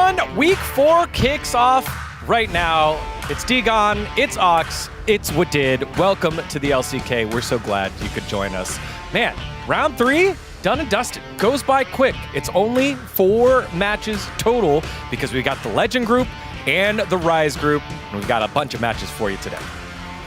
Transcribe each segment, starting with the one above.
everyone. Week 4 kicks off right now. It's Digon, it's Ox, it's Wadid. Welcome to the LCK. We're so glad you could join us. Man, round 3, done and dusted. Goes by quick. It's only 4 matches total because we got the Legend group and the Rise group, and we've got a bunch of matches for you today.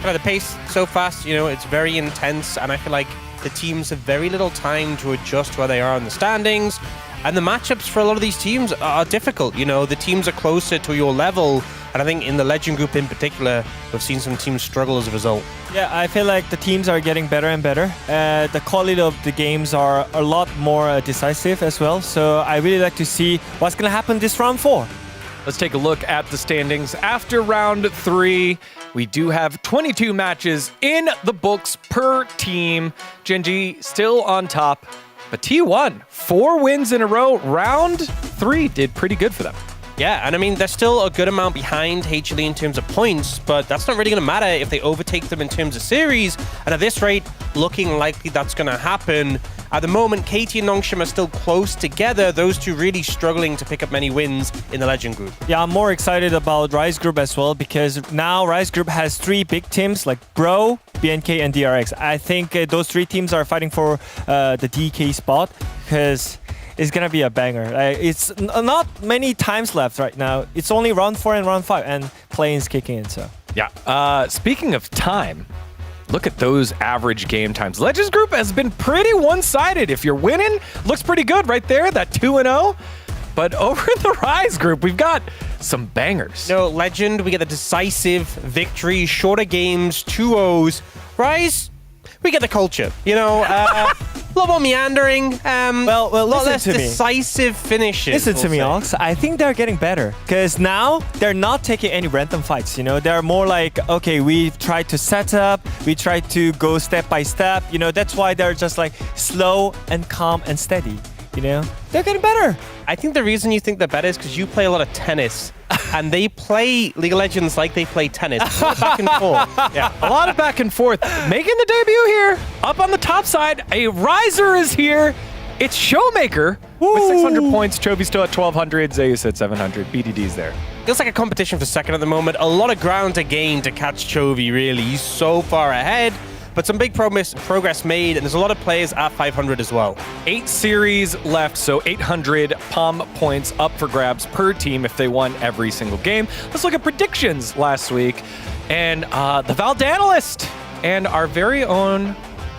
The pace so fast, it's very intense, and I feel like the teams have very little time to adjust where they are in the standings. And the matchups for a lot of these teams are difficult. The teams are closer to your level. And I think in the Legend group in particular, we've seen some teams struggle as a result. Yeah, I feel like the teams are getting better and better. The quality of the games are a lot more decisive as well. So I really like to see what's going to happen this round 4. Let's take a look at the standings. After round 3, we do have 22 matches in the books per team. Gen.G still on top. But T1, 4 wins in a row. Round 3 did pretty good for them. Yeah, and I mean, they're still a good amount behind HLE in terms of points, but that's not really going to matter if they overtake them in terms of series. And at this rate, looking likely that's going to happen. At the moment, KT and Nongshim are still close together, those two really struggling to pick up many wins in the Legend group. Yeah, I'm more excited about Rise group as well, because now Rise group has 3 big teams like Bro, BNK, and DRX. I think those 3 teams are fighting for the DK spot, because it's gonna be a banger. It's not many times left right now. It's only round 4 and round 5, and playing's kicking in, so. Yeah, speaking of time, look at those average game times. Legends group has been pretty one-sided. If you're winning, looks pretty good right there, that 2-0. But over in the Rise group, we've got some bangers. Legend, we get the decisive victory, shorter games, 2-0s. Rise, we get the culture, a lot more meandering, a lot less decisive finishes. Listen to me, Ox. I think they're getting better, because now they're not taking any random fights, They're more like, okay, we've tried to set up, we tried to go step by step, That's why they're just like slow and calm and steady, They're getting better. I think the reason you think they're better is because you play a lot of tennis. And they play League of Legends like they play tennis. Back and forth. Yeah, a lot of back and forth. Making the debut here. Up on the top side, a riser is here. It's Showmaker with 600 points. Chovy still at 1,200. Zeus at 700. BDD's there. Feels like a competition for second at the moment. A lot of ground to gain to catch Chovy, really. He's so far ahead. But some big progress made, and there's a lot of players at 500 as well. 8 series left, so 800 POM points up for grabs per team if they won every single game. Let's look at predictions last week. And the Valdanalist and our very own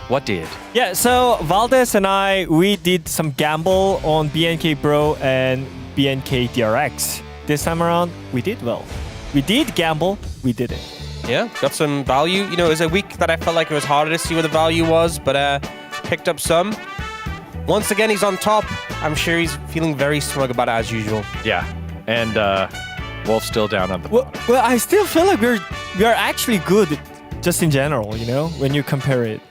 Wadid. Yeah, so Valdez and we did some gamble on BNK Bro and BNK DRX. This time around, we did well. We did gamble, we did it. Yeah, got some value. It was a week that I felt like it was harder to see where the value was, but picked up some. Once again, he's on top. I'm sure he's feeling very smug about it as usual. Yeah, and Wolf's still down on the well, I still feel like we are actually good just in general, when you compare it.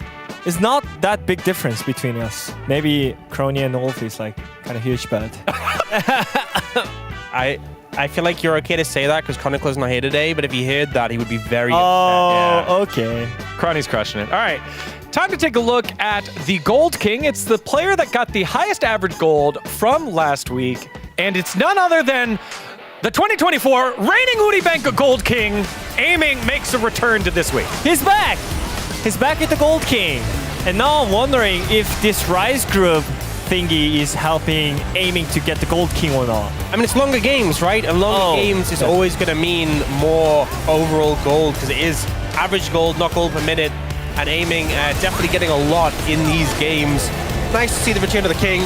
It's not that big difference between us. Maybe Crony and Wolf is like kind of huge, but... I feel like you're okay to say that because Chronicler's not here today, but if he heard that, he would be very upset. Oh, okay. Crony's crushing it. All right, time to take a look at the Gold King. It's the player that got the highest average gold from last week, and it's none other than the 2024 reigning UniBank Gold King. Aiming makes a return to this week. He's back! He's back at the Gold King. And now I'm wondering if this Rise group thingy is helping Aiming to get the Gold King or not. I mean, it's longer games, right? And longer games is always going to mean more overall gold because it is average gold, not gold per minute. And Aiming definitely getting a lot in these games. Nice to see the return of the King,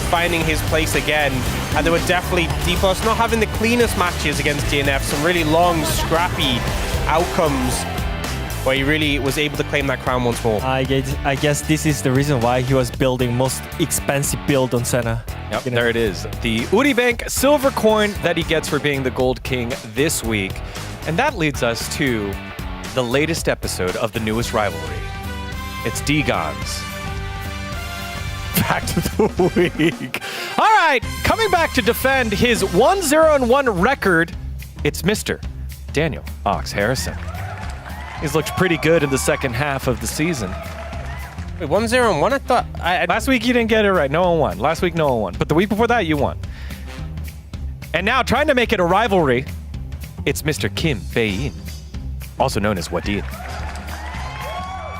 finding his place again. And there were definitely D+ not having the cleanest matches against DNF. Some really long, scrappy outcomes where he really was able to claim that crown once more. I guess this is the reason why he was building most expensive build on Senna. Yep, there it is. The UniBank silver coin that he gets for being the Gold King this week. And that leads us to the latest episode of the newest rivalry. It's Digon's Back to the Week. All right, coming back to defend his 1-0-1 record, it's Mr. Daniel Ox Harrison. He's looked pretty good in the second half of the season. Wait, 1-0-1? I thought... Last week you didn't get it right. No one won. Last week no one won. But the week before that, you won. And now trying to make it a rivalry, it's Mr. Kim Fei-in, also known as Wadid.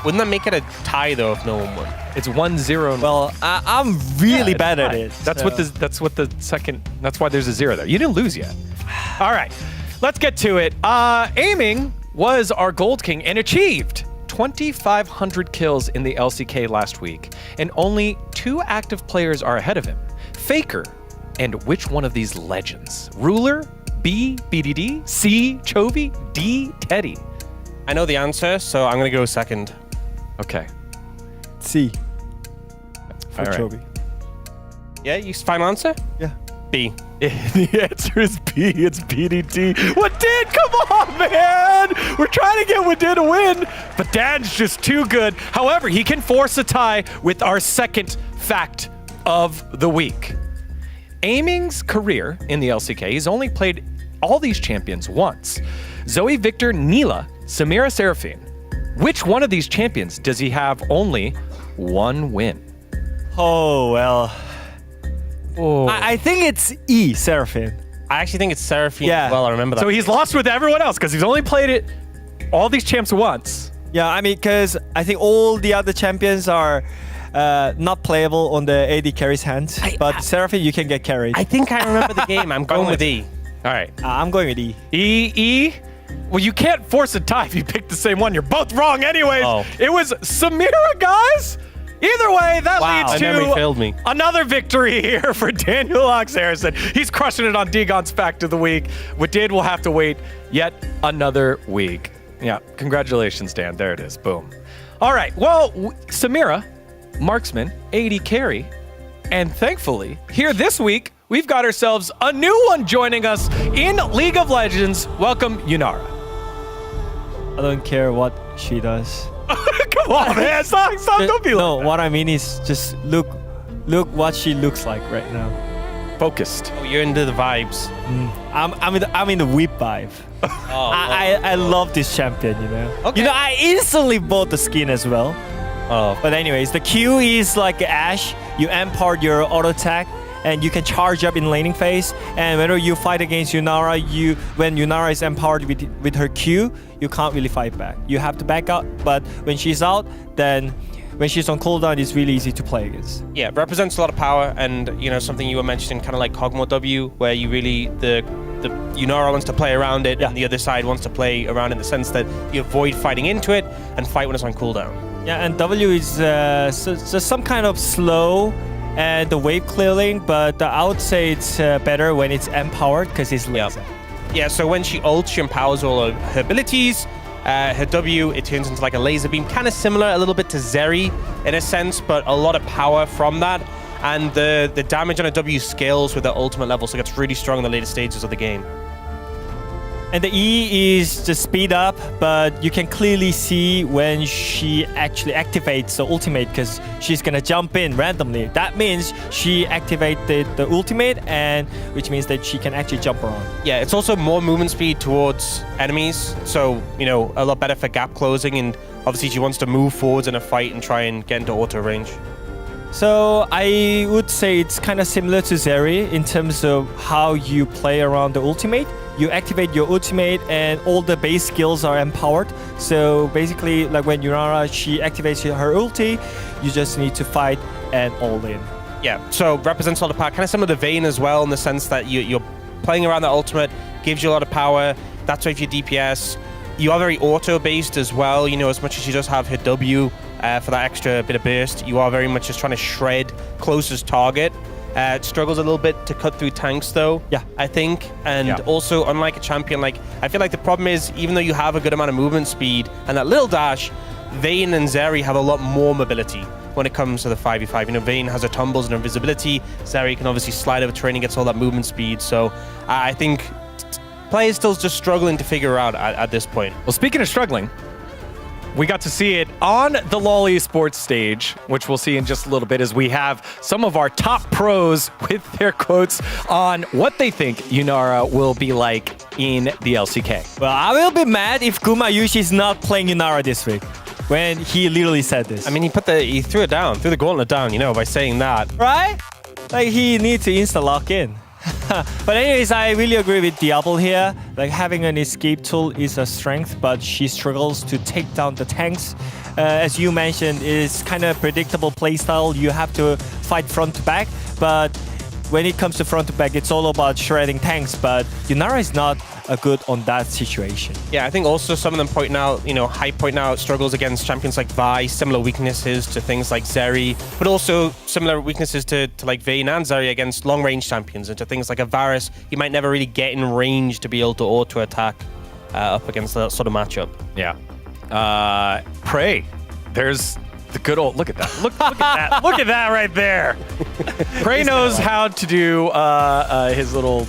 Wouldn't that make it a tie though if no one won? It's 1-0. Well, I'm really bad at it. That's so. what the second. That's why there's a 0 there. You didn't lose yet. All right, let's get to it. Aiming was our Gold King and achieved 2,500 kills in the LCK last week, and only 2 active players are ahead of him: Faker and which one of these legends? Ruler, B, BDD, C, Chovy, D, Teddy. I know the answer, so I'm going to go second. Okay. C. For All right. Chovy. Yeah, you final answer? Yeah. B. The answer is B. It's BDD. Wadid, come on, man! We're trying to get Wadid to win, but Dan's just too good. However, he can force a tie with our second fact of the week. Aiming's career in the LCK, he's only played all these champions once. Zoe, Victor, Neela, Samira, Seraphine. Which one of these champions does he have only 1 win? Oh, well. Oh. I think it's E, Seraphine. I actually think it's Seraphine Yeah. as well. I remember that. So he's lost with everyone else because he's only played it all these champs once. Yeah, I mean, because I think all the other champions are not playable on the AD carry's hands. But Seraphine, you can get carried. I think I remember the game. I'm going with E. All right. I'm going with E. E. Well, you can't force a tie if you pick the same one. You're both wrong anyways. Oh. It was Samira, guys. Either way, that Wow, leads my memory to failed me. another victory here for Daniel Ox Harrison. He's crushing it on Degon's Fact of the Week. Wadid will have to wait yet another week. Yeah, congratulations, Dan. There it is. Boom. All right. Well, Samira, marksman, AD carry, and thankfully, here this week, we've got ourselves a new one joining us in League of Legends. Welcome, Yunara. I don't care what she does. Come on, man. Stop, don't be No, like that. what I mean is just look what she looks like right now. Focused. Oh, you're into the vibes. I'm in the whip vibe. I love this champion, you know. Okay. You know, I instantly bought the skin as well. Oh. But anyways, the Q is like Ashe. You impart your auto attack, and you can charge up in laning phase. And whenever you fight against Yunara, when Yunara is empowered with her Q, you can't really fight back. You have to back up. But when she's out, then when she's on cooldown, it's really easy to play against. Yeah, it represents a lot of power, and you know something you were mentioning, kind of like Kog'Maw W, where you really the Yunara wants to play around it, Yeah. and the other side wants to play around it in the sense that you avoid fighting into it and fight when it's on cooldown. Yeah, and W is just some kind of slow and the wave clearing, but I would say it's better when it's empowered because it's laser. Yeah, so when she ults, she empowers all of her abilities. Her W, it turns into like a laser beam, kind of similar a little bit to Zeri in a sense, but a lot of power from that. And the damage on a W scales with the ultimate level, so it gets really strong in the later stages of the game. And the E is just speed up, but you can clearly see when she actually activates the ultimate because she's gonna jump in randomly. That means she activated the ultimate, and which means that she can actually jump around. Yeah, it's also more movement speed towards enemies, so, you know, a lot better for gap closing, and obviously she wants to move forwards in a fight and try and get into auto range. So I would say it's kind of similar to Zeri in terms of how you play around the ultimate. You activate your ultimate and all the base skills are empowered. So basically, like when Yunara, she activates her ulti, you just need to fight and all in. Yeah, so represents a lot of power, kind of similar to Vayne as well in the sense that you're playing around the ultimate, gives you a lot of power. That's why if you DPS, you are very auto-based as well, you know, as much as she does have her W for that extra bit of burst, you are very much just trying to shred closest target. It struggles a little bit to cut through tanks though, Yeah. I think. And also, unlike a champion, like, I feel like the problem is, even though you have a good amount of movement speed and that little dash, Vayne and Zeri have a lot more mobility when it comes to the 5v5. You know, Vayne has her tumbles and her invisibility. Zeri can obviously slide over terrain and gets all that movement speed. So I think players still just struggling to figure out at this point. Well, speaking of struggling, we got to see it on the LoL Esports stage, which we'll see in just a little bit as we have some of our top pros with their quotes on what they think Yunara will be like in the LCK. Well, I will be mad if Gumayushi is not playing Yunara this week when he literally said this. I mean, he threw it down, threw the gauntlet down, you know, by saying that. Right? Like he needs to insta lock in. But anyways, I really agree with Diablo here. Like having an escape tool is a strength, but she struggles to take down the tanks. As you mentioned, it's kind of predictable playstyle. You have to fight front to back, but when it comes to front to back, it's all about shredding tanks. But yunara is not good on that situation. Yeah, I think also some of them pointing out, Hype pointing out struggles against champions like Vi, similar weaknesses to things like Zeri, but also similar weaknesses to like Vayne and Zeri against long-range champions, and to things like a Varus, you might never really get in range to be able to auto-attack up against that sort of matchup. Yeah. Prey. There's the good old, look at that. Look at that. Look at that right there. Prey knows how to do his little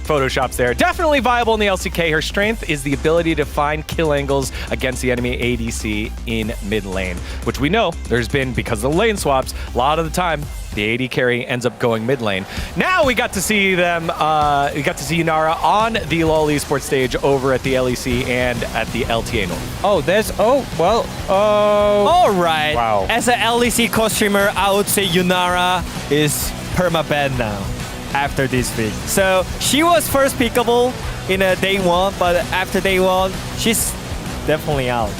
Photoshops there. Definitely viable in the LCK. Her strength is the ability to find kill angles against the enemy ADC in mid lane, which we know there's been, because of the lane swaps, a lot of the time the AD carry ends up going mid lane. Now we got to see them, we got to see yunara on the LoL esports stage over at the LEC and at the LTA North. Oh, All right. Wow. As an LEC co-streamer, I would say yunara is perma-banned now after this week. So she was first pickable in day one, but after day one, she's definitely out.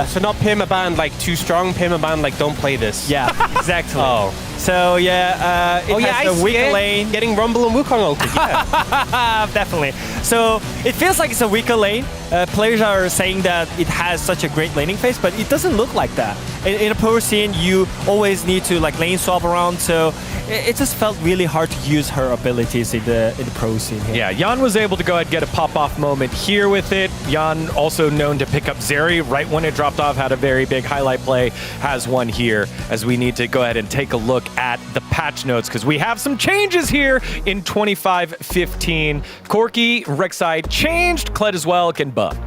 So not perma-banned like too strong, perma-banned like don't play this. Yeah, exactly. Oh. So yeah, it has a weak lane. Getting Rumble and Wukong ulted, yeah. Definitely. So it feels like it's a weaker lane. Players are saying that it has such a great laning phase, but it doesn't look like that. In a pro scene, you always need to like lane swap around, so it just felt really hard to use her abilities in the pro scene here. Yeah, Jan was able to go ahead and get a pop-off moment here with it. Jan, also known to pick up Zeri right when it dropped off, had a very big highlight play, has one here, as we need to go ahead and take a look at the patch notes, because we have some changes here in 25-15. Corki, Rek'Sai changed, Kled as well, can buff.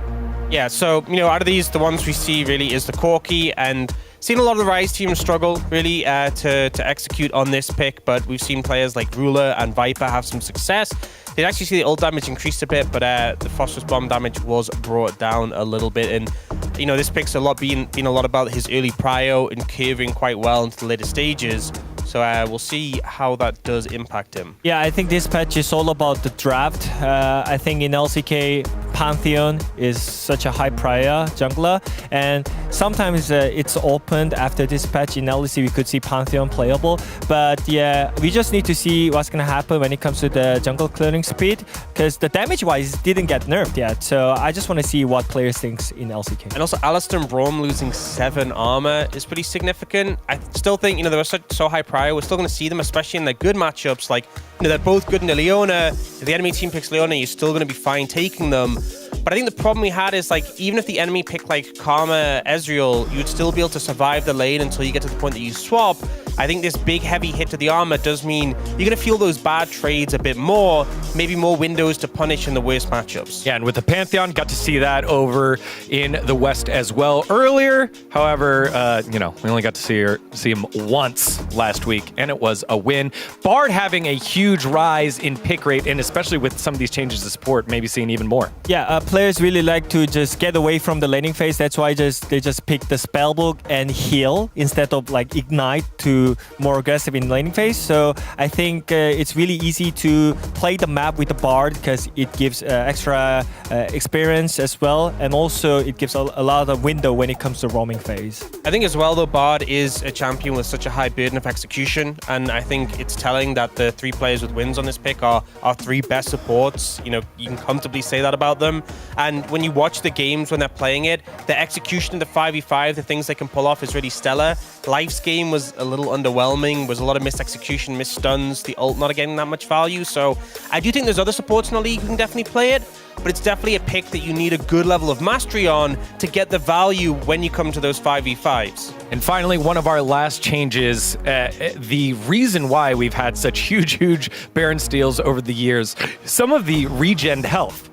Yeah, so, out of these, the ones we see really is the Corki, and seen a lot of the Rise teams struggle, really, to execute on this pick, but we've seen players like Ruler and Viper have some success. Did actually see the ult damage increase a bit, but the Phosphorus Bomb damage was brought down a little bit, and, this pick's been a lot about his early prio and curving quite well into the later stages. So we'll see how that does impact him. Yeah, I think this patch is all about the draft. I think in LCK, Pantheon is such a high prior jungler, and sometimes it's opened after this patch. In LEC, we could see Pantheon playable, but yeah, we just need to see what's gonna happen when it comes to the jungle clearing speed, because the damage-wise didn't get nerfed yet. So I just want to see what players think in LCK. And also, Alistar and Braum losing 7 armor is pretty significant. I still think, they were so high prior. We're still going to see them, especially in the good matchups. Like, they're both good in the Leona. If the enemy team picks Leona, you're still going to be fine taking them. But I think the problem we had is, like, even if the enemy picked, like, Karma, Ezreal, you'd still be able to survive the lane until you get to the point that you swap. I think this big, heavy hit to the armor does mean you're going to feel those bad trades a bit more, maybe more windows to punish in the worst matchups. Yeah, and with the Pantheon, got to see that over in the West as well earlier. However, we only got to see him once last week, and it was a win. Bard having a huge rise in pick rate, and especially with some of these changes to support, maybe seeing even more. Yeah, players really like to just get away from the laning phase. That's why they just pick the spellbook and heal instead of like ignite to more aggressive in laning phase. So I think it's really easy to play the map with the Bard because it gives extra experience as well, and also it gives a lot of window when it comes to roaming phase. I think as well though, Bard is a champion with such a high burden of execution, and I think it's telling that the 3 players with wins on this pick are 3 best supports. You can comfortably say that about them. And when you watch the games when they're playing it, the execution in the 5v5, the things they can pull off is really stellar. Life's game was a little underwhelming, was a lot of missed execution, missed stuns, the ult not getting that much value. So I do think there's other supports in the league who can definitely play it, but it's definitely a pick that you need a good level of mastery on to get the value when you come to those 5v5s. And finally, one of our last changes, the reason why we've had such huge Baron steals over the years, some of the regen health.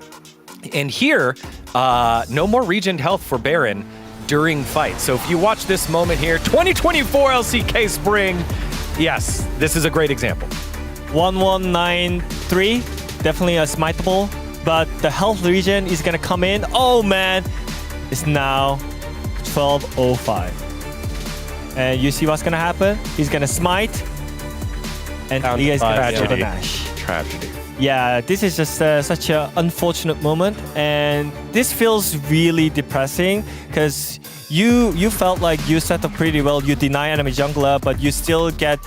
And here, no more regen health for Baron during fight. So if you watch this moment here, 2024 LCK Spring, yes, this is a great example. 1193, definitely a smiteable, but the health regen is gonna come in. Oh man, it's now 1205. And you see what's gonna happen? He's gonna smite, and Liga is gonna have a Nash. tragedy. Yeah, this is just such an unfortunate moment, and this feels really depressing because you felt like you set up pretty well. You deny enemy jungler, but you still get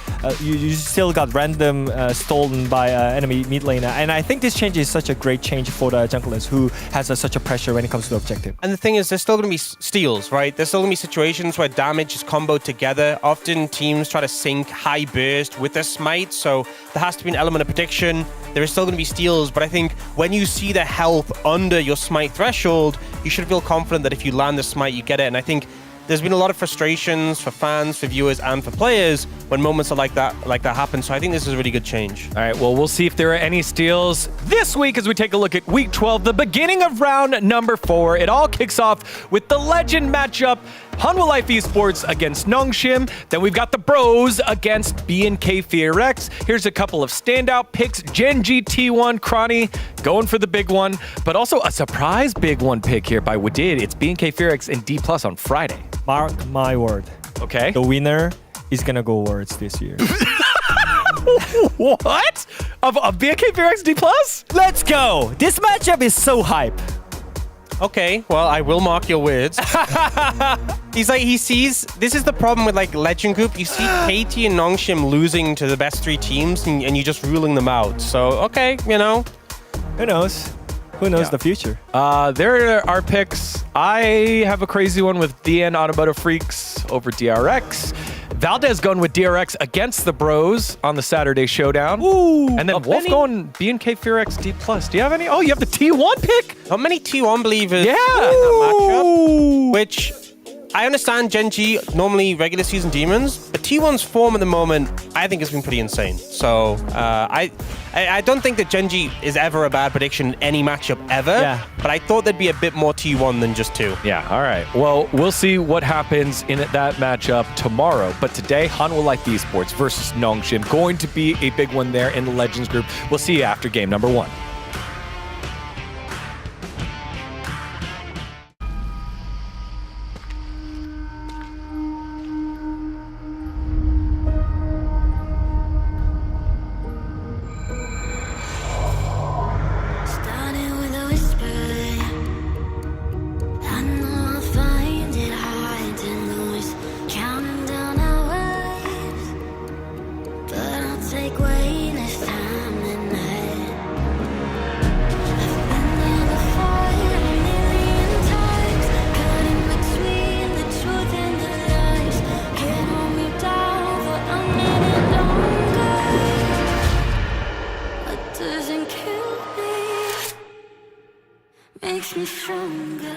you still got random stolen by enemy mid laner. And I think this change is such a great change for the junglers who has such a pressure when it comes to the objective. And the thing is, there's still going to be steals, right? There's still going to be situations where damage is comboed together. Often teams try to sync high burst with their smite, so there has to be an element of prediction. There is still going to be steals, but I think when you see the health under your smite threshold, you should feel confident that if you land the smite, you get it. And I think there's been a lot of frustrations for fans, for viewers, and for players when moments like that happen. So I think this is a really good change. All right, well, we'll see if there are any steals this week as we take a look at Week 12, the beginning of round number 4. It all kicks off with the legend matchup, Hanwha Life Esports against Nongshim. Then we've got the Bros against BNK FearX. Here's a couple of standout picks. Genji T1, Crony going for the big one, but also a surprise big one pick here by Wadid. It's BNK FearX and D+ on Friday. Mark my word. Okay. The winner is gonna go Worlds this year. What? Of BNK FearX D+? Let's go! This matchup is so hype. Okay, well, I will mark your words. He sees, this is the problem with like Legend Group. You see KT and Nongshim losing to the best 3 teams and you're just ruling them out. So, okay, you know. Who knows? Who knows the future? There are picks. I have a crazy one with DN Automotive Freaks over DRX. Valdez going with DRX against the Bros on the Saturday Showdown. Ooh, and then Wolf going BNK FearX D+. Do you have any? Oh, you have the T1 pick? How many T1 believers Yeah. in that matchup? Which, I understand Genji, normally regular season demons, but T1's form at the moment, I think has been pretty insane. So, I don't think that Genji is ever a bad prediction in any matchup ever, but I thought there'd be a bit more T1 than just 2. Yeah, all right. Well, we'll see what happens in that matchup tomorrow. But today, Hanwha Life Esports versus Nongshim. Going to be a big one there in the Legends group. We'll see you after game number 1. Makes me stronger.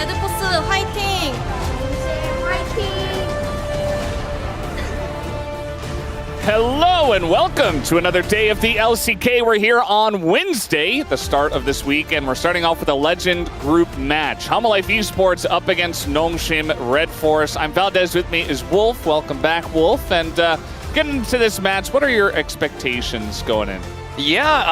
레드포스 화이팅! 화이팅! Hello and welcome to another day of the LCK. We're here on Wednesday, the start of this week, and we're starting off with a Legend Group match. Life Esports up against Nongshim Red Force. I'm Valdez, with me is Wolf. Welcome back, Wolf. And getting into this match, what are your expectations going in? Yeah,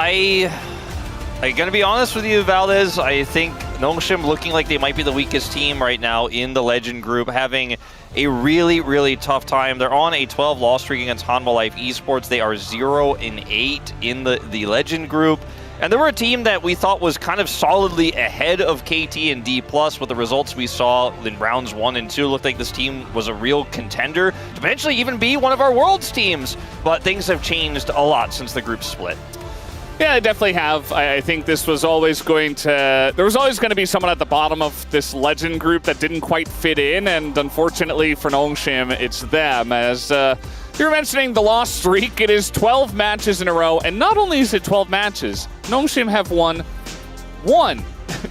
I'm gonna be honest with you, Valdez. I think Nongshim looking like they might be the weakest team right now in the Legend Group, having a really, really tough time. They're on a 12-loss streak against Life Esports. They are 0-8 in the Legend Group. And they were a team that we thought was kind of solidly ahead of KT and D+, with the results we saw in rounds 1 and 2. Looked like this team was a real contender to potentially even be one of our Worlds teams. But things have changed a lot since the group split. Yeah, I definitely have. I think this was always going to... There was always going to be someone at the bottom of this Legend Group that didn't quite fit in, and unfortunately for Nongshim, it's them. As you were mentioning the loss streak, it is 12 matches in a row, and not only is it 12 matches, Nongshim have won one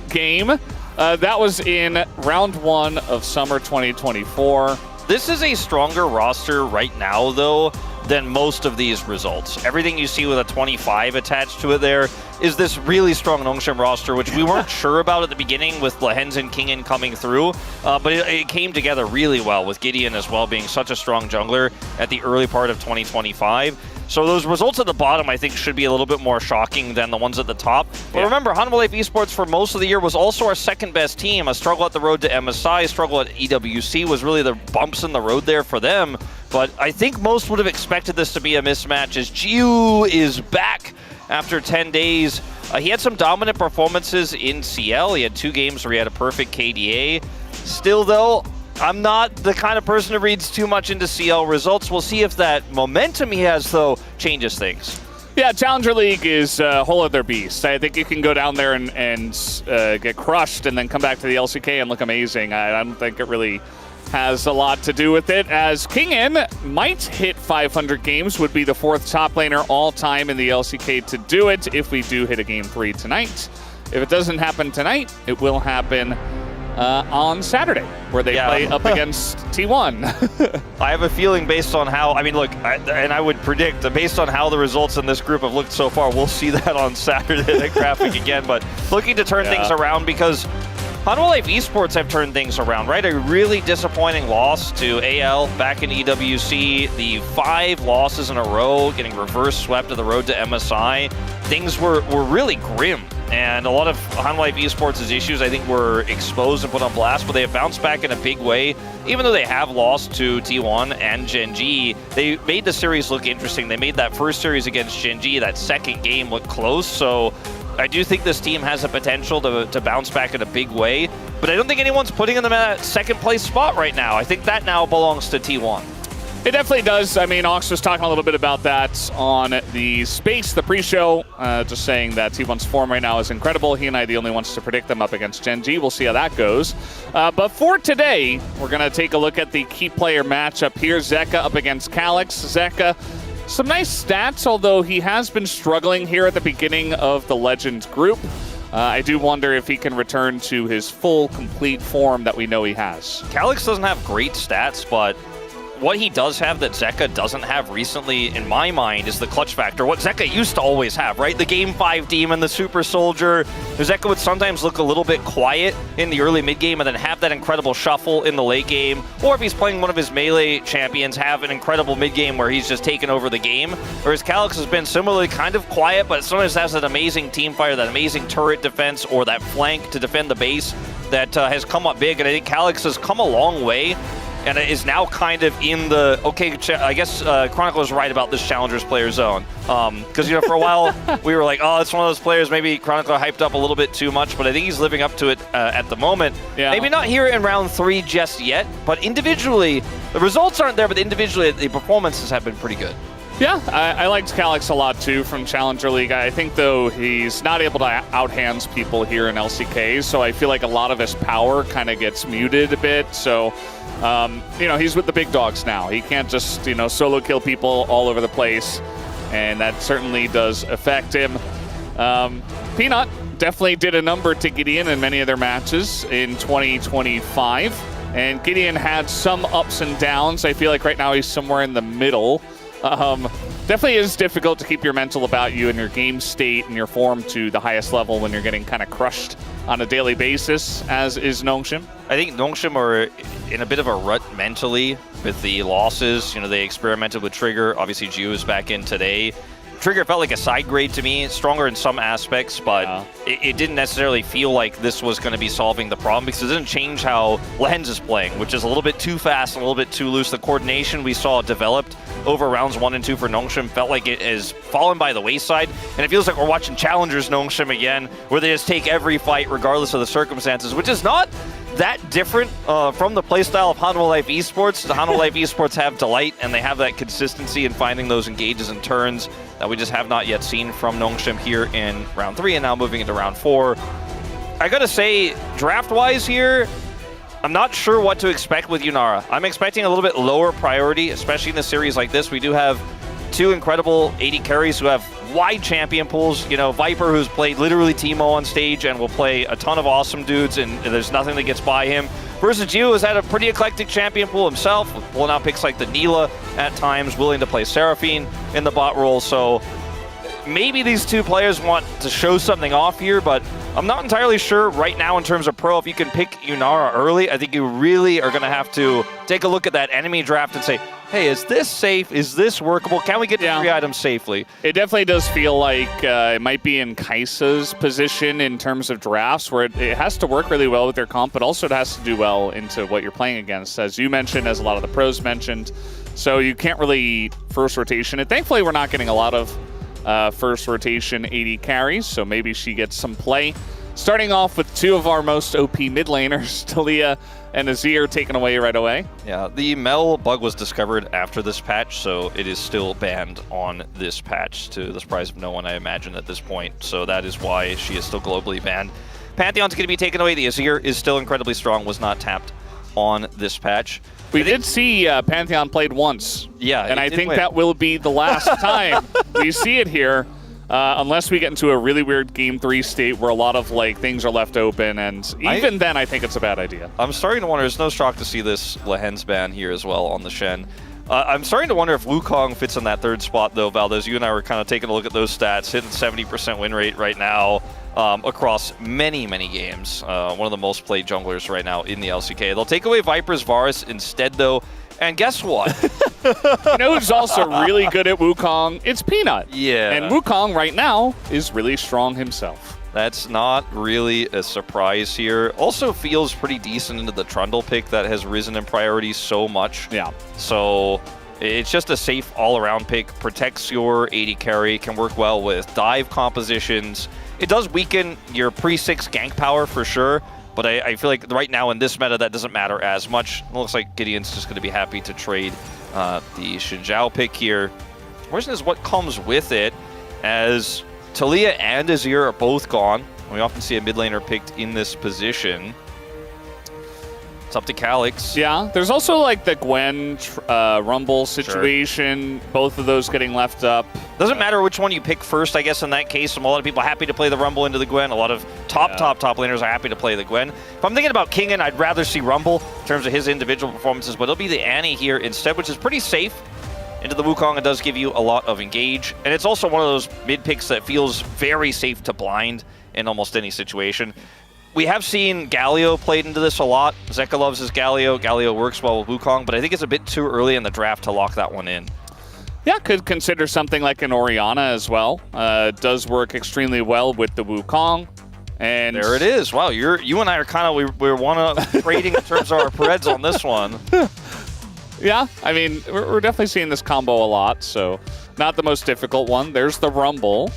game. That was in round 1 of summer 2024. This is a stronger roster right now, though, than most of these results. Everything you see with a 25 attached to it there is this really strong Nongshim roster, which we weren't sure about at the beginning with Lehens and Kingen coming through, but it came together really well with Gideon as well being such a strong jungler at the early part of 2025. So those results at the bottom, I think, should be a little bit more shocking than the ones at the top. But remember, Life Esports for most of the year was also our second best team. A struggle at the road to MSI, struggle at EWC was really the bumps in the road there for them. But I think most would have expected this to be a mismatch as Jiu is back after 10 days. He had some dominant performances in CL. He had 2 games where he had a perfect KDA. Still, though, I'm not the kind of person who reads too much into CL results. We'll see if that momentum he has, though, changes things. Yeah, Challenger League is a whole other beast. I think you can go down there and get crushed and then come back to the LCK and look amazing. I don't think it really has a lot to do with it, as Kingen might hit 500 games, would be the 4th top laner all time in the LCK to do it if we do hit a game 3 tonight. If it doesn't happen tonight, it will happen on Saturday, where they play up against T1. I have a feeling based on how, I mean, look, I would predict that based on how the results in this group have looked so far, we'll see that on Saturday, that graphic again, but looking to turn things around because Life Esports have turned things around, right? A really disappointing loss to AL back in EWC. The 5 losses in a row, getting reverse swept to the road to MSI. Things were really grim. And a lot of Life Esports' issues, I think, were exposed and put on blast, but they have bounced back in a big way. Even though they have lost to T1 and Gen G, they made the series look interesting. They made that first series against Gen G, that second game, look close. So I do think this team has the potential to bounce back in a big way, but I don't think anyone's putting them in that second place spot right now. I think that now belongs to T1. It definitely does. I mean, Ox was talking a little bit about that on the Space, the pre-show, just saying that T1's form right now is incredible. He and I are the only ones to predict them up against Gen G. We'll see how that goes. But for today, we're going to take a look at the key player matchup here. Zeka up against Calix. Zeka, some nice stats, although he has been struggling here at the beginning of the Legends group. I do wonder if he can return to his full, complete form that we know he has. Calix doesn't have great stats, but what he does have that Zeka doesn't have recently, in my mind, is the clutch factor. What Zeka used to always have, right? The Game 5 Demon, the Super Soldier. Zeka would sometimes look a little bit quiet in the early mid-game and then have that incredible shuffle in the late game. Or if he's playing one of his melee champions, have an incredible mid-game where he's just taken over the game. Whereas Calix has been similarly kind of quiet, but sometimes has that amazing team fire, that amazing turret defense, or that flank to defend the base that has come up big. And I think Calix has come a long way and it is now kind of in the, okay, I guess Chronicle is right about this Challengers player zone. Because, you know, for a while, we were like, oh, it's one of those players maybe Chronicle hyped up a little bit too much, but I think he's living up to it at the moment. Yeah. Maybe not here in round 3 just yet, but individually, the results aren't there, but individually, the performances have been pretty good. Yeah, I liked Calix a lot too from Challenger League. I think, though, he's not able to out-hands people here in LCK, so I feel like a lot of his power kind of gets muted a bit. So, you know, he's with the big dogs now. He can't just, you know, solo kill people all over the place, and that certainly does affect him. Peanut, definitely did a number to Gideon in many of their matches in 2025. And Gideon had some ups and downs. I feel like right now he's somewhere in the middle. Definitely is difficult to keep your mental about you and your game state and your form to the highest level when you're getting kind of crushed on a daily basis, as is Nongshim. I think Nongshim are in a bit of a rut mentally with the losses. You know, they experimented with Trigger. Obviously, Gio is back in today. Trigger felt like a side grade to me, stronger in some aspects, but it didn't necessarily feel like this was going to be solving the problem because it didn't change how Lens is playing, which is a little bit too fast, a little bit too loose. The coordination we saw developed over rounds 1 and 2 for Nongshim felt like it has fallen by the wayside, and it feels like we're watching Challengers Nongshim again, where they just take every fight regardless of the circumstances, which is not that different from the playstyle of Hanwha Life Esports. The Hanwha Life Esports have delight, and they have that consistency in finding those engages and turns that we just have not yet seen from Nongshim here in round 3 and now moving into round 4. I gotta say, draft-wise here, I'm not sure what to expect with Yunara. I'm expecting a little bit lower priority, especially in a series like this. We do have 2 incredible AD carries who have wide champion pools. You know, Viper, who's played literally Teemo on stage and will play a ton of awesome dudes, and there's nothing that gets by him. Versus Gio, has had a pretty eclectic champion pool himself, with pulling out picks like the Neela at times, willing to play Seraphine in the bot role. So maybe these 2 players want to show something off here, but I'm not entirely sure right now in terms of pro if you can pick Yunara early. I think you really are going to have to take a look at that enemy draft and say, hey, is this safe? Is this workable? Can we get 3 items safely? It definitely does feel like it might be in Kai'Sa's position in terms of drafts, where it has to work really well with their comp, but also it has to do well into what you're playing against, as you mentioned, as a lot of the pros mentioned. So you can't really first rotation it. Thankfully, we're not getting a lot of first rotation AD carries, so maybe she gets some play. Starting off with 2 of our most OP mid laners, Talia and Azir, taken away right away. Yeah, the Mel bug was discovered after this patch, so it is still banned on this patch, to the surprise of no one, I imagine, at this point. So that is why she is still globally banned. Pantheon's going to be taken away. The Azir is still incredibly strong, was not tapped on this patch. We did see Pantheon played once. Yeah, and I think that will be the last time we see it here. Unless we get into a really weird Game 3 state where a lot of things are left open, and even then I think it's a bad idea. I'm starting to wonder, it's no shock to see this Lehen's ban here as well on the Shen. I'm starting to wonder if Wukong fits in that 3rd spot though, Valdez. You and I were kind of taking a look at those stats, hitting 70% win rate right now across many, many games. One of the most played junglers right now in the LCK. They'll take away Viper's Varus instead though. And guess what? You know who's also really good at Wukong? It's Peanut. Yeah. And Wukong right now is really strong himself. That's not really a surprise here. Also feels pretty decent into the Trundle pick that has risen in priority so much. Yeah. So it's just a safe all-around pick. Protects your AD carry, can work well with dive compositions. It does weaken your pre-6 gank power for sure. But I feel like right now in this meta, that doesn't matter as much. It looks like Gideon's just going to be happy to trade the Xin Zhao pick here. The question is what comes with it, as Talia and Azir are both gone. We often see a mid laner picked in this position. It's up to Calix. Yeah, there's also the Gwen Rumble situation. Sure. Both of those getting left up. Doesn't matter which one you pick first, I guess, in that case. A lot of people are happy to play the Rumble into the Gwen. A lot of top laners are happy to play the Gwen. If I'm thinking about Kingen, I'd rather see Rumble in terms of his individual performances, but it'll be the Annie here instead, which is pretty safe. Into the Wukong, it does give you a lot of engage. And it's also one of those mid picks that feels very safe to blind in almost any situation. We have seen Galio played into this a lot. Zeka loves his Galio. Galio works well with Wukong, but I think it's a bit too early in the draft to lock that one in. Yeah, could consider something like an Orianna as well. Does work extremely well with the Wukong. And there it is. Wow, you and I are kind of, we're one of trading in terms of our Preds on this one. Yeah, I mean, we're definitely seeing this combo a lot, so not the most difficult one. There's the Rumble,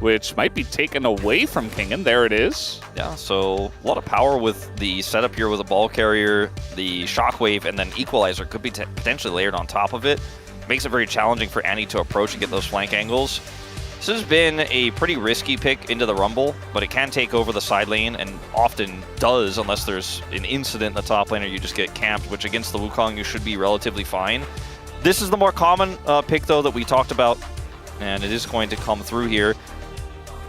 which might be taken away from Kingen. There it is. Yeah, so a lot of power with the setup here with a ball carrier, the Shockwave, and then Equalizer could be potentially layered on top of it. Makes it very challenging for Annie to approach and get those flank angles. This has been a pretty risky pick into the Rumble, but it can take over the side lane, and often does, unless there's an incident in the top lane or you just get camped, which against the Wukong you should be relatively fine. This is the more common pick, though, that we talked about, and it is going to come through here.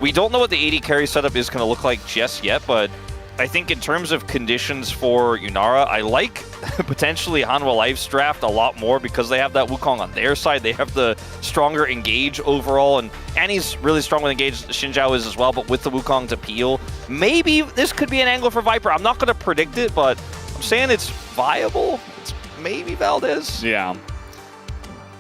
We don't know what the AD carry setup is going to look like just yet, but I think in terms of conditions for yunara, I like potentially Hanwha Life's draft a lot more because they have that Wukong on their side. They have the stronger engage overall, and Annie's really strong with engage. Xin Zhao is as well, but with the Wukong to peel, maybe this could be an angle for Viper. I'm not going to predict it, but I'm saying it's viable. It's maybe Valdez. Yeah.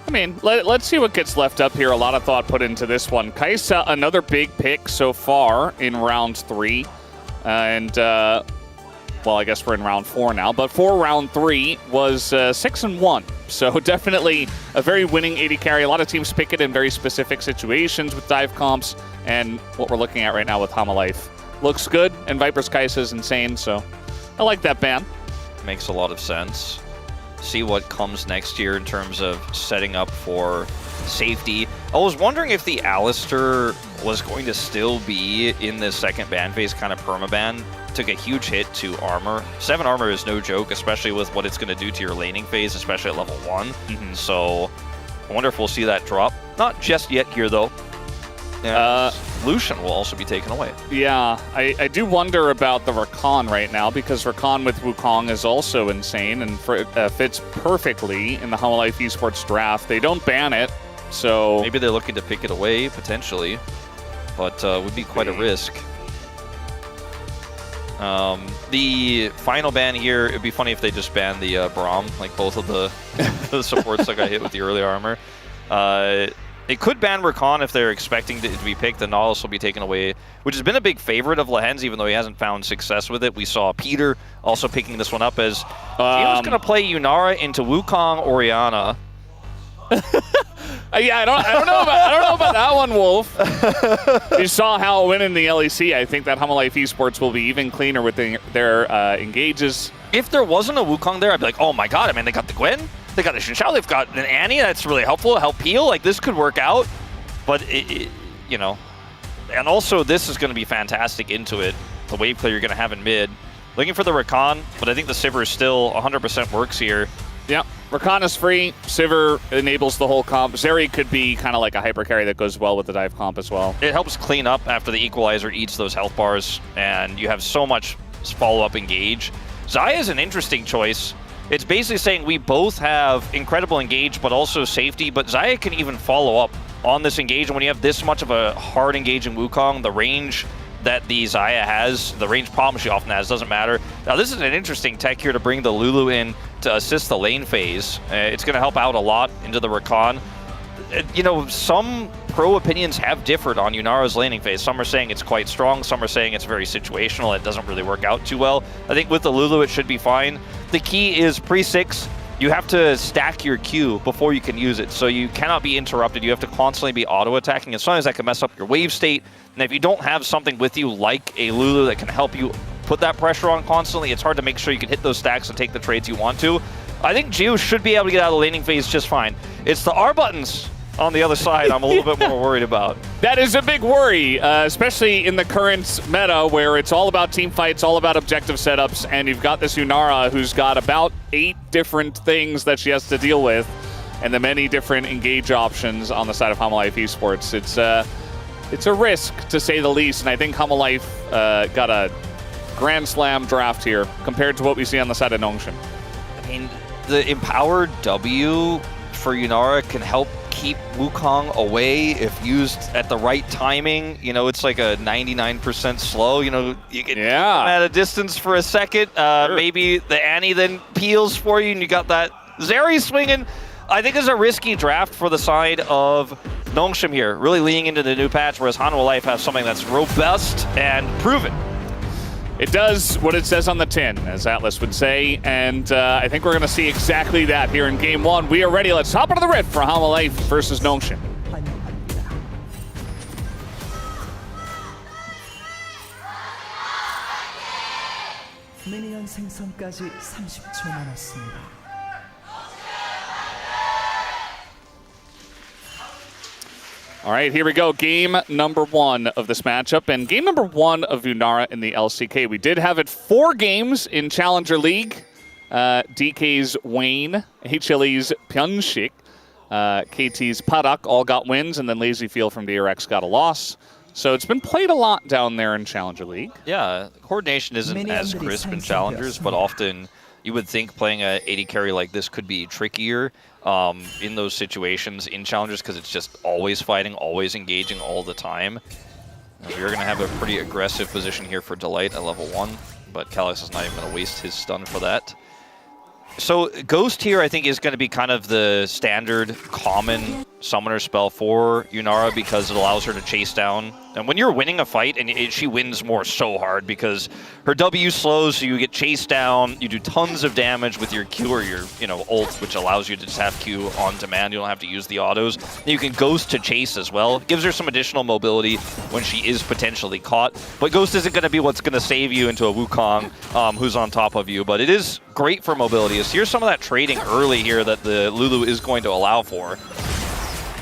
I mean, let's see what gets left up here. A lot of thought put into this one. Kai'Sa, another big pick so far in round 3. Well, I guess we're in round 4 now, but for round 3 was 6-1. So definitely a very winning AD carry. A lot of teams pick it in very specific situations with dive comps, and what we're looking at right now with Hanwha Life looks good, and Viper's Kai'Sa is insane, so I like that ban. Makes a lot of sense. See what comes next year in terms of setting up for safety. I was wondering if the Alistair was going to still be in this second ban phase, kind of permaban. Took a huge hit to armor. 7 armor is no joke, especially with what it's going to do to your laning phase, especially at level 1. So I wonder if we'll see that drop. Not just yet here, though. Lucian will also be taken away. Yeah, I do wonder about the Rakan right now, because Rakan with Wukong is also insane and fits perfectly in the Hanwha Life esports draft. They don't ban it, so... Maybe they're looking to pick it away, potentially, but would be quite a risk. The final ban here, it'd be funny if they just banned the Braum, like both of the supports that got hit with the early armor. They could ban Rakan if they're expecting it to be picked. The Nautilus will be taken away, which has been a big favorite of Lehen's, even though he hasn't found success with it. We saw Peter also picking this one up as he was going to play Yunara into Wukong Oriana. Yeah, I don't know about that one, Wolf. You saw how it went in the LEC. I think that Hanwha Life esports will be even cleaner with their engages. If there wasn't a Wukong there, I'd be like, oh my god, I mean, they got the Gwen, they got the Xin Zhao, they've got an Annie, that's really helpful to help peel. Like, this could work out, but, you know. And also, this is going to be fantastic into it, the wave clear you're going to have in mid. Looking for the Rakan, but I think the Sivir still 100% works here. Yep. Rakan is free. Sivir enables the whole comp. Zeri could be kind of like a hyper carry that goes well with the dive comp as well. It helps clean up after the equalizer eats those health bars, and you have so much follow-up engage. Xayah is an interesting choice. It's basically saying we both have incredible engage, but also safety, but Xayah can even follow up on this engage, and when you have this much of a hard engaging Wukong, the range that the Xayah has, the range problem she often has, doesn't matter. Now this is an interesting tech here to bring the Lulu in to assist the lane phase. It's going to help out a lot into the Rakan. You know, some pro opinions have differed on Yunara's laning phase. Some are saying it's quite strong, some are saying it's very situational, it doesn't really work out too well. I think with the Lulu it should be fine. The key is pre-6, you have to stack your Q before you can use it, so you cannot be interrupted. You have to constantly be auto-attacking, and sometimes that can mess up your wave state. And if you don't have something with you like a Lulu that can help you put that pressure on constantly, it's hard to make sure you can hit those stacks and take the trades you want to. I think Gio should be able to get out of the laning phase just fine. It's the R buttons on the other side I'm a little bit more worried about. That is a big worry, especially in the current meta where it's all about team fights, all about objective setups, and you've got this Yunara who's got about 8 different things that she has to deal with, and the many different engage options on the side of Hanwha Life esports. It's a risk, to say the least, and I think Hanwha Life got a grand slam draft here compared to what we see on the side of Nongshim. I mean, the empowered W for Yunara can help keep Wukong away if used at the right timing. You know, it's like a 99% slow. You know, you get at a distance for a second. Sure. Maybe the Annie then peels for you, and you got that Zeri swinging. I think it's a risky draft for the side of Nongshim here, really leaning into the new patch, whereas Hanwha Life has something that's robust and proven. It does what it says on the tin, as Atlas would say, and I think we're going to see exactly that here in Game 1. We are ready. Let's hop into the rift for Hanwha Life versus Nongshim. 미니언 생성까지 30초 남았습니다. All right, here we go. Game number 1 of this matchup, and game number 1 of Yunara in the LCK. We did have it 4 games in Challenger League. DK's Wayne, HLE's Pyunshik, KT's Parak all got wins, and then Lazy Feel from DRX got a loss. So it's been played a lot down there in Challenger League. Yeah, coordination isn't as crisp in Challengers, but often you would think playing a AD carry like this could be trickier in those situations in Challengers because it's just always fighting, always engaging all the time. We're going to have a pretty aggressive position here for Delight at level 1, but Calyx is not even going to waste his stun for that. So Ghost here, I think, is going to be kind of the standard common summoner spell for Yunara because it allows her to chase down. And when you're winning a fight, and she wins more so hard because her W slows, so you get chased down, you do tons of damage with your Q or your ult, which allows you to just have Q on demand. You don't have to use the autos. And you can Ghost to chase as well. It gives her some additional mobility when she is potentially caught. But Ghost isn't going to be what's going to save you into a Wukong who's on top of you. But it is great for mobility. So here's some of that trading early here that the Lulu is going to allow for.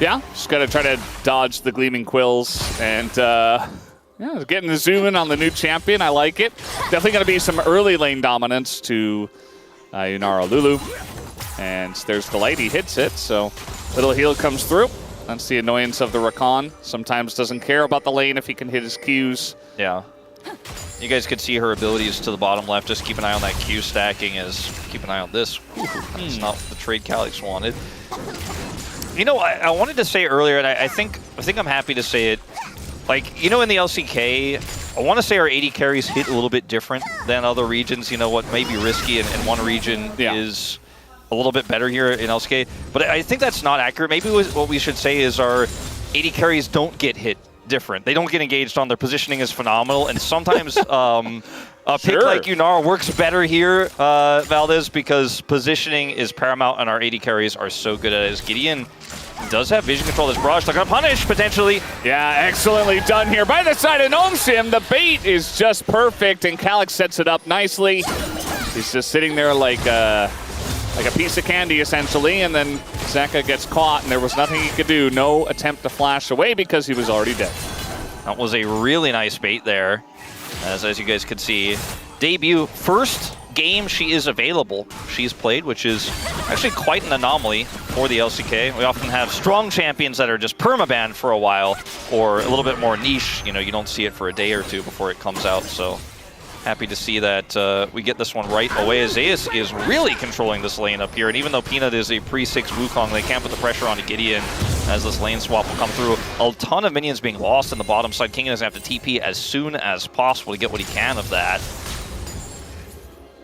Yeah, just got to try to dodge the Gleaming Quills and yeah, getting the zoom in on the new champion. I like it. Definitely going to be some early lane dominance to Yunara Lulu. And there's Delight. He hits it, so little heal comes through. That's the annoyance of the Rakan. Sometimes doesn't care about the lane if he can hit his Qs. Yeah. You guys could see her abilities to the bottom left. Just keep an eye on that Q stacking keep an eye on this. That's not the trade Calyx wanted. I wanted to say earlier, and I think I'm happy to say it. Like, in the LCK, I want to say our AD carries hit a little bit different than other regions. What may be risky in one region is a little bit better here in LCK. But I think that's not accurate. Maybe what we should say is our AD carries don't get hit different. They don't get engaged on. Their positioning is phenomenal. And sometimes a pick like Yunara works better here, Valdez, because positioning is paramount and our AD carries are so good at it. As Gideon does have vision control. This Barrage, they're going to punish, potentially. Yeah, excellently done here by the side of Nomsim. The bait is just perfect, and Calyx sets it up nicely. He's just sitting there like a piece of candy, essentially, and then Zeka gets caught, and there was nothing he could do. No attempt to flash away because he was already dead. That was a really nice bait there, as you guys could see. Debut, first game she is available. She's played, which is actually quite an anomaly for the LCK. We often have strong champions that are just permabanned for a while, or a little bit more niche. You don't see it for a day or two before it comes out, so happy to see that we get this one right away. Zeus is really controlling this lane up here, and even though Peanut is a pre-6 Wukong, they can't put the pressure on Gideon as this lane swap will come through. A ton of minions being lost in the bottom side. King is going to have to TP as soon as possible to get what he can of that.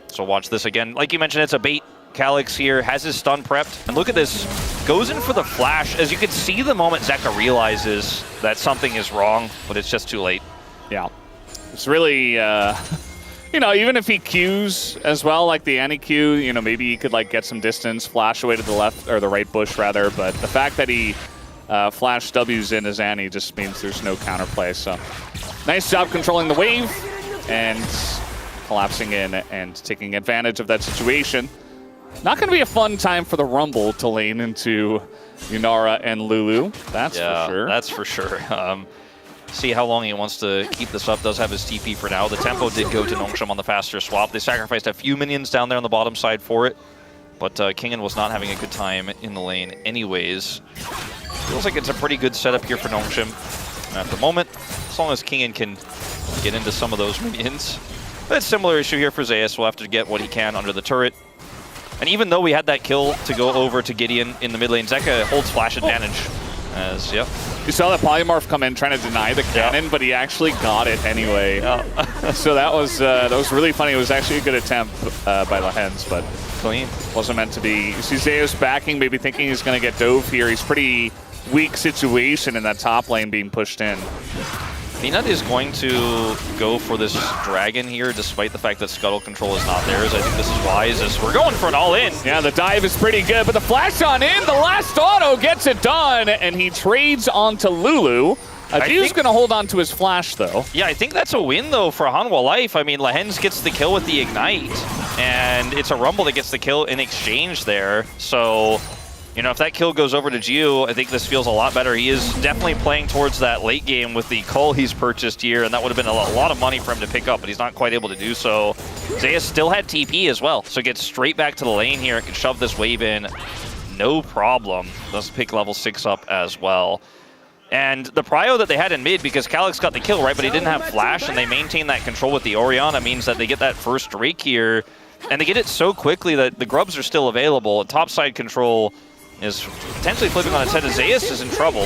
So watch this again. Like you mentioned, it's a bait. Calyx here has his stun prepped. And look at this. Goes in for the flash. As you can see the moment Zeka realizes that something is wrong, but it's just too late. Yeah. It's really, even if he Qs as well, like the anti-Q, maybe he could get some distance, flash away to the left, or the right bush rather, but the fact that he flash W's in his anti just means there's no counterplay, so. Nice job controlling the wave, and collapsing in and taking advantage of that situation. Not going to be a fun time for the Rumble to lane into Yunara and Lulu, that's for sure. That's for sure. See how long he wants to keep this up. Does have his TP for now. The tempo did go to Nongshim on the faster swap. They sacrificed a few minions down there on the bottom side for it, but Kingen was not having a good time in the lane anyways. Feels like it's a pretty good setup here for Nongshim at the moment, as long as Kingen can get into some of those minions. But it's a similar issue here for Zeus. We'll have to get what he can under the turret. And even though we had that kill to go over to Gideon in the mid lane, Zeka holds flash advantage. You saw that Polymorph come in trying to deny the cannon, but he actually got it anyway. So that was really funny. It was actually a good attempt by Lahens, but clean. Wasn't meant to be. You see Zeus backing, maybe thinking he's going to get dove here. He's pretty weak situation in that top lane being pushed in. Peanut is going to go for this dragon here, despite the fact that scuttle control is not theirs. I think this is wise, as we're going for an all-in. Yeah, the dive is pretty good, but the flash on in, the last auto gets it done, and he trades onto Lulu. Adu's going to hold on to his flash, though. Yeah, I think that's a win, though, for Hanwha Life. I mean, Lahens gets the kill with the Ignite, and it's a Rumble that gets the kill in exchange there. So, if that kill goes over to Gio, I think this feels a lot better. He is definitely playing towards that late game with the cull he's purchased here, and that would have been a lot of money for him to pick up, but he's not quite able to do so. Zeus still had TP as well, so gets straight back to the lane here and can shove this wave in. No problem. Does pick level 6 up as well. And the prio that they had in mid, because Calyx got the kill, right, but he didn't have flash, and they maintain that control with the Orianna, means that they get that first Drake here, and they get it so quickly that the grubs are still available. Topside control is potentially flipping on its head. Zeus is in trouble.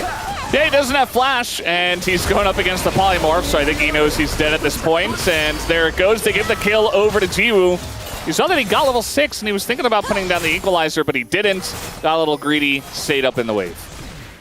Yeah, he doesn't have flash, and he's going up against the polymorph, so I think he knows he's dead at this point. And there it goes. They give the kill over to Jiwoo. You saw that he got level 6, and he was thinking about putting down the equalizer, but he didn't. Got a little greedy, stayed up in the wave.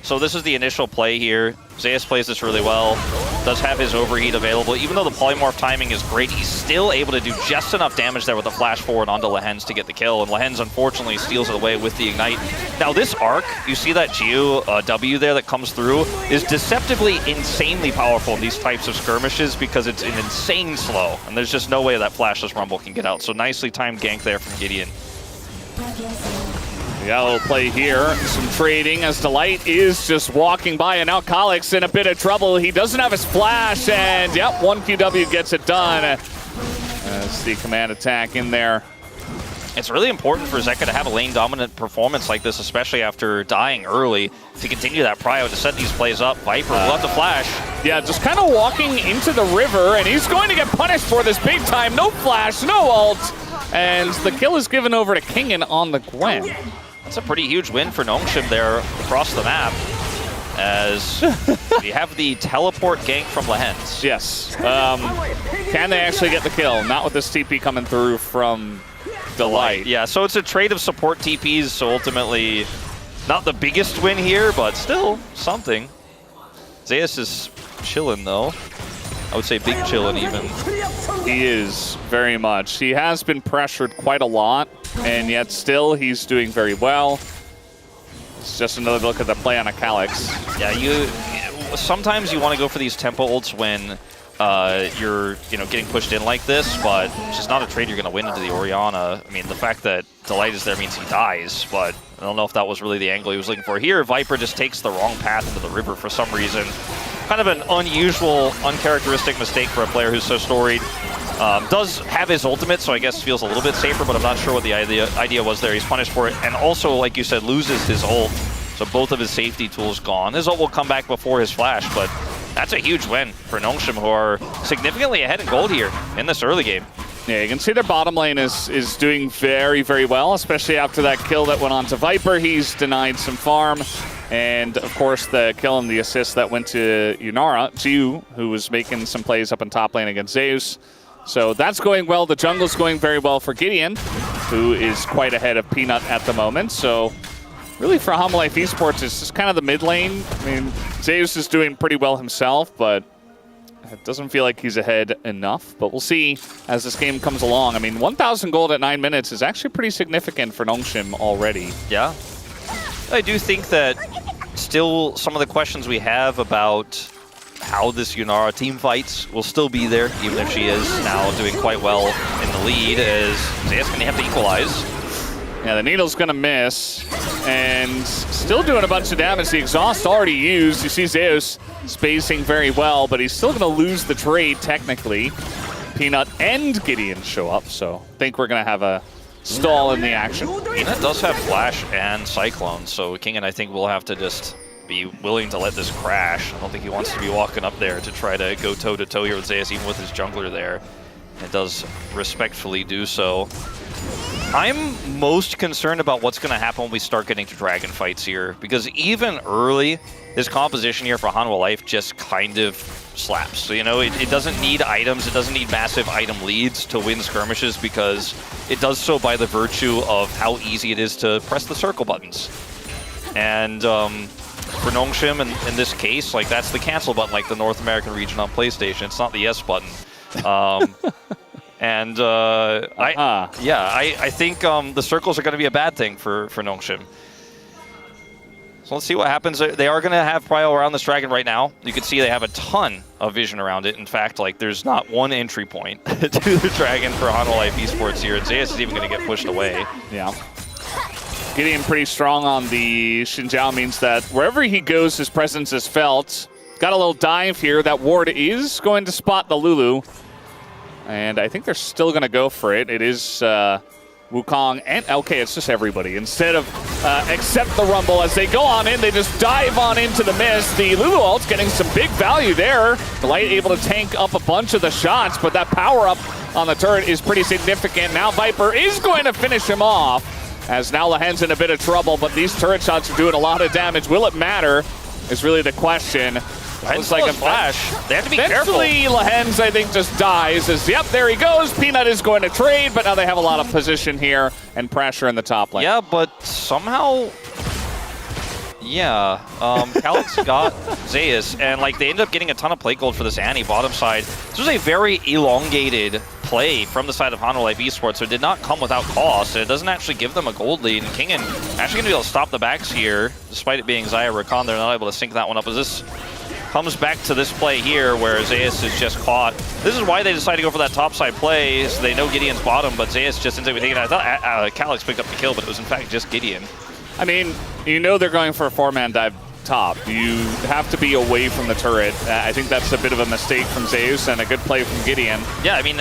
So this is the initial play here. Zeus plays this really well, does have his overheat available. Even though the polymorph timing is great, he's still able to do just enough damage there with the flash forward onto Lehens to get the kill, and Lehens unfortunately steals it away with the ignite. Now this arc, you see that Geo W there that comes through, is deceptively insanely powerful in these types of skirmishes because it's an insane slow, and there's just no way that flashless rumble can get out. So nicely timed gank there from Gideon. Yeah, a little play here. Some trading as Delight is just walking by, and now Calyx in a bit of trouble. He doesn't have his flash, and yep, 1 QW gets it done. As the command attack in there. It's really important for Zeka to have a lane-dominant performance like this, especially after dying early, to continue that prio to set these plays up. Viper will have to flash. Yeah, just kind of walking into the river, and he's going to get punished for this big time. No flash, no ult, and the kill is given over to Kingen on the Gwen. That's a pretty huge win for Nongshim there across the map, as we have the teleport gank from Lehens. Yes. Can they actually get the kill? Not with this TP coming through from Delight. Yeah, so it's a trade of support TPs, so ultimately not the biggest win here, but still something. Zeus is chilling though. I would say big chilling even. He is very much. He has been pressured quite a lot, and yet still he's doing very well. It's just another look at the play on a Calyx. Yeah, sometimes you want to go for these tempo ults when you're getting pushed in like this, but it's just not a trade you're going to win into the Orianna. I mean, the fact that Delight is there means he dies, but I don't know if that was really the angle he was looking for. Here, Viper just takes the wrong path into the river for some reason. Kind of an unusual, uncharacteristic mistake for a player who's so storied. Does have his ultimate, so I guess feels a little bit safer, but I'm not sure what the idea was there. He's punished for it, and also, like you said, loses his ult, so both of his safety tools gone. His ult will come back before his flash, but that's a huge win for Nongshim, who are significantly ahead in gold here in this early game. Yeah, you can see their bottom lane is doing very, very well, especially after that kill that went on to Viper. He's denied some farm. And, of course, the kill and the assist that went to Yunara, Jiu, who was making some plays up in top lane against Zeus. So that's going well. The jungle's going very well for Gideon, who is quite ahead of Peanut at the moment. So really for Homolife Esports, it's just kind of the mid lane. I mean, Zeus is doing pretty well himself, but it doesn't feel like he's ahead enough. But we'll see as this game comes along. I mean, 1,000 gold at 9 minutes is actually pretty significant for Nongshim already. Yeah. I do think that still some of the questions we have about how this Yunara team fights will still be there, even if she is now doing quite well in the lead, as Zeus going to have to equalize. Yeah, the needle's going to miss, and still doing a bunch of damage. The exhaust already used. You see Zeus spacing very well, but he's still going to lose the trade, technically. Peanut and Gideon show up, so I think we're going to have a stall in the action. Peanut does have Flash and Cyclone, so Kingen, I think, will have to just be willing to let this crash. I don't think he wants to be walking up there to try to go toe-to-toe here with Zeus, even with his jungler there. It does respectfully do so. I'm most concerned about what's going to happen when we start getting to dragon fights here, because even early, this composition here for Hanwha Life just kind of slaps. So, you know, it doesn't need items, it doesn't need massive item leads to win skirmishes, because it does so by the virtue of how easy it is to press the circle buttons. And for Nongshim, in this case, like, that's the cancel button, like the North American region on PlayStation. It's not the yes button. And I think the circles are going to be a bad thing for Nongshim. So let's see what happens. They are going to have prio around this dragon right now. You can see they have a ton of vision around it. In fact, like, there's not one entry point to the dragon for Hanwha Life Esports here. And Zeus is even going to get pushed away. Yeah. Getting pretty strong on the Xinjiao means that wherever he goes, his presence is felt. Got a little dive here. That ward is going to spot the Lulu. And I think they're still going to go for it. It is Wukong, and okay, it's just everybody. Instead of accept the Rumble, as they go on in, they just dive on into the mist. The Lulu ult's getting some big value there. The Light able to tank up a bunch of the shots, but that power-up on the turret is pretty significant. Now Viper is going to finish him off, as now Lahen's in a bit of trouble, but these turret shots are doing a lot of damage. Will it matter is really the question. Looks like a flash. They have to be careful. Eventually, Lahen's, I think, just dies. As, yep, there he goes. Peanut is going to trade, but now they have a lot of position here and pressure in the top lane. Yeah, but somehow, Calix got Zeus, and like they ended up getting a ton of play gold for this Annie bottom side. This was a very elongated play from the side of Hanwha Life Esports, so it did not come without cost. It doesn't actually give them a gold lead, and Kingen actually going to be able to stop the backs here, despite it being Xayah Rakan. They're not able to sync that one up. As this comes back to this play here where Zeus is just caught. This is why they decided to go for that topside play, so they know Gideon's bottom, but Zeus just ends up taking it. I thought Calix picked up the kill, but it was in fact just Gideon. I mean, you know they're going for a 4-man dive top. You have to be away from the turret. I think that's a bit of a mistake from Zeus and a good play from Gideon. Yeah, I mean,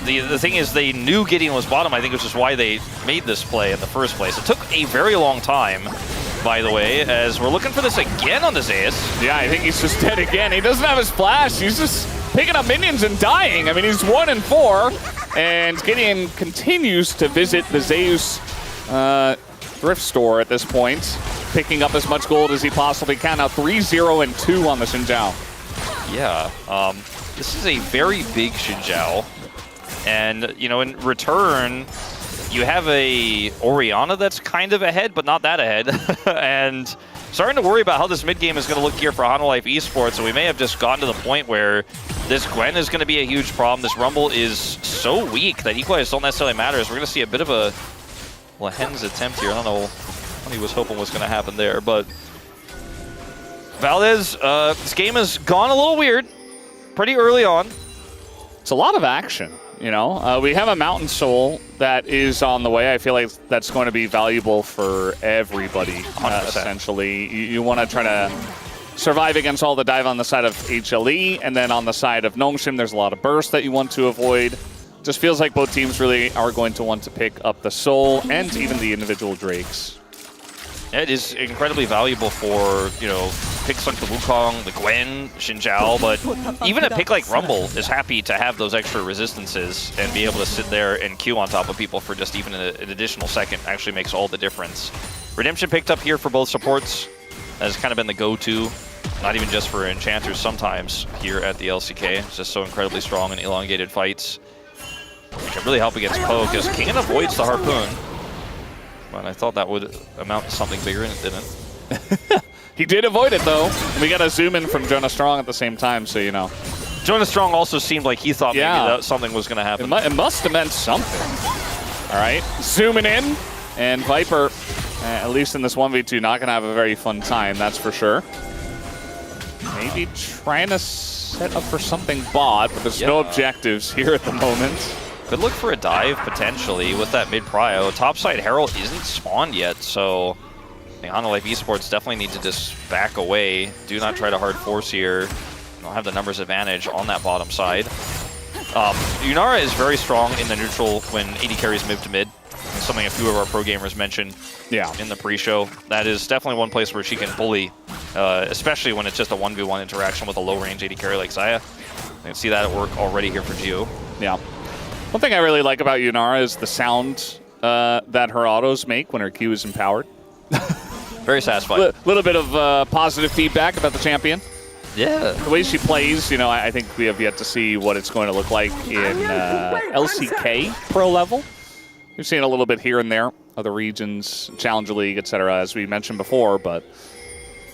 the thing is they knew Gideon was bottom, I think, which is why they made this play in the first place. It took a very long time, by the way, as we're looking for this again on the Zeus. Yeah, I think he's just dead again. He doesn't have his flash. He's just picking up minions and dying. I mean, he's 1 and 4, and Gideon continues to visit the Zeus thrift store at this point, picking up as much gold as he possibly can. Now 3-0 and 2 on the Xin Zhao. Yeah, this is a very big Xin Zhao, and you know, in return, you have a Orianna that's kind of ahead, but not that ahead. And starting to worry about how this mid game is going to look here for Hanwha Life Esports. So we may have just gotten to the point where this Gwen is going to be a huge problem. This Rumble is so weak that equalizers don't necessarily matter. So we're going to see a bit of a Lahen's attempt here. I don't know what he was hoping was going to happen there, but Valdez, this game has gone a little weird pretty early on. It's a lot of action. You know, we have a Mountain Soul that is on the way. I feel like that's going to be valuable for everybody, essentially. You want to try to survive against all the dive on the side of HLE, and then on the side of Nongshim, there's a lot of burst that you want to avoid. Just feels like both teams really are going to want to pick up the Soul and even the individual Drakes. It is incredibly valuable for, you know, picks like the Wukong, the Gwen, Xin Zhao, but even a pick like Rumble is happy to have those extra resistances and be able to sit there and queue on top of people for just even an additional second actually makes all the difference. Redemption picked up here for both supports. Has kind of been the go-to, not even just for enchanters sometimes here at the LCK. It's just so incredibly strong in elongated fights. It can really help against Poe because Kingen avoids the Harpoon. But I thought that would amount to something bigger, and it didn't. He did avoid it, though. We got a zoom in from Jonah Strong at the same time, so you know. Jonah Strong also seemed like he thought maybe that something was going to happen. It must have meant something. All right, zooming in, and Viper, at least in this 1v2, not going to have a very fun time, that's for sure. Maybe trying to set up for something bot, but there's no objectives here at the moment. Could look for a dive, potentially, with that mid-prio. Topside Herald isn't spawned yet, so I think Hanwha Life Esports definitely need to just back away. Do not try to hard force here. Don't have the numbers advantage on that bottom side. Yunara is very strong in the neutral when AD carries move to mid. Something a few of our pro gamers mentioned in the pre-show. That is definitely one place where she can bully, especially when it's just a 1v1 interaction with a low-range AD carry like Xayah. You can see that at work already here for Geo. Yeah. One thing I really like about Yunara is the sound that her autos make when her Q is empowered. Very satisfying. Little bit of positive feedback about the champion. Yeah. The way she plays, you know, I think we have yet to see what it's going to look like in LCK pro level. We've seen a little bit here and there, other regions, Challenger League, etc., as we mentioned before, but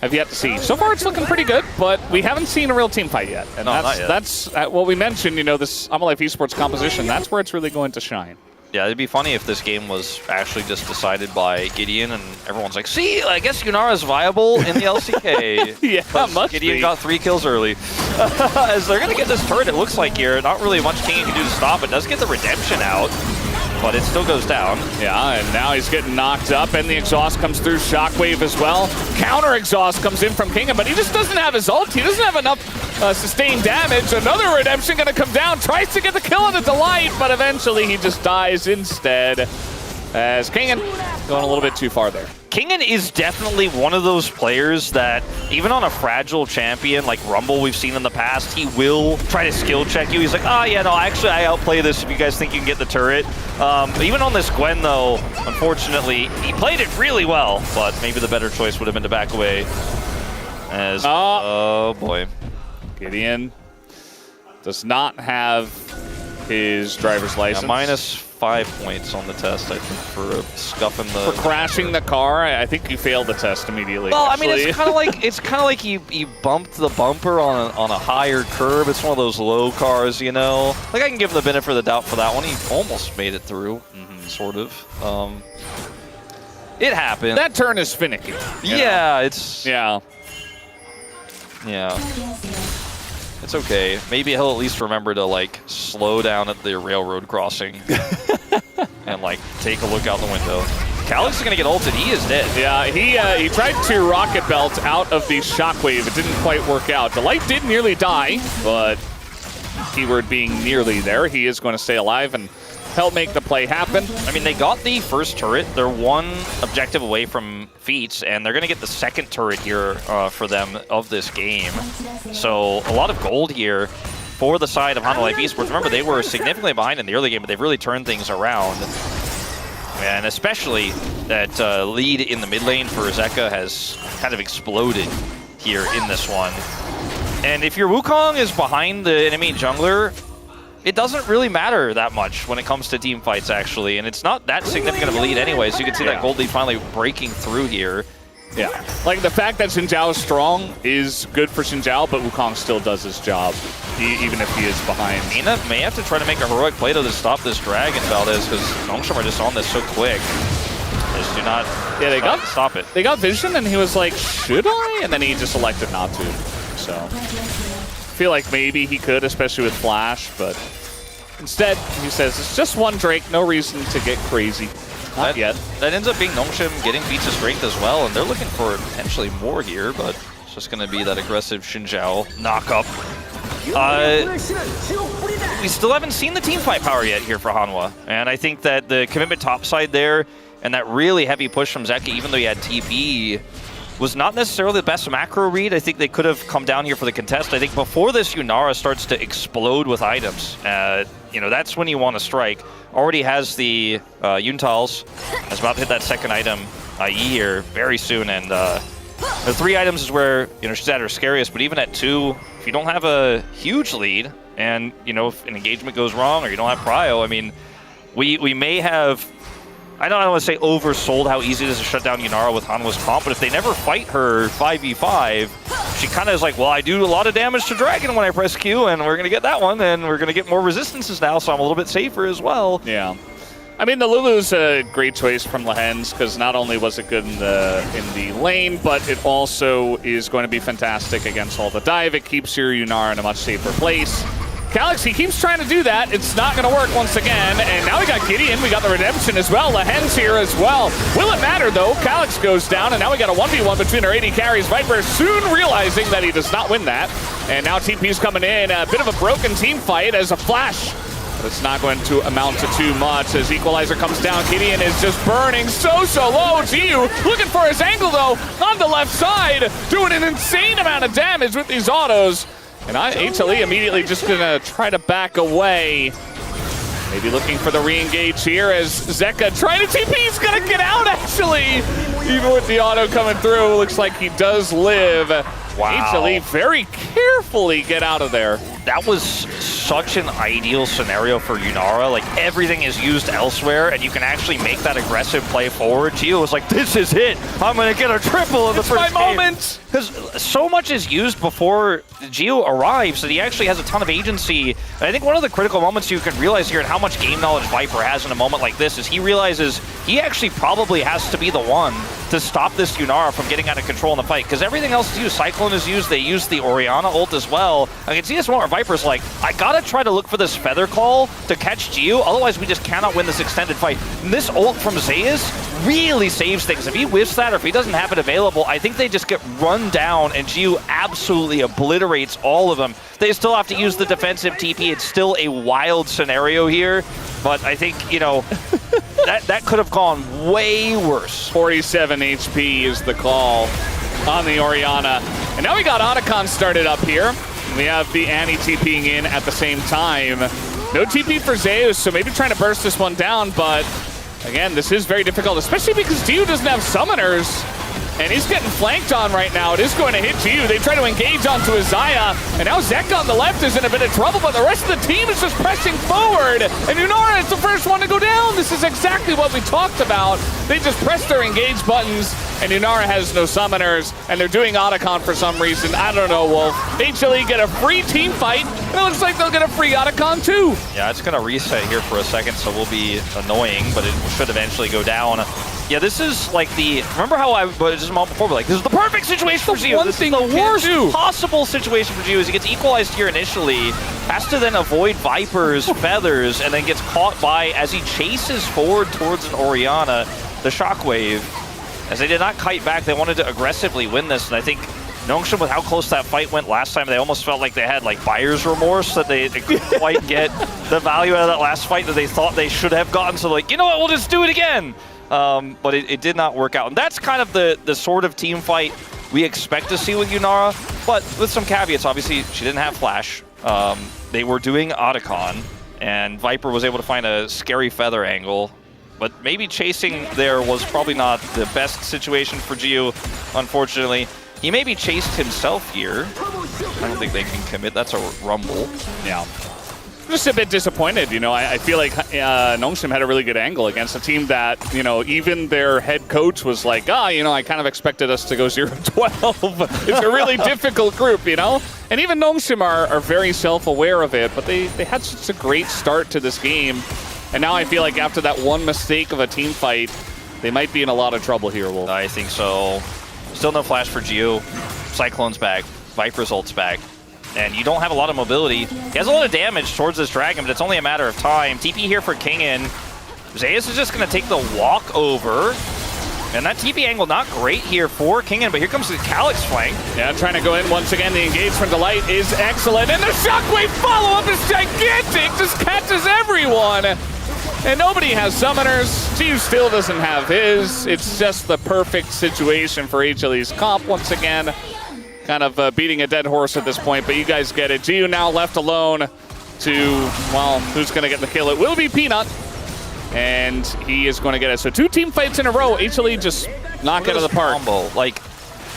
I've yet to see. So far, it's looking pretty good, but we haven't seen a real team fight yet. And that's what we mentioned, you know, this Hanwha Life Esports composition, that's where it's really going to shine. Yeah, it'd be funny if this game was actually just decided by Gideon and everyone's like, see, I guess Yunara's viable in the LCK. Yeah, must Gideon be. got 3 kills early. As they're going to get this turret, it looks like here. Not really much King can do to stop it. Does get the redemption out, but it still goes down. Yeah, and now he's getting knocked up, and the exhaust comes through. Shockwave as well. Counter exhaust comes in from Kingham, but he just doesn't have his ult. He doesn't have enough sustained damage. Another redemption going to come down. Tries to get the kill on the Delight, but eventually he just dies instead. as Kingen going a little bit too far there. Kingen is definitely one of those players that, even on a fragile champion like Rumble we've seen in the past, he will try to skill check you. He's like, oh yeah, no, actually I outplay this if you guys think you can get the turret. Even on this Gwen though, unfortunately, he played it really well, but maybe the better choice would have been to back away. As, oh boy. Gideon does not have his driver's license. Yeah, -5 points on the test, I think, for scuffing the... For crashing the car, I think you failed the test immediately. Well, actually. I mean, it's kind of like you bumped the bumper on a higher curb. It's one of those low cars, you know. Like, I can give him the benefit of the doubt for that one. He almost made it through, sort of. It happened. That turn is finicky. Yeah, it's... Yeah. Yeah. It's okay. Maybe he'll at least remember to, like, slow down at the railroad crossing and, like, take a look out the window. Calyx is going to get ulted. He is dead. Yeah, he tried to rocket belt out of the shockwave. It didn't quite work out. Delight did nearly die, but keyword being nearly there. He is going to stay alive and help make the play happen. I mean, they got the first turret. They're one objective away from feats, and they're going to get the second turret here for them of this game. So a lot of gold here for the side of Hanwha Life Esports. Remember, they were significantly behind in the early game, but they've really turned things around. And especially that lead in the mid lane for Zeka has kind of exploded here in this one. And if your Wukong is behind the enemy jungler, it doesn't really matter that much when it comes to team fights, actually. And it's not that significant of a lead anyway, so you can see that gold lead finally breaking through here. Yeah. Like, the fact that Xin Zhao is strong is good for Xin Zhao, but Wukong still does his job, even if he is behind. Mina may have to try to make a heroic play to stop this dragon, Valdez, because Nongshim are just on this so quick. Just do not stop it. They got vision, and he was like, should I? And then he just elected not to, so... I feel like maybe he could, especially with Flash, but instead he says it's just one Drake, no reason to get crazy. Not yet. That ends up being Nongshim getting feats of strength as well, and they're looking for potentially more here, but it's just going to be that aggressive Xin Zhao knock-up. We still haven't seen the team fight power yet here for Hanwha, and I think that the commitment topside there and that really heavy push from Zeka, even though he had TP, was not necessarily the best macro read. I think they could have come down here for the contest. I think before this Yunara starts to explode with items, you know, that's when you want to strike. Already has the Yuntals. Is about to hit that second item, IE here, very soon. And the 3 items is where, you know, she's at her scariest. But even at 2, if you don't have a huge lead, and, you know, if an engagement goes wrong or you don't have prio, I mean, we may have... I don't want to say oversold how easy it is to shut down Yunara with Hanwha's comp, but if they never fight her 5v5, she kind of is like, well, I do a lot of damage to Dragon when I press Q, and we're going to get that one, and we're going to get more resistances now, so I'm a little bit safer as well. Yeah. I mean, the Lulu's a great choice from Lehens, because not only was it good in the lane, but it also is going to be fantastic against all the dive. It keeps your Yunara in a much safer place. Calyx, he keeps trying to do that. It's not going to work once again. And now we got Gideon. We got the redemption as well. Lehens here as well. Will it matter, though? Calyx goes down, and now we got a 1v1 between our AD carries. Viper soon realizing that he does not win that. And now TP's coming in. A bit of a broken team fight as a flash. But it's not going to amount to too much as Equalizer comes down. Gideon is just burning so low. Jiu looking for his angle, though, on the left side. Doing an insane amount of damage with these autos. And HLE immediately just going to try to back away. Maybe looking for the re-engage here as Zeka trying to TP. He's going to get out, actually. Even with the auto coming through, looks like he does live. Wow. HLE very carefully get out of there. That was such an ideal scenario for Yunara. Like, everything is used elsewhere, and you can actually make that aggressive play forward. Gio was like, this is it. I'm going to get a triple in the first game. My moment. Because so much is used before Gio arrives that he actually has a ton of agency. And I think one of the critical moments you can realize here and how much game knowledge Viper has in a moment like this is he realizes he actually probably has to be the one to stop this Yunara from getting out of control in the fight. Because everything else is used. Cyclone is used. They use the Orianna ult as well. I can see this moment where Viper's like, I gotta try to look for this feather call to catch Gio, otherwise we just cannot win this extended fight. And this ult from Zeus really saves things. If he whiffs that or if he doesn't have it available, I think they just get run down and Gio absolutely obliterates all of them. They still have to use the defensive TP. It's still a wild scenario here, but I think, you know, that could have gone way worse. 47 HP is the call on the Orianna. And now we got Otacon started up here. We have the Annie TPing in at the same time. No TP for Zeus, so maybe trying to burst this one down, but again, this is very difficult, especially because Jiu doesn't have summoners. And he's getting flanked on right now. It is going to hit Jiu. They try to engage onto Isaiah. And now Zek on the left is in a bit of trouble, but the rest of the team is just pressing forward. And yunara is the first one to go down. This is exactly what we talked about. They just press their engage buttons, and yunara has no summoners, and they're doing Otacon for some reason. I don't know, Wolf. HLE get a free team fight, and it looks like they'll get a free Otacon too. Yeah, it's going to reset here for a second, so we'll be annoying, but it should eventually go down. Yeah, this is like the... Remember how I was just a moment before, but like, this is the perfect situation for Jiu. This is the worst possible situation for Jiu is he gets equalized here initially, has to then avoid Viper's feathers, and then gets caught by, as he chases forward towards an Orianna, the Shockwave. As they did not kite back, they wanted to aggressively win this, and I think Nongshim, with how close that fight went last time, they almost felt like they had like buyer's remorse, that they couldn't quite get the value out of that last fight that they thought they should have gotten, so like, you know what, we'll just do it again. But it did not work out. And that's kind of the sort of team fight we expect to see with yunara, but with some caveats. Obviously, she didn't have Flash. They were doing Otacon, and Viper was able to find a scary feather angle. But maybe chasing there was probably not the best situation for Jiu, unfortunately. He maybe chased himself here. I don't think they can commit. That's a rumble. Yeah. Just a bit disappointed, you know. I feel like Nongshim had a really good angle against a team that, you know, even their head coach was like, you know, I kind of expected us to go 0-12. It's a really difficult group, you know? And even Nongshim are very self-aware of it, but they had such a great start to this game. And now I feel like after that one mistake of a team fight, they might be in a lot of trouble here, Wolf. I think so. Still no Flash for Jiu. Cyclone's back. Viper's ult's back. And you don't have a lot of mobility. He has a lot of damage towards this dragon, but it's only a matter of time. TP here for Kingen. Zeus is just going to take the walk over. And that TP angle not great here for Kingen, but here comes the Calyx flank. Yeah, trying to go in once again. The engage from Delight is excellent. And the Shockwave follow-up is gigantic. Just catches everyone. And nobody has summoners. Jiu still doesn't have his. It's just the perfect situation for HLE's comp once again. Kind of beating a dead horse at this point, but you guys get it. Jiu now left alone to, well, who's going to get the kill? It will be Peanut, and he is going to get it. So 2 team fights in a row. HLE just knock it out of the park. Combo. Like,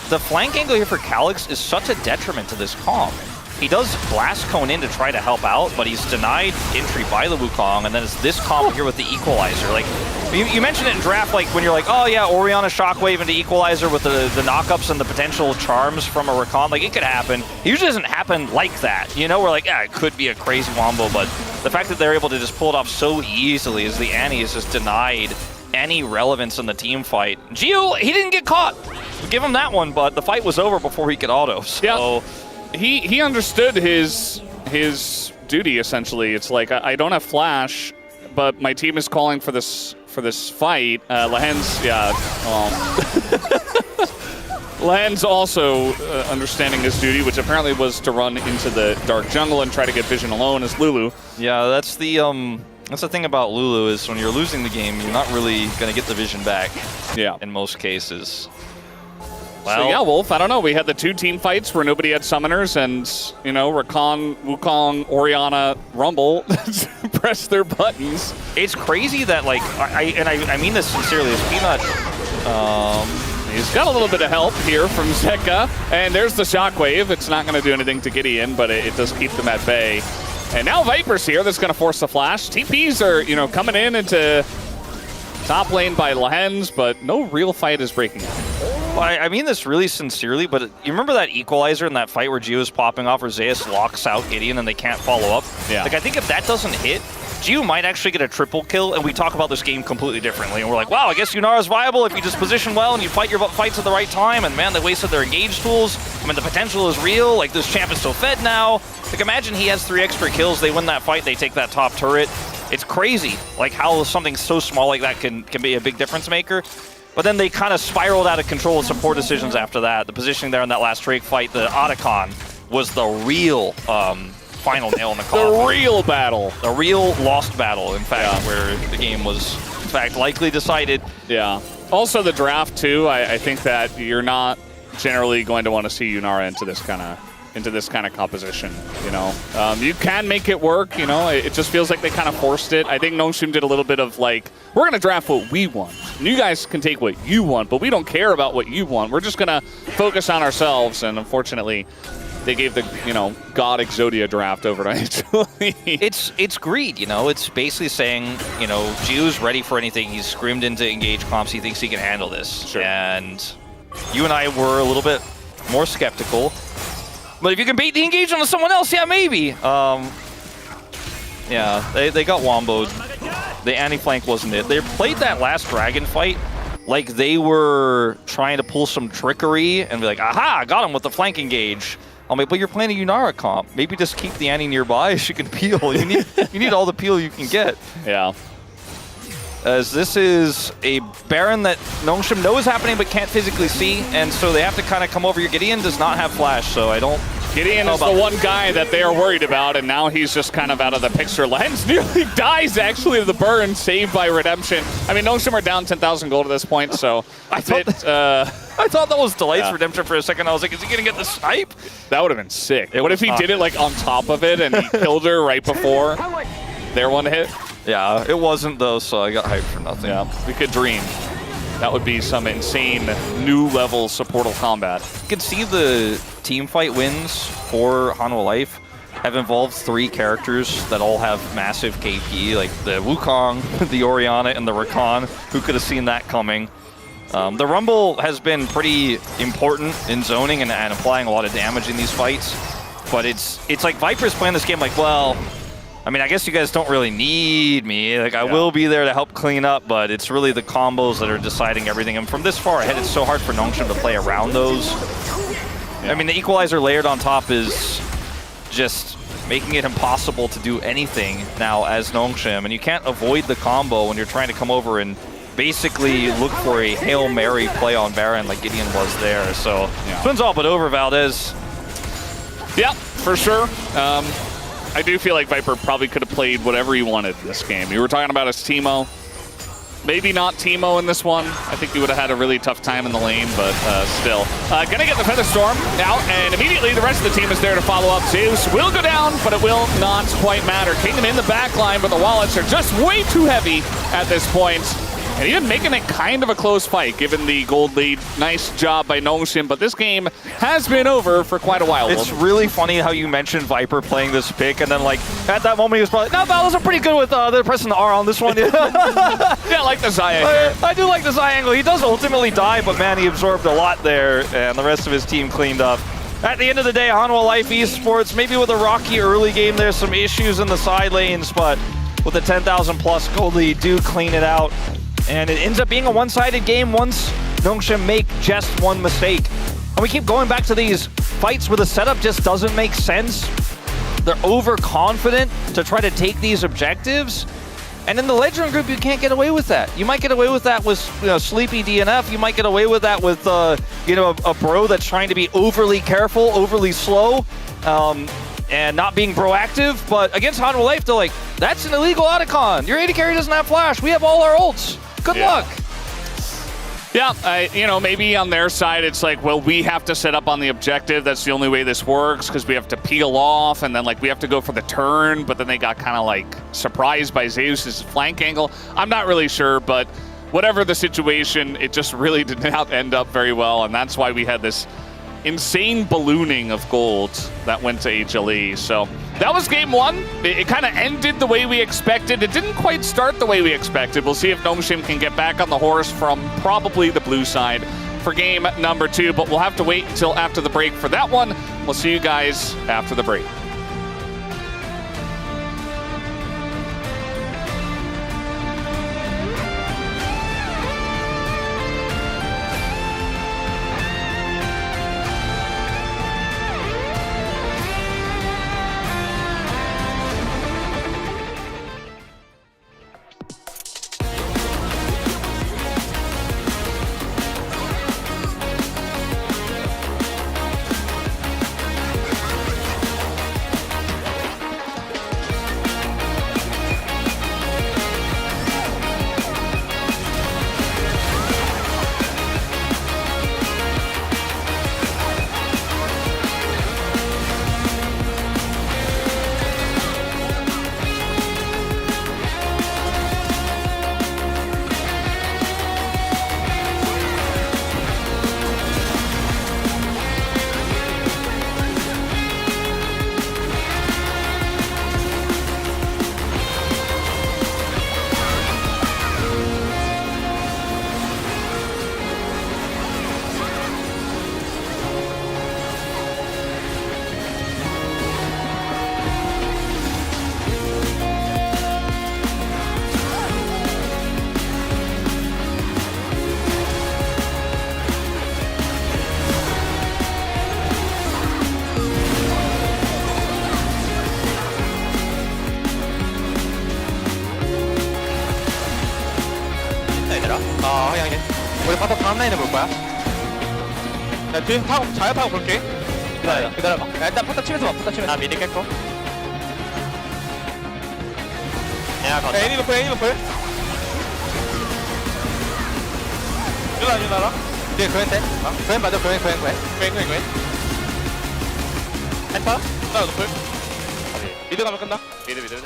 the flank angle here for Calyx is such a detriment to this comp. He does Blast Cone in to try to help out, but he's denied entry by the Wukong, and then it's this combo here with the Equalizer. Like, you mentioned it in draft, like, when you're like, oh yeah, Orianna Shockwave into Equalizer with the knockups and the potential charms from a Rakan. Like, it could happen. It usually doesn't happen like that. You know, we're like, yeah, it could be a crazy wombo, but the fact that they're able to just pull it off so easily as the Annie is just denied any relevance in the team fight. Jiu, he didn't get caught. We'll give him that one, but the fight was over before he could auto, so... Yeah. He understood his duty, essentially. It's like, I don't have Flash, but my team is calling for this fight. Lahen's, yeah, well... Lahen's also understanding his duty, which apparently was to run into the dark jungle and try to get vision alone as Lulu. Yeah, that's the thing about Lulu, is when you're losing the game, you're not really going to get the vision back. Yeah. In most cases. Well, so yeah, Wolf, I don't know. We had the 2 team fights where nobody had summoners, and, you know, Rakan, Wukong, Orianna, Rumble press their buttons. It's crazy that, like, I mean this sincerely, as Peanut... He's got a little bit of help here from Zeka, and there's the Shockwave. It's not going to do anything to Gideon, but it does keep them at bay. And now Viper's here. That's going to force the flash. TPs are, you know, coming in into top lane by Lahen's, but no real fight is breaking out. Well, I mean this really sincerely, but you remember that Equalizer in that fight where Jiu is popping off, where Zeus locks out Gideon and they can't follow up? Yeah. Like, I think if that doesn't hit, Jiu might actually get a triple kill, and we talk about this game completely differently. And we're like, wow, I guess yunara's viable if you just position well and you fight your fights at the right time. And man, they wasted their engage tools. I mean, the potential is real. Like, this champ is so fed now. Like, imagine he has 3 extra kills. They win that fight. They take that top turret. It's crazy, like, how something so small like that can be a big difference maker. But then they kind of spiraled out of control with some poor decisions after that. The positioning there in that last Drake fight, the Otacon, was the real final nail in the coffin. The real battle. The real lost battle, in fact, where the game was fact, likely decided. Yeah. Also, the draft too. I think that you're not generally going to want to see yunara into this kind of composition. You know, you can make it work. You know, it just feels like they kind of forced it. I think Nongshim did a little bit of like, we're gonna draft what we want. And you guys can take what you want, but we don't care about what you want. We're just gonna focus on ourselves. And unfortunately, they gave the, you know, God Exodia draft over to HLE. It's greed, you know. It's basically saying, you know, Jiu's ready for anything. He's screamed into engage comps. He thinks he can handle this. Sure. And you and I were a little bit more skeptical. But if you can bait the engage onto someone else, yeah, maybe. Yeah, they got womboed. The anti-flank wasn't it. They played that last dragon fight like they were trying to pull some trickery and be like, aha, got him with the flank engage. I'm like, but you're playing a Yunara comp. Maybe just keep the Annie nearby so you can peel. You need all the peel you can get. Yeah. As this is a Baron that Nongshim knows happening but can't physically see, and so they have to kind of come over here. Gideon does not have flash, so I don't... Gideon is the one guy that they are worried about, and now he's just kind of out of the picture. Lens nearly dies, actually, to the burn, saved by Redemption. I mean, Nongshim are down 10,000 gold at this point, so I thought that was Delight's Redemption for a second. I was like, is he going to get the snipe? That would have been sick. What if he did it like on top of it and he killed her right before their one hit? Yeah, it wasn't though, so I got hyped for nothing. Yeah, we could dream. That would be some insane new level supportal combat. You can see the team fight wins for Hanwha Life have involved 3 characters that all have massive KP, like the Wukong, the Orianna, and the Rakan. Who could have seen that coming? The Rumble has been pretty important in zoning and applying a lot of damage in these fights, but it's like Viper's playing this game like, well, I mean, I guess you guys don't really need me. Like, I will be there to help clean up, but it's really the combos that are deciding everything. And from this far ahead, it's so hard for Nongshim to play around those. Yeah. I mean, the Equalizer layered on top is just making it impossible to do anything now as Nongshim. And you can't avoid the combo when you're trying to come over and basically look for a Hail Mary play on Baron like Gideon was there. So, Twins all but over, Valdez. Yeah, for sure. I do feel like Viper probably could have played whatever he wanted in this game. You were talking about his Teemo. Maybe not Teemo in this one. I think he would have had a really tough time in the lane, but still. Gonna get the Featherstorm out, and immediately the rest of the team is there to follow up. Zeus will go down, but it will not quite matter. Kingdom in the back line, but the wallets are just way too heavy at this point. And even making it kind of a close fight, given the gold lead. Nice job by Nongshim, but this game has been over for quite a while. It's really funny how you mentioned Viper playing this pick, and then, like, at that moment he was probably, no, Battles are pretty good with they're pressing the R on this one. Yeah, I like the Xayah here. I do like the Xayah angle. He does ultimately die, but man, he absorbed a lot there, and the rest of his team cleaned up. At the end of the day, Hanwha Life Esports, maybe with a rocky early game, there's some issues in the side lanes, but with a 10,000 plus gold lead, do clean it out. And it ends up being a one-sided game once Nongshim make just one mistake. And we keep going back to these fights where the setup just doesn't make sense. They're overconfident to try to take these objectives. And in the Legend group, you can't get away with that. You might get away with that with Sleepy DNF. You might get away with that with a bro that's trying to be overly careful, overly slow, and not being proactive. But against Hanwha Life, they're like, that's an illegal Otacon. Your AD carry doesn't have flash. We have all our ults. Good luck. Yeah, maybe on their side, it's like, well, we have to set up on the objective. That's the only way this works because we have to peel off and then like we have to go for the turn. But then they got kind of like surprised by Zeus's flank angle. I'm not really sure, but whatever the situation, it just really did not end up very well. And that's why we had this insane ballooning of gold that went to HLE. So that was game 1. It kind of ended the way we expected. It didn't quite start the way we expected. We'll see if Nongshim can get back on the horse from probably the blue side for game number 2, but we'll have to wait until after the break for that one. We'll see you guys after the break. C9을 볼 거야. 나 뒤에서 타고 잘 타고 볼게. 기다려봐. 야, 일단 포탑 치면서 봐. 포탑 치면서. 나 미드 깼고. 야, 애니 노플. 유나라. 뒤에 그웬 때. 그웬 맞아. 그웬. 엔터. 나 노플. 미드 가면 끝나. 미드.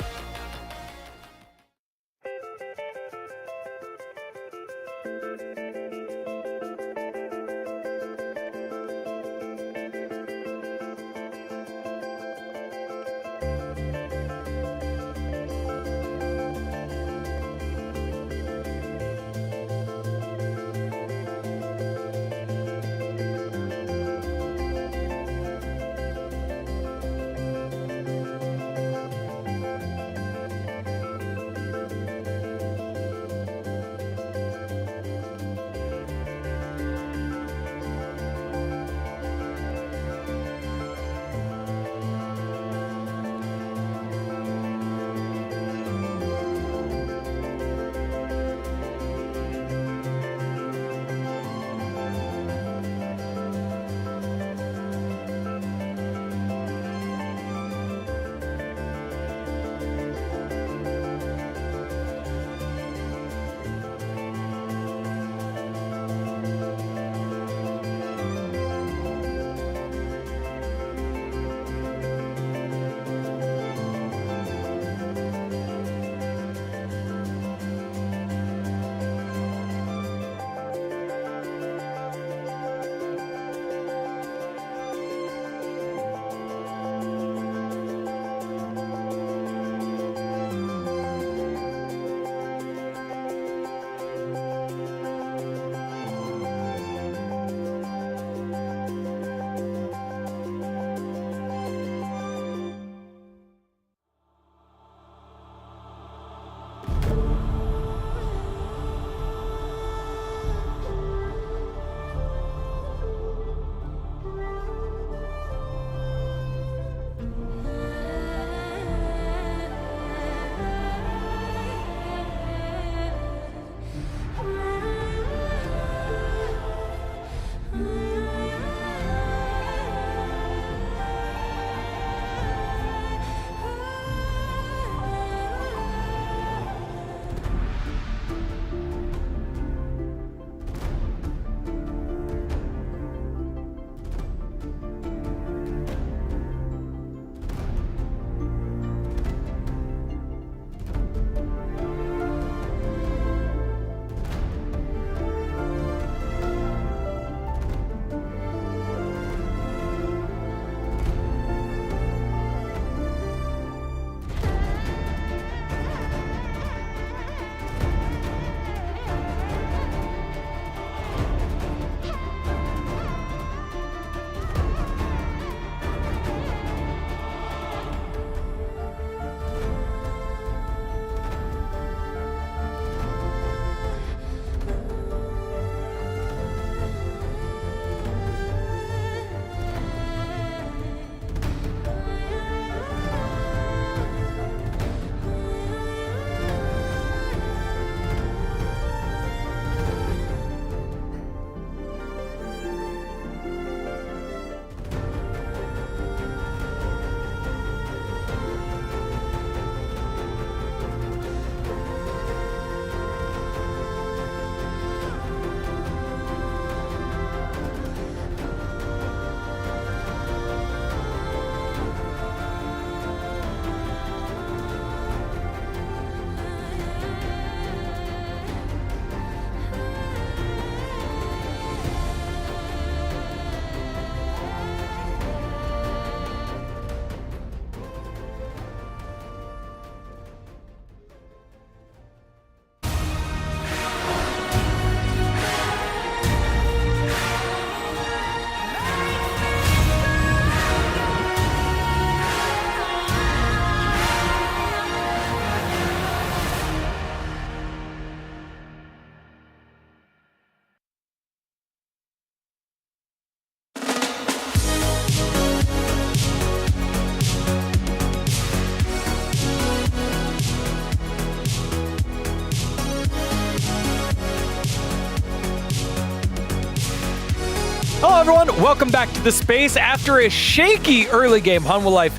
Hello, everyone. Welcome back to the space. After a shaky early game, Hanwha Life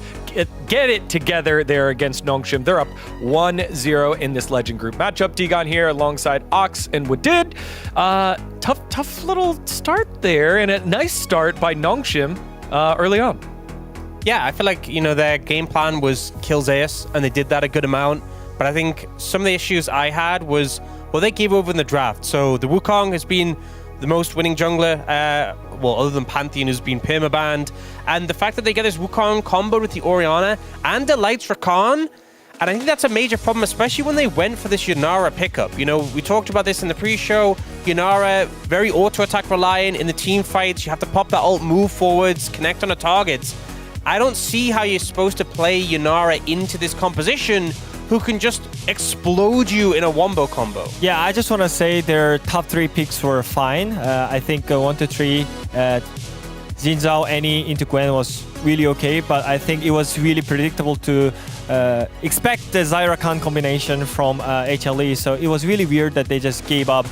get it together there against Nongshim. They're up 1-0 in this Legend Group matchup. Digon here alongside Ox and Wadid. Tough little start there, and a nice start by Nongshim early on. Yeah, I feel like, their game plan was kill Zeus, and they did that a good amount. But I think some of the issues I had was, they gave over in the draft. So the Wukong has been the most winning jungler, other than Pantheon, who's been permabanned. And the fact that they get this Wukong combo with the Orianna and the Lights Rakan, and I think that's a major problem, especially when they went for this Yunara pickup. We talked about this in the pre-show. Yunara, very auto-attack reliant in the team fights. You have to pop that ult, move forwards, connect on the targets. I don't see how you're supposed to play Yunara into this composition who can just explode you in a wombo combo. Yeah, I just want to say their top 3 picks were fine. I think 1 to 3, Xin Zhao, Annie into Gwen was really okay, but I think it was really predictable to expect the Zyra Khan combination from HLE, so it was really weird that they just gave up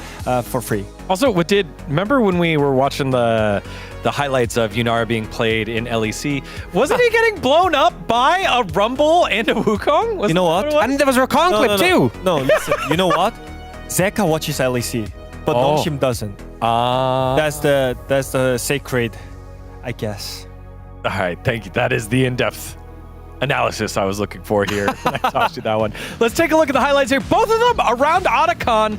for free. Also, remember when we were watching the highlights of Yunara being played in LEC? Wasn't he getting blown up by a Rumble and a Wukong? You know what? And there was a Rakan clip too. No, listen, you know what? Zeka watches LEC, but Nongshim doesn't. That's the sacred, I guess. All right, thank you. That is the in-depth analysis I was looking for here when I tossed you that one. Let's take a look at the highlights here. Both of them around Otacon,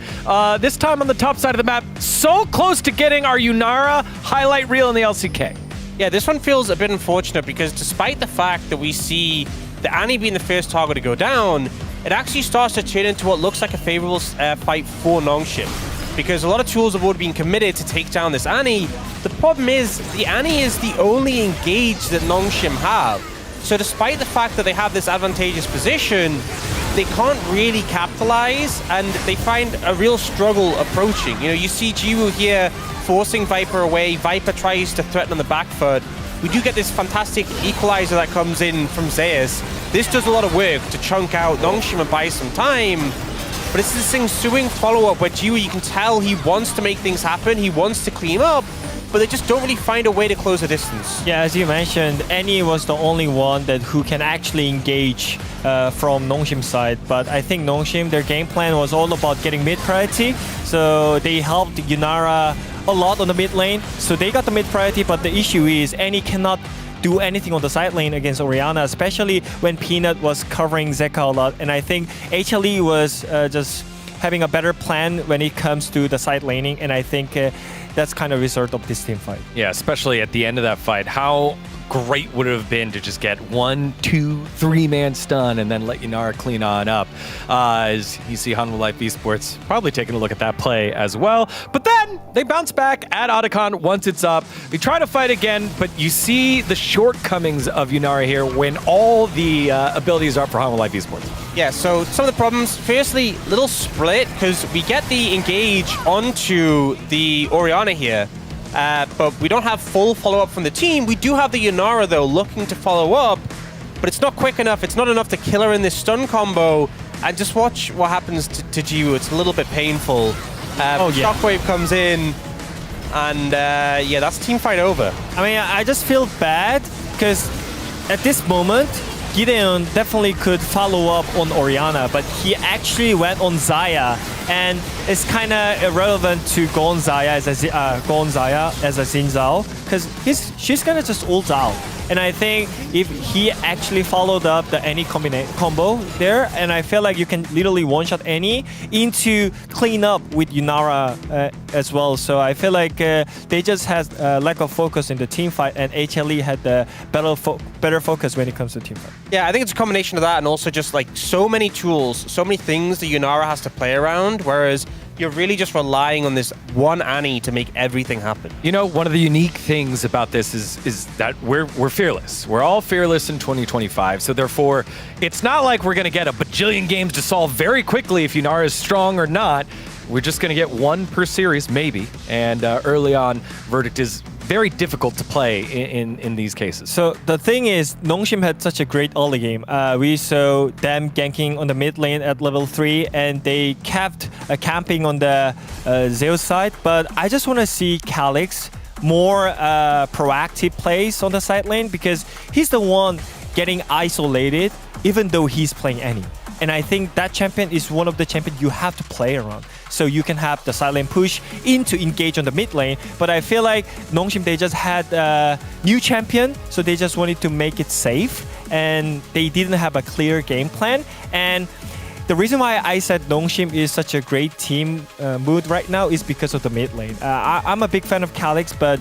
this time on the top side of the map. So close to getting our Yunara highlight reel in the LCK. Yeah, this one feels a bit unfortunate because despite the fact that we see the Annie being the first target to go down, it actually starts to turn into what looks like a favorable fight for Nongshim. Because a lot of tools have already been committed to take down this Annie. The problem is, the Annie is the only engage that Nongshim have. So despite the fact that they have this advantageous position, they can't really capitalize, and they find a real struggle approaching. You see Jiwoo here forcing Viper away. Viper tries to threaten on the back foot. We do get this fantastic equalizer that comes in from Zeus. This does a lot of work to chunk out Nongshim and buy some time. But it's this ensuing follow-up where Jiwoo, you can tell he wants to make things happen. He wants to clean up, but they just don't really find a way to close the distance. Yeah, as you mentioned, Annie was the only one who can actually engage from Nongshim's side. But I think Nongshim, their game plan was all about getting mid priority. So they helped Yunara a lot on the mid lane. So they got the mid priority, but the issue is Annie cannot do anything on the side lane against Orianna, especially when Peanut was covering Zeka a lot. And I think HLE was just having a better plan when it comes to the side laning, and I think that's kind of result of this team fight. Yeah, especially at the end of that fight. How great would it have been to just get 1, 2, 3-man stun and then let Yunara clean on up. As you see Hanwha Life Esports probably taking a look at that play as well. But then they bounce back at Otacon once it's up. They try to fight again, but you see the shortcomings of Yunara here when all the abilities are for Hanwha Life Esports. Yeah, so some of the problems, firstly, little split, because we get the engage onto the Orianna here. But we don't have full follow-up from the team. We do have the Yunara, though, looking to follow up, but it's not quick enough. It's not enough to kill her in this stun combo. And just watch what happens to Jiwoo. It's a little bit painful. Shockwave comes in, and yeah, that's team fight over. I mean, I just feel bad, because at this moment, Gideon definitely could follow up on Orianna, but he actually went on Xayah, and it's kind of irrelevant to go on Xayah as a Xin Zhao, because she's gonna just ult out. And I think if he actually followed up the Annie combo there, and I feel like you can literally one-shot Annie into clean up with Yunara as well. So I feel like they just had lack of focus in the team fight, and HLE had the better focus when it comes to team fight. Yeah, I think it's a combination of that and also just like so many tools, so many things that Yunara has to play around, whereas you're really just relying on this one Annie to make everything happen. You know, one of the unique things about this is that we're fearless. We're all fearless in 2025, so therefore, it's not like we're going to get a bajillion games to solve very quickly if Yunara is strong or not. We're just going to get one per series, maybe, and early on, Verdict is very difficult to play in these cases. So the thing is, Nongshim had such a great early game. We saw them ganking on the mid lane at level 3, and they kept camping on the Zeus side. But I just want to see Calyx more proactive plays on the side lane because he's the one getting isolated even though he's playing any. And I think that champion is one of the champions you have to play around. So you can have the side lane push in to engage on the mid lane. But I feel like Nongshim, they just had a new champion, so they just wanted to make it safe. And they didn't have a clear game plan. And the reason why I said Nongshim is such a great team mood right now is because of the mid lane. I'm a big fan of Calyx, but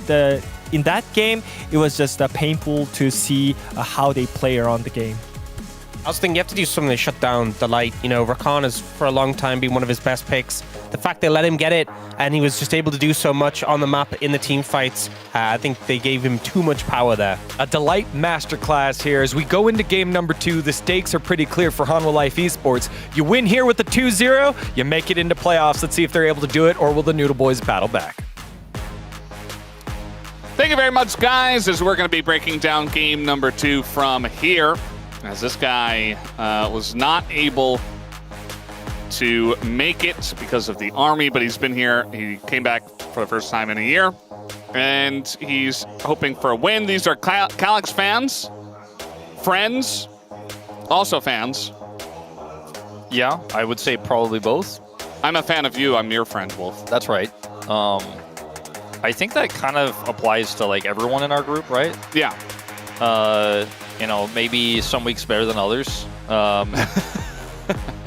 in that game, it was just painful to see how they play around the game. I was thinking you have to do something to shut down the light. You know, Rakan has for a long time been one of his best picks. The fact they let him get it and he was just able to do so much on the map in the team fights, I think they gave him too much power there. A Delight masterclass here. As we go into game number 2, the stakes are pretty clear for Hanwha Life Esports. You win here with the 2-0, you make it into playoffs. Let's see if they're able to do it, or will the Noodle Boys battle back? Thank you very much, guys, as we're going to be breaking down game number 2 from here. As this guy was not able to make it because of the army, but he's been here. He came back for the first time in a year, and he's hoping for a win. These are Calyx fans, friends, also fans. Yeah, I would say probably both. I'm a fan of you. I'm your friend, Wolf. That's right. I think that kind of applies to like everyone in our group, right? Yeah. You know, maybe some weeks better than others.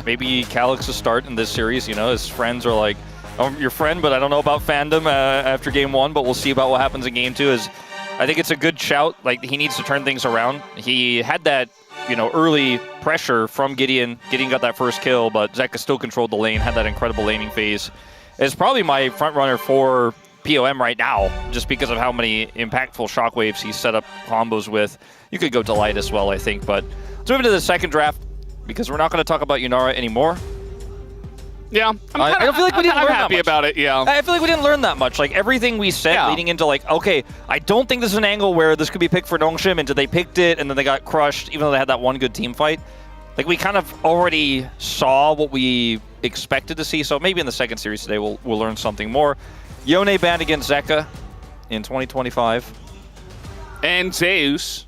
Maybe Calyx's start in this series, you know, his friends are like, I'm your friend, but I don't know about fandom after game 1, but we'll see about what happens in game 2. I think it's a good shout. Like, he needs to turn things around. He had that, you know, early pressure from Gideon. Gideon got that first kill, but Zeka still controlled the lane, had that incredible laning phase. It's probably my front runner for POM right now, just because of how many impactful shockwaves he set up combos with. You could go Delight as well, I think, but let's move into the second draft, because we're not going to talk about yunara anymore. Yeah, I don't feel like we didn't learn that happy much. about it, yeah. I feel like we didn't learn that much. Like, everything we said leading into, like, okay, I don't think this is an angle where this could be picked for Nongshim, and they picked it, and then they got crushed, even though they had that one good team fight. Like, we kind of already saw what we expected to see, so maybe in the second series today we'll learn something more. Yone banned against Zeka in 2025. And Zeus.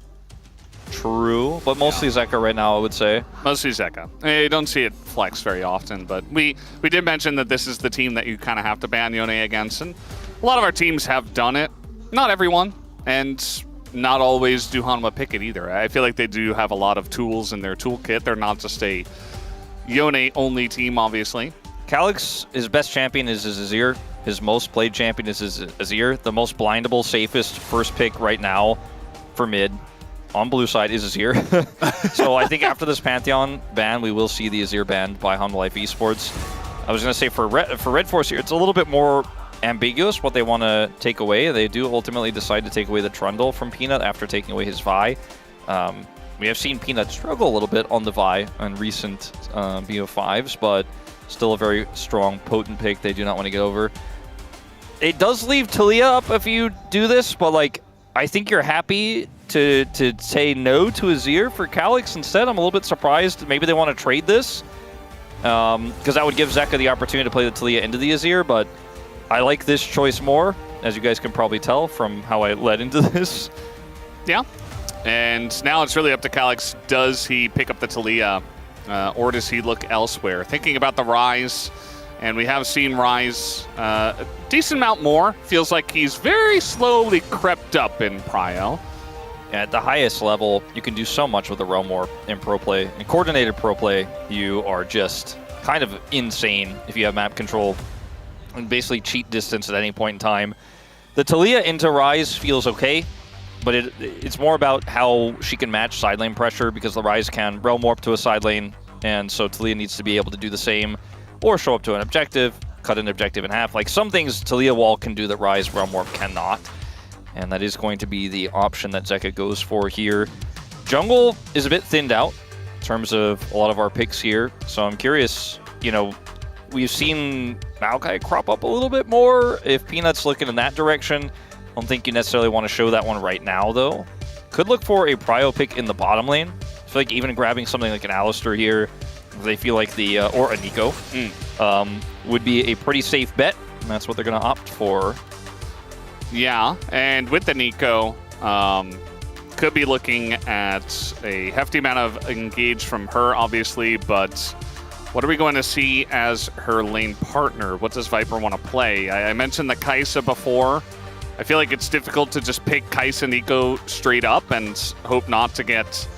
True, but mostly Zeka right now, I would say. Mostly Zeka. You don't see it flex very often, but we did mention that this is the team that you kind of have to ban Yone against, and a lot of our teams have done it. Not everyone, and not always do Hanwha pick it either. I feel like they do have a lot of tools in their toolkit. They're not just a Yone-only team, obviously. Calyx, his best champion is his Azir. His most played champion is his Azir. The most blindable, safest first pick right now for mid on blue side is Azir. So I think after this Pantheon ban, we will see the Azir banned by Hanwha Life Esports. I was going to say for Red Force here, it's a little bit more ambiguous what they want to take away. They do ultimately decide to take away the Trundle from Peanut after taking away his Vi. We have seen Peanut struggle a little bit on the Vi on recent BO5s, but still a very strong, potent pick they do not want to get over. It does leave Taliyah up if you do this, but like, I think you're happy to say no to Azir for Calyx instead. I'm a little bit surprised. Maybe they want to trade this, because that would give Zeka the opportunity to play the Taliyah into the Azir, but I like this choice more, as you guys can probably tell from how I led into this. Yeah, and now it's really up to Calyx. Does he pick up the Taliyah, or does he look elsewhere? Thinking about the Rise, and we have seen Rise a decent amount more. Feels like he's very slowly crept up in Prio. At the highest level, you can do so much with the Realm Warp in pro play. In coordinated pro play, you are just kind of insane if you have map control and basically cheat distance at any point in time. The Taliyah into Rise feels okay, but it's more about how she can match side lane pressure, because the Rise can Realm Warp to a side lane, and so Taliyah needs to be able to do the same, or show up to an objective, cut an objective in half. Like, some things Taliyah Wall can do that Rise Realm Warp cannot, and that is going to be the option that Zeka goes for here. Jungle is a bit thinned out in terms of a lot of our picks here, so I'm curious, you know, we've seen Maokai crop up a little bit more. If Peanut's looking in that direction, I don't think you necessarily want to show that one right now, though. Could look for a prio pick in the bottom lane. I feel like even grabbing something like an Alistar here, they feel like the, or a Nico, would be a pretty safe bet, and that's what they're going to opt for. Yeah, and with the Nico, could be looking at a hefty amount of engage from her, obviously, but what are we going to see as her lane partner? What does Viper want to play? I mentioned the Kai'Sa before. I feel like it's difficult to just pick Kai'Sa Nico straight up and hope not to get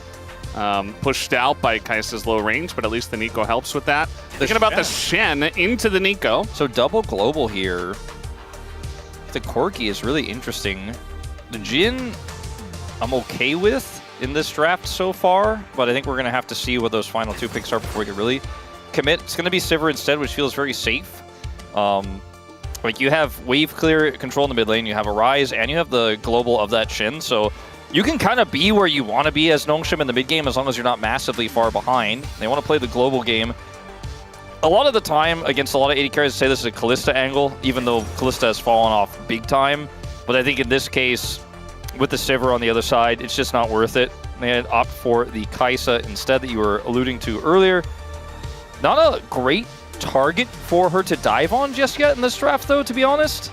pushed out by Kai'Sa's low range, but at least the Nico helps with that. Thinking about the Shen into the Nico. So double global here. The Corki is really interesting. The Jhin, I'm okay with in this draft so far, but I think we're going to have to see what those final 2 picks are before we can really commit. It's going to be Sivir instead, which feels very safe. Like you have wave clear control in the mid lane, you have a Rise, and you have the global of that Shin, so you can kind of be where you want to be as Nongshim in the mid game as long as you're not massively far behind. They want to play the global game. A lot of the time, against a lot of AD carries, say this is a Kalista angle, even though Kalista has fallen off big time. But I think in this case, with the Sivir on the other side, it's just not worth it. They opt for the Kai'Sa instead that you were alluding to earlier. Not a great target for her to dive on just yet in this draft, though, to be honest.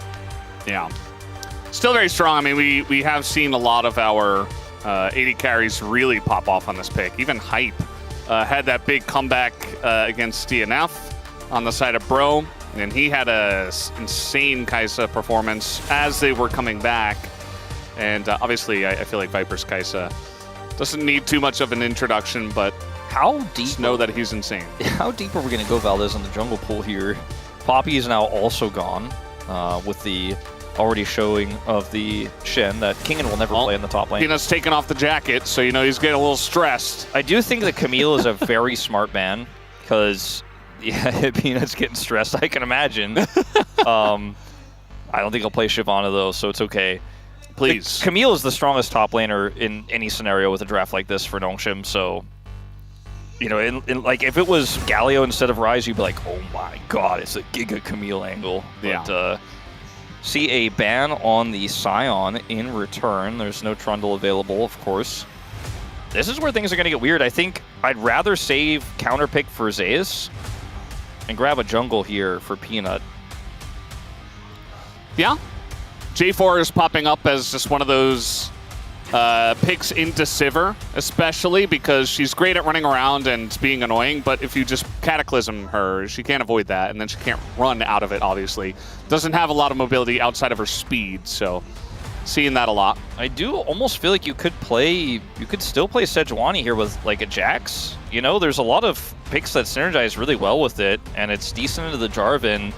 Yeah. Still very strong. I mean, we have seen a lot of our AD carries really pop off on this pick. Even Hype had that big comeback against DNF on the side of Bro, and he had a insane Kai'Sa performance as they were coming back. And obviously, I feel like Viper's Kai'Sa doesn't need too much of an introduction, but how deep? Just know that he's insane. How deep are we going to go, Valdez, in the jungle pool here? Poppy is now also gone with the already showing of the Shen that Kingen will never play in the top lane. Peanut's taking off the jacket, so you know he's getting a little stressed. I do think that Camille is a very smart ban, because yeah, Peanut's getting stressed, I can imagine. I don't think he'll play Shyvana though, so it's okay. Please. Camille is the strongest top laner in any scenario with a draft like this for Nongshim, so you know, like if it was Galio instead of Ryze, you'd be like, oh my god, it's a Giga Camille angle. Yeah. But, see a ban on the Scion in return. There's no Trundle available, of course. This is where things are going to get weird. I think I'd rather save counter pick for Zeus and grab a jungle here for Peanut. Yeah. J4 is popping up as just one of those picks into Sivir, especially because she's great at running around and being annoying, but if you just Cataclysm her, she can't avoid that, and then she can't run out of it, obviously. Doesn't have a lot of mobility outside of her speed, so seeing that a lot. I do almost feel like you could still play Sejuani here with like a Jax. You know, there's a lot of picks that synergize really well with it, and it's decent into the Jarvan.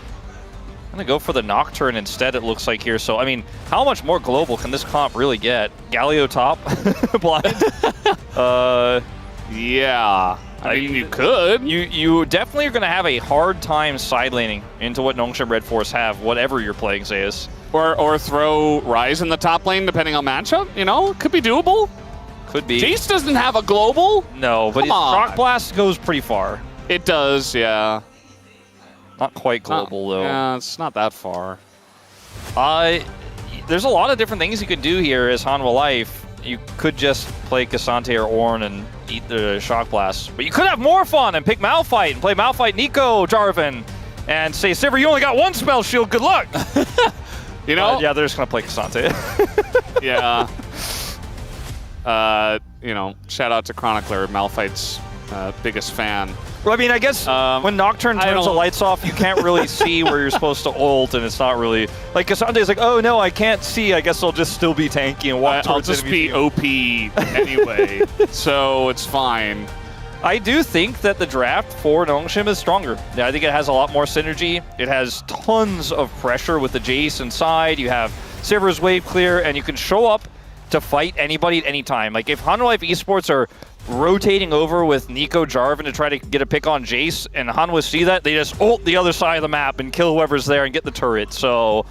I'm going to go for the Nocturne instead, it looks like here. So, I mean, how much more global can this comp really get? Galio top, blind. Yeah. I mean, you could. You definitely are going to have a hard time side laning into what Nongshim Red Force have, whatever you're playing, Zeus. Or throw Ryze in the top lane, depending on matchup. You know, could be doable. Could be. Jace doesn't have a global. No, but his Shock Blast goes pretty far. It does, yeah. Not quite global, though. Yeah, it's not that far. There's a lot of different things you could do here as Hanwha Life. You could just play Cassante or Ornn and eat the Shock Blast. But you could have more fun and pick Malphite and play Malphite Nico Jarvan and say, Sivir, you only got one spell shield, good luck! You know? Yeah, they're just going to play Cassante. Yeah. You know, shout out to Chronicler, Malphite's biggest fan. Well, I mean, I guess when Nocturne turns the lights off, you can't really see where you're supposed to ult, and it's not really... Like, Cassante's like, oh, no, I can't see. I guess I'll just still be tanky and walk towards I'll just be OP anyway, so it's fine. I do think that the draft for Nongshim is stronger. Yeah, I think it has a lot more synergy. It has tons of pressure with the Jace inside. You have Sivir's wave clear, and you can show up to fight anybody at any time. Like, if Hanwha Life Esports are rotating over with Nico Jarvan to try to get a pick on Jace, and Hanwha see that, they just ult the other side of the map and kill whoever's there and get the turret. So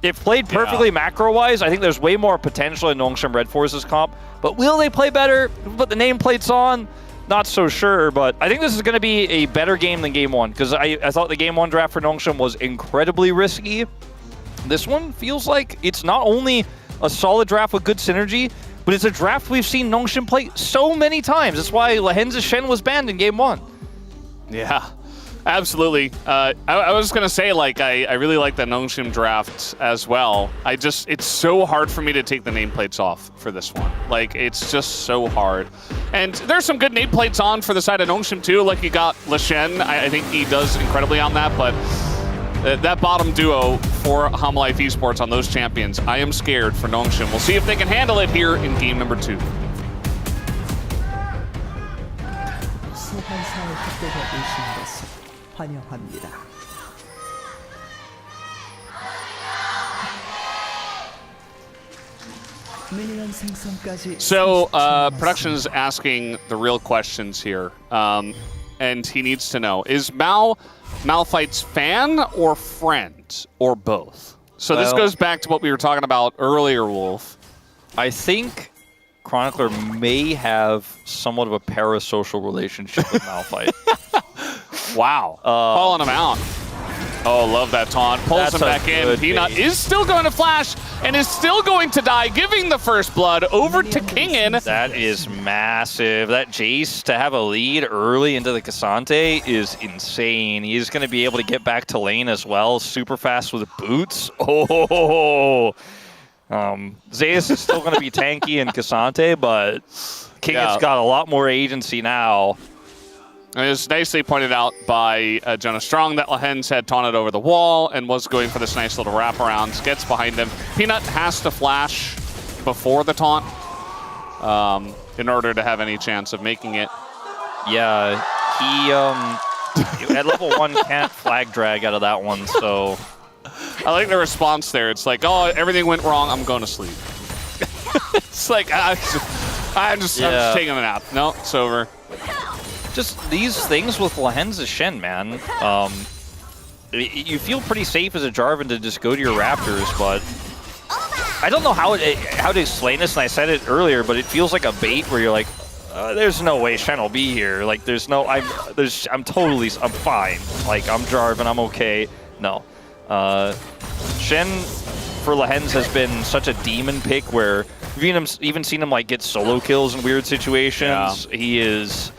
if played perfectly macro-wise, I think there's way more potential in Nongshim Red Force's comp. But will they play better? Put the nameplates on? Not so sure, but I think this is going to be a better game than Game 1, because I thought the Game 1 draft for Nongshim was incredibly risky. This one feels like it's not only a solid draft with good synergy, but it's a draft we've seen Nongshim play so many times. That's why Lahenza Shen was banned in Game 1. Yeah. Absolutely. I was going to say, like, I really like the Nongshim draft as well. It's so hard for me to take the nameplates off for this one. Like, it's just so hard. And there's some good nameplates on for the side of Nongshim, too. Like, you got Lashen. I think he does incredibly on that, but that bottom duo for Hum Life Esports on those champions, I am scared for Nongshim. We'll see if they can handle it here in game number 2. 소환사의 협곡에 오신 것을 환영합니다. 미니언 생성까지 So, production is asking the real questions here, and he needs to know, is Malphite's fan or friend, or both? So this goes back to what we were talking about earlier, Wolf. I think Chronicler may have somewhat of a parasocial relationship with Malphite. Wow. Calling him out. Oh, love that taunt. Pulls him back in. Peanut is still going to flash and is still going to die, giving the first blood over to Kingin. That is massive. That Jace to have a lead early into the Cassante is insane. He's going to be able to get back to lane as well. Super fast with boots. Oh, Zeus is still going to be tanky in Cassante, but Kingin's got a lot more agency now. And it was nicely pointed out by Jonah Strong that Lahens had taunted over the wall and was going for this nice little wraparound. Gets behind him. Peanut has to flash before the taunt in order to have any chance of making it. Yeah, he at level 1 can't flag drag out of that one, so... I like the response there. It's like, oh, everything went wrong. I'm going to sleep. It's like, I'm just taking a nap. No, it's over. Just these things with Lahens' Shen, man. You feel pretty safe as a Jarvan to just go to your Raptors, but I don't know how to explain this, and I said it earlier, but it feels like a bait where you're like, there's no way Shen will be here. Like, I'm fine. Like, I'm Jarvan, I'm okay. No. Shen for Lahens has been such a demon pick where we've even seen him like get solo kills in weird situations. Yeah. He is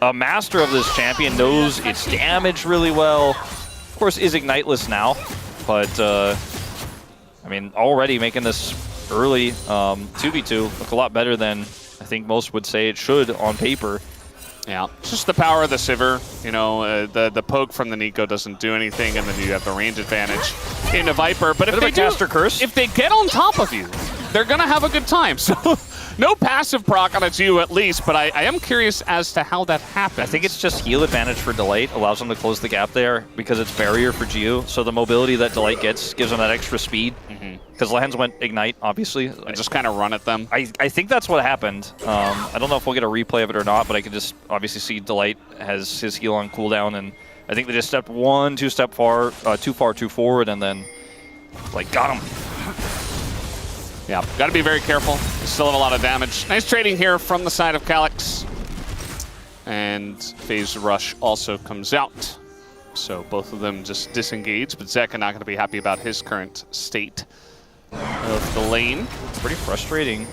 a master of this champion, knows its damage really well. Of course, is Igniteless now, but I mean, already making this early 2v2 look a lot better than I think most would say it should on paper. Yeah, it's just the power of the Sivir. You know, the poke from the Nico doesn't do anything, and then you have the range advantage in a Viper. But if they if they get on top of you, they're gonna have a good time. So no passive proc on a Geo at least, but I am curious as to how that happens. I think it's just heal advantage for Delight, allows them to close the gap there because it's barrier for Geo. So the mobility that Delight gets gives them that extra speed. Because Lahens went Ignite, obviously. And just kind of run at them. I think that's what happened. I don't know if we'll get a replay of it or not, but I can just obviously see Delight has his heal on cooldown, and I think they just stepped too far, too forward, and then, like, got him. Yeah, got to be very careful. They still have a lot of damage. Nice trading here from the side of Calyx. And Phase Rush also comes out. So both of them just disengage, but Zeka not going to be happy about his current state of the lane. Pretty frustrating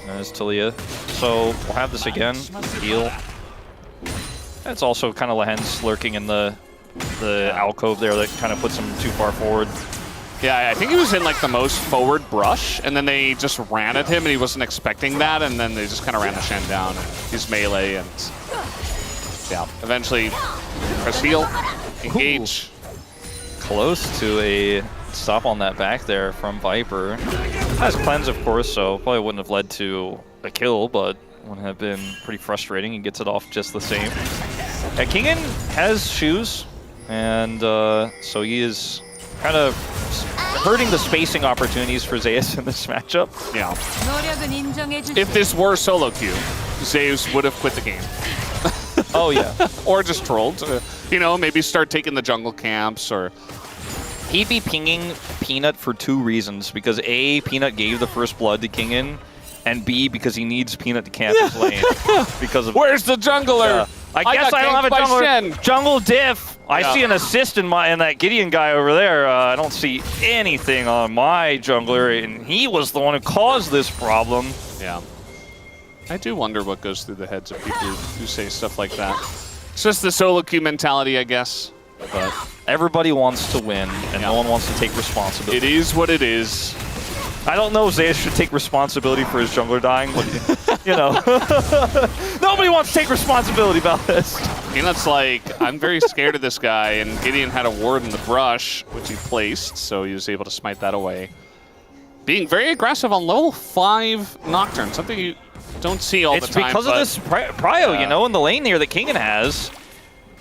as Talia. So we'll have this again. Heal. That's also kind of Lahens lurking in the alcove there that kind of puts him too far forward. Yeah, I think he was in like the most forward brush, and then they just ran at him, and he wasn't expecting that, and then they just kind of ran the Shen down, and he's melee, and yeah, eventually press heal, engage. Ooh. Close to a stop on that back there from Viper. Has cleanse, of course, so probably wouldn't have led to a kill, but would have been pretty frustrating. He gets it off just the same. Kingin has shoes, and so he is kind of hurting the spacing opportunities for Zeus in this matchup. Yeah. If this were solo queue, Zeus would have quit the game. Oh, yeah. Or just trolled. You know, maybe start taking the jungle camps, or... He'd be pinging Peanut for two reasons. Because A, Peanut gave the first blood to Kingin, and B, because he needs Peanut to camp his lane. Because of... Where's the jungler? I guess I don't have a jungler. Jungle diff. I see an assist in that Gideon guy over there. I don't see anything on my jungler, and he was the one who caused this problem. Yeah. I do wonder what goes through the heads of people who say stuff like that. It's just the solo queue mentality, I guess. But everybody wants to win, and no one wants to take responsibility. It is what it is. I don't know if Zeus should take responsibility for his jungler dying, but, you know. Nobody wants to take responsibility about this. Peanut's like, I'm very scared of this guy, and Gideon had a ward in the brush, which he placed, so he was able to smite that away. Being very aggressive on level 5 Nocturne, something you don't see all the time. It's because of this prio, you know, in the lane here that Kingen has.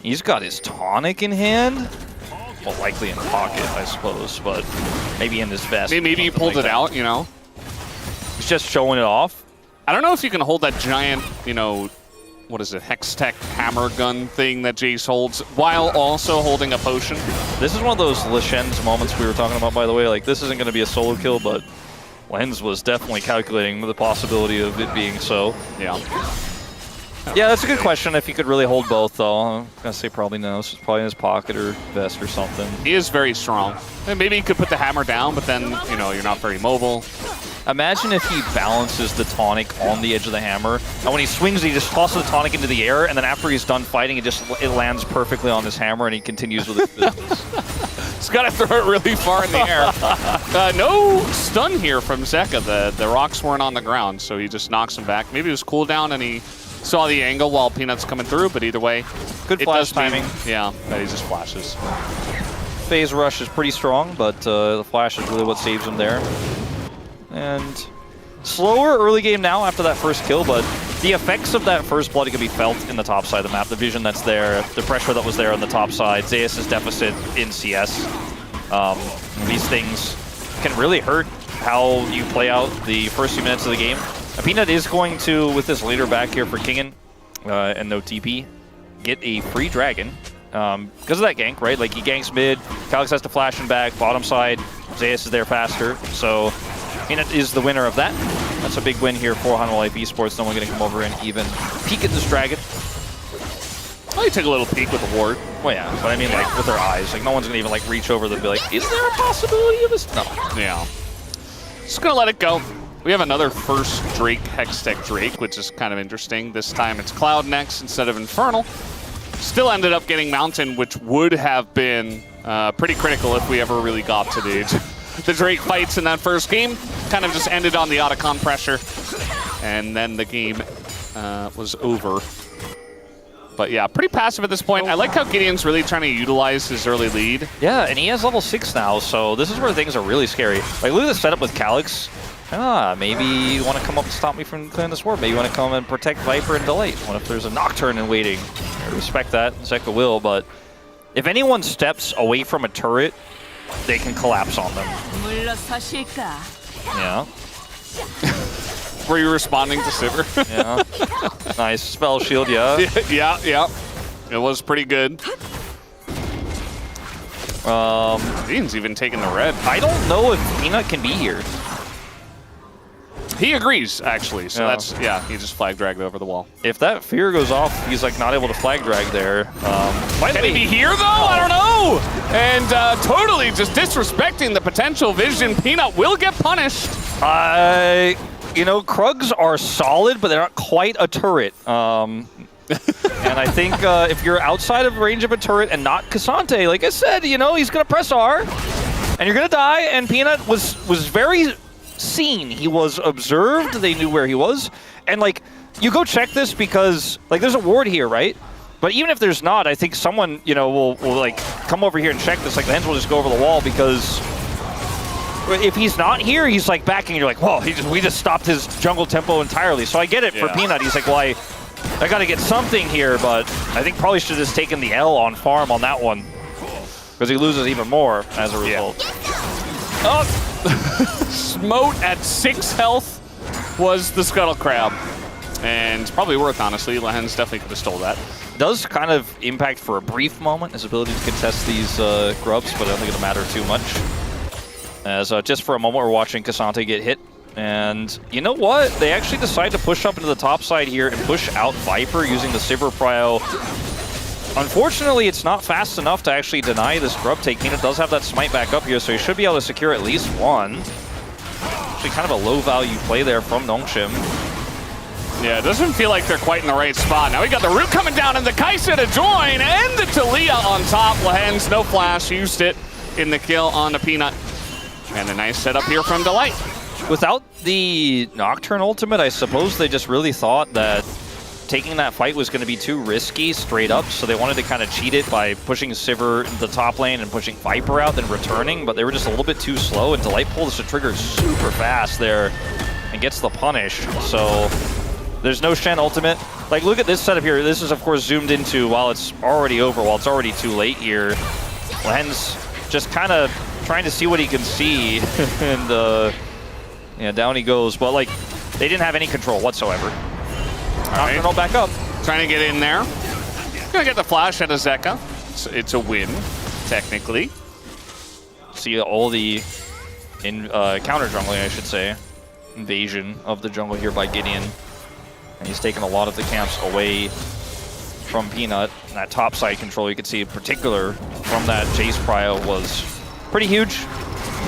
He's got his tonic in hand. Well, likely in pocket, I suppose, but maybe in his vest. Maybe he pulled it out, you know? He's just showing it off. I don't know if you can hold that giant, you know, what is it, Hextech hammer gun thing that Jace holds while also holding a potion. This is one of those Lishen's moments we were talking about, by the way. Like, this isn't going to be a solo kill, but Lens was definitely calculating the possibility of it being so. Yeah. Yeah, that's a good question. If he could really hold both, though. I'm going to say probably no. This is probably in his pocket or vest or something. He is very strong. And maybe he could put the hammer down, but then, you know, you're not very mobile. Imagine if he balances the tonic on the edge of the hammer, and when he swings, he just tosses the tonic into the air, and then after he's done fighting, it lands perfectly on his hammer, and he continues with his business. He's got to throw it really far in the air. No stun here from Zeka. The rocks weren't on the ground, so he just knocks him back. Maybe it was cooldown, and he saw the angle while Peanut's coming through, but either way, good flash timing. Yeah, that he just flashes. Phase rush is pretty strong, but the flash is really what saves him there. And slower early game now after that first kill, but the effects of that first blood can be felt in the top side of the map. The vision that's there, the pressure that was there on the top side, Zeus' deficit in CS. These things can really hurt how you play out the first few minutes of the game. Peanut is going to, with this leader back here for Kingen and no TP, get a free dragon. Because of that gank, right? Like, he ganks mid, Calix has to flash him back, bottom side, Zeus is there faster, so Peanut is the winner of that. That's a big win here for Hanwha Life Esports. No one going to come over and even peek at this dragon. Well, you took a little peek with the ward. Well, yeah, but I mean, like, with their eyes. Like, no one's going to even, like, reach over and be like, is there a possibility of this? No. Yeah. Just going to let it go. We have another first Drake, Hextech Drake, which is kind of interesting. This time it's Cloud next instead of Infernal. Still ended up getting Mountain, which would have been pretty critical if we ever really got to the Drake fights in that first game. Kind of just ended on the Otacon pressure, and then the game was over. But yeah, pretty passive at this point. I like how Gideon's really trying to utilize his early lead. Yeah, and he has level 6 now, so this is where things are really scary. Like, look at the setup with Calix. Maybe you want to come up and stop me from clearing this ward. Maybe you want to come and protect Viper and delay. What if there's a Nocturne in waiting? I respect that, Zeka will, but if anyone steps away from a turret, they can collapse on them. Yeah. Were you responding to Sivir? Yeah. Nice spell shield, yeah. Yeah. It was pretty good. Dean's even taking the red. I don't know if Peanut can be here. He agrees, actually. So that's, he just flag dragged over the wall. If that fear goes off, he's like not able to flag drag there. Can he be here though? I don't know. And totally just disrespecting the potential vision. Peanut will get punished. You know, Krugs are solid, but they're not quite a turret. And I think if you're outside of range of a turret and not Cassante, like I said, you know, he's going to press R, and you're going to die. And Peanut was very seen. He was observed. They knew where he was. And, like, you go check this because, like, there's a ward here, right? But even if there's not, I think someone, you know, will like, come over here and check this. Like, the Hens will just go over the wall because if he's not here, he's, like, backing. You're like, whoa, we just stopped his jungle tempo entirely. So I get it for Peanut. He's like, well, I got to get something here, but I think probably should have just taken the L on farm on that one because he loses even more as a result. Oh! Smote at 6 health was the Scuttle Crab. And it's probably worth, honestly. Lehens definitely could have stole that. Does kind of impact for a brief moment his ability to contest these grubs, but I don't think it'll matter too much. As just for a moment, we're watching Cassante get hit. And you know what? They actually decide to push up into the top side here and push out Viper using the Sivir Prio. Unfortunately, it's not fast enough to actually deny this grub take. Peanut does have that smite back up here, so he should be able to secure at least one. Actually, kind of a low-value play there from Nongshim. Yeah, it doesn't feel like they're quite in the right spot. Now we got the root coming down and the Kaisa to join, and the Talia on top. Lehens, no flash, used it in the kill on the Peanut. And a nice setup here from Delight. Without the Nocturne ultimate, I suppose they just really thought that taking that fight was going to be too risky straight up, so they wanted to kind of cheat it by pushing Sivir into the top lane and pushing Viper out, then returning, but they were just a little bit too slow, and Delight pulls the trigger super fast there and gets the punish. So there's no Shen ultimate. Like, look at this setup here. This is, of course, zoomed into while it's already over, while it's already too late here. Lens just kind of trying to see what he can see, and yeah, down he goes. But, like, they didn't have any control whatsoever. Nocturne all back up. Trying to get in there. Gonna get the flash out of Zeka. It's a win, technically. See all the counter jungling, I should say. Invasion of the jungle here by Gideon. And he's taken a lot of the camps away from Peanut. And that top side control you can see in particular from that Jace prio was pretty huge.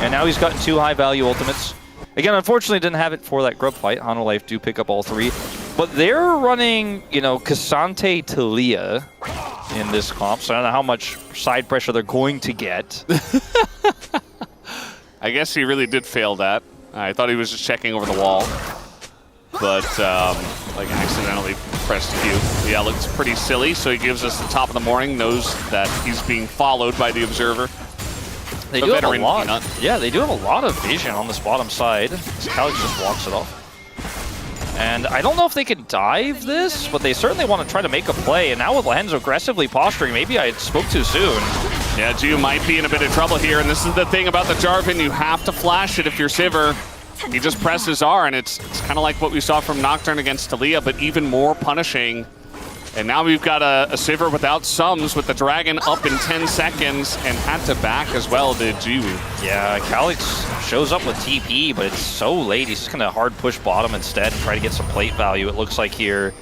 And now he's gotten 2 high value ultimates. Again, unfortunately didn't have it for that grub fight. Hanwha do pick up all 3. But they're running, you know, Cassante Talia in this comp, so I don't know how much side pressure they're going to get. I guess he really did fail that. I thought he was just checking over the wall, but like accidentally pressed Q. Yeah, looks pretty silly, so he gives us the top of the morning, knows that he's being followed by the observer. They do have a lot. Yeah, they do have a lot of vision on this bottom side. Calix just walks it off. And I don't know if they can dive this, but they certainly want to try to make a play. And now with Lehens aggressively posturing, maybe I spoke too soon. Yeah, Ju might be in a bit of trouble here. And this is the thing about the Jarvan. You have to flash it if you're Sivir. He just presses R, and it's kind of like what we saw from Nocturne against Talia, but even more punishing. And now we've got a Sivir without sums with the Dragon up in 10 seconds and had to back as well, did Ju. Yeah, Calix shows up with TP, but it's so late. He's just going to hard push bottom instead and try to get some plate value, it looks like here.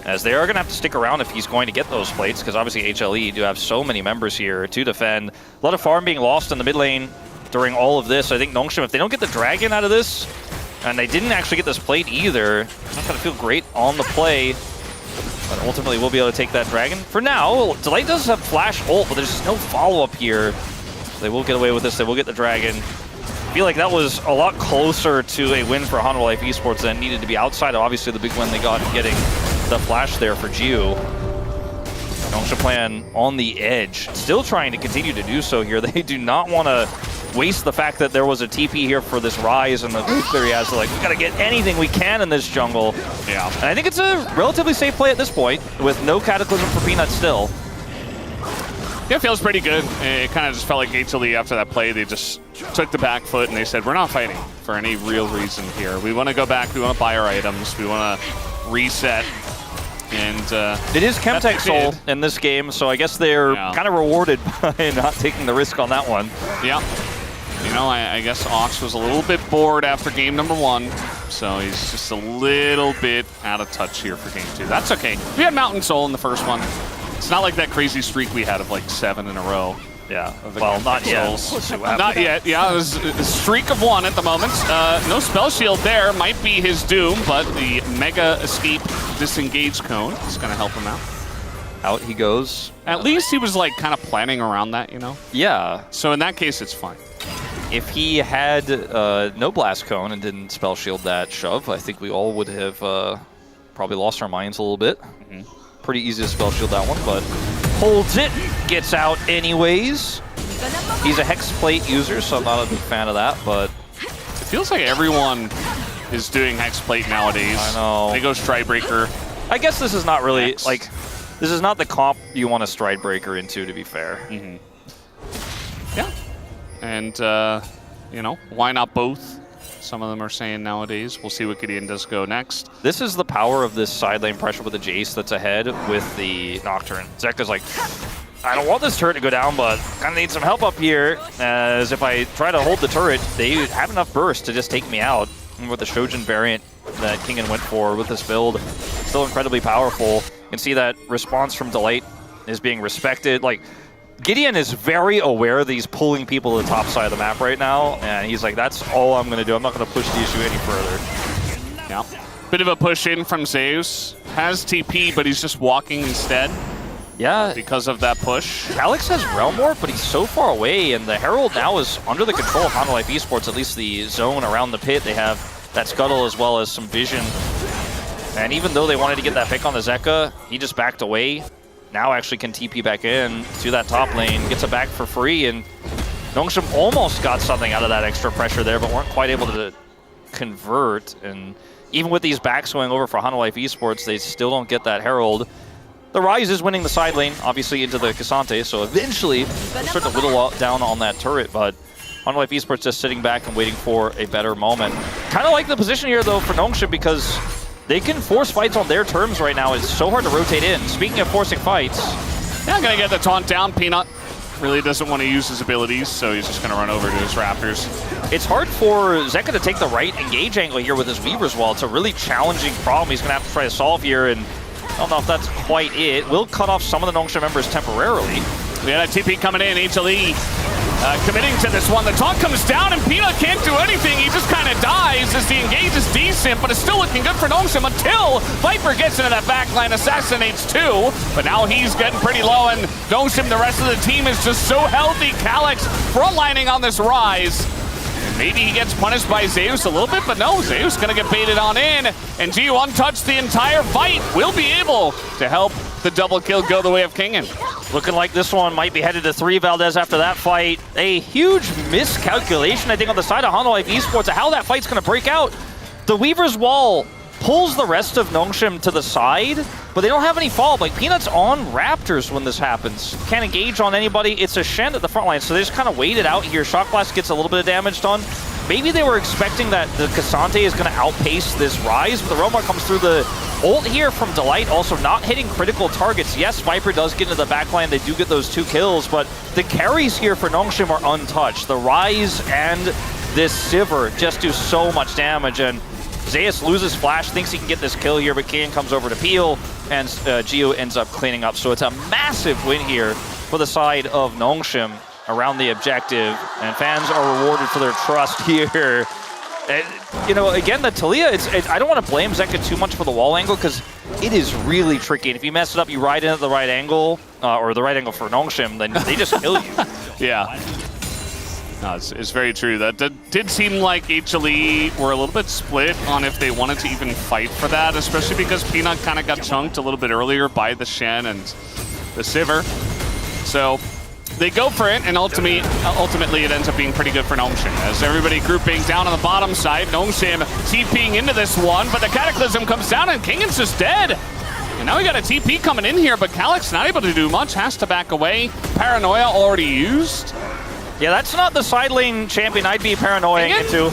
As they are going to have to stick around if he's going to get those plates, because obviously HLE do have so many members here to defend. A lot of farm being lost in the mid lane during all of this. I think Nongshim, if they don't get the Dragon out of this, and they didn't actually get this plate either, it's not going to feel great on the play. But ultimately, we'll be able to take that Dragon. For now, Delight does have Flash ult, but there's just no follow-up here. So they will get away with this. They will get the Dragon. I feel like that was a lot closer to a win for Hanwha Esports than needed to be outside of, obviously, the big win they got in getting the Flash there for Gio. Nongshim plan on the edge. Still trying to continue to do so here. They do not want to waste the fact that there was a TP here for this Rise and the nuclear he has. So, like, we got to get anything we can in this jungle. Yeah. And I think it's a relatively safe play at this point with no Cataclysm for Peanut still. Yeah, it feels pretty good. It kind of just felt like HLE after that play. They just took the back foot and they said, we're not fighting for any real reason here. We want to go back. We want to buy our items. We want to reset. And it is Chemtech Soul in this game, so I guess they're kind of rewarded by not taking the risk on that one. Yeah. You know, I guess Ox was a little bit bored after game number 1, so he's just a little bit out of touch here for game 2. That's okay. We had Mountain Soul in the first one. It's not like that crazy streak we had of like 7 in a row. Yeah, well, not yet. Not yet, yeah. It was a streak of 1 at the moment. No Spell Shield there. Might be his doom, but the Mega Escape Disengage Cone is going to help him out. Out he goes. At least he was like kind of planning around that, you know? Yeah. So in that case, it's fine. If he had no Blast Cone and didn't Spell Shield that shove, I think we all would have probably lost our minds a little bit. Pretty easy to Spell Shield that one, but holds it, gets out anyways. He's a Hex Plate user, so I'm not a big fan of that, but it feels like everyone is doing Hex Plate nowadays. I know. They go Stridebreaker. I guess this is not really, like, this is not the comp you want a Stridebreaker into, to be fair. Yeah. And, you know, why not both? Some of them are saying nowadays. We'll see what Gideon does go next. This is the power of this side lane pressure with the Jace that's ahead with the Nocturne. Zeka's like, I don't want this turret to go down, but kind of need some help up here, as if I try to hold the turret, they have enough burst to just take me out. And with the Shojin variant that Kingen went for with this build, still incredibly powerful. You can see that response from Delight is being respected. Like, Gideon is very aware that he's pulling people to the top side of the map right now, and he's like, that's all I'm going to do. I'm not going to push the issue any further. Yeah. Bit of a push in from Zeus. Has TP, but he's just walking instead. Yeah. Because of that push. Alex has Realm Warp, but he's so far away, and the Herald now is under the control of Hanwha Life Esports, at least the zone around the pit. They have that scuttle as well as some vision. And even though they wanted to get that pick on the Zeka, he just backed away. Now actually can TP back in to that top lane, gets it back for free, and Nongshim almost got something out of that extra pressure there, but weren't quite able to convert. And even with these backs going over for Hanwha Life Esports, they still don't get that Herald. The Ryze is winning the side lane, obviously into the Cassante, so eventually they'll start to whittle down on that turret, but Hanwha Life Esports just sitting back and waiting for a better moment. Kind of like the position here, though, for Nongshim, because they can force fights on their terms right now. It's so hard to rotate in. Speaking of forcing fights... Yeah, gonna get the taunt down. Peanut really doesn't want to use his abilities, so he's just gonna run over to his Raptors. It's hard for Zeka to take the right engage angle here with his Weaver's Wall. It's a really challenging problem he's gonna have to try to solve here, and I don't know if that's quite it. Will cut off some of the Nongshim members temporarily. We got a TP coming in, HLE committing to this one. The taunt comes down and Peanut can't do anything. He just kind of dies as the engage is decent, but it's still looking good for Nongshim until Viper gets into that backline, assassinates two, but now he's getting pretty low, and Nongshim, the rest of the team is just so healthy. Calyx frontlining on this Ryze. Maybe he gets punished by Zeus a little bit, but no, Zeus gonna get baited on in, and GU untouched the entire fight. Will be able to help the double kill go the way of Kingen. Looking like this one might be headed to 3 Valdez after that fight. A huge miscalculation, I think, on the side of Hanwha Life Esports of how that fight's gonna break out. The Weaver's Wall pulls the rest of Nongshim to the side, but they don't have any follow-up. Like, Peanut's on Raptors when this happens. Can't engage on anybody. It's a Shen at the front line, so they just kind of wait it out here. Shock Blast gets a little bit of damage done. Maybe they were expecting that the Cassante is going to outpace this Ryze, but the Romar comes through the ult here from Delight, also not hitting critical targets. Yes, Viper does get into the backline. They do get those 2 kills, but the carries here for Nongshim are untouced. The Ryze and this Sivir just do so much damage, and Zeus loses Flash, thinks he can get this kill here, but Kane comes over to peel, and Geo ends up cleaning up. So it's a massive win here for the side of Nongshim around the objective, and fans are rewarded for their trust here. And, you know, again, the Taliyah, I don't want to blame Zeka too much for the wall angle, because it is really tricky. And if you mess it up, you ride in at the right angle, or the right angle for Nongshim, then they just kill you. Yeah. No, it's very true. That did seem like HLE were a little bit split on if they wanted to even fight for that, especially because Peanut kind of got chunked a little bit earlier by the Shen and the Sivir. So they go for it, and ultimately it ends up being pretty good for Nongshim. As everybody grouping down on the bottom side, Nongshim TPing into this one, but the Cataclysm comes down and Kingan's just dead. And now we got a TP coming in here, but Calyx not able to do much, has to back away. Paranoia already used. Yeah, that's not the side lane champion I'd be paranoiaing into.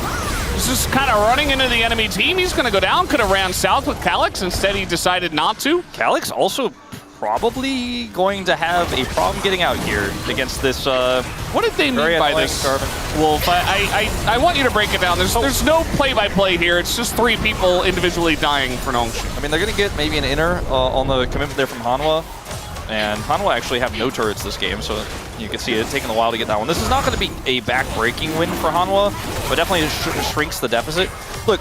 He's just kind of running into the enemy team. He's going to go down. Could have ran south with Calyx. Instead, he decided not to. Calyx also probably going to have a problem getting out here against this. What did they mean by this, Wolf? I want you to break it down. There's no play-by-play here. It's just 3 people individually dying for Nongshim. I mean, they're going to get maybe an inner on the commitment there from Hanwha. And Hanwha actually have no turrets this game, so you can see it taking a while to get that one. This is not going to be a back-breaking win for Hanwha, but definitely shrinks the deficit. Look,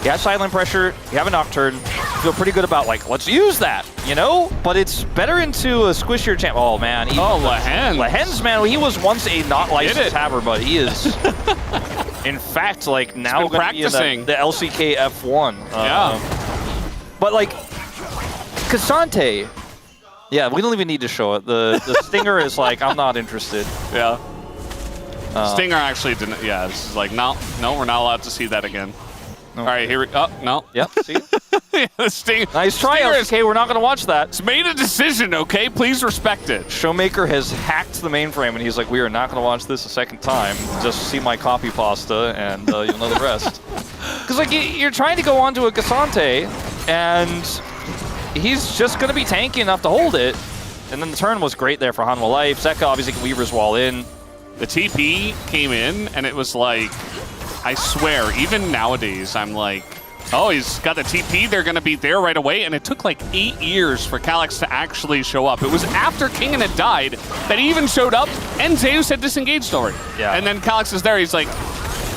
you have silent pressure, you have a Nocturne, you feel pretty good about, like, let's use that, you know? But it's better into a squishier champ. Oh, man. Lehens. Lehens, man, he was once a not-licensed haver, but he is, in fact, like, now going to be in the LCK F1. Yeah. But, like, Cassante... Yeah, we don't even need to show it. The Stinger is like, I'm not interested. Yeah. Stinger actually didn't. Yeah, this is like, no, we're not allowed to see that again. No. All right, here we go. Oh, no. Yep, see? Yeah, the nice try, LCK. We're not going to watch that. It's made a decision, okay? Please respect it. Showmaker has hacked the mainframe, and he's like, we are not going to watch this a second time. Just see my copy pasta, and you'll know the rest. Because, like, you're trying to go onto a Cassante, and he's just going to be tanky enough to hold it. And then the turn was great there for Hanwha Life. Zeka obviously can Weaver's Wall in. The TP came in, and it was like, I swear, even nowadays, I'm like, oh, he's got the TP, they're going to be there right away. And it took like 8 years for Calyx to actually show up. It was after Kingen had died that he even showed up, and Zeus had disengaged already. Yeah. And then Calyx is there, he's like,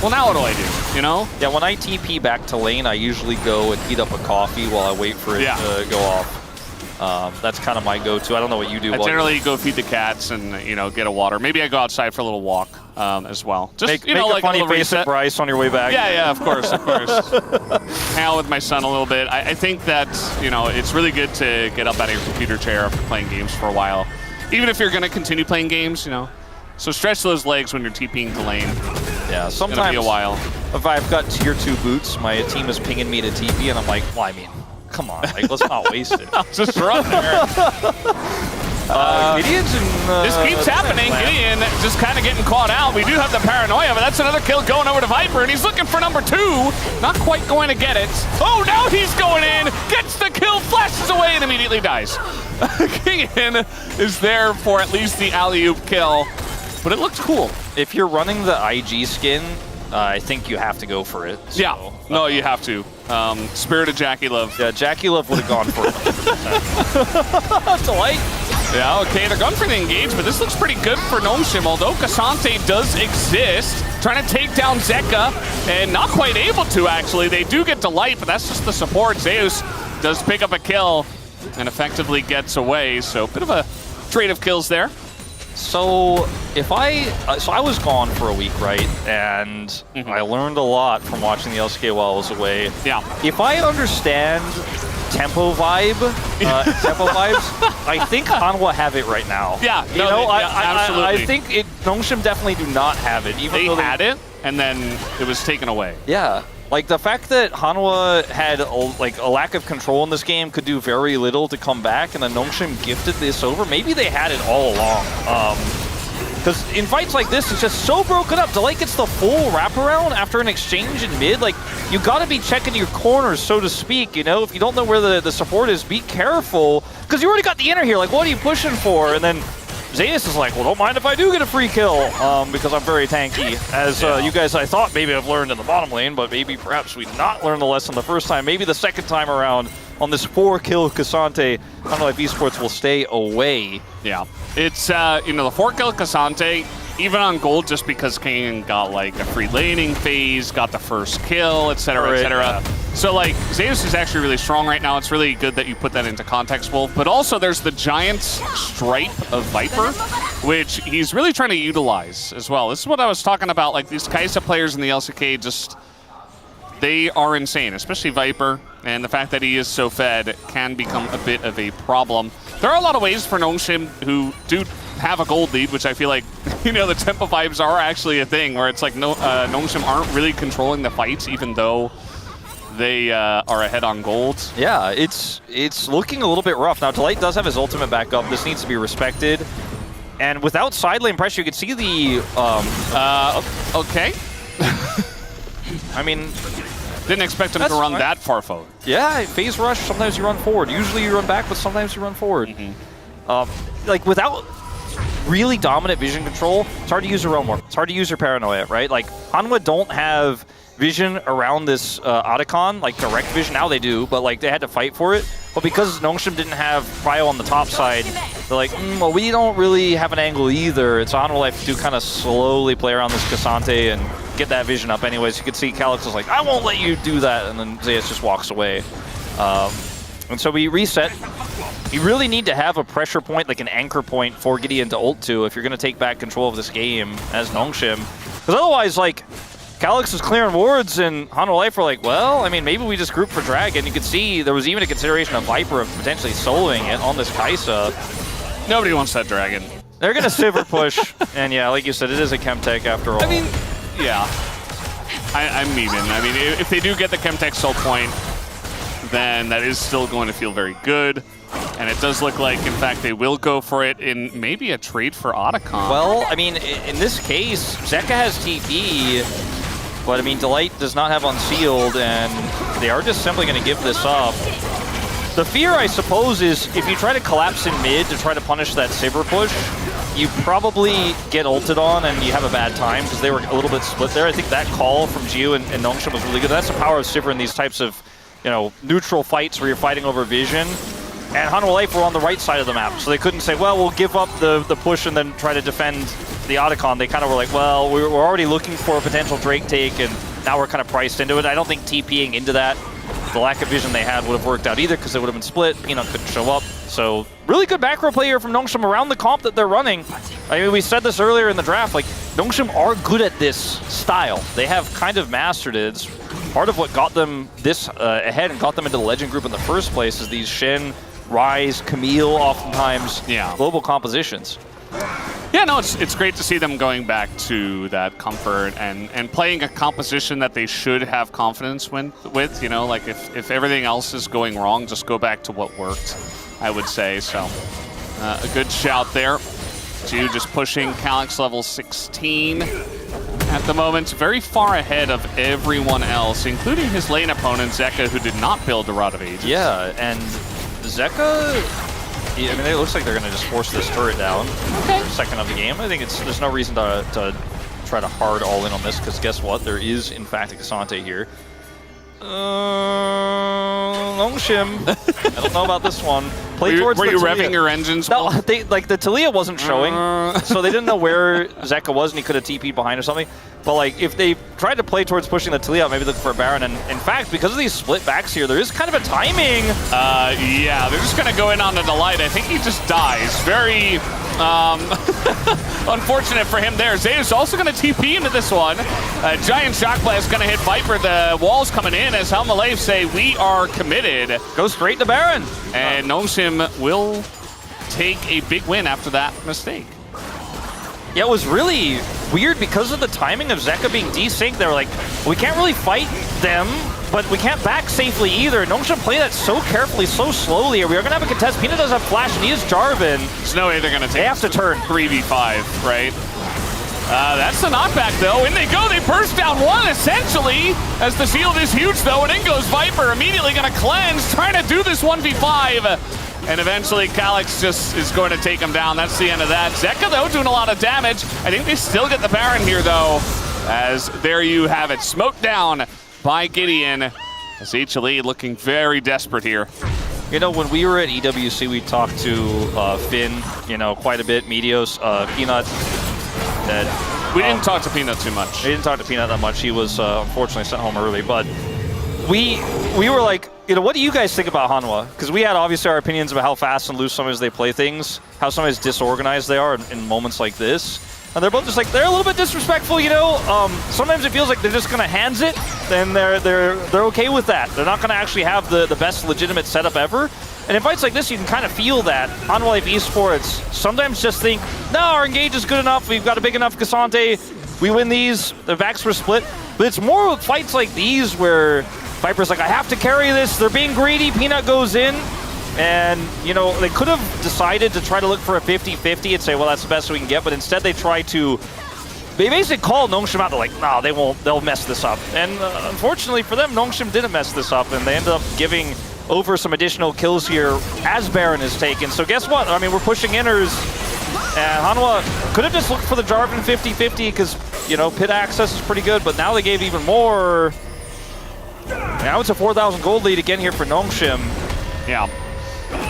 well, now what do I do? You know? Yeah, when I TP back to lane, I usually go and heat up a coffee while I wait for it to go off. That's kind of my go-to. I don't know what you do. I generally go feed the cats and, you know, get a water. Maybe I go outside for a little walk as well. Just, make you know, a like funny a little face at reset. Bryce on your way back. Yeah, of course, of course. Hang out with my son a little bit. I think that, you know, it's really good to get up out of your computer chair after playing games for a while. Even if you're going to continue playing games, you know. So stretch those legs when you're TPing to lane. Yeah, sometimes It's gonna be a while. If I've got tier 2 boots, my team is pinging me to TP, and I'm like, well, I mean, come on, like, let's not waste it. I'll just run there. Gideon's in, This keeps happening. Gideon just kind of getting caught out. We do have the paranoia, but that's another kill going over to Viper, and he's looking for number 2. Not quite going to get it. Oh, now he's going in, gets the kill, flashes away, and immediately dies. Gideon is there for at least the alley-oop kill, but it looks cool. If you're running the IG skin, I think you have to go for it. So, Yeah, no, you have to. Spirit of Jackie Love. Yeah, Jackie Love would have gone for it. 100%. Delight. Yeah, okay, they're going for the engage, but this looks pretty good for Gnome, although Cassante does exist. Trying to take down Zeka, and not quite able to, actually. They do get Delight, but that's just the support. Zeus does pick up a kill and effectively gets away, so a bit of a trade of kills there. So if so I was gone for a week, right? And I learned a lot from watching the LCK while I was away. Yeah. If I understand tempo vibes, I think Hanwha have it right now. Yeah, you know, absolutely. I think Nongshim definitely do not have it. Even though they had it, and then it was taken away. Yeah. Like, the fact that Hanwha had a lack of control in this game could do very little to come back, and then Nongshim gifted this over. Maybe they had it all along. Because in fights like this, it's just so broken up. Delight gets the full wraparound after an exchange in mid. Like, you got to be checking your corners, so to speak, you know? If you don't know where the support is, be careful. Because you already got the inner here. Like, what are you pushing for? And then Zanus is like, well, don't mind if I do get a free kill, because I'm very tanky. As you guys, I thought maybe have learned in the bottom lane, but maybe perhaps we not learned the lesson the first time. Maybe the second time around on this 4-kill Cassante, I don't know if esports will stay away. Yeah, it's, you know, the 4-kill Cassante, even on gold, just because Kane got, like, a free laning phase, got the first kill, etc., etc. Yeah. So, like, Zeus is actually really strong right now. It's really good that you put that into context, Wolf. But also, there's the giant stripe of Viper, which he's really trying to utilize as well. This is what I was talking about. Like, these Kai'Sa players in the LCK just, they are insane, especially Viper. And the fact that he is so fed can become a bit of a problem. There are a lot of ways for Gnome who do have a gold lead, which I feel like, you know, the tempo vibes are actually a thing where it's like Gnome aren't really controlling the fights, even though they are ahead on gold. Yeah, it's looking a little bit rough. Now, Delight does have his ultimate back up. This needs to be respected. And without side lane pressure, you can see the... okay. I mean... Didn't expect him to run that far forward. Yeah, phase rush, sometimes you run forward. Usually you run back, but sometimes you run forward. Like, without really dominant vision control, it's hard to use your realm warp. It's hard to use your paranoia, right? Like, Hanwha don't have vision around this Otacon, like direct vision. Now they do, but like they had to fight for it. But because Gnome didn't have Cryo on the top side, they're like, well, we don't really have an angle either. It's Hanwha life to kind of slowly play around this Cassante and get that vision up anyways. You can see Calyx is like, I won't let you do that, and then Zeus just walks away. And so we reset. You really need to have a pressure point, like an anchor point for Gideon to ult to if you're going to take back control of this game as Nongshim. Because otherwise, like, Calyx is clearing wards, and Hanwha Life were like, well, I mean, maybe we just group for Dragon. You could see there was even a consideration of Viper of potentially soloing it on this Kai'Sa. Nobody wants that Dragon. They're going to Sivir push, and yeah, like you said, it is a Chemtech after all. I mean, yeah. I'm even. I mean, if they do get the Chemtech soul point, then that is still going to feel very good. And it does look like, in fact, they will go for it in maybe a trade for Otacon. Well, I mean, in this case, Zeka has TP, but I mean, Delight does not have Unsealed, and they are just simply going to give this up. The fear, I suppose, is if you try to collapse in mid to try to punish that Saber push, you probably get ulted on and you have a bad time because they were a little bit split there. I think that call from Gio and Nongshim was really good. That's the power of Sivir in these types of, you know, neutral fights where you're fighting over vision. and Hanwha Life were on the right side of the map, so they couldn't say, well, we'll give up the push and then try to defend the Otacon. They kind of were like, well, we're already looking for a potential Drake take, and now we're kind of priced into it. I don't think TPing into that, the lack of vision they had, would have worked out either, because they would have been split. Peanut couldn't show up. So really good back row play here from Nongshim around the comp that they're running. I mean, we said this earlier in the draft, like, Nongshim are good at this style. They have kind of mastered it. It's part of what got them this ahead and got them into the Legend group in the first place, is these Shen, Ryze, Camille, oftentimes global compositions. Yeah, no, it's great to see them going back to that comfort and playing a composition that they should have confidence with. You know, like if everything else is going wrong, just go back to what worked, I would say. So a good shout there. Ju just pushing Calyx level 16 at the moment, very far ahead of everyone else, including his lane opponent, Zeka, who did not build a Rod of Ages. Yeah, and Zeka, I mean, it looks like they're going to just force this turret down for the second of the game. I think there's no reason to try to hard all in on this, because guess what? There is, in fact, a Cassante here. Nongshim. I don't know about this one. Were you revving your engines? No, like the Taliyah wasn't showing, so they didn't know where Zeka was, and he could have TP'd behind or something. But like, if they tried to play towards pushing the Taliyah, maybe looking for a Baron. And in fact, because of these split backs here, there is kind of a timing. Yeah, they're just gonna go in on the Delight. I think he just dies. Very unfortunate for him there. Zeus also gonna TP into this one. Giant Shock Blast gonna hit Viper. The wall's coming in as Hanwha Life say, we are committed. Go straight to Baron. And Nongshim will take a big win after that mistake. Yeah, it was really weird because of the timing of Zeka being desynced. They were like, we can't really fight them, but we can't back safely either. Nongshim play that so carefully, so slowly. We are going to have a contest. Peanut does have Flash, and he is Jarvan. There's no way they're going to take They have to turn 3v5, right? That's the knockback, though. In they go. They burst down one, essentially, as the shield is huge, though, and in goes Viper. Immediately going to cleanse, trying to do this 1v5. And eventually, Calyx just is going to take him down. That's the end of that. Zeka, though, doing a lot of damage. I think they still get the Baron here, though, as there you have it. Smoked down by Gideon, as HLE looking very desperate here. You know, when we were at EWC, we talked to Finn, you know, quite a bit. Meteos, Peanut. We didn't talk to Peanut too much. We didn't talk to Peanut that much. He was unfortunately sent home early. But we were like, you know, what do you guys think about Hanwha? Because we had obviously our opinions about how fast and loose sometimes they play things, how sometimes disorganized they are in moments like this. And they're both just like, they're a little bit disrespectful, you know? Sometimes it feels like they're just going to hands it, and they're okay with that. They're not going to actually have the best legitimate setup ever. And in fights like this, you can kind of feel that. Hanwha Life Esports sometimes just think, no, our engage is good enough, we've got a big enough Cassante, we win these, the backs were split. But it's more fights like these where Viper's like, I have to carry this, they're being greedy, Peanut goes in, and, you know, they could have decided to try to look for a 50-50 and say, well, that's the best we can get, but instead they try to, they basically call Nongshim out. They're like, no, they won't, they'll mess this up. And unfortunately for them, Nongshim didn't mess this up, and they ended up giving over some additional kills here as Baron is taken. So guess what? I mean, we're pushing inners, and Hanwha could have just looked for the Jarvan 50-50 because, you know, pit access is pretty good, but now they gave even more. Now it's a 4,000 gold lead again here for Nongshim. Yeah.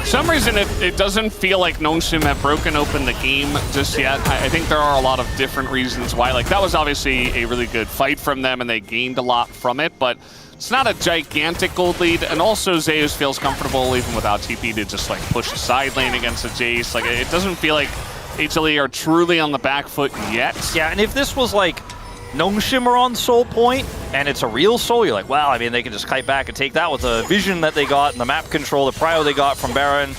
For some reason, it doesn't feel like Nongshim have broken open the game just yet. I think there are a lot of different reasons why. Like, that was obviously a really good fight from them, and they gained a lot from it, but it's not a gigantic gold lead. And also, Zeus feels comfortable, even without TP, to just, like, push the side lane against a Jace. Like, it doesn't feel like HLE are truly on the back foot yet. Yeah, and if this was, like, Nongshim are on Soul Point, and it's a real Soul, you're like, well, I mean, they can just kite back and take that with the vision that they got and the map control, the prio they got from Baron.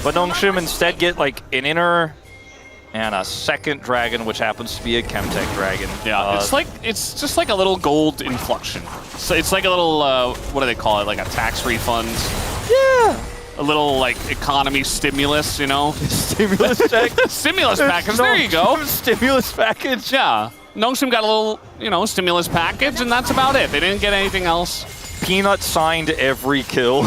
But Nongshim instead get, like, an inner and a second dragon, which happens to be a Chemtech dragon. Yeah, it's just like a little gold inflection. So it's like a little, what do they call it, like a tax refund? Yeah. A little, like, economy stimulus, you know? Stimulus check? Stimulus package, there you go. Stimulus package? Yeah. Nongshim got a little, you know, stimulus package, and that's about it. They didn't get anything else. Peanut signed every kill.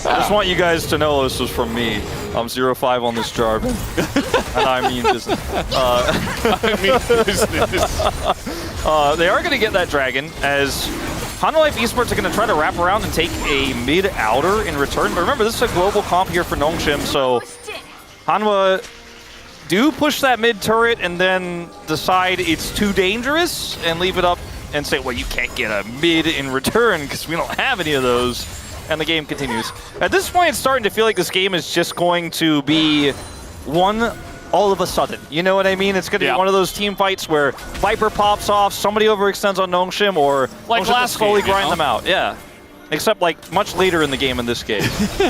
I just want you guys to know this was from me. I'm 0-5 on this Jarvan. And I mean business. I mean business. They are going to get that dragon, as Hanwha Life Esports are going to try to wrap around and take a mid-outer in return. But remember, this is a global comp here for Nongshim, so Hanwha do push that mid turret and then decide it's too dangerous and leave it up and say, well, you can't get a mid in return because we don't have any of those. And the game continues. At this point, it's starting to feel like this game is just going to be one all of a sudden. You know what I mean? It's going to be one of those team fights where Viper pops off, somebody overextends on Nongshim, or like Nongshim last slowly game, grind them out. Yeah. Except like much later in the game in this case.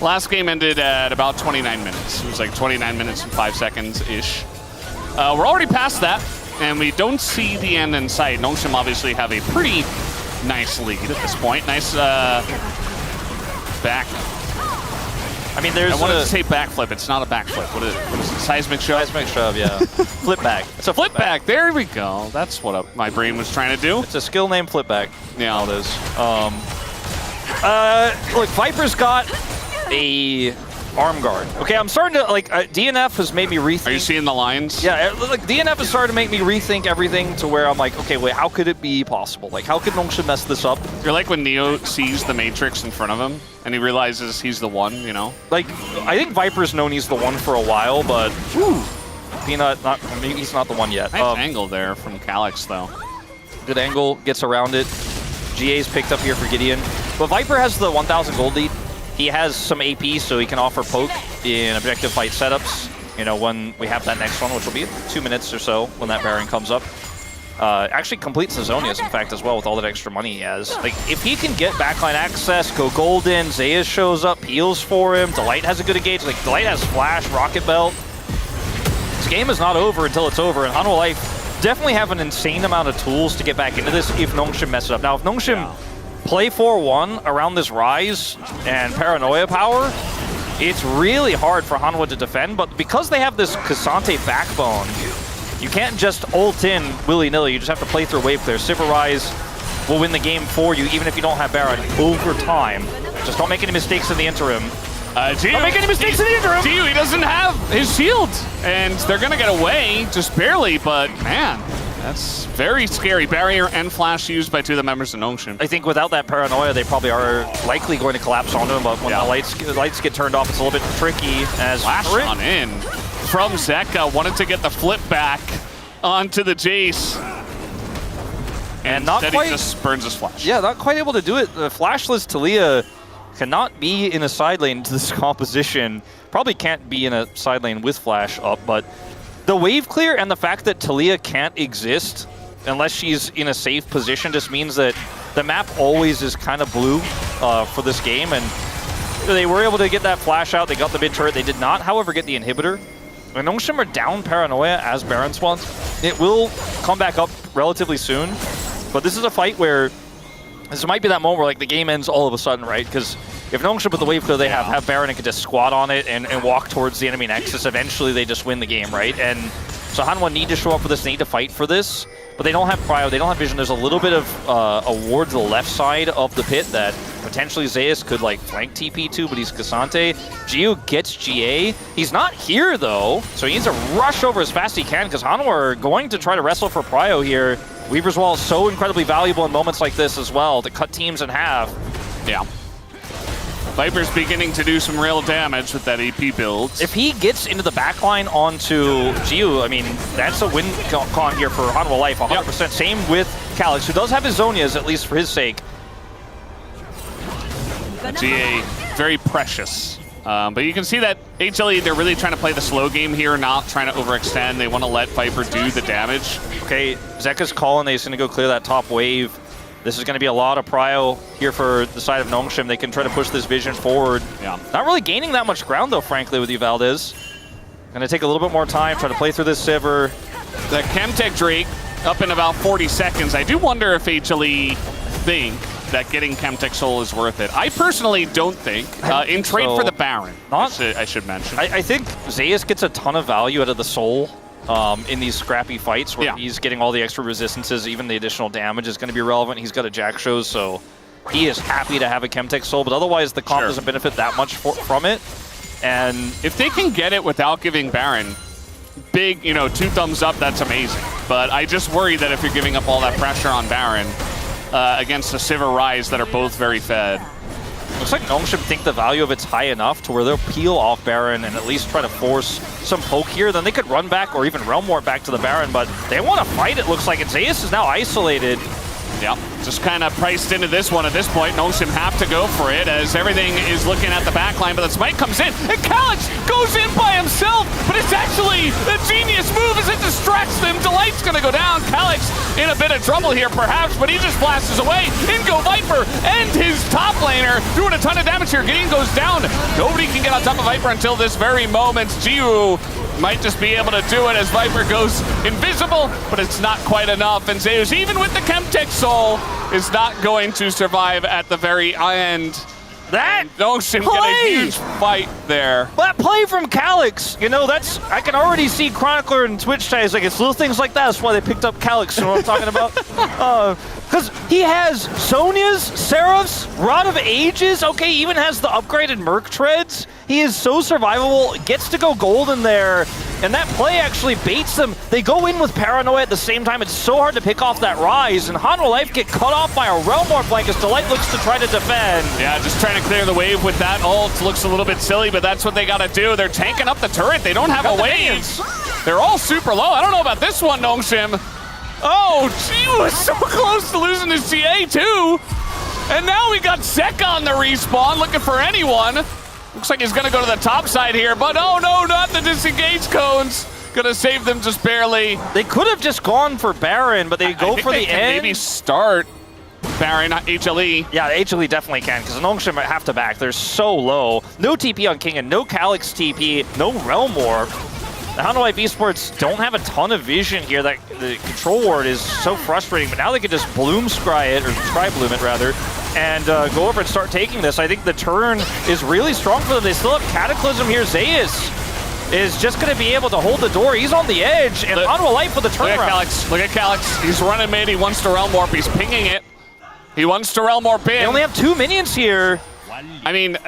Last game ended at about 29 minutes. It was like 29 minutes and 5 seconds-ish. We're already past that, and we don't see the end in sight. Nongshim obviously have a pretty nice lead at this point. Nice back. I mean, there's I wanted to say backflip. It's not a backflip. What is it? Seismic shove? Seismic shove, yeah. Flip back. It's a flip back. There we go. That's what my brain was trying to do. It's a skill named flip back. Yeah. It is. Look, Viper's got a arm guard. Okay, I'm starting to, like, DNF has made me rethink. Are you seeing the lines? Yeah, like, DNF has started to make me rethink everything to where I'm like, okay, wait, how could it be possible? Like, how could Nongshim mess this up? You're like when Neo sees the Matrix in front of him, and he realizes he's the one, you know? Like, I think Viper's known he's the one for a while, but Peanut, maybe he's not the one yet. Nice angle there from Calyx, though. Good angle, gets around it. GA's picked up here for Gideon. But Viper has the 1,000 gold lead. He has some AP, so he can offer poke in objective fight setups. You know, when we have that next one, which will be 2 minutes or so when that Baron comes up. Actually completes the Zonias, in fact, as well, with all that extra money he has. Like, if he can get backline access, go golden, Zeus shows up, heals for him, Delight has a good engage. Like, Delight has Flash, Rocket Belt. This game is not over until it's over, and Hanwha Life definitely have an insane amount of tools to get back into this if Nongshim messes up. Now, if Nongshim play 4-1 around this Rise and Paranoia power, it's really hard for Hanwha to defend, but because they have this Cassante backbone, you can't just ult in willy-nilly. You just have to play through wave clear. Sivir Rise will win the game for you, even if you don't have Baron over time. Just don't make any mistakes in the interim. Gio, don't make any mistakes in the interim! Gio, he doesn't have his shield, and they're going to get away, just barely, but man, that's very scary. Barrier and Flash used by two of the members of Nongshim. I think without that Paranoia, they probably are likely going to collapse onto him, but when the lights get turned off, it's a little bit tricky. As Flash on in from Zeka, wanted to get the flip back onto the Jace. And not quite, he just burns his Flash. Yeah, not quite able to do it. The Flashless Taliyah cannot be in a side lane to this composition. Probably can't be in a side lane with Flash up, but the wave clear and the fact that Taliyah can't exist unless she's in a safe position just means that the map always is kind of blue for this game, and they were able to get that Flash out. They got the mid turret. They did not, however, get the inhibitor. When Nongshim are down Paranoia as Baron spawns, it will come back up relatively soon, but this is a fight where this might be that moment where like the game ends all of a sudden, right? Because if Nongshim with the wave clear, they have Baron and can just squat on it and walk towards the enemy nexus, eventually they just win the game, right? And so Hanwha need to show up for this, need to fight for this, but they don't have Cryo, they don't have Vision. There's a little bit of a ward to the left side of the pit that potentially Zeus could like flank TP to, but he's Cassante. Gio gets GA. He's not here though, so he needs to rush over as fast as he can because Hanwha are going to try to wrestle for Cryo here. Weaver's Wall is so incredibly valuable in moments like this as well to cut teams in half. Yeah. Viper's beginning to do some real damage with that AP build. If he gets into the backline onto Gio, I mean, that's a win con here for Hanwha Life, 100%. Yep. Same with Calyx, who does have his Zonias, at least for his sake. GA, very precious. But you can see that HLE, they're really trying to play the slow game here, not trying to overextend. They want to let Viper do the damage. Okay, Zeka's calling. They're going to go clear that top wave. This is going to be a lot of prio here for the side of Nongshim. They can try to push this Vision forward. Yeah. Not really gaining that much ground, though, frankly, with Valdez. Going to take a little bit more time, try to play through this Sivir. The Chemtech Drake up in about 40 seconds. I do wonder if HLE think that getting Chemtech Soul is worth it. I personally don't think. In trade for the Baron, I should mention. I think Zeus gets a ton of value out of the Soul. In these scrappy fights where he's getting all the extra resistances, even the additional damage is going to be relevant. He's got a Jack Shows, so he is happy to have a Chemtech Soul, but otherwise the comp doesn't benefit that much from it. And if they can get it without giving Baron big, 2 thumbs up, that's amazing. But I just worry that if you're giving up all that pressure on Baron, against a Sivir Rise that are both very fed. Looks like Nongshim think the value of it's high enough to where they'll peel off Baron and at least try to force some poke here. Then they could run back or even Realm Warp back to the Baron, but they want to fight, it looks like. And Zeus is now isolated. Yep, just kind of priced into this one at this point. Nongshim have to go for it as everything is looking at the back line, but the Smite comes in, and Calyx goes in by himself, but it's actually a genius move as it distracts them. Delight's gonna go down. Calyx in a bit of trouble here, perhaps, but he just blasts away. In go Viper and his top laner, doing a ton of damage here. Gideon goes down. Nobody can get on top of Viper until this very moment. Jiwoo might just be able to do it as Viper goes invisible, but it's not quite enough. And Zeus, even with the Chemtech Soul, is not going to survive at the very end. That Nongshim get a huge fight there. That play from Calyx, you know, that's, I can already see Chronicler and Twitch chat. Like, it's little things like that. That's why they picked up Calyx, you know what I'm talking about? Because he has Sonya's, Seraph's, Rod of Ages, okay, even has the upgraded Merc Treads. He is so survivable, gets to go gold in there, and that play actually baits them. They go in with Paranoia at the same time. It's so hard to pick off that Rise, and Hanwha Life get cut off by a Realm Warp flank as Delight looks to try to defend. Yeah, just trying to clear the wave with that ult. Looks a little bit silly, but that's what they gotta do. They're tanking up the turret. They don't have a wave. They're all super low. I don't know about this one, Nongshim. Oh, gee, was so close to losing his CA too. And now we got Zeka on the respawn, looking for anyone. Looks like he's gonna go to the top side here, but oh no, not the disengage cones. Gonna save them just barely. They could have just gone for Baron, but they go for the end. Maybe start Baron, HLE. Yeah, HLE definitely can, because Nongshim have to back. They're so low. No TP on King and no Calyx TP, no Realm Warp. The Hanwha Life Esports don't have a ton of vision here. That the control ward is so frustrating, but now they can just Bloom Scry it, or Scry Bloom it rather, and go over and start taking this. I think the turn is really strong for them. They still have Cataclysm here. Zeus is just going to be able to hold the door. He's on the edge, and Hanwha Life with the turnaround. Look at Calyx. Look at Calyx. He's running mid. He wants to Realm Warp. He's pinging it. He wants to Realm Warp in. They only have 2 minions here. I mean,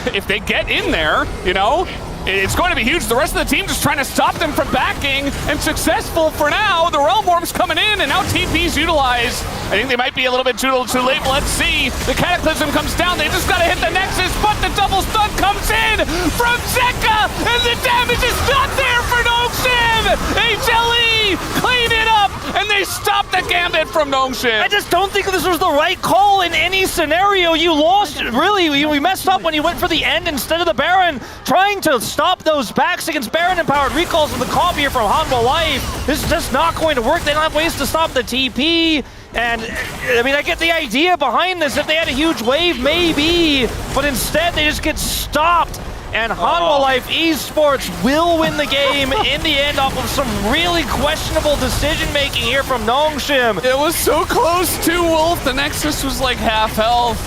if they get in there, you know, it's going to be huge. The rest of the team just trying to stop them from backing, and successful for now. The Realm Warp's coming in, and now TP's utilized. I think they might be a little bit too late, but let's see. The Cataclysm comes down. They just got to hit the Nexus, but the double stun comes in from Zeka, and the damage is not there for Nongshim. HLE clean it up, and they stop the gambit from Nongshim. I just don't think this was the right call in any scenario. You lost, really, we messed up when you went for the end instead of the Baron, trying to stop those backs against Baron-empowered recalls with the comp here from Hanwha Life. This is just not going to work. They don't have ways to stop the TP. And, I mean, I get the idea behind this. If they had a huge wave, maybe. But instead, they just get stopped. And Hanwha Life Esports will win the game in the end off of some really questionable decision-making here from Nongshim. It was so close to Wolf. The Nexus was like half health.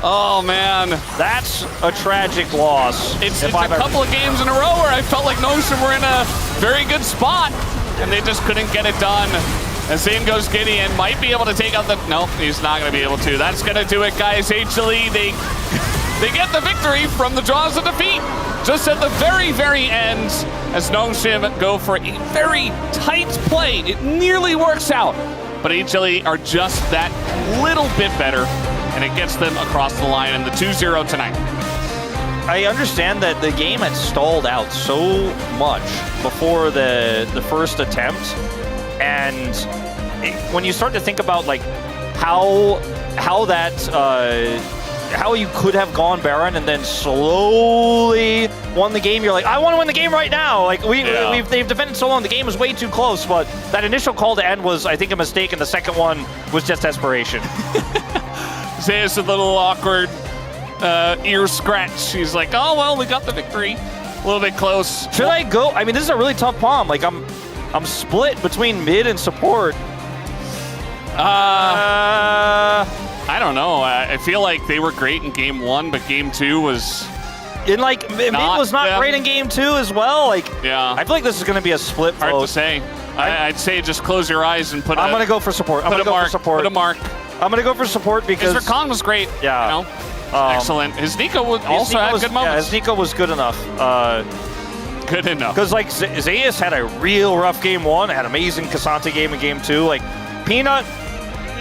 Oh, man. That's a tragic loss. It's a couple of games in a row where I felt like Nongshim were in a very good spot, and they just couldn't get it done. As in goes Gideon, might be able to take out the... Nope, he's not going to be able to. That's going to do it, guys. HLE, they get the victory from the jaws of defeat. Just at the very, very end, as Nongshim go for a very tight play. It nearly works out, but HLE are just that little bit better, and it gets them across the line in the 2-0 tonight. I understand that the game had stalled out so much before the first attempt, and when you start to think about like how you could have gone Baron and then slowly won the game, you're like, I want to win the game right now. Like they've defended so long, the game was way too close, but that initial call to end was, I think, a mistake, and the second one was just desperation. Zeus a little awkward ear scratch. He's like, oh well, we got the victory. A little bit close. Should I go? I mean, this is a really tough palm. Like I'm split between mid and support. I don't know. I feel like they were great in game 1, but game 2 was... Mid was not great in game 2 as well. Like, yeah. I feel like this is going to be a split vote. Hard to say. I'd say just close your eyes and put I'm going to go for support. I'm going to go for support. Put a mark. I'm going to go for support because... His Rakan was great. Yeah. You know? Excellent. His Nico also had good moments. Yeah, his Nico was good enough. Good enough. Because, like, Zeus had a real rough game 1, had amazing Cassante game in game 2. Like, Peanut,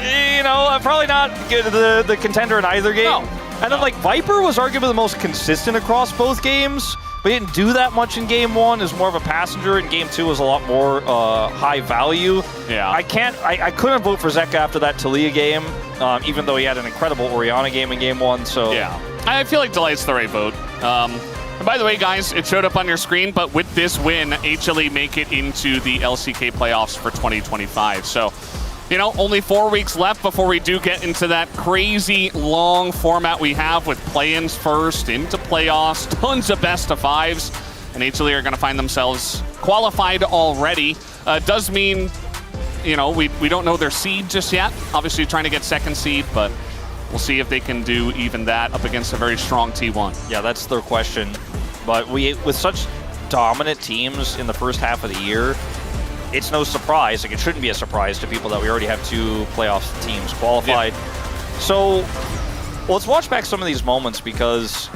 you know, probably not the contender in either game. No. And then, like, Viper was arguably the most consistent across both games, but he didn't do that much in game 1. Is more of a passenger. In game 2 was a lot more high value. Yeah. I couldn't vote for Zeka after that Talia game, even though he had an incredible Orianna game in game 1. So yeah, I feel like Delight's the right vote. And by the way, guys, it showed up on your screen, but with this win, HLE make it into the LCK playoffs for 2025. So, you know, only 4 weeks left before we do get into that crazy long format we have with play-ins first, into playoffs, tons of best-of-5s, and HLE are going to find themselves qualified already. Does mean, you know, we don't know their seed just yet. Obviously trying to get second seed, but we'll see if they can do even that up against a very strong T1. Yeah, that's their question. But with such dominant teams in the first half of the year, it's no surprise. Like, it shouldn't be a surprise to people that we already have 2 playoff teams qualified. Yeah. So, well, let's watch back some of these moments because,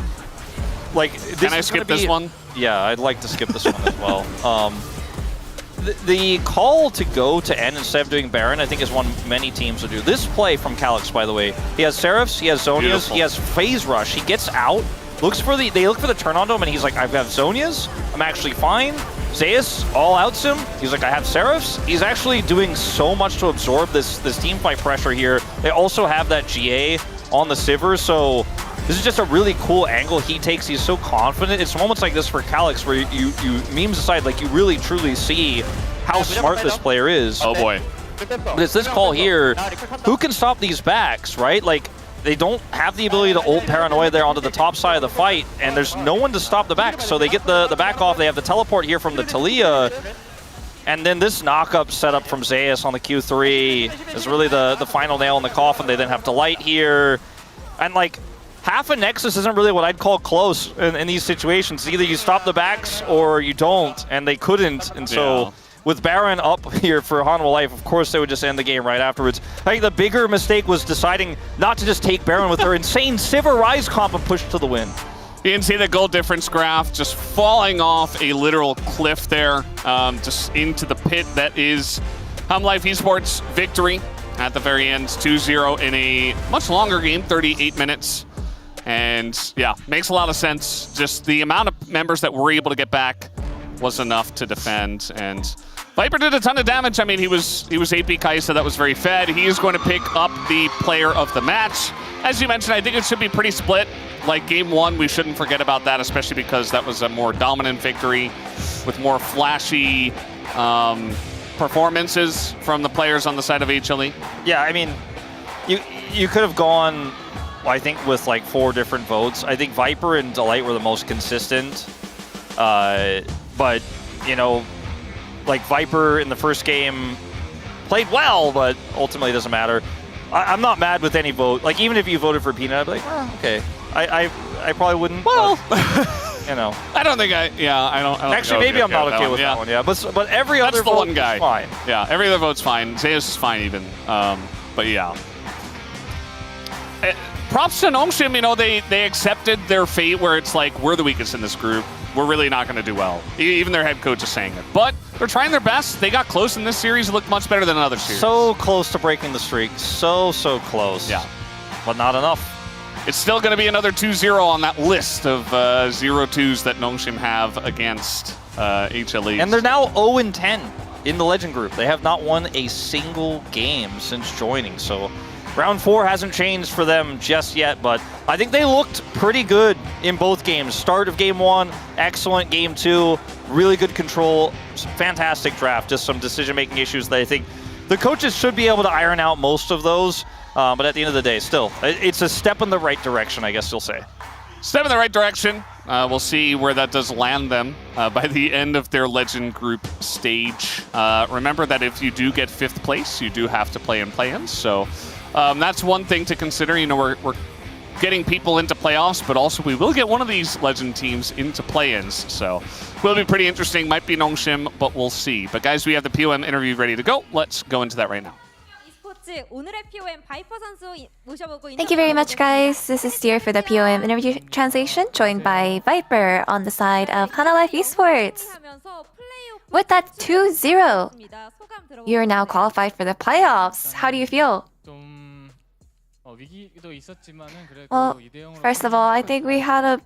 like, this can I skip this one? Yeah, I'd like to skip this one as well. The call to go to N instead of doing Baron, I think, is one many teams will do. This play from Calyx, by the way, he has Seraphs, he has Zonias, Beautiful. He has Phase Rush. He gets out, they look for the turn on to him, and he's like, I've got Zonias, I'm actually fine. Zeus all outs him. He's like, I have Seraphs. He's actually doing so much to absorb this team fight pressure here. They also have that GA on the Sivir, so this is just a really cool angle he takes. He's so confident. It's moments like this for Calyx where you memes aside, like, you really truly see how smart this player is. Oh boy. But it's this call here. Who can stop these backs, right? Like, they don't have the ability to ult Paranoia there onto the top side of the fight, and there's no one to stop the back. So they get the back off. They have the teleport here from the Talia. And then this knock-up setup from Zeus on the Q3 is really the final nail in the coffin. They then have Delight here. And, like, half a Nexus isn't really what I'd call close in these situations. Either you stop the backs or you don't, and they couldn't. And so... Yeah. With Baron up here for Hanwha Life, of course they would just end the game right afterwards. I think the bigger mistake was deciding not to just take Baron with their insane Sivir Rise comp and push to the win. You can see the goal difference graph just falling off a literal cliff there, just into the pit that is Hanwha Life Esports' victory at the very end, 2-0 in a much longer game, 38 minutes. And yeah, makes a lot of sense. Just the amount of members that were able to get back was enough to defend, and Viper did a ton of damage. I mean, he was AP Kai'Sa, that was very fed. He is going to pick up the player of the match. As you mentioned, I think it should be pretty split. Like game 1, we shouldn't forget about that, especially because that was a more dominant victory with more flashy performances from the players on the side of HLE. Yeah, I mean, you could have gone, I think, with like 4 different votes. I think Viper and Delight were the most consistent. But, you know, like Viper in the first game played well, but ultimately doesn't matter. I'm not mad with any vote. Like, even if you voted for Peanut, I'd be like, oh, okay. I probably wouldn't. Well, you know. I don't think I don't Actually, maybe I'm not okay with that one, yeah. But every other vote is fine. Yeah, every other vote's fine. Zeus is fine even. But yeah. Props to Nongshim, you know, they accepted their fate where it's like, we're the weakest in this group. We're really not going to do well. Even their head coach is saying it. But they're trying their best. They got close in this series. It looked much better than other series. So close to breaking the streak. So close. Yeah. But not enough. It's still going to be another 2-0 on that list of 0-2s that Nongshim have against HLE. And they're now 0-10 in the Legend group. They have not won a single game since joining. So round 4 hasn't changed for them just yet, but I think they looked pretty good in both games. Start of game 1, excellent game 2, really good control, fantastic draft, just some decision-making issues that I think the coaches should be able to iron out most of those, but at the end of the day, still, it's a step in the right direction, I guess you'll say. Step in the right direction. We'll see where that does land them by the end of their Legend group stage. Remember that if you do get 5th place, you do have to play in play-ins, so that's one thing to consider. You know, we're getting people into playoffs, but also we will get one of these Legend teams into play-ins. So will be pretty interesting. Might be Nongshim, but we'll see. But guys, we have the POM interview ready to go. Let's go into that right now. Thank you very much, guys. This is Dear for the POM interview translation, joined by Viper on the side of Hanwha Life Esports. With that 2-0, you're now qualified for the playoffs. How do you feel? 좀 Well, first of all, I think we had a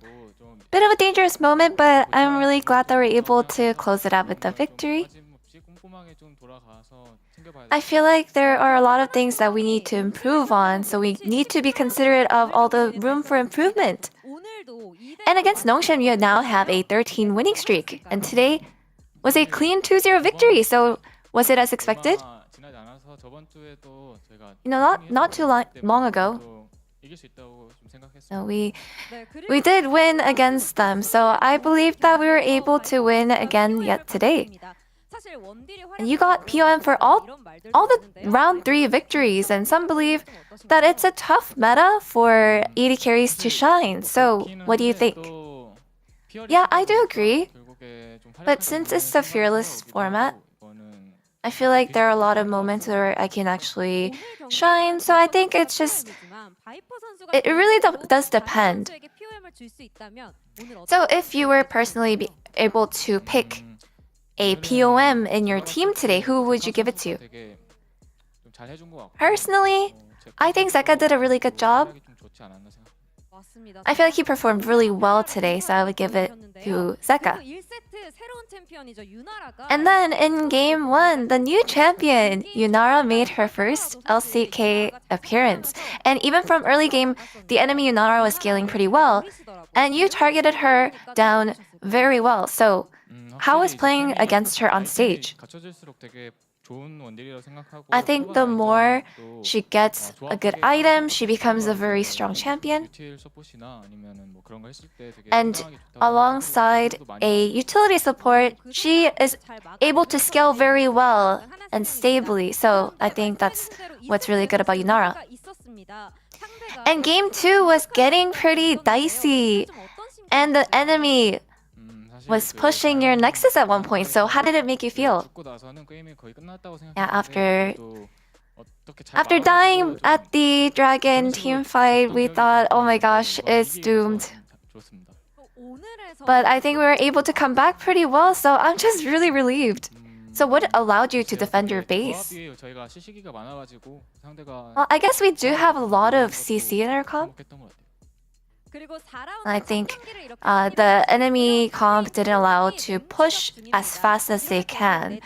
bit of a dangerous moment, but I'm really glad that we're able to close it out with the victory. I feel like there are a lot of things that we need to improve on, so we need to be considerate of all the room for improvement. And against Nongshim, you now have a 13 winning streak, and today was a clean 2-0 victory, so was it as expected? You know, not too long ago, we did win against them, so I believe that we were able to win again yet today. And you got POM for all the round 3 victories, and some believe that it's a tough meta for AD carries to shine. So, what do you think? Yeah, I do agree. But since it's the fearless format, I feel like there are a lot of moments where I can actually shine. So I think it's just, it really does depend. So if you were personally able to pick a POM in your team today, who would you give it to? Personally, I think Zeka did a really good job. I feel like he performed really well today, so I would give it to Zeka. And then in game 1, the new champion, Yunara, made her first LCK appearance. And even from early game, the enemy Yunara was scaling pretty well, and you targeted her down very well. So how was playing against her on stage? I think the more she gets a good item, she becomes a very strong champion. And alongside a utility support, she is able to scale very well and stably. So I think that's what's really good about Yunara. And game 2 was getting pretty dicey, and the enemy was pushing your Nexus at one point. So how did it make you feel? Yeah, after dying at the Dragon team fight, we thought, oh my gosh, it's doomed. But I think we were able to come back pretty well, so I'm just really relieved. So what allowed you to defend your base? Well, I guess we do have a lot of CC in our comp. I think the enemy comp didn't allow to push as fast as they can.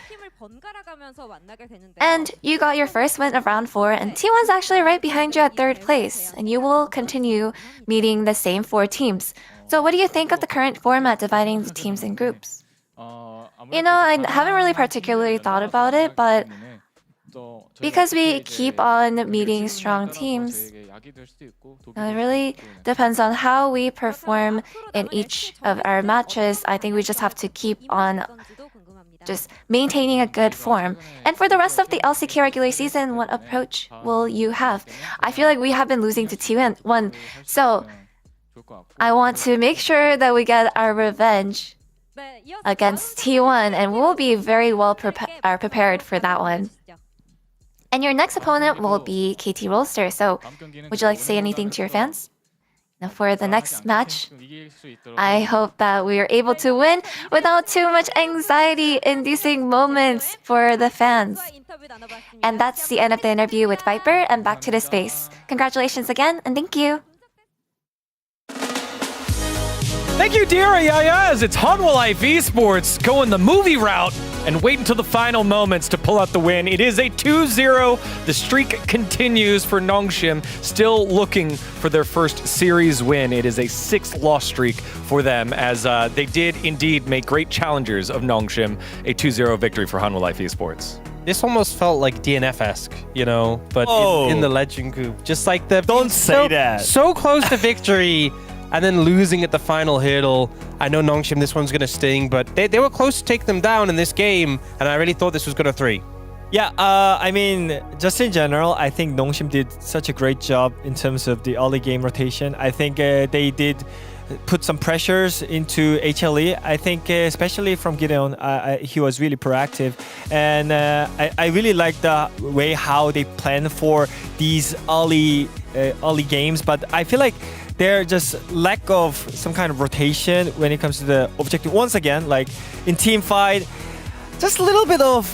And you got your first win of round 4, and T1's actually right behind you at 3rd place. And you will continue meeting the same 4 teams. So what do you think of the current format dividing the teams in groups? You know, I haven't really particularly thought about it, but because we keep on meeting strong teams, it really depends on how we perform in each of our matches. I think we just have to keep on just maintaining a good form. And for the rest of the LCK regular season, what approach will you have? I feel like we have been losing to T1, so I want to make sure that we get our revenge against T1, and we'll be very well prepared for that one. And your next opponent will be KT Rolster, so would you like to say anything to your fans? Now for the next match, I hope that we are able to win without too much anxiety-inducing moments for the fans. And that's the end of the interview with Viper, and back to the space. Congratulations again, and thank you! Thank you, dear Yayas. It's Hanwha Life Esports going the movie route and wait until the final moments to pull out the win. It is a 2-0. The streak continues for Nongshim, still looking for their first series win. It is a 6th loss streak for them, as they did indeed make great challengers of Nongshim. A 2-0 victory for Hanwha Life Esports. This almost felt like DNF-esque, you know, but in the Legend group. Just like the... Don't say that. So close to victory, and then losing at the final hurdle. I know Nongshim, this one's going to sting, but they were close to take them down in this game, and I really thought this was going to 3. Yeah, I mean, just in general, I think Nongshim did such a great job in terms of the early game rotation. I think they did put some pressures into HLE. I think especially from Gideon, he was really proactive. And I really like the way how they plan for these early games, but I feel like they're just lack of some kind of rotation when it comes to the objective. Once again, like in team fight, just a little bit of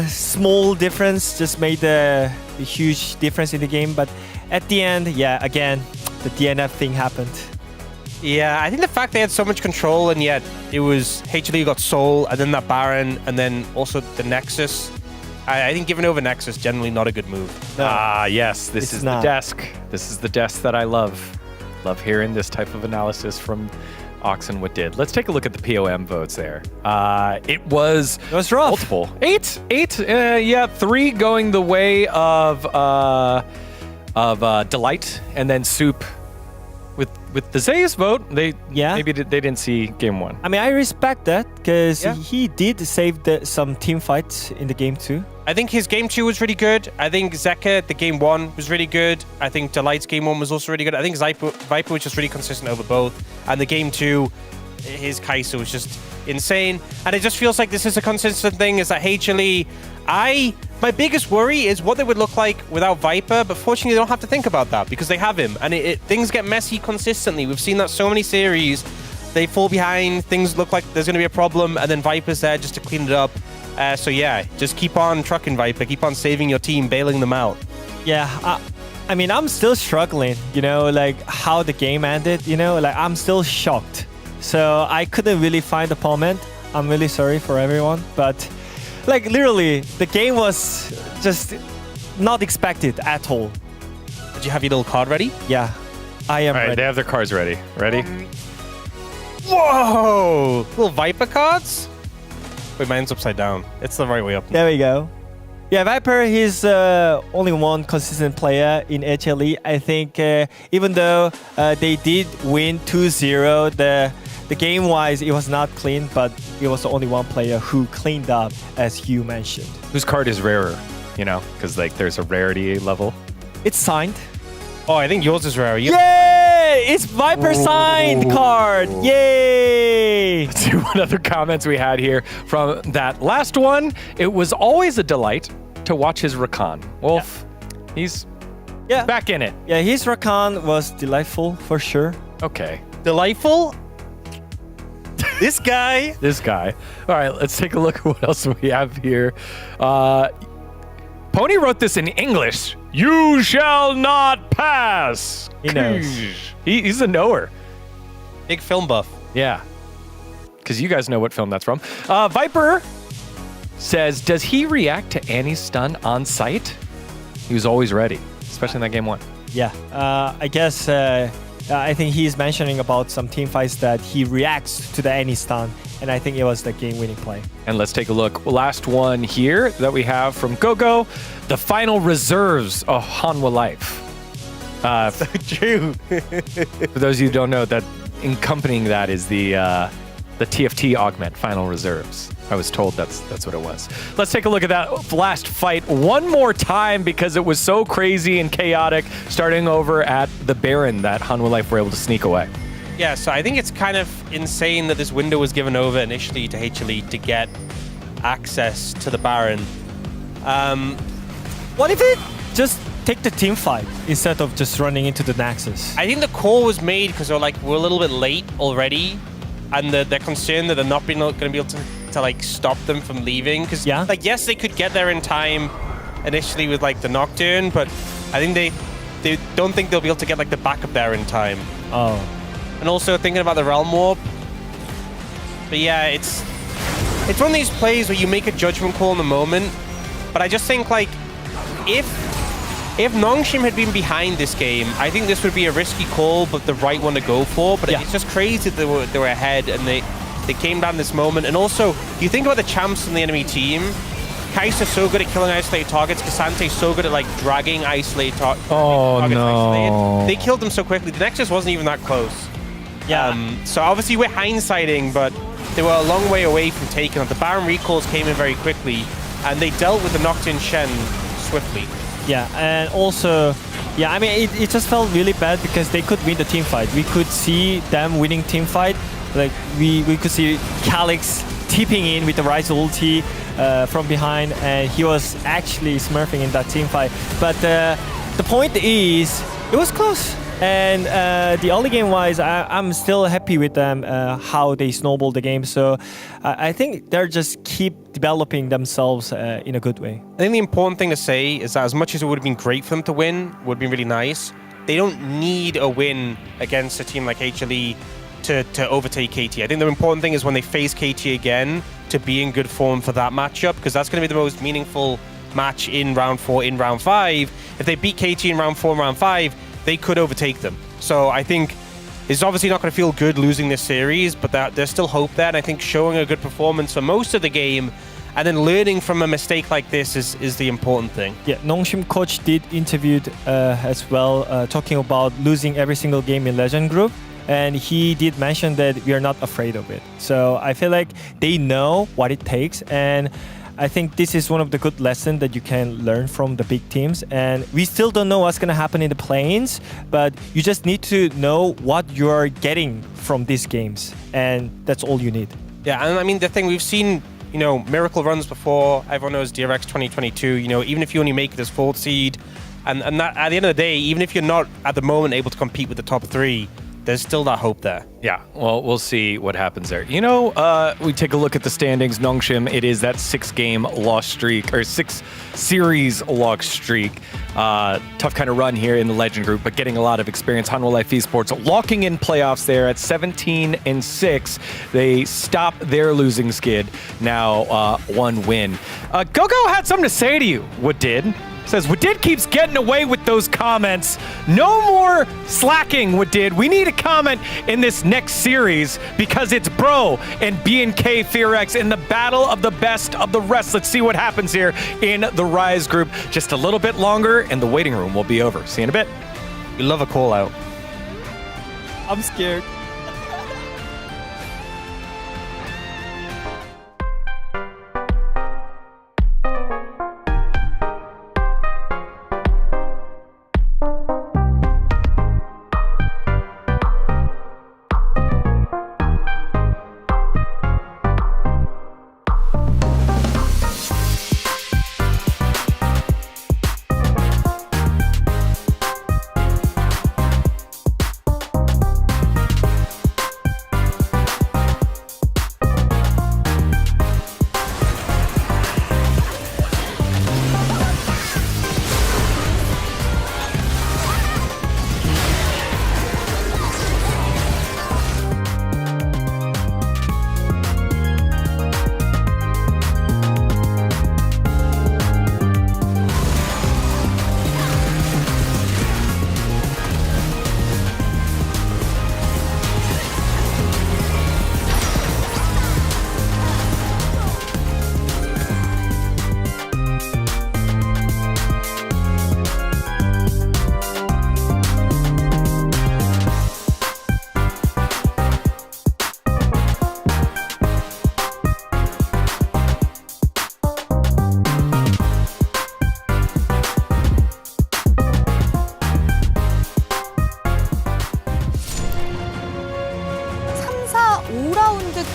small difference just made the a huge difference in the game. But at the end, yeah, again, the DNF thing happened. Yeah, I think the fact they had so much control and yet it was HLE got Soul and then that Baron and then also the Nexus. I think giving over Nexus generally not a good move. No. Ah, yes, this is not. the desk. This is the desk that I love. Love hearing this type of analysis from Ox and what did. Let's take a look at the POM votes there. It was rough. multiple. Eight. Yeah, 3 going the way of Delight, and then Soup with the Zeus vote. They didn't see game 1. I mean, I respect that because Yeah. he did save some team fights in the game too. I think his game 2 was really good. I think Zeka, the game 1 was really good. I think Delight's game 1 was also really good. I think Viper was just really consistent over both. And the game 2, his Kai'Sa was just insane. And it just feels like this is a consistent thing, is that HLE, my biggest worry is what they would look like without Viper, but fortunately they don't have to think about that because they have him. And things get messy consistently. We've seen that so many series. They fall behind, things look like there's going to be a problem, and then Viper's there just to clean it up. So yeah, just keep on trucking Viper, keep on saving your team, bailing them out. Yeah, I mean, I'm still struggling, you know, like how the game ended, you know, like I'm still shocked. So I couldn't really find the comment. I'm really sorry for everyone, but like literally the game was just not expected at all. Did you have your little card ready? Yeah, I am All right, ready. they have their cards ready. Ready? Whoa! Little Viper cards? Wait, mine's upside down. It's the right way up. There we go. Yeah, Viper, he's only one consistent player in HLE. I think even though they did win 2-0, the game-wise, it was not clean, but it was the only one player who cleaned up, as you mentioned. Whose card is rarer? You know, because like there's a rarity level. It's signed. Oh, I think yours is rare. Yay! It's Viper signed card! Yay! Let's see what other comments we had here from that last one. It was always a delight to watch his Rakan. Wolf, he's back in it. Yeah, his Rakan was delightful for sure. Okay. Delightful? This guy? This guy. All right, let's take a look at what else we have here. Pony wrote this in English. You shall not pass. He knows. He's a knower. Big film buff. Yeah. Because you guys know what film that's from. Viper says, does he react to Annie's stun on site? He was always ready, especially in that game 1. Yeah, I guess I think he's mentioning about some team fights that he reacts to the Annie stun, and I think it was the game-winning play. And let's take a look. Last one here that we have from GoGo, the final reserves of Hanwha Life. So true. For those of you who don't know, that accompanying that is the TFT augment final reserves. I was told that's what it was. Let's take a look at that last fight one more time because it was so crazy and chaotic, starting over at the Baron that Hanwha Life were able to sneak away. Yeah, so I think it's kind of insane that this window was given over initially to HLE to get access to the Baron. What if it just take the team fight instead of just running into the Nexus? I think the call was made because they're like, we're a little bit late already, and they're concerned that they're not going to be able to like stop them from leaving. Because like, yes, they could get there in time initially with like the Nocturne, but I think they don't think they'll be able to get like the backup there in time. Oh. And also thinking about the Realm Warp. But yeah, it's one of these plays where you make a judgment call in the moment. But I just think like if Nongshim had been behind this game, I think this would be a risky call, but the right one to go for. But it's just crazy that they were ahead and they came down this moment. And also, you think about the champs in the enemy team. Kai'Sa's so good at killing isolated targets. Kasante's so good at like dragging isolated targets. Oh no! They killed them so quickly. The Nexus wasn't even that close. Yeah. So obviously we're hindsighting, but they were a long way away from taking it. The Baron recalls came in very quickly, and they dealt with the Nocturne Shen swiftly. Yeah, and also, yeah, I mean, it just felt really bad because they could win the team fight. We could see them winning team fight. Like, we could see Calyx tipping in with the Rise ulti from behind, and he was actually smurfing in that team fight. But the point is, it was close. And the early game wise, I'm still happy with them, how they snowball the game. So I think they're just keep developing themselves in a good way. I think the important thing to say is that as much as it would have been great for them to win, would have been really nice, they don't need a win against a team like HLE to overtake KT. I think the important thing is when they face KT again, to be in good form for that matchup, because that's going to be the most meaningful match in round 4, in round 5. If they beat KT in round 4 and round 5, they could overtake them. So I think it's obviously not going to feel good losing this series, but there's still hope there. And I think showing a good performance for most of the game and then learning from a mistake like this is the important thing. Yeah, Nongshim coach did interviewed as well, talking about losing every single game in Legend Group. And he did mention that we are not afraid of it. So I feel like they know what it takes. And I think this is one of the good lessons that you can learn from the big teams. And we still don't know what's going to happen in the plains, but you just need to know what you're getting from these games. And that's all you need. Yeah, and I mean, the thing we've seen, you know, miracle runs before. Everyone knows DRX 2022, you know, even if you only make this 4th seed, and that, at the end of the day, even if you're not at the moment able to compete with the top 3, there's still that hope there. Yeah, well, we'll see what happens there. You know, we take a look at the standings. Nongshim, it is that 6-game loss streak, or 6-series loss streak. Tough kind of run here in the Legend Group, but getting a lot of experience. Hanwha Life Esports locking in playoffs there at 17-6. They stop their losing skid, now 1 win. Gogo had something to say to you, Wadid. Says, Wadid keeps getting away with those comments. No more slacking, Wadid. We need a comment in this next series because it's Bro and BNK FearX in the battle of the best of the rest. Let's see what happens here in the Rise group. Just a little bit longer and the waiting room will be over. See you in a bit. We love a call out. I'm scared.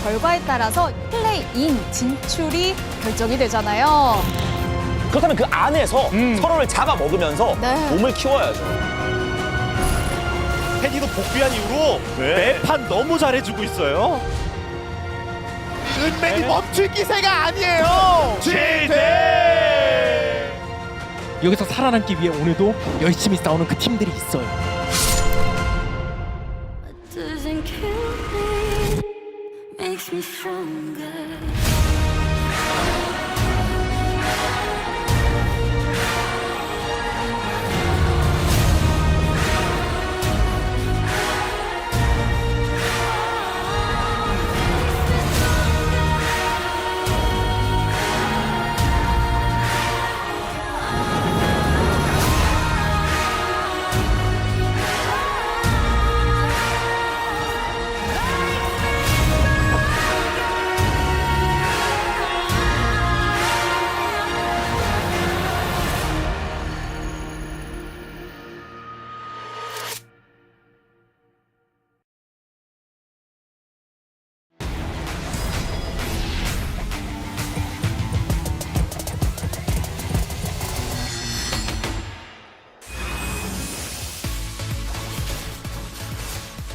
결과에 따라서 플레이인 진출이 결정이 되잖아요. 그렇다면 그 안에서 서로를 잡아먹으면서 네. 몸을 키워야죠. 테디도 복귀한 이후로 매판 너무 잘해주고 있어요. 은맨이 멈출 기세가 아니에요. 제대! 여기서 살아남기 위해 오늘도 열심히 싸우는 그 팀들이 있어요. Doesn't kill me, makes me stronger.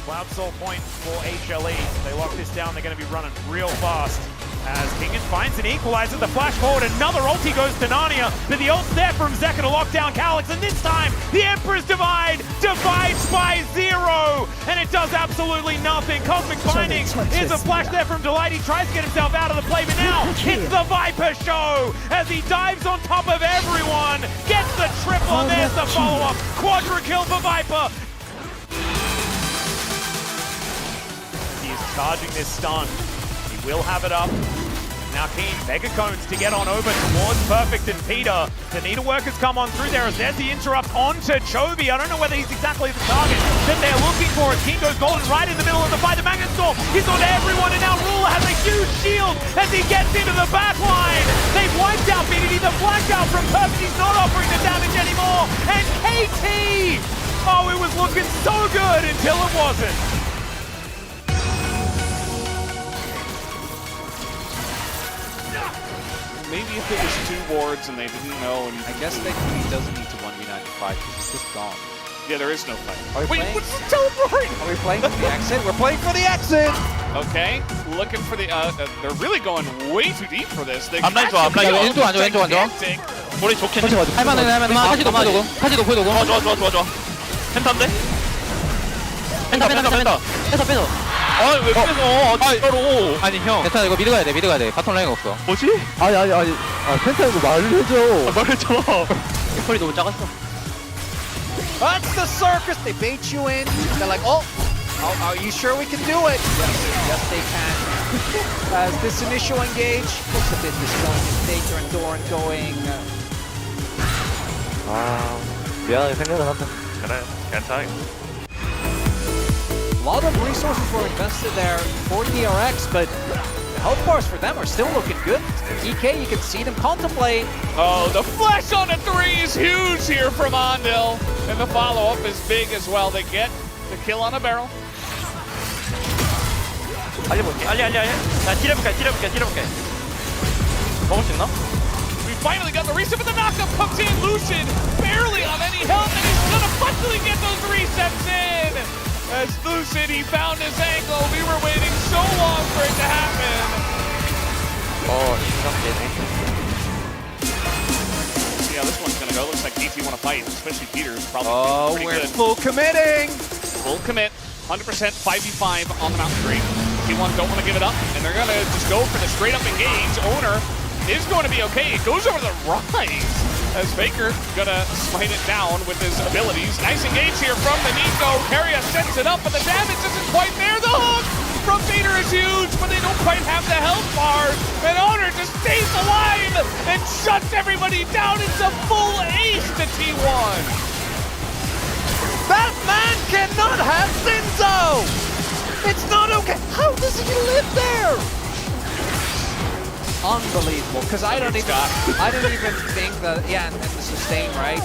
Cloud Soul point for HLE. They lock this down, they're going to be running real fast. As Kingen finds an equalizer, the flash forward, another ulti goes to Narnia, but the ult's there from Zeka to lock down Calyx, and this time, the Emperor's Divide divides by 0, and it does absolutely nothing. Cosmic Binding is a flash there from Delight, he tries to get himself out of the play, but now it's the Viper show, as he dives on top of everyone, gets the triple, and there's the follow-up, quadra kill for Viper. He is charging this stun. He will have it up. Now Keen, Mega Cones to get on over towards Perfect and Peter. The Needle Workers come on through there as there's the interrupt onto Chovy. I don't know whether he's exactly the target that they're looking for. As Keen goes golden right in the middle of the fight. The Magnet Storm, he's on everyone, and now Ruler has a huge shield as he gets into the back line. They've wiped out BDD, the blackout from Perfect. He's not offering the damage anymore. And KT! Oh, it was looking so good until it wasn't. Maybe if it was 2 wards and they didn't know, and I guess that he doesn't need to 1v9 to fight because he's just gone. yeah, there is no fight. Are we playing? What's the teleport? Are we playing for the exit? We're playing for the exit! Okay, looking for the. They're really going way too deep for this. They 앞라인 좋아, 앞라인 좋아. 왼쪽 안 좋아, 왼쪽 안 좋아. 우리 좋긴 해. 할만해. 카지 높고 도고. 카지 높고 도고. 좋아. 펜타인데? 펜타. 뺏어. 왜 뺏어? 진짜로. 아니 형. 괜찮아, 이거 미드 가야 돼. 바텀 라인 없어. 뭐지? 아니 펜타 이거 말을 해줘. 말해줘. 소리 너무 작았어. That's the circus. They bait you in. They're like, oh, are you sure we can do it? Yes, they can. As this initial engage looks a bit disappointing. Data and Doran going. 미안하게 생각을 한다. 그래, 괜찮아. A lot of resources were invested there for DRX, but the health bars for them are still looking good. EK, you can see them contemplate. Oh, the flash on a 3 is huge here from Andil. And the follow-up is big as well. They get the kill on a barrel. 알려볼게. 자, 딜해볼게. 먹을 수 있나? We finally got the reset, but the knockup comes in. Lucid barely on any health, and he's gonna finally get those resets in. As Lucid, he found his ankle. We were waiting so long for it to happen. See how this one's gonna go. Looks like DT want to fight, especially Peter. Probably pretty good. Full committing. Full commit, 100% 5v5 on the Mountain Green. T1 don't want to give it up, and they're gonna just go for the straight up engage. Owner is going to be okay. It goes over the rise. As Faker gonna smite it down with his abilities. Nice engage here from the Nico. Carrier sets it up, but the damage isn't quite there. The hook from Vader is huge, but they don't quite have the health bar. And Owner just stays alive and shuts everybody down. It's a full ace to T1. That man cannot have Zinzo! It's not okay. How does he live there? Unbelievable, because I don't even think that, and the sustain, right?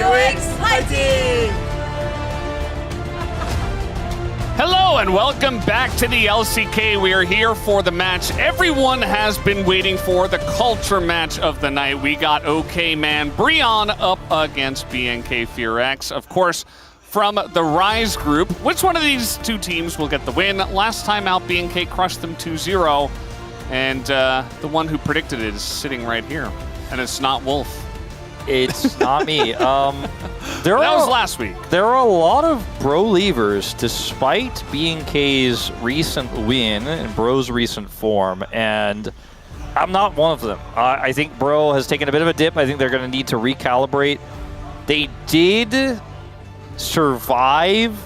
BFX 파이팅! Hello and welcome back to the LCK. We are here for the match everyone has been waiting for, the culture match of the night. We got OK Man Brion up against BNK FearX. Of course, from the Rise group. Which one of these two teams will get the win? Last time out, BNK crushed them 2-0. And the one who predicted it is sitting right here. And it's not Wolf. It's not me. That was last week. There are a lot of Bro leavers, despite BNK's recent win and Bro's recent form, and I'm not one of them. I think Bro has taken a bit of a dip. I think they're going to need to recalibrate. They did survive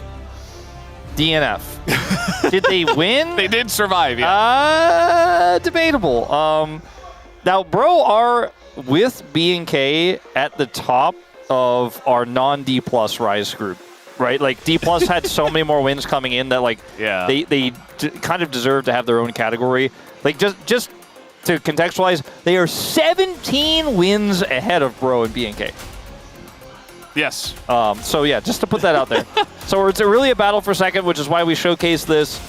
DNF. Did they win? They did survive, yeah. Debatable. Now, Bro are with BNK at the top of our non-D+ Rise group, right? Like, D+ had so many more wins coming in that, like, they kind of deserve to have their own category. Like, just to contextualize, they are 17 wins ahead of Bro and BNK. Yes. So, yeah, just to put that out there. So it's really a battle for second, which is why we showcase this.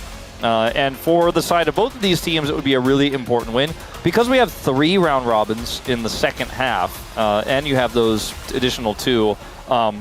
And for the side of both of these teams, it would be a really important win. Because we have 3 round robins in the second half, and you have those additional 2,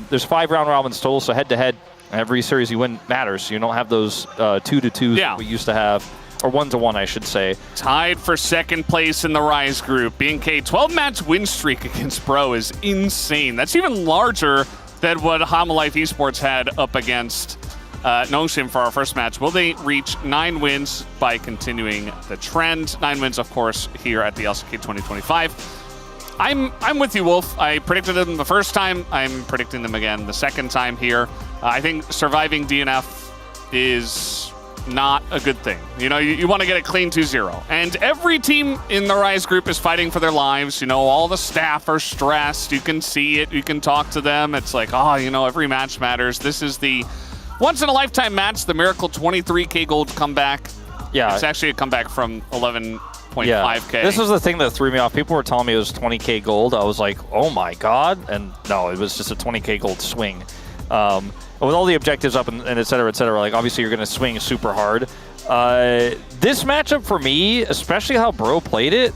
there's 5 round robins total, so head-to-head, every series you win matters. You don't have those 2-2s that we used to have, or 1-1, I should say. Tied for second place in the Rise group. BNK 12-match win streak against Bro is insane. That's even larger than what Hama Life Esports had up against Nongshim for our first match. Will they reach 9 wins by continuing the trend? 9 wins, of course, here at the LCK 2025. I'm with you, Wolf. I predicted them the first time. I'm predicting them again the second time here. I think surviving DNF is not a good thing. You know, you want to get a clean 2-0. And every team in the Rise group is fighting for their lives. You know, all the staff are stressed. You can see it. You can talk to them. It's like, oh, you know, every match matters. This is the once-in-a-lifetime match, the Miracle 23K Gold comeback. Yeah. It's actually a comeback from 11.5K. Yeah. This was the thing that threw me off. People were telling me it was 20K Gold. I was like, oh my God. And no, it was just a 20K Gold swing. With all the objectives up and et cetera, like obviously you're going to swing super hard. This matchup for me, especially how Bro played it,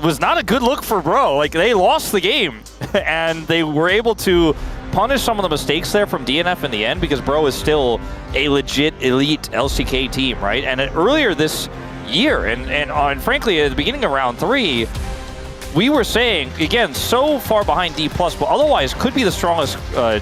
was not a good look for Bro. Like, they lost the game and they were able to punish some of the mistakes there from DNF in the end, because Bro is still a legit elite LCK team, right? And earlier this year, and frankly, at the beginning of round 3, we were saying, again, so far behind D+, but otherwise could be the strongest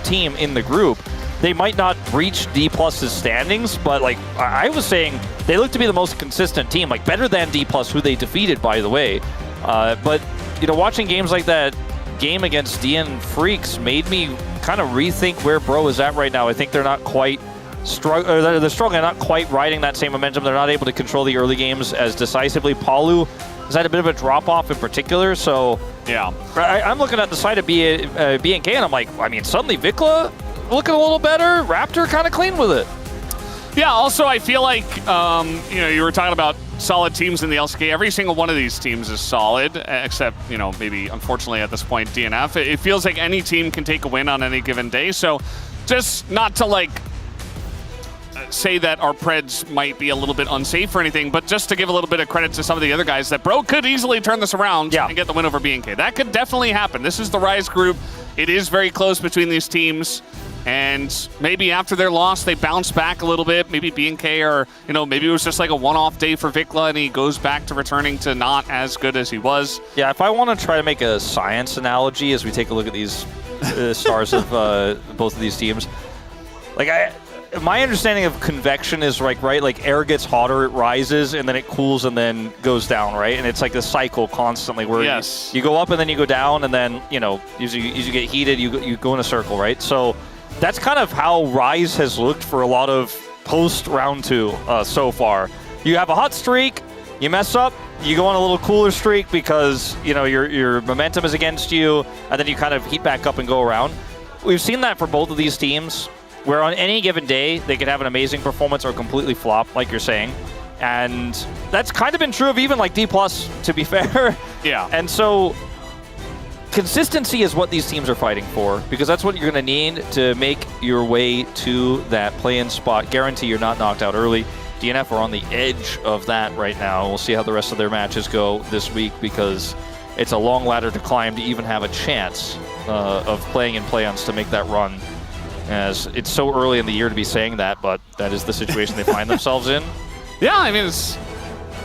team in the group. They might not reach D+'s standings, but like I was saying, they look to be the most consistent team, like better than D+, who they defeated, by the way. But, you know, watching games like that game against DN Freaks made me kind of rethink where Bro is at right now. I think they're not quite they're struggling, not quite riding that same momentum. They're not able to control the early games as decisively. Palu has had a bit of a drop-off in particular, so yeah. I'm looking at the side of BNK, and I'm like, I mean, suddenly Vikla looking a little better. Raptor kind of clean with it. Yeah, also I feel like, you know, you were talking about solid teams in the LCK. Every single one of these teams is solid, except, you know, maybe unfortunately at this point DNF. It feels like any team can take a win on any given day. So just not to like say that our Preds might be a little bit unsafe or anything, but just to give a little bit of credit to some of the other guys that Bro could easily turn this around and get the win over BNK. That could definitely happen. This is the Rise group. It is very close between these teams. And maybe after their loss, they bounce back a little bit. Maybe BNK, or, you know, maybe it was just like a one-off day for Vikla and he goes back to returning to not as good as he was. Yeah, if I want to try to make a science analogy as we take a look at these stars of both of these teams, like my understanding of convection is like, right, like air gets hotter, it rises, and then it cools and then goes down, right? And it's like this cycle constantly where you go up and then you go down, and then, you know, as you get heated, you go in a circle, right? So that's kind of how Rise has looked for a lot of post round 2 so far. You have a hot streak, you mess up, you go on a little cooler streak because, you know, your momentum is against you, and then you kind of heat back up and go around. We've seen that for both of these teams, where on any given day, they could have an amazing performance or completely flop, like you're saying. And that's kind of been true of even like D+, to be fair. Yeah. And so consistency is what these teams are fighting for, because that's what you're going to need to make your way to that play-in spot. Guarantee you're not knocked out early. DNF are on the edge of that right now. We'll see how the rest of their matches go this week, because it's a long ladder to climb to even have a chance of playing in play-ons to make that run. As it's so early in the year to be saying that, but that is the situation they find themselves in. Yeah, I mean, it's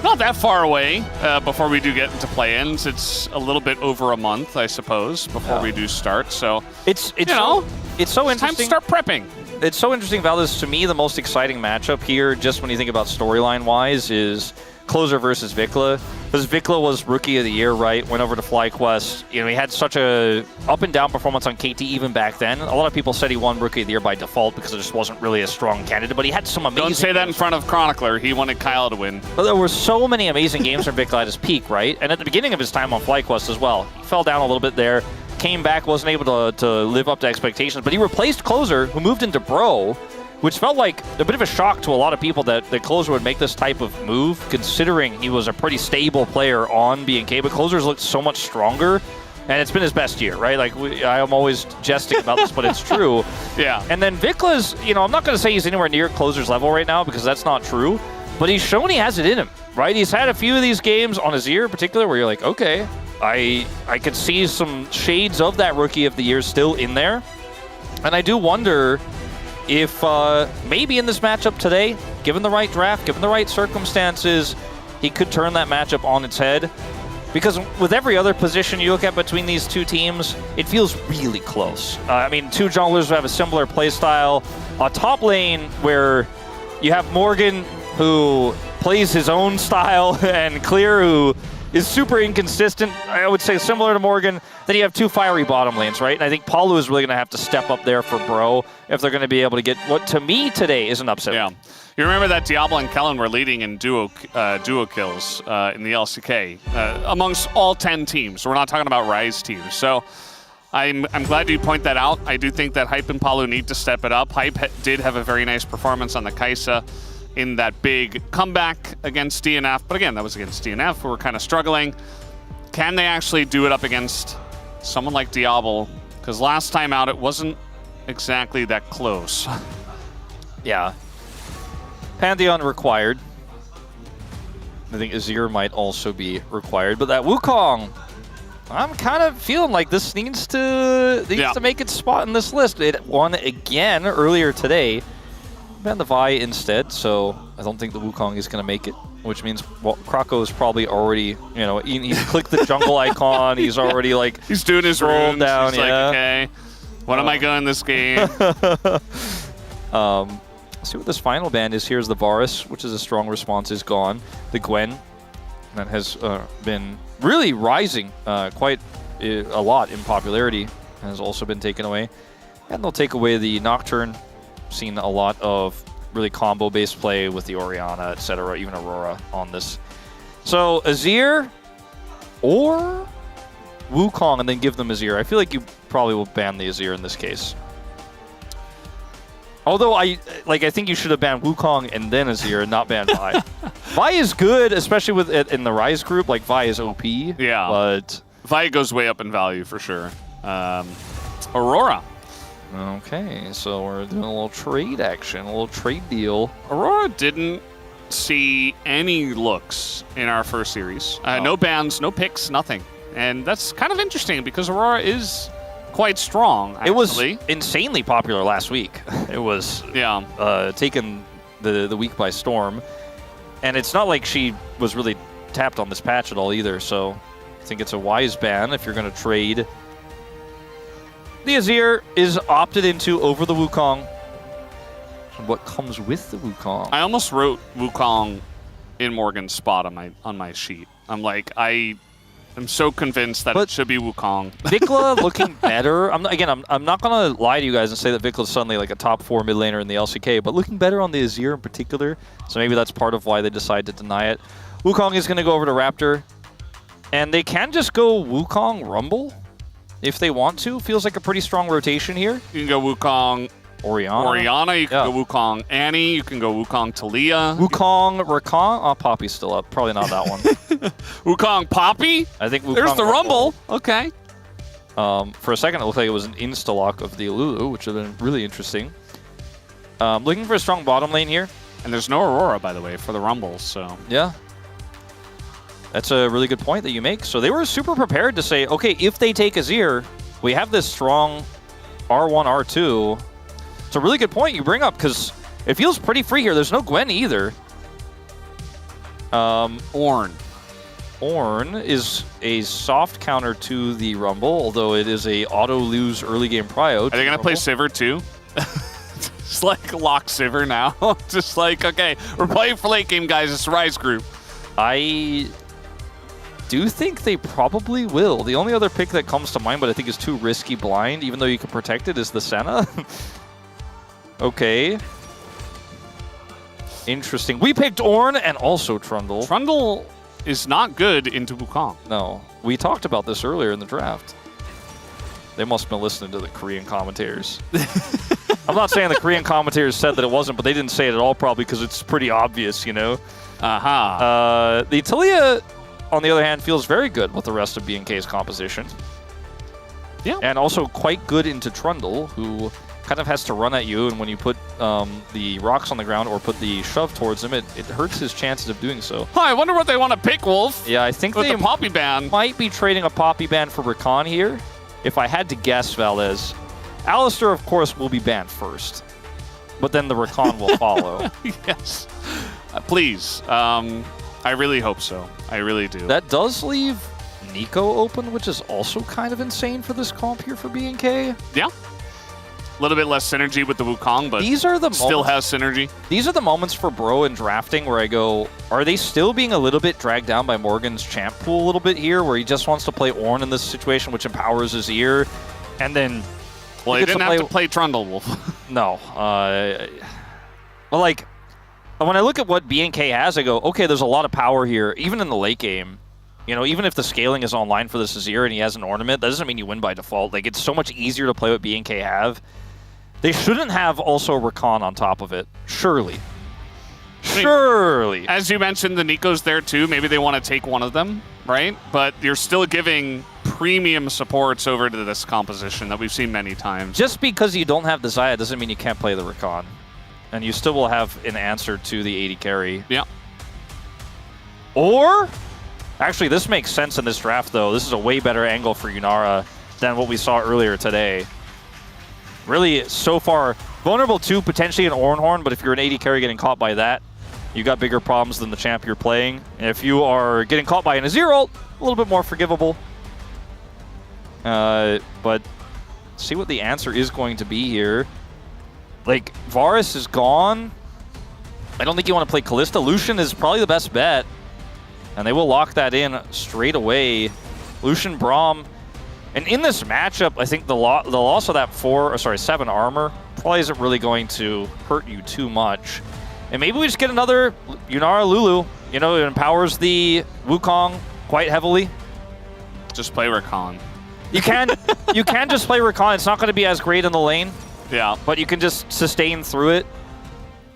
not that far away before we do get into play-ins. It's a little bit over a month, I suppose, before we do start. So it's you know, it's so interesting. Time to start prepping. It's so interesting, Valdez. To me, the most exciting matchup here, just when you think about storyline-wise, is Closer versus Vikla. Because Vikla was Rookie of the Year, right? Went over to FlyQuest. You know, he had such a up-and-down performance on KT even back then. A lot of people said he won Rookie of the Year by default because it just wasn't really a strong candidate, but he had some amazing... Don't say that in front of Chronicler. He wanted Kyle to win. But there were so many amazing games from Vikla at his peak, right? And at the beginning of his time on FlyQuest as well. He fell down a little bit there. Came back, wasn't able to live up to expectations, but he replaced Closer, who moved into Bro, which felt like a bit of a shock to a lot of people that Closer would make this type of move, considering he was a pretty stable player on BNK, but Closer's looked so much stronger, and it's been his best year, right? Like, I'm always jesting about this, but it's true. Yeah. And then Vikla's, you know, I'm not going to say he's anywhere near Closer's level right now, because that's not true, but he's shown he has it in him, right? He's had a few of these games on Azir in particular where you're like, okay, I could see some shades of that Rookie of the Year still in there. And I do wonder if maybe in this matchup today, given the right draft, given the right circumstances, he could turn that matchup on its head. Because with every other position you look at between these two teams, it feels really close. I mean, two junglers who have a similar playstyle. A top lane where you have Morgan, who plays his own style, and Clear, who is super inconsistent, I would say similar to Morgan. Then you have two fiery bottom lanes, right? And I think Palu is really going to have to step up there for Bro if they're going to be able to get what, to me, today is an upset. Yeah. You remember that Diablo and Kellen were leading in duo kills in the LCK amongst all 10 teams. We're not talking about Rise teams. So I'm glad you point that out. I do think that Hype and Palu need to step it up. Hype did have a very nice performance on the Kai'Sa in that big comeback against DNF. But again, that was against DNF, who were kind of struggling. Can they actually do it up against someone like Diablo? Because last time out, it wasn't exactly that close. Yeah. Pantheon required. I think Azir might also be required. But that Wukong, I'm kind of feeling like this needs to make its spot in this list. It won again earlier today. Ban the Vi instead, so I don't think the Wukong is going to make it, which means Krako is probably already, you know, he's clicked the jungle icon, he's already like... He's doing his runes, down, he's like, okay, what am I going this game? See what this final ban is. Here's the Varus, which is a strong response, is gone. The Gwen, that has been really rising quite a lot in popularity, has also been taken away. And they'll take away the Nocturne. Seen a lot of really combo-based play with the Orianna, etc., even Aurora on this. So Azir or Wukong and then give them Azir. I feel like you probably will ban the Azir in this case. Although I think you should have banned Wukong and then Azir and not ban Vi. Vi is good, especially with it in the Rise group. Like Vi is OP. Yeah. But Vi goes way up in value for sure. Aurora. Okay, so we're doing a little trade action, a little trade deal. Aurora didn't see any looks in our first series. No bans, no picks, nothing. And that's kind of interesting because Aurora is quite strong, actually. It was insanely popular last week. It was taken the week by storm. And it's not like she was really tapped on this patch at all either, so I think it's a wise ban if you're going to trade. The Azir is opted into over the Wukong. And what comes with the Wukong? I almost wrote Wukong in Morgan's spot on my sheet. I'm like, I am so convinced that it should be Wukong. Vikla looking better. I'm not going to lie to you guys and say that Vikla's suddenly like a top 4 mid laner in the LCK, but looking better on the Azir in particular. So maybe that's part of why they decided to deny it. Wukong is going to go over to Raptor. And they can just go Wukong Rumble if they want to. Feels like a pretty strong rotation here. You can go Wukong Orianna, you can go Wukong Annie, you can go Wukong Talia. Wukong Rakan? Oh, Poppy's still up. Probably not that one. Wukong Poppy? I think Wukong There's the Rumble. Okay. For a second, it looked like it was an insta-lock of the Lulu, which would have been really interesting. Looking for a strong bottom lane here. And there's no Aurora, by the way, for the Rumbles, so... Yeah. That's a really good point that you make. So they were super prepared to say, okay, if they take Azir, we have this strong R1, R2. It's a really good point you bring up, because it feels pretty free here. There's no Gwen either. Ornn. Ornn is a soft counter to the Rumble, although it is a auto-lose early game prio. Are they going to play Sivir too? Just like lock Sivir now. Just like, okay, we're playing for late game, guys. It's Rise Group. I do think they probably will. The only other pick that comes to mind, but I think is too risky blind, even though you can protect it, is the Senna. Okay. Interesting. We picked Ornn and also Trundle. Trundle is not good into Wukong. No. We talked about this earlier in the draft. They must have been listening to the Korean commentators. I'm not saying the Korean commentators said that it wasn't, but they didn't say it at all probably because it's pretty obvious, you know? The Italia, on the other hand, feels very good with the rest of B&K's composition. Yeah. And also quite good into Trundle, who kind of has to run at you, and when you put the rocks on the ground or put the shove towards him, it hurts his chances of doing so. I wonder what they want to pick, Wolf. Yeah, I think with they the Poppy ban. Might be trading a Poppy ban for Rakan here. If I had to guess, Valdez, Alistair, of course, will be banned first, but then the Rakan will follow. Yes. Please. I really hope so. I really do. That does leave Nico open, which is also kind of insane for this comp here for B&K. Yeah. A little bit less synergy with the Wukong, but these are the still has synergy. These are the moments for Bro in drafting where I go, are they still being a little bit dragged down by Morgan's champ pool a little bit here, where he just wants to play Ornn in this situation, which empowers his ear, and then... Well, he didn't have to play Trundle, Wolf. No. Well, like, when I look at what B&K has, I go, okay, there's a lot of power here, even in the late game. You know, even if the scaling is online for this Azir and he has an ornament, that doesn't mean you win by default. Like, it's so much easier to play what B&K have. They shouldn't have also Rakan on top of it. Surely. Surely. As you mentioned, the Nico's there too. Maybe they want to take one of them, right? But you're still giving premium supports over to this composition that we've seen many times. Just because you don't have the Xayah doesn't mean you can't play the Rakan. And you still will have an answer to the 80 carry. Yeah. Or... Actually, this makes sense in this draft, though. This is a way better angle for Yunara than what we saw earlier today. Really, so far, vulnerable to potentially an Ornhorn, but if you're an 80 carry getting caught by that, you got bigger problems than the champ you're playing. And if you are getting caught by an Azir ult, a little bit more forgivable. But see what the answer is going to be here. Like, Varus is gone. I don't think you want to play Kalista. Lucian is probably the best bet. And they will lock that in straight away. Lucian, Braum. And in this matchup, I think the loss of that 7 armor probably isn't really going to hurt you too much. And maybe we just get another Yunara Lulu. You know, it empowers the Wukong quite heavily. Just play Rakan. You can just play Rakan. It's not going to be as great in the lane. Yeah. But you can just sustain through it.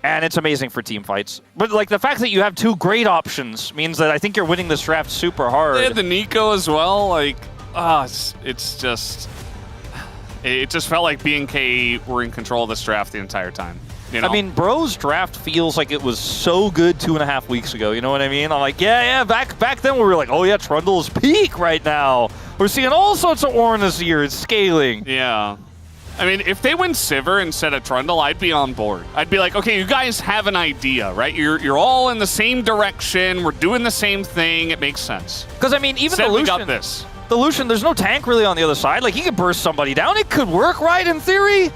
And it's amazing for team fights. But like the fact that you have two great options means that I think you're winning this draft super hard. They had the Nico as well. Like, it just felt like B&K were in control of this draft the entire time. You know? I mean, Bro's draft feels like it was so good 2.5 weeks ago. You know what I mean? I'm like, yeah. Back then we were like, oh yeah, Trundle's peak right now. We're seeing all sorts of Ornn this year. It's scaling. Yeah. I mean, if they went Sivir instead of Trundle, I'd be on board. I'd be like, okay, you guys have an idea, right? You're all in the same direction. We're doing the same thing. It makes sense. Because, I mean, even the Lucian, we got this. The Lucian, there's no tank really on the other side. Like, he could burst somebody down. It could work, right, in theory?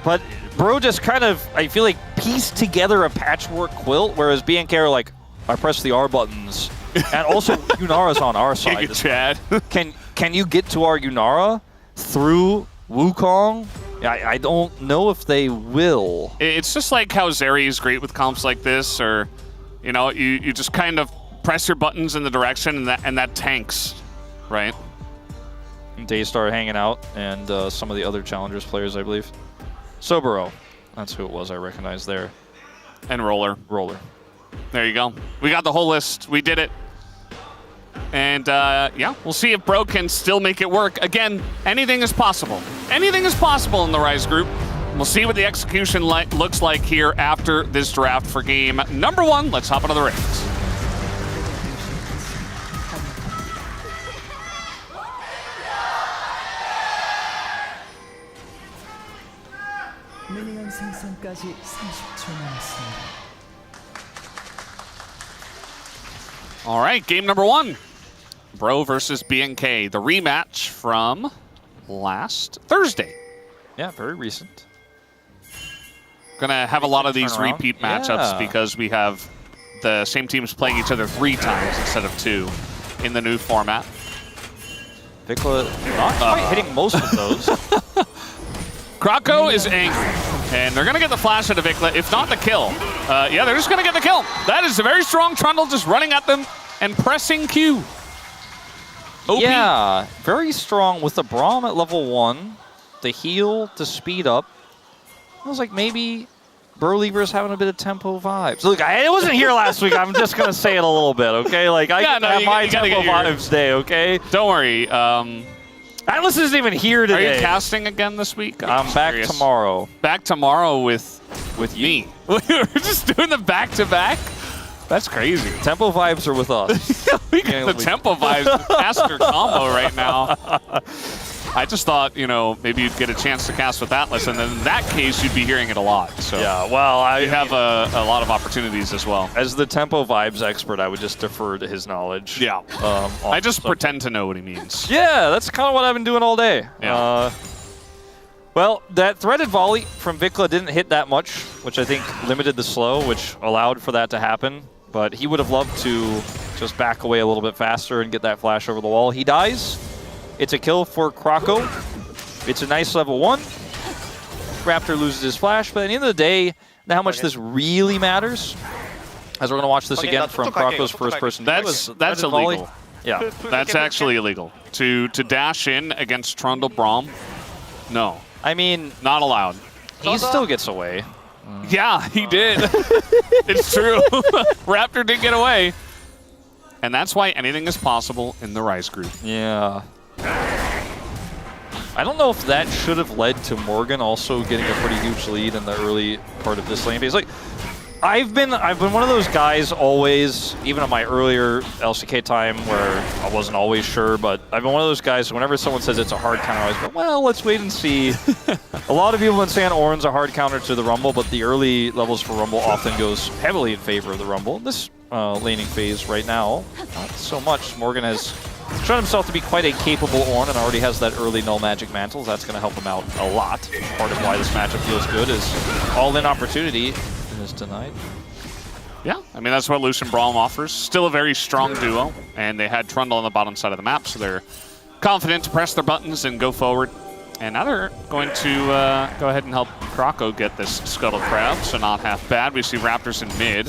But Bro just kind of, I feel like, pieced together a patchwork quilt, whereas B&K are like, I press the R buttons. And also, Yunara's on our side. Chad. Can you get to our Yunara through Wukong? I don't know if they will. It's just like how Zeri is great with comps like this, or, you know, you just kind of press your buttons in the direction and that tanks, right? Daystar hanging out, and some of the other Challengers players, I believe. Sobero, that's who it was I recognized there. And Roller. Roller. There you go. We got the whole list. We did it. And yeah, we'll see if Bro can still make it work. Again, anything is possible. Anything is possible in the Rise group. We'll see what the execution looks like here after this draft for game number 1. Let's hop into the rings. 미니언 생성까지 30초 남았습니다. All right, game number 1. Bro versus BNK, the rematch from last Thursday. Yeah, very recent. Gonna have a lot of these repeat matchups Yeah. because we have the same teams playing each other 3 times instead of 2 in the new format. Vikla not quite hitting most of those. Krako is angry, and they're gonna get the flash out of Vikla, if not the kill. Yeah, they're just gonna get the kill. That is a very strong Trundle just running at them and pressing Q. OP. Yeah, very strong with the Braum at level 1, the heal to speed up. I was like, maybe Burleaver's having a bit of tempo vibes. Look, I wasn't here last week. I'm just going to say it a little bit, okay? Like, I Yeah, can have my tempo vibes day, okay? Don't worry. Atlas isn't even here today. Are you casting again this week? I'm back curious. tomorrow. Back tomorrow with me. We're just doing the back-to-back? That's crazy. Tempo vibes are with us. We got the tempo vibes caster combo right now. I just thought, you know, maybe you'd get a chance to cast with Atlas, and then in that case, you'd be hearing it a lot. So yeah, well, you have a lot of opportunities as well. As the tempo vibes expert, I would just defer to his knowledge. Yeah. I just pretend to know what he means. Yeah, that's kind of what I've been doing all day. Yeah. Well, that threaded volley from Vikla didn't hit that much, which I think limited the slow, which allowed for that to happen. But he would have loved to just back away a little bit faster and get that flash over the wall. He dies. It's a kill for Krako. It's a nice level 1. Raptor loses his flash, but at the end of the day, how much this really matters, as we're going to watch this again from Krako's first person. That's illegal. Volley. Yeah. That's actually illegal. To dash in against Trundle Braum, no. I mean, not allowed. He still gets away. Yeah, he did. It's true. Raptor did get away. And that's why anything is possible in the Rise group. Yeah. I don't know if that should have led to Morgan also getting a pretty huge lead in the early part of this lane phase. Like, I've been one of those guys always, even at my earlier LCK time where I wasn't always sure, but I've been one of those guys whenever someone says it's a hard counter, I always go, well, let's wait and see. A lot of people have been saying Ornn's a hard counter to the Rumble, but the early levels for Rumble often goes heavily in favor of the Rumble. This laning phase right now, not so much. Morgan has shown himself to be quite a capable Ornn and already has that early null magic mantles. That's going to help him out a lot. Part of why this matchup feels good is all-in opportunity is denied. Yeah, I mean, that's what Lucian Braum offers. Still a very strong duo, and they had Trundle on the bottom side of the map, so they're confident to press their buttons and go forward. And now they're going to go ahead and help Krako get this Scuttle Crab, so not half bad. We see Raptors in mid,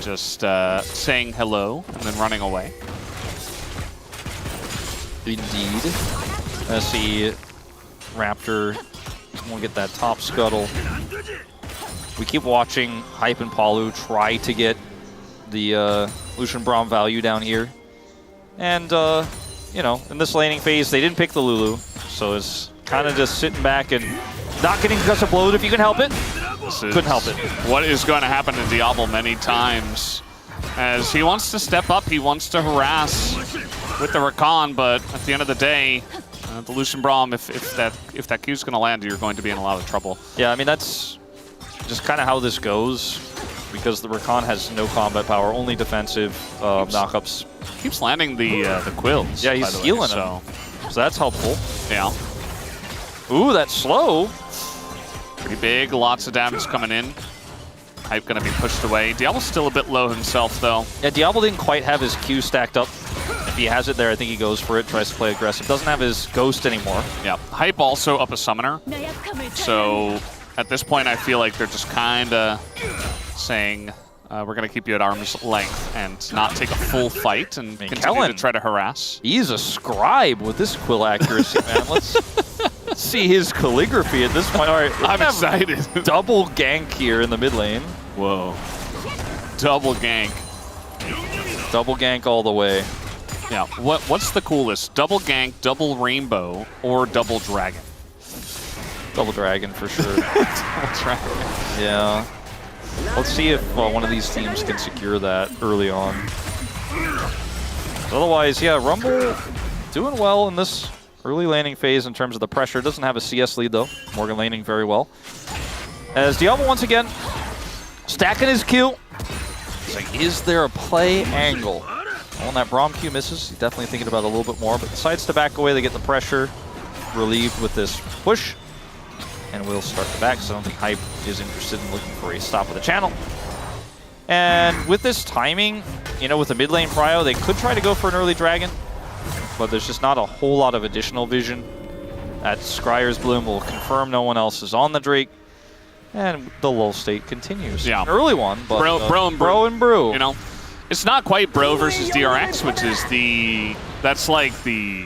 just saying hello and then running away. Indeed. I see Raptor won't get that top Scuttle. We keep watching Hype and Palu try to get the Lucian Braum value down here. And, you know, in this laning phase, they didn't pick the Lulu. So it's kind of just sitting back and not getting aggressive bloated if you can help it. Couldn't help it. What is going to happen to Diablo many times. As he wants to step up, he wants to harass with the Rakan, but at the end of the day, the Lucian Braum, if that Q's going to land, you're going to be in a lot of trouble. Yeah, I mean, that's just kind of how this goes, because the Rakan has no combat power, only defensive knockups. Keeps landing the quills. Yeah, he's healing him. So that's helpful. Yeah. Ooh, that's slow. Pretty big, lots of damage coming in. Hype going to be pushed away. Diablo's still a bit low himself, though. Yeah, Diablo didn't quite have his Q stacked up. If he has it there, I think he goes for it, tries to play aggressive. Doesn't have his Ghost anymore. Yeah, Hype also up a Summoner. So at this point, I feel like they're just kind of saying, we're going to keep you at arm's length and not take a full fight and continue to try to harass. He's a scribe with this quill accuracy, man. Let's see his calligraphy at this point. All right, I'm excited. Double gank here in the mid lane. Whoa. Double gank. Double gank all the way. Yeah, what's the coolest? Double gank, double rainbow, or double dragon? Double dragon for sure. Double dragon. Yeah. Let's see if one of these teams can secure that early on. Otherwise, yeah, Rumble doing well in this early laning phase in terms of the pressure. Doesn't have a CS lead though. Morgan laning very well. As Diablo once again stacking his Q. It's like, is there a play angle? When that Braum Q misses, he's definitely thinking about it a little bit more, but decides to back away. They get the pressure relieved with this push. And we'll start the back, so I don't think Hype is interested in looking for a stop of the channel. And with this timing, you know, with the mid lane prio, they could try to go for an early dragon, but there's just not a whole lot of additional vision. That Scryer's Bloom will confirm no one else is on the Drake, and the lull state continues. Yeah. An early one, but Bro and Brew. You know, it's not quite Bro versus DRX, which is that's like the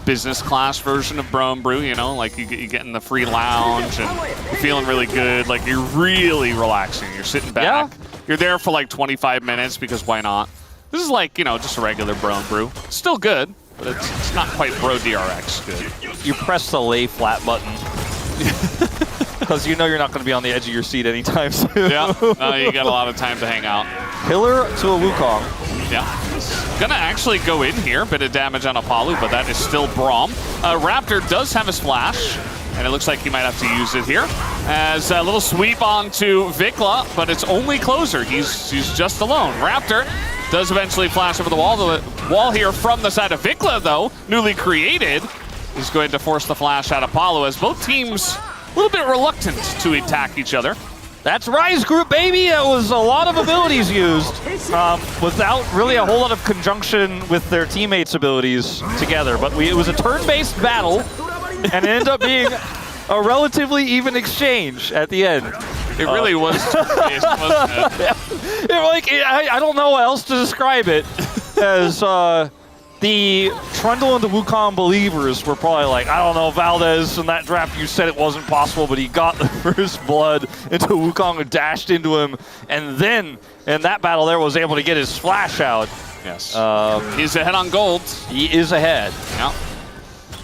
business class version of Bro and Brew, you know? Like you get in the free lounge and you're feeling really good. Like you're really relaxing. You're sitting back. Yeah. You're there for like 25 minutes because why not? This is like, you know, just a regular Bro and Brew. It's still good, but it's not quite Bro DRX good. You press the lay flat button. Because you know you're not going to be on the edge of your seat anytime soon. Yeah, you got a lot of time to hang out. Pillar to a Wukong. Yeah. Gonna actually go in here. Bit of damage on Apollo, but that is still Braum. Raptor does have his flash, and it looks like he might have to use it here. As a little sweep onto Vikla, but it's only closer. He's just alone. Raptor does eventually flash over the wall. The wall here from the side of Vikla, though, newly created, is going to force the flash out of Apollo, as both teams a little bit reluctant to attack each other. That's Rise Group, baby! It was a lot of abilities used without really a whole lot of conjunction with their teammates' abilities together. But it was a turn-based battle, and it ended up being a relatively even exchange at the end. It really was turn-based, wasn't it? I don't know how else to describe it, as the Trundle and the Wukong believers were probably like, I don't know, Valdez, in that draft you said it wasn't possible, but he got the first blood into Wukong and dashed into him, and then in that battle there was able to get his flash out. Yes. He's ahead on gold. He is ahead. Yeah.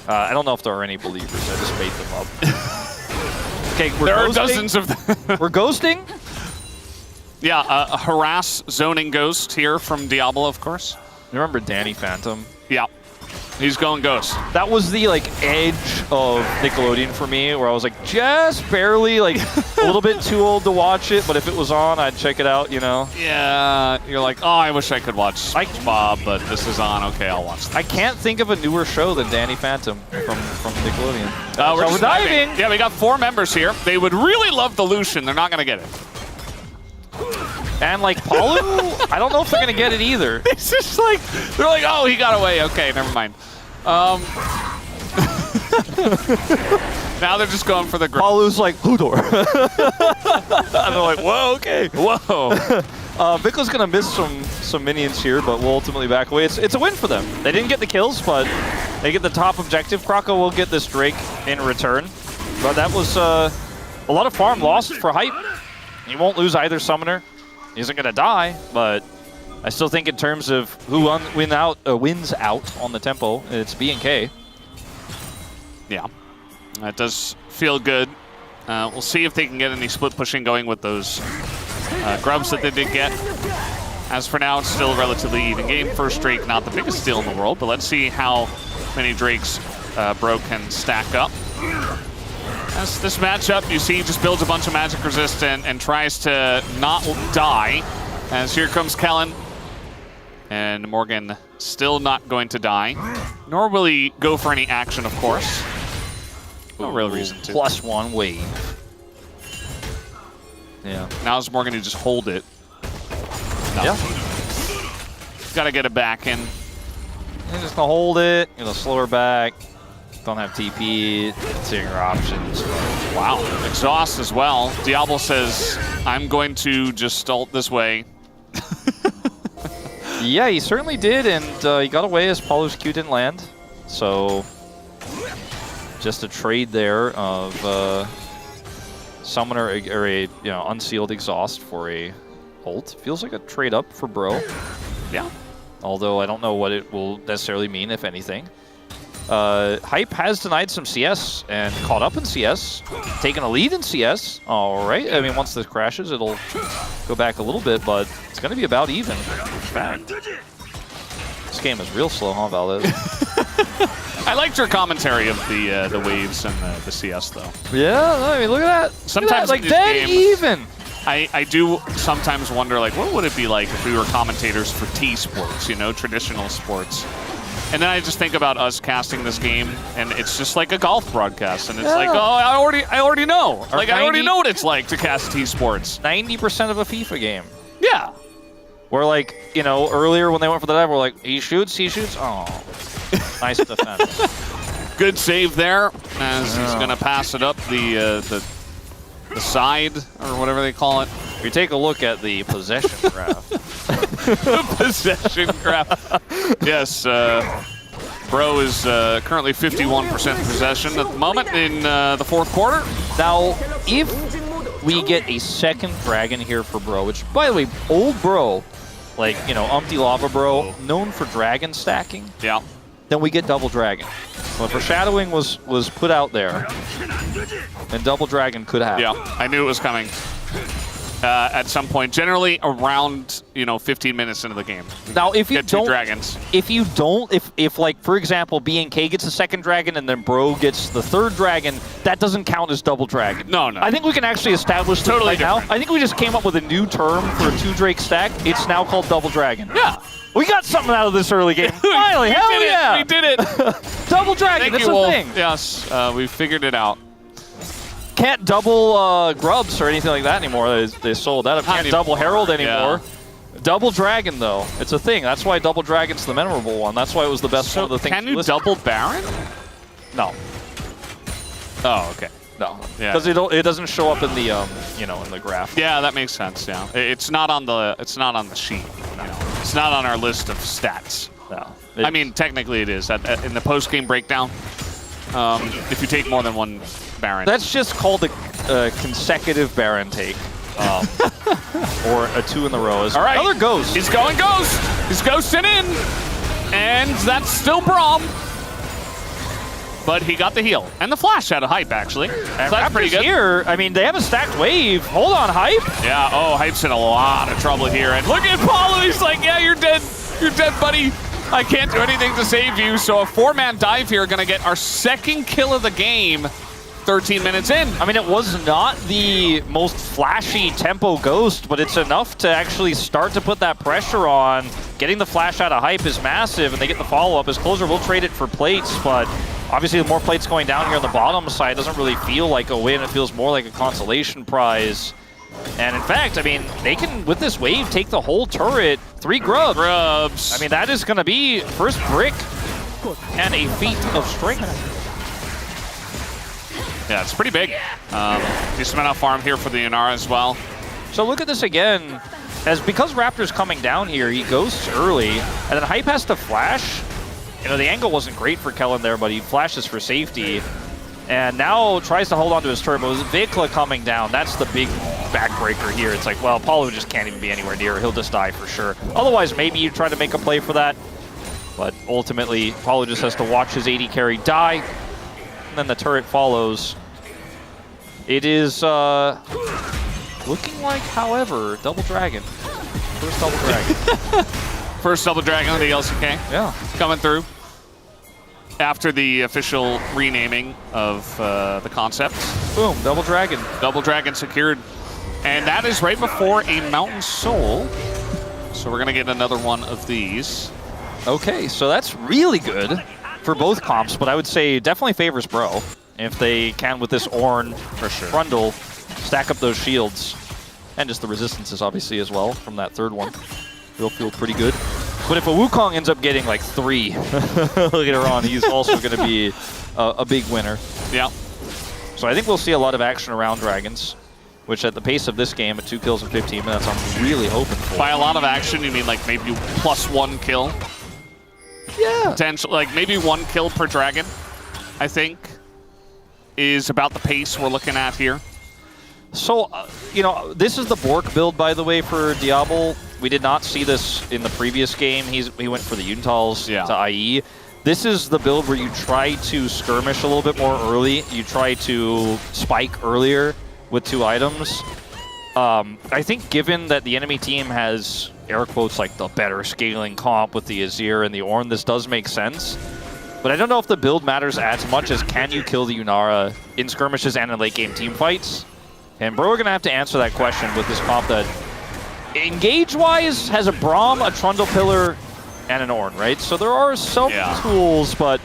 I don't know if there are any believers. I just made them up. Okay, there are dozens of them. We're ghosting? Yeah, a harass zoning ghost here from Diablo, of course. You remember Danny Phantom? Yeah. He's going ghost. That was the edge of Nickelodeon for me, where I was like just barely a little bit too old to watch it, but if it was on, I'd check it out, you know? Yeah, you're like, oh, I wish I could watch SpongeBob, but this is on. Okay, I'll watch that. I can't think of a newer show than Danny Phantom from Nickelodeon. We're diving. Yeah, we got 4 members here. They would really love the Lucian. They're not going to get it. And Palu, I don't know if they're going to get it either. It's just they're like, oh, he got away. Okay, never mind. Now they're just going for the grab. Palu's like, Hudor. And they're like, whoa, okay. Whoa. Vikla's going to miss some minions here, but will ultimately back away. It's a win for them. They didn't get the kills, but they get the top objective. Krako will get this Drake in return. But that was a lot of farm lost for Hype. He won't lose either summoner. He isn't going to die, but I still think in terms of who wins out on the tempo, it's B&K. Yeah, that does feel good. We'll see if they can get any split pushing going with those grubs that they did get. As for now, it's still a relatively even game. First Drake, not the biggest steal in the world, but let's see how many Drakes Bro can stack up. As this matchup, you see, just builds a bunch of magic resist and tries to not die. As here comes Kellen. And Morgan still not going to die. Nor will he go for any action, of course. No real reason to. +1 wave. Yeah. Now is Morgan to just hold it. No. Yeah. Got to get it back in. You're just going to hold it. You're going to slow her back. Don't have TP, seeing your options. Wow, exhaust as well. Diablo says, I'm going to just ult this way. Yeah, he certainly did, and he got away as Paulu's Q didn't land. So, just a trade there of summoner or a unsealed exhaust for a ult. Feels like a trade up for Bro. Yeah. although I don't know what it will necessarily mean, if anything. Hype has denied some CS and caught up in CS, taken a lead in CS. All right, I mean, once this crashes, it'll go back a little bit, but it's going to be about even. In fact, this game is real slow, huh, Valdez? I liked your commentary of the waves and the CS, though. Yeah, I mean, look at that. Sometimes like dead even. I do sometimes wonder, like, what would it be like if we were commentators for T-sports, you know, traditional sports? And then I just think about us casting this game, and it's just like a golf broadcast, and it's like, oh, I already know. Like, I already know what it's like to cast T-sports. 90% of a FIFA game. Yeah. Where, like, you know, earlier when they went for the dive, we're like, he shoots. Oh, nice defense. Good save there, as he's going to pass it up the side, or whatever they call it. If you take a look at the possession graph. The possession graph. Yes, Bro is currently 51% possession at the moment in the fourth quarter. Now, if we get a second dragon here for Bro, which, by the way, old Bro, like, you know, Umpty Lava Bro, known for dragon stacking. Yeah. Then we get double dragon. So foreshadowing was put out there, and double dragon could happen. Yeah, I knew it was coming. At some point, generally around 15 minutes into the game. Now, if you get two dragons, if like for example, BNK gets the second dragon and then Bro gets the third dragon, that doesn't count as double dragon. No. I think we can actually establish this totally right different. now. I think we just came up with a new term for a 2-Drake stack. It's now called double dragon. Yeah. We got something out of this early game. Finally, hell yeah! We did it. Double dragon. That's a thing. Yes, we figured it out. Can't double grubs or anything like that anymore. They sold that up. Can't double herald anymore. Yeah. Double dragon though, it's a thing. That's why double dragon's the memorable one. That's why it was the best one of the things. Can you double Baron? No. Oh, okay. No. Yeah. Because it doesn't show up in the in the graph. Yeah, that makes sense. Yeah. It's not on the sheet. No. It's not on our list of stats. No. I mean, technically it is in the post game breakdown. If you take more than one Baron. That's just called a consecutive Baron take. Or a 2 in the row. All right. Another ghost. He's going ghost. He's ghosting in. And that's still Braum. But he got the heal. And the flash out of Hype, actually. So that's pretty good. Here, I mean, they have a stacked wave. Hold on, Hype. Yeah, Hype's in a lot of trouble here. And look at Paulo. He's like, yeah, you're dead. You're dead, buddy. I can't do anything to save you. So a 4-man dive here, going to get our second kill of the game. 13 minutes in. I mean, it was not the most flashy tempo ghost, but it's enough to actually start to put that pressure on. Getting the flash out of Hype is massive, and they get the follow-up. His closer will trade it for plates, but obviously the more plates going down here on the bottom side doesn't really feel like a win. It feels more like a consolation prize. And in fact, I mean, they can, with this wave, take the whole turret. 3 grubs. I mean, that is going to be first brick and a feat of strength. Yeah, it's pretty big. Decent amount of farm here for the Yunara as well. So look at this again. Because Raptor's coming down here, he ghosts early, and then Hype has to flash. You know, the angle wasn't great for Kellen there, but he flashes for safety. And now tries to hold on to his turret, but with Vikla coming down, that's the big backbreaker here. It's like, well, Paulo just can't even be anywhere near. He'll just die for sure. Otherwise, maybe you try to make a play for that. But ultimately, Paulo just has to watch his AD carry die. And then the turret follows. It is looking like, however, double dragon. First double dragon. First double dragon on the LCK. Yeah. Coming through. After the official renaming of the concept. Boom, double dragon. Double dragon secured. And that is right before a Mountain Soul. So we're going to get another one of these. Okay, so that's really good for both comps, but I would say definitely favors Bro. If they can, with this Ornn for sure. Trundle, stack up those shields. And just the resistances, obviously, as well, from that third one. It'll feel pretty good. But if a Wukong ends up getting like 3 later on, he's also going to be a big winner. Yeah. So I think we'll see a lot of action around Dragons, which at the pace of this game, at 2 kills in 15 minutes, I'm really hoping for. By a lot of action, you mean like maybe +1 kill? Yeah. Potential, like maybe 1 kill per dragon, I think, is about the pace we're looking at here. So, you know, this is the Bork build, by the way, for Diablo. We did not see this in the previous game. He went for the Yuntals to IE. This is the build where you try to skirmish a little bit more early. You try to spike earlier with 2 items. I think given that the enemy team has, air quotes, like the better scaling comp with the Azir and the Ornn, this does make sense. But I don't know if the build matters as much as can you kill the Yunara in skirmishes and in late game team fights. And bro, we're going to have to answer that question with this comp that, engage-wise, has a Braum, a Trundle Pillar, and an Ornn, right? So there are some tools, but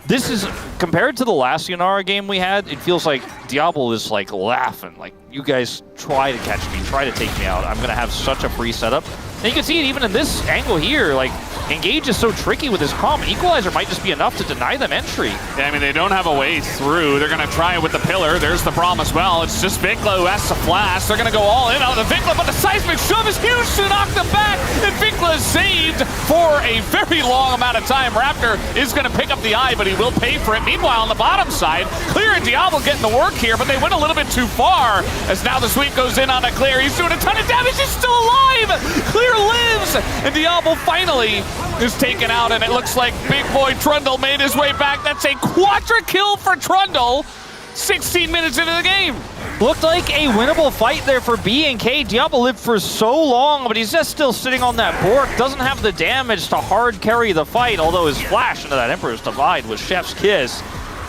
this is, compared to the last Yunara game we had, it feels like Diablo is like laughing, like, you guys try to catch me, try to take me out. I'm going to have such a free setup. And you can see it even in this angle here, like, Engage is so tricky with his comp. Equalizer might just be enough to deny them entry. Yeah, I mean, they don't have a way through. They're going to try it with the pillar. There's the Braum as well. It's just Vikla who has to flash. They're going to go all in on the Vikla, but the seismic shove is huge to knock them back. And Vikla is saved for a very long amount of time. Raptor is going to pick up the eye, but he will pay for it. Meanwhile, on the bottom side, Clear and Diablo getting the work here, but they went a little bit too far as now the sweep goes in on a Clear. He's doing a ton of damage. He's still alive. Clear lives, and Diablo finally is taken out, and it looks like big boy Trundle made his way back. That's a quadra kill for Trundle 16 minutes into the game. Looked like a winnable fight there for BNK. Diablo lived for so long, but he's just still sitting on that Bork. Doesn't have the damage to hard carry the fight, although his flash into that Emperor's Divide was chef's kiss.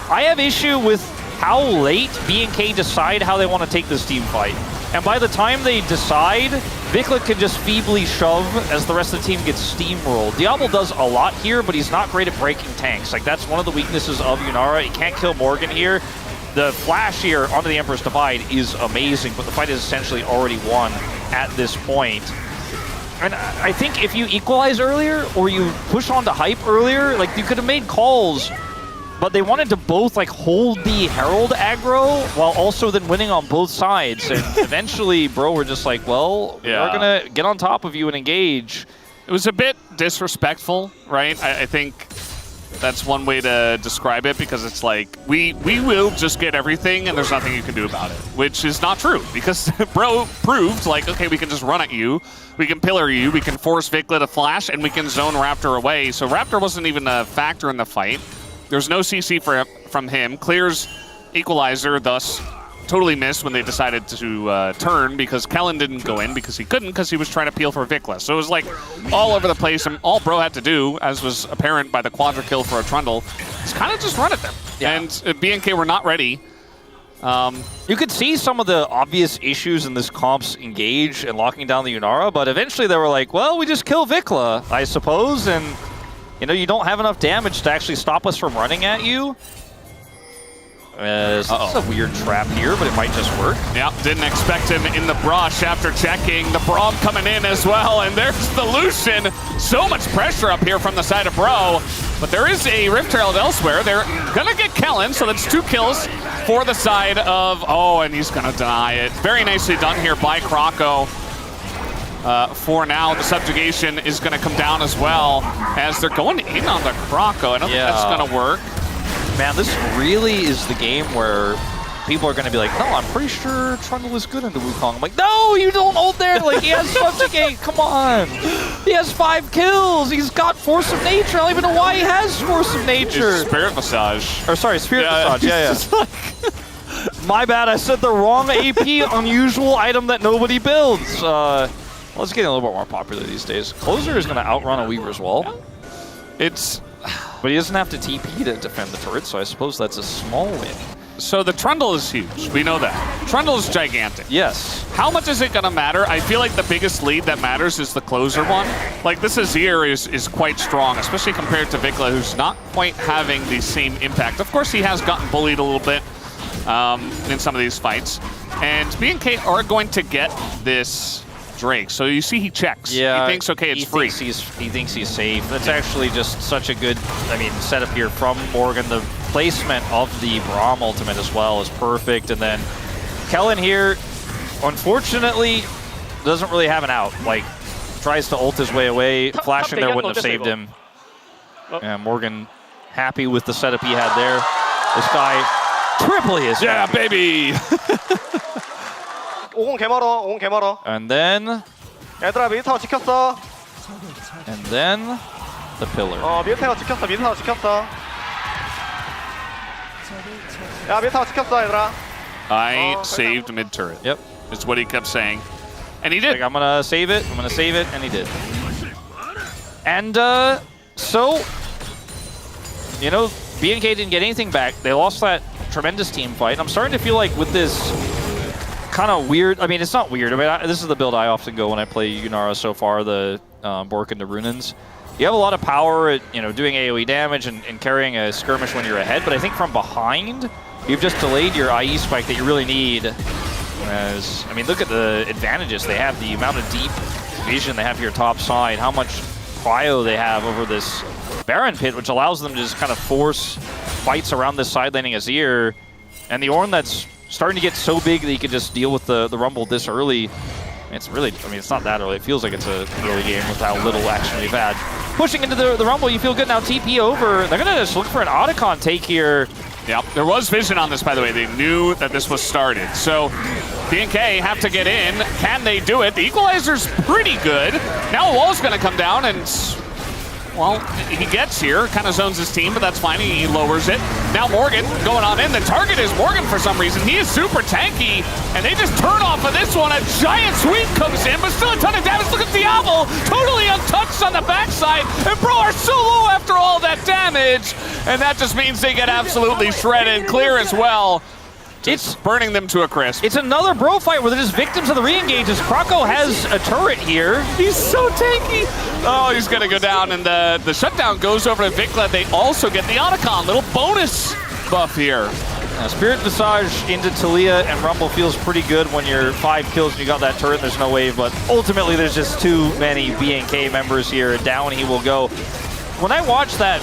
I have issue with how late BNK decide how they want to take this team fight. And by the time they decide, Vikla can just feebly shove as the rest of the team gets steamrolled. Diablo does a lot here, but he's not great at breaking tanks. Like, that's one of the weaknesses of Yunara. He can't kill Morgan here. The flash here onto the Emperor's Divide is amazing, but the fight is essentially already won at this point. And I think if you equalize earlier, or you push onto hype earlier, like, you could have made calls, but they wanted to both, like, hold the Herald aggro while also then winning on both sides. And eventually, bro, we're just like, well, we're going to get on top of you and engage. It was a bit disrespectful, right? I think that's one way to describe it, because it's like, we will just get everything and there's nothing you can do about it, which is not true, because bro proved, like, okay, we can just run at you, we can pillar you, we can force Vikla to flash, and we can zone Raptor away. So Raptor wasn't even a factor in the fight. There's no CC from him. Clear's equalizer, thus totally missed when they decided to turn, because Kellen didn't go in because he couldn't, because he was trying to peel for Vikla. So it was like all over the place, and all bro had to do, as was apparent by the quadra kill for a Trundle, is kind of just run at them. Yeah. And BNK were not ready. You could see some of the obvious issues in this comp's engage and locking down the Yunara, but eventually they were like, well, we just kill Vikla, I suppose, and you know, you don't have enough damage to actually stop us from running at you. This is a weird trap here, but it might just work. Yeah, didn't expect him in the brush after checking. The Braum coming in as well, and there's the Lucian. So much pressure up here from the side of Bro, but there is a Rift Herald elsewhere. They're gonna get Kellen, so that's 2 kills for the side of, and he's gonna deny it. Very nicely done here by Croco. For now, the subjugation is going to come down as well, as they're going in on the Croco. I don't think that's going to work. Man, this really is the game where people are going to be like, no, I'm pretty sure Trundle is good into Wukong. I'm like, no, you don't hold there. Like, he has subjugate. Come on. He has 5 kills. He's got Force of Nature. I don't even know why he has Force of Nature. It's Spirit Massage. Or sorry, Spirit Massage. Yeah. My bad. I said the wrong AP unusual item that nobody builds. Well, it's getting a little bit more popular these days. Closer is going to outrun a Weaver's Wall. But he doesn't have to TP to defend the turret, so I suppose that's a small win. So the Trundle is huge. We know that. Trundle is gigantic. Yes. How much is it going to matter? I feel like the biggest lead that matters is the closer one. Like, this Azir is quite strong, especially compared to Vikla, who's not quite having the same impact. Of course, he has gotten bullied a little bit in some of these fights. And BNK are going to get this Drake. So you see he checks. Yeah, he thinks, okay, it's free. He thinks he's safe. That's actually just such a good, setup here from Morgan. The placement of the Braum ultimate as well is perfect. And then Kellen here, unfortunately, doesn't really have an out. Like, tries to ult his way away. Flashing there wouldn't have saved him. And Morgan happy with the setup he had there. This guy triply is happy. Baby! And then 얘들아 미드 타워 지켰어. And then the pillar. 미드 타워 지켰어. 미드 타워 지켰어. 야 미드 타워 지켰어 얘들아. I saved mid turret. Yep. Is what he kept saying. And he did. Like, I'm gonna save it, and he did. And so, you know, BNK didn't get anything back. They lost that tremendous team fight. I'm starting to feel like with this kind of weird, I mean, it's not weird. I mean, this is the build I often go when I play Yunara so far, the Bork into Runins. You have a lot of power at, you know, doing AoE damage and carrying a skirmish when you're ahead, but I think from behind, you've just delayed your IE spike that you really need. Whereas, I mean, look at the advantages they have, the amount of deep vision they have here top side, how much cryo they have over this Baron pit, which allows them to just kind of force fights around this side laning Azir. And the Ornn that's starting to get so big that you can just deal with the Rumble this early. It's really, I mean, it's not that early. It feels like it's an early game with how little action we've had. Pushing into the Rumble, you feel good now. TP over. They're going to just look for an Otacon take here. Yep, there was vision on this, by the way. They knew that this was started. So BNK have to get in. Can they do it? The equalizer's pretty good. Now a wall's going to come down and, well, he gets here, kind of zones his team, but that's fine. He lowers it. Now Morgan going on in. The target is Morgan for some reason. He is super tanky, and they just turn off of this one. A giant sweep comes in, but still a ton of damage. Look at Diablo, totally untouched on the backside. And Bro are so low after all that damage. And that just means they get absolutely shredded. Clear as well. It's burning them to a crisp. It's another Bro fight where they're just victims of the re-engages. Krako has a turret here. He's so tanky. Oh, he's going to go down, and the shutdown goes over to Vikla. They also get the Otacon. Little bonus buff here. Spirit Visage into Talia and Rumble feels pretty good when you're 5 kills and you got that turret and there's no wave, but ultimately there's just too many BNK members here. Down he will go. When I watched that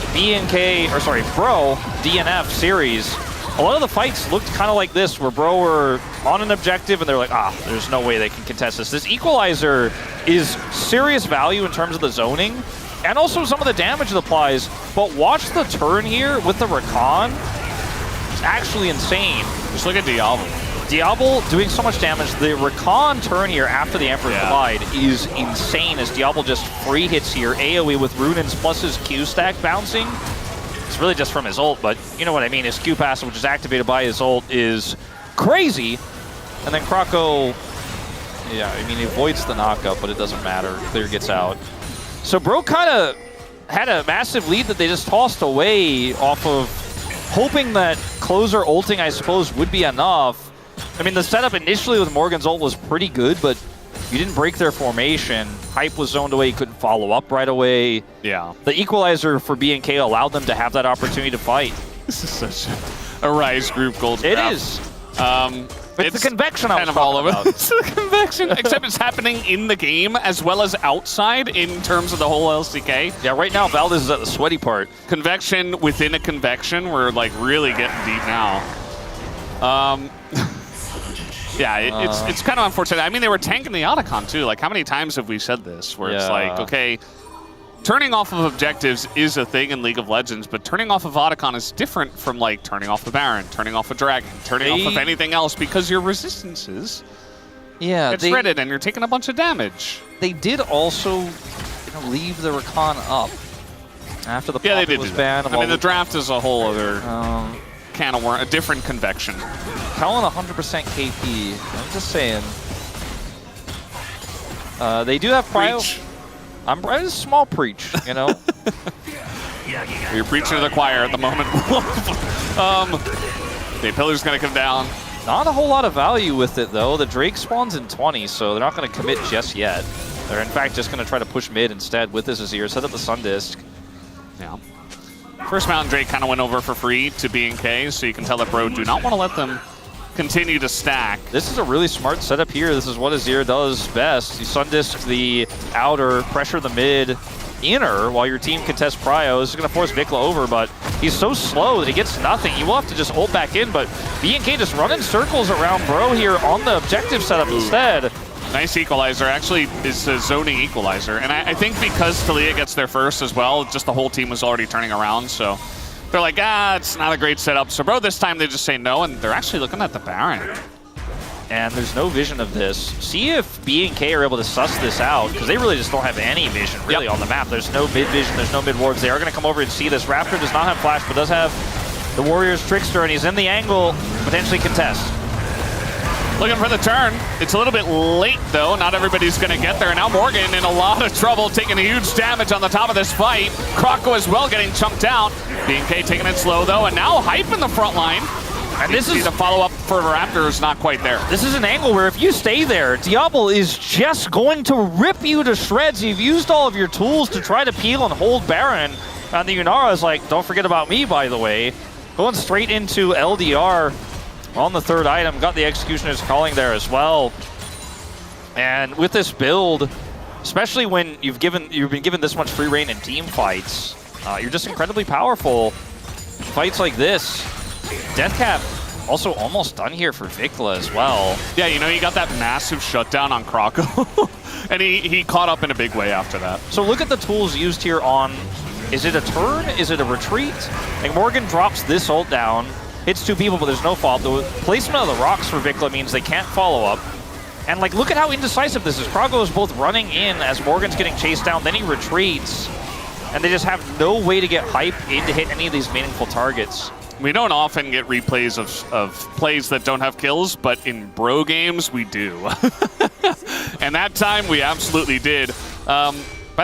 Bro DNF series, a lot of the fights looked kind of like this, where Bro were on an objective and they're like, there's no way they can contest this. This equalizer is serious value in terms of the zoning and also some of the damage it applies, but watch the turn here with the Rakan. It's actually insane. Just look at Diablo. Diablo doing so much damage. The Rakan turn here after the Emperor Collide is insane as Diablo just free hits here. AoE with Runins plus his Q stack bouncing. It's really just from his ult, but you know what I mean. His Q passive, which is activated by his ult, is crazy. And then Krako, yeah, I mean, he avoids the knockup, but it doesn't matter. Clear gets out. So Bro kind of had a massive lead that they just tossed away off of hoping that closer ulting, I suppose, would be enough. I mean, the setup initially with Morgan's ult was pretty good, but you didn't break their formation. Hype was zoned away, you couldn't follow up right away. Yeah. The equalizer for BNK allowed them to have that opportunity to fight. This is such a Rise Group gold It draft. is. It's the convection I was kind of all talking of it. about. It's the convection, except it's happening in the game as well as outside in terms of the whole LCK. Yeah, right now Valdez is at the sweaty part. Convection within a convection. We're like really getting deep now. Yeah, it's kind of unfortunate. I mean, they were tanking the Otacon too. Like, how many times have we said this? Where it's like, okay, turning off of objectives is a thing in League of Legends, but turning off of Otacon is different from like turning off the Baron, turning off a Dragon, turning off of anything else, because your resistances get shredded and you're taking a bunch of damage. They did also leave the Rakan up after the pop was banned. I mean, the draft is a whole other can of worms, a different convection. Calling 100% KP. I'm just saying. They do have prio. I'm a small preach, you know. You're preaching to the choir at the moment. The pillar's gonna come down. Not a whole lot of value with it though. The Drake spawns in 20, so they're not gonna commit just yet. They're in fact just gonna try to push mid instead with this Azir. Set up the Sun Disc. Yeah. First Mountain Drake kind of went over for free to BNK, so you can tell that Bro do not want to let them continue to stack. This is a really smart setup here. This is what Azir does best. You Sun Disc the outer, pressure the mid, inner, while your team contests prio. This is going to force Vikla over, but he's so slow that he gets nothing. You will have to just ult back in, but BNK just running circles around Bro here on the objective setup instead. Nice equalizer. Actually, is a zoning equalizer. And I think because Talia gets there first as well, just the whole team was already turning around, so they're like, it's not a great setup. So Bro, this time they just say no, and they're actually looking at the Baron. and there's no vision of this. See if B&K are able to suss this out, because they really just don't have any vision really on the map. There's no mid vision, there's no mid wards. They are going to come over and see this. Raptor does not have flash, but does have the Warriors Trickster, and he's in the angle, potentially contest. Looking for the turn. It's a little bit late, though. Not everybody's going to get there. Now Morgan in a lot of trouble, taking a huge damage on the top of this fight. Croco as well getting chunked out. B&K taking it slow, though, and now Hype in the front line. And this is the follow-up for Raptor is not quite there. This is an angle where if you stay there, Diablo is just going to rip you to shreds. You've used all of your tools to try to peel and hold Baron. And the Yunara is like, don't forget about me, by the way. Going straight into LDR on the third item. Got the Executioner's Calling there as well. And with this build, especially when you've been given this much free reign in team fights, you're just incredibly powerful. Fights like this. Deathcap also almost done here for Vikla as well. Yeah, you know, he got that massive shutdown on Croco, and he caught up in a big way after that. So look at the tools used here on, is it a turn? Is it a retreat? Like Morgan drops this ult down, hits two people, but there's no fault. The placement of the rocks for Vikla means they can't follow up. And like, look at how indecisive this is. Croco is both running in as Morgan's getting chased down, then he retreats. And they just have no way to get Hype in to hit any of these meaningful targets. We don't often get replays of plays that don't have kills, but in bro games, we do. And that time, we absolutely did. By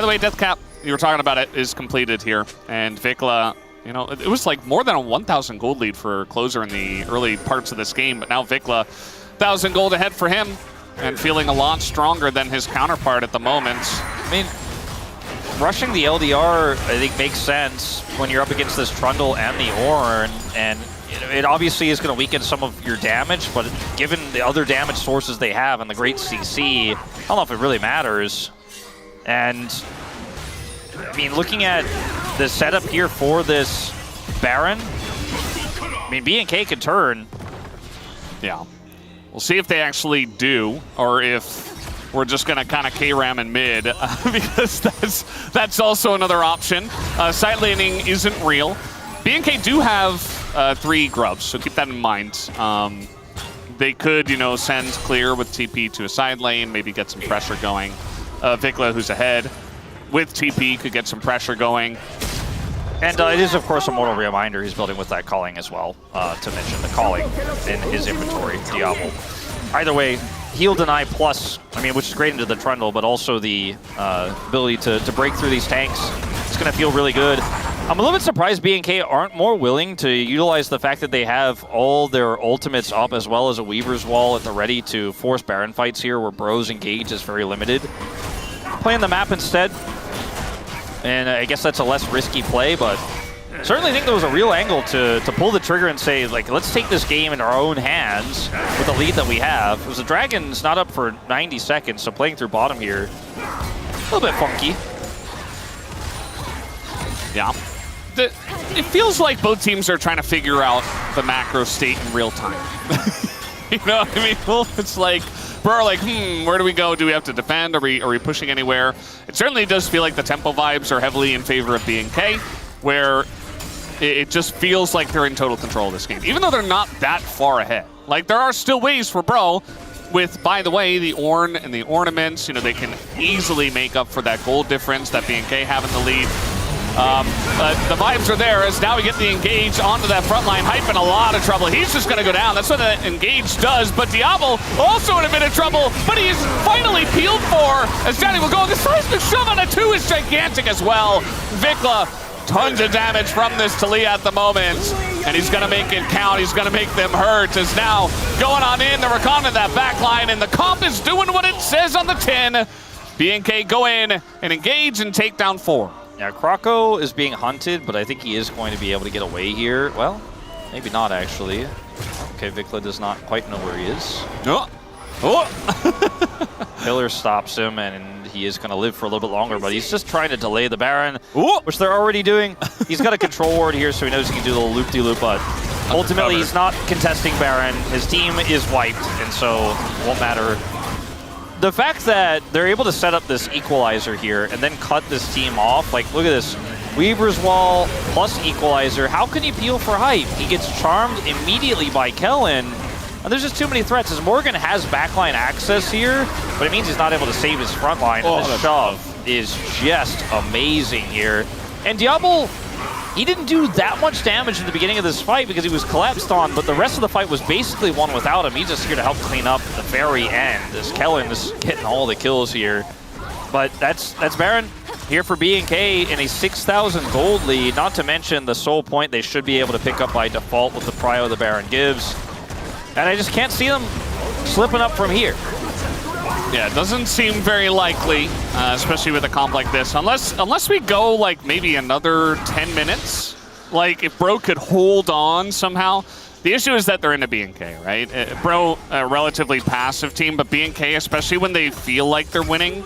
the way, Deathcap, you were talking about it, is completed here. And Vikla, you know, it was like more than a 1,000 gold lead for Closer in the early parts of this game, but now Vikla, 1,000 gold ahead for him, and feeling a lot stronger than his counterpart at the moment. I mean, rushing the LDR, I think, makes sense when you're up against this Trundle and the Ornn, and it obviously is going to weaken some of your damage, but given the other damage sources they have and the great CC, I don't know if it really matters. And, I mean, looking at the setup here for this Baron, I mean, B&K can turn. Yeah. We'll see if they actually do, or if we're just going to kind of K-ram in mid, because that's also another option. Side laning isn't real. B&K do have 3 grubs, so keep that in mind. They could, you know, send clear with TP to a side lane, maybe get some pressure going. Vikla, who's ahead with TP, could get some pressure going. And it is, of course, a mortal reminder he's building with that calling as well, to mention the calling in his inventory, Diablo. Either way, heal deny plus, I mean, which is great into the Trundle, but also the ability to break through these tanks. It's going to feel really good. I'm a little bit surprised B&K aren't more willing to utilize the fact that they have all their ultimates up, as well as a Weaver's Wall at the ready to force Baron fights here, where Bro's engage is very limited. Playing the map instead, and I guess that's a less risky play, but certainly think there was a real angle to pull the trigger and say, like, let's take this game in our own hands with the lead that we have. Because the Dragon's not up for 90 seconds, so playing through bottom here, a little bit funky. Yeah. It feels like both teams are trying to figure out the macro state in real time. You know what I mean? Well, it's like, we're like, where do we go? Do we have to defend? Are we pushing anywhere? It certainly does feel like the tempo vibes are heavily in favor of B&K, where it just feels like they're in total control of this game, even though they're not that far ahead. Like, there are still ways for Bro with, by the way, the Ornn and the ornaments. You know, they can easily make up for that gold difference that B&K have in the lead. But the vibes are there as now we get the engage onto that front line. Hype in a lot of trouble. He's just going to go down. That's what the engage does. But Diablo also in a bit of trouble, but he is finally peeled for as Johnny will go. The seismic shove on a 2 is gigantic as well. Vikla, tons of damage from this Talia at the moment, and he's going to make it count. He's going to make them hurt as now going on in. They're recon that back line, and the comp is doing what it says on the tin. B&K go in and engage and take down 4. Yeah, Croco is being hunted, but I think he is going to be able to get away here. Well, maybe not, actually. Okay, Vikla does not quite know where he is. Pillar stops him, and he is going to live for a little bit longer, but he's just trying to delay the Baron, which they're already doing. He's got a control ward here, so he knows he can do the little loop-de-loop, but ultimately he's not contesting Baron. His team is wiped, and so it won't matter. The fact that they're able to set up this equalizer here and then cut this team off, like, look at this. Weaver's Wall plus equalizer. How can he peel for Hype? He gets charmed immediately by Kellen, And there's just too many threats, as Morgan has backline access here, but it means he's not able to save his front line. And this shove is just amazing here. And Diablo, he didn't do that much damage in the beginning of this fight because he was collapsed on, but the rest of the fight was basically won without him. He's just here to help clean up at the very end, as Kellen is getting all the kills here. But that's Baron here for BNK in a 6,000 gold lead, not to mention the sole point they should be able to pick up by default with the prio the Baron gives. And I just can't see them slipping up from here. Yeah, it doesn't seem very likely, especially with a comp like this, unless we go like maybe another 10 minutes. Like if Bro could hold on somehow. The issue is that they're in a BNK, right? Bro, a relatively passive team, but BNK, especially when they feel like they're winning,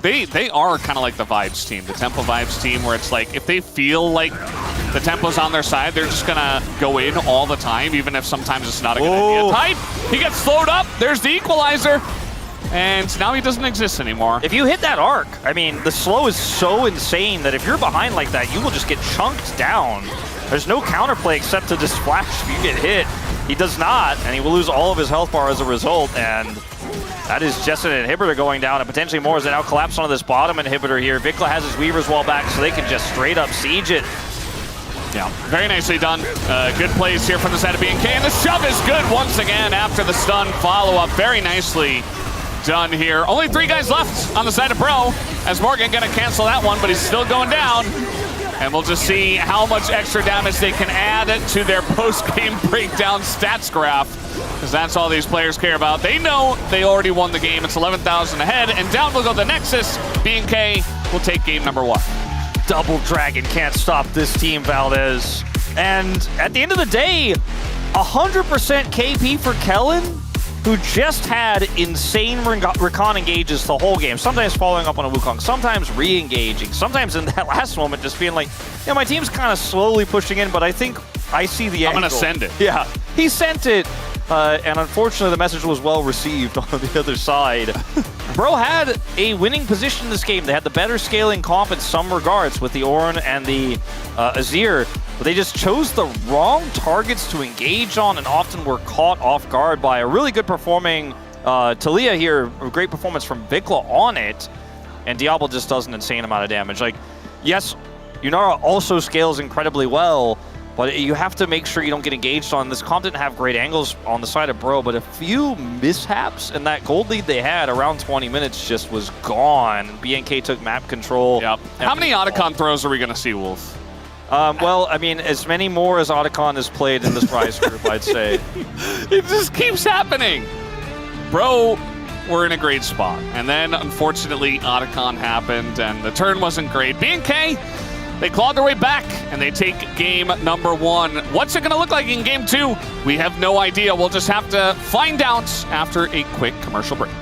they are kind of like the Vibes team, the Tempo Vibes team, where it's like if they feel like the tempo's on their side, they're just gonna go in all the time, even if sometimes it's not a good idea. Tide, he gets slowed up. There's the equalizer. And now he doesn't exist anymore. If you hit that arc, I mean, the slow is so insane that if you're behind like that, you will just get chunked down. There's no counterplay except to just splash if you get hit. He does not, and he will lose all of his health bar as a result, and that is just an inhibitor going down, and potentially more as they now collapse onto this bottom inhibitor here. Vikla has his Weaver's Wall back, so they can just straight up siege it. Yeah, very nicely done. Good plays here from the side of BNK, and the shove is good once again after the stun follow-up. Very nicely done here. Only 3 guys left on the side of Bro, as Morgan gonna cancel that one, but he's still going down. And we'll just see how much extra damage they can add to their post-game breakdown stats graph, because that's all these players care about. They know they already won the game. It's 11,000 ahead, and down will go the Nexus. BNK will take game number 1. Double Dragon can't stop this team, Valdez. And at the end of the day, 100% KP for Kellen, who just had insane recon engages the whole game, sometimes following up on a Wukong, sometimes re-engaging, sometimes in that last moment just being like, yeah, my team's kind of slowly pushing in, but I think I see the angle. I'm gonna send it. Yeah, he sent it, and unfortunately the message was well received on the other side. Bro had a winning position in this game. They had the better scaling comp in some regards with the Ornn and the Azir, but they just chose the wrong targets to engage on and often were caught off guard by a really good performing Talia here. A great performance from Vikla on it, and Diablo just does an insane amount of damage. Like, yes, Yunara also scales incredibly well, but you have to make sure you don't get engaged on. This comp didn't have great angles on the side of Bro, but a few mishaps, and that gold lead they had around 20 minutes just was gone. BNK took map control. Yep. How many Otacon throws are we going to see, Wolf? Well, I mean, as many more as Otacon has played in this Rise group, I'd say. It just keeps happening. Bro, we're in a great spot. And then, unfortunately, Otacon happened, and the turn wasn't great. BNK, they clawed their way back, and they take game number 1. What's it going to look like in game 2? We have no idea. We'll just have to find out after a quick commercial break.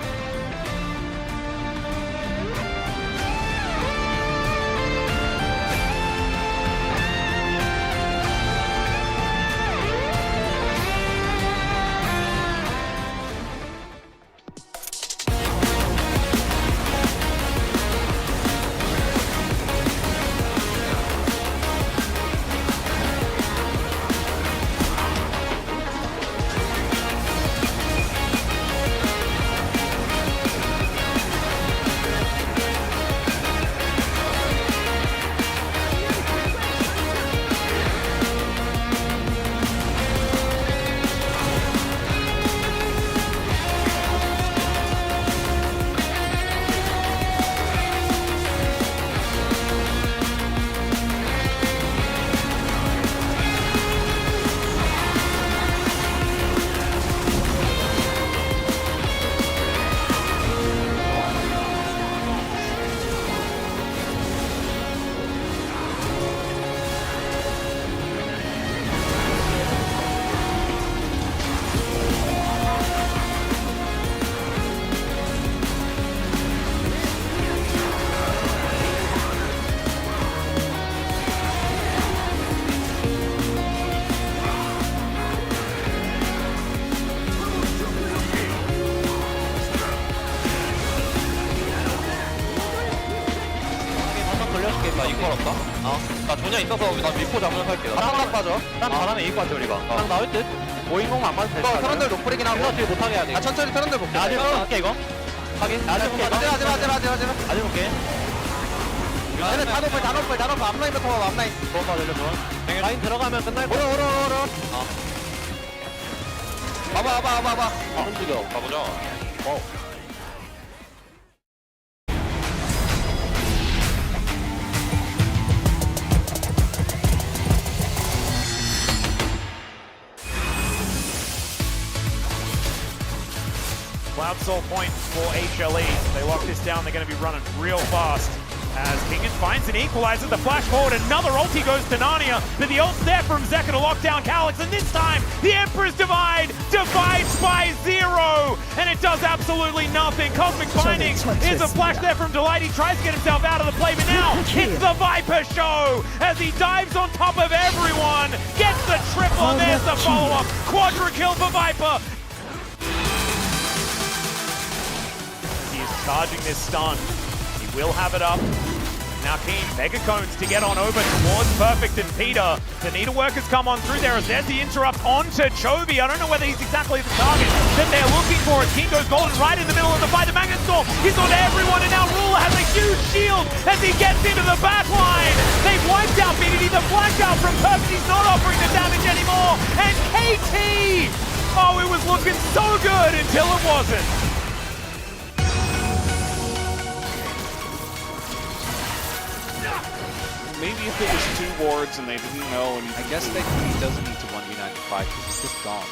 걸었다? 나 전혀 있어서 나 미포 잡으면 할게. 나 빠져. 난 잘하면 이길 것 같아, 우리가. 난 나올 듯? 고인공 안 맞아도 될것 같아요. 트런들 노플이긴 하고. 이거 딜 못하게 해야 돼. 천천히 트런들 볼게. 아직 할게 이거. 확인. 아직 볼게. 아직 볼게. 얘네 다 높을. 앞라인부터 봐봐, 앞라인. bomba 내려줘. 라인 들어가면 끝날 거야. 오로. 봐봐. 움직여. 가보자. Cloud Soul point for HLE. They lock this down, they're going to be running real fast. As Kingen finds an equalizer, the flash forward, another ulti goes to Narnia, but the ult's there from Zeka to lock down Calyx, and this time, the Emperor's Divide divides by 0, and it does absolutely nothing. Cosmic Binding is a flash there from Delight, he tries to get himself out of the play, but now it's the Viper Show, as he dives on top of everyone, gets the triple, and there's the follow-up, quadra kill for Viper. He is charging this stun. He will have it up. Now Keen, Mega Cones to get on over towards Perfect and Peter. The Needleworkers come on through there as there's the interrupt onto Chovy. I don't know whether he's exactly the target that they're looking for. Keen goes golden right in the middle of the fight. The Magnet Storm, he's on everyone, and now Ruler has a huge shield as he gets into the back line. They've wiped out BDD, the flash out from Perfect. He's not offering the damage anymore. And KT! Oh, it was looking so good until it wasn't. Maybe if it was 2 wards and they didn't know, and I guess that he doesn't need to 1v9 to fight because he's just gone.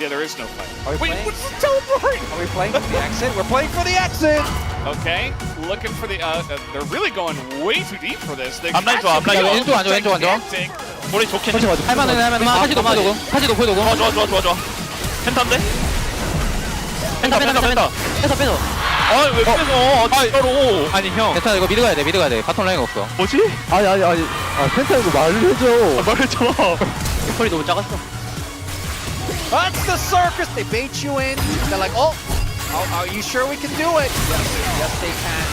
yeah, there is no fight. Are we Wait, playing? what's the teleport? Are we playing for the exit? We're playing for the exit! Okay, looking for the. They're really going way too deep for this. They 앞라인 좋아, 앞라인 좋아. 왼쪽 안 좋아, 왼쪽 안 좋아. 머리 좋게. 할만해. 카시 높이 도고. 카시 높이 도고. 좋아. 펜타인데? 펜타. 빼서. 왜 빼서? 진짜로. 아니 형. 괜찮아 이거 미드 가야 돼. 바텀 라인 없어. 뭐지? 아니. 펜타 이거 말을 해줘. 말해줘. 콜이 너무 작았어. That's the circus! They bait you in. They're like, oh, are you sure we can do it? Yes, they can.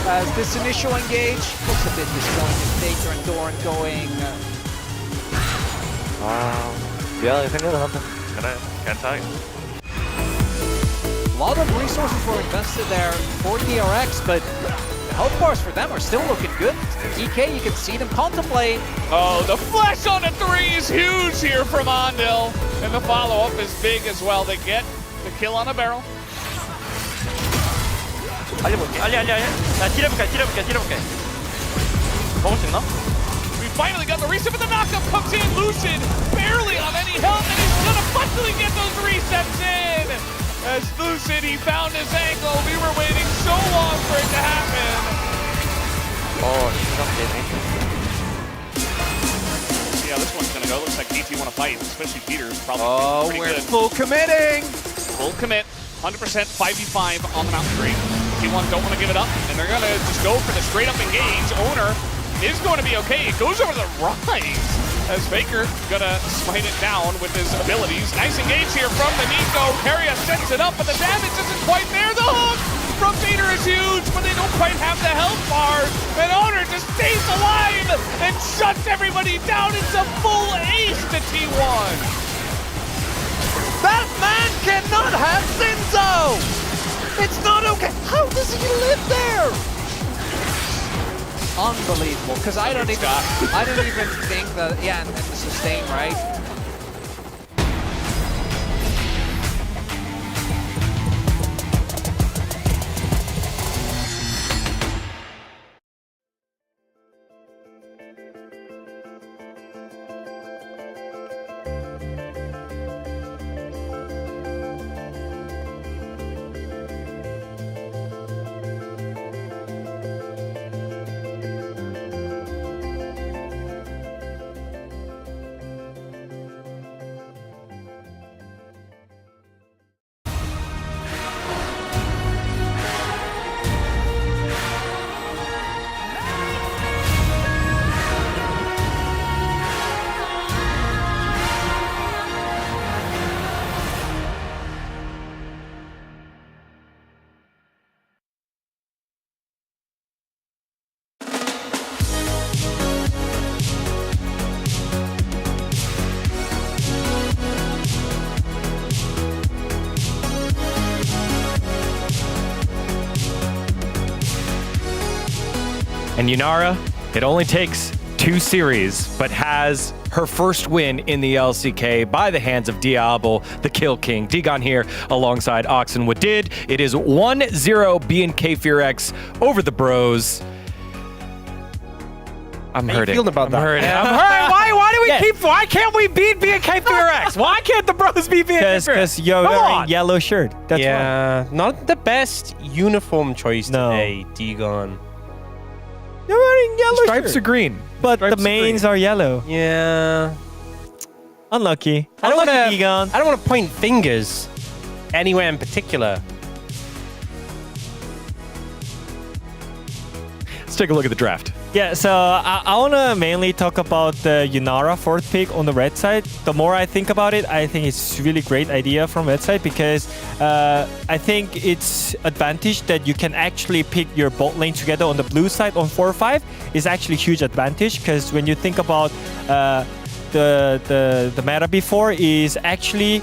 As this initial engage looks a bit disjointed. Faker and Doran going. 미안하게 생각을 한다. 그래, 괜찮아. A lot of resources were invested there for DRX, but the health bars for them are still looking good. EK, you can see them contemplate. Oh, the flash on a 3 is huge here from Ondil. And the follow-up is big as well. They get the kill on a barrel. 알려볼게. 나 딜해볼게. 먹을 수 있나? We finally got the reset, but the knockup comes in. Lucid barely on any health, and he's gonna finally get those resets in. As Lucid, he found his angle. We were waiting so long for it to happen. Yeah, this one's gonna go. Looks like DT want to fight, especially Peter's probably pretty good. Full committing. Full commit, 100% 5v5 on the Mountain Tree. T1 don't want to give it up, and they're gonna just go for the straight up engage. Owner is going to be okay. It goes over the rise as Faker gonna smite it down with his abilities. Nice engage here from the Nico. Keria sets it up, but the damage isn't quite there. The hook from Peter is huge, but they don't quite have the health bars. And Owner just stays alive and shuts everybody down. It's a full ace to T1. That man cannot have Zinzo! It's not okay. How does he live there? Unbelievable. Because I don't even think that. Yeah, and the sustain, right? And Yunara, it only takes 2 series, but has her first win in the LCK by the hands of Diablo, the Kill King. Digon here alongside Ox and Wadid. It is 1-0 BNK FearX over the Bros. I'm hurting. Feeling about that? I'm hurting. Why do we keep? Why can't we beat BNK FearX? Why can't the Bros beat BNK FearX? Because you're wearing yellow shirt. That's yeah, not the best uniform choice today, Digon. You're wearing yellow Stripes are green. But Stripes the mains are yellow. Yeah. Unlucky. I don't Digon. want to point fingers anywhere in particular. Let's take a look at the draft. Yeah, so I want to mainly talk about the Yunara 4th pick on the red side. The more I think about it, I think it's really great idea from red side because I think it's advantage that you can actually pick your bot lane together on the blue side on 4-5 is actually huge advantage because when you think about the meta before is actually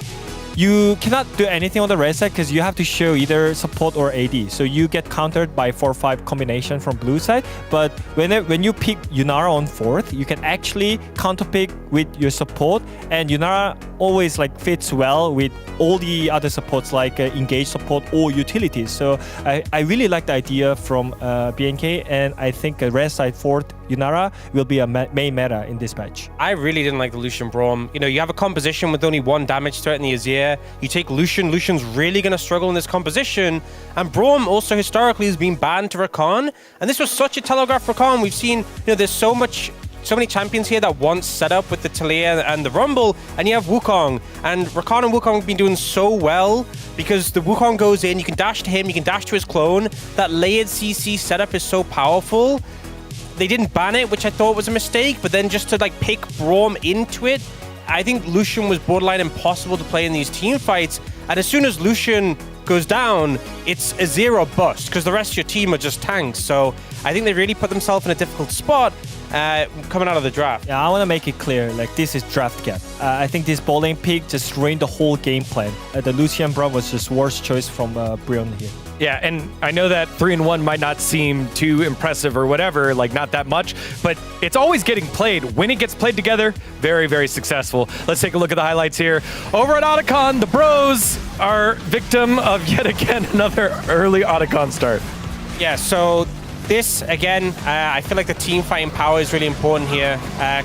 you cannot do anything on the red side because you have to show either support or AD. So you get countered by 4-5 combination from blue side. But when you pick Yunara on 4th, you can actually counter pick with your support. And Yunara always like fits well with all the other supports like engage support or utilities. So I really like the idea from BNK, and I think red side 4th Yunara will be a main meta in this match. I really didn't like the Lucian Braum. You know, you have a composition with only 1 damage threat in the Azir. You take Lucian. Lucian's really going to struggle in this composition. And Braum also historically has been banned to Rakan. And this was such a telegraph for Rakan. We've seen, there's so many champions here that want setup with the Talia and the Rumble, and you have Wukong. And Rakan and Wukong have been doing so well because the Wukong goes in, you can dash to him, you can dash to his clone. That layered CC setup is so powerful. They didn't ban it, which I thought was a mistake, but then just to like pick Braum into it, I think Lucian was borderline impossible to play in these team fights. And as soon as Lucian goes down, it's a 0 bust because the rest of your team are just tanks. So I think they really put themselves in a difficult spot coming out of the draft. Yeah, I want to make it clear, like this is draft gap. I think this bowling pick just ruined the whole game plan. The Lucian Braum was just worst choice from Brion here. Yeah, and I know that 3-1 might not seem too impressive or whatever, like not that much, but it's always getting played. When it gets played together, very, very successful. Let's take a look at the highlights here. Over at Otacon, the Bros are victim of yet again another early Otacon start. Yeah, so this, again, I feel like the team fighting power is really important here,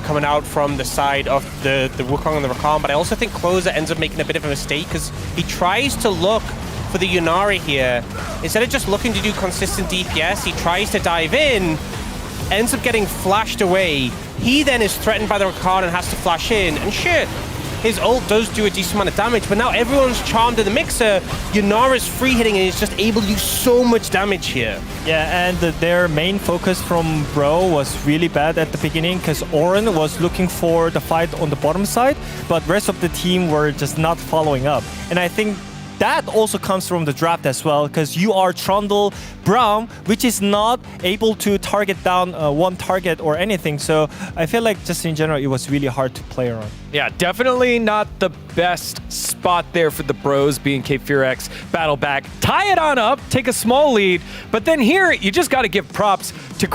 coming out from the side of the Wukong and the Rakan, but I also think Closer ends up making a bit of a mistake because he tries to look for the Yunara here. Instead of just looking to do consistent DPS, he tries to dive in, ends up getting flashed away. He then is threatened by the Rakan and has to flash in, and shit, his ult does do a decent amount of damage, but now everyone's charmed in the mixer. Yunara's free hitting and is just able to do so much damage here. Yeah, and their main focus from Bro was really bad at the beginning because Oren was looking for the fight on the bottom side, but rest of the team were just not following up. And I think that also comes from the draft as well, because you are Trundle Braum, which is not able to target down one target or anything. So I feel like just in general, it was really hard to play around. Yeah, definitely not the best spot there for the Bros. BNK FearX battle back, tie it on up, take a small lead, but then here you just got to give props to to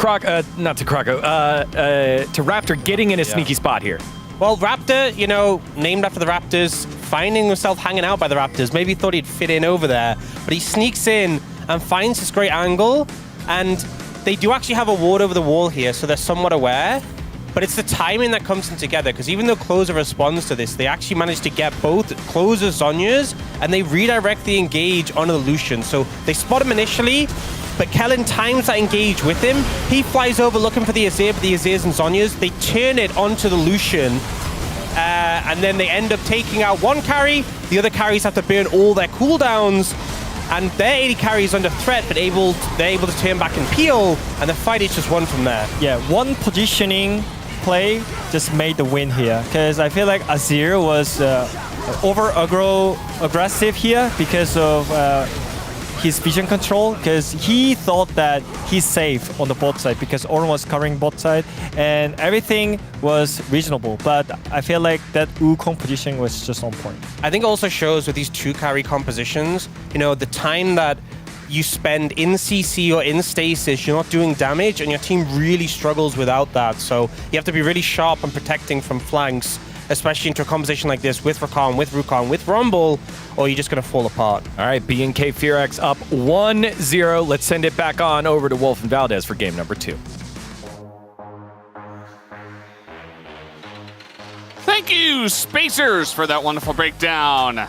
Raptor getting in a sneaky spot here. Well, Raptor, named after the Raptors, finding himself hanging out by the Raptors. Maybe thought he'd fit in over there, but he sneaks in and finds this great angle. And they do actually have a ward over the wall here, so they're somewhat aware. But it's the timing that comes in together, because even though Closer responds to this, they actually manage to get both Closer Zhonya's, and they redirect the engage onto the Lucian. So they spot him initially, but Kellen times that engage with him. He flies over looking for the Azir, but the Azirs and Zhonya's, they turn it onto the Lucian. And then they end up taking out one carry. The other carries have to burn all their cooldowns. And their AD carry is under threat, but they're able to turn back and peel. And the fight is just won from there. Yeah, one positioning play just made the win here. Because I feel like Azir was aggressive here because of his vision control, because he thought that he's safe on the bot side because Oren was covering bot side and everything was reasonable. But I feel like that Wukong positioning was just on point. I think it also shows with these two carry compositions, the time that you spend in CC or in stasis, you're not doing damage, and your team really struggles without that. So you have to be really sharp and protecting from flanks, especially into a composition like this with Rakan, with Rukon, with Rumble, or you're just going to fall apart. All right, BNK Fearax up 1-0. Let's send it back on over to Wolf and Valdez for game number 2. Thank you, Spacers, for that wonderful breakdown.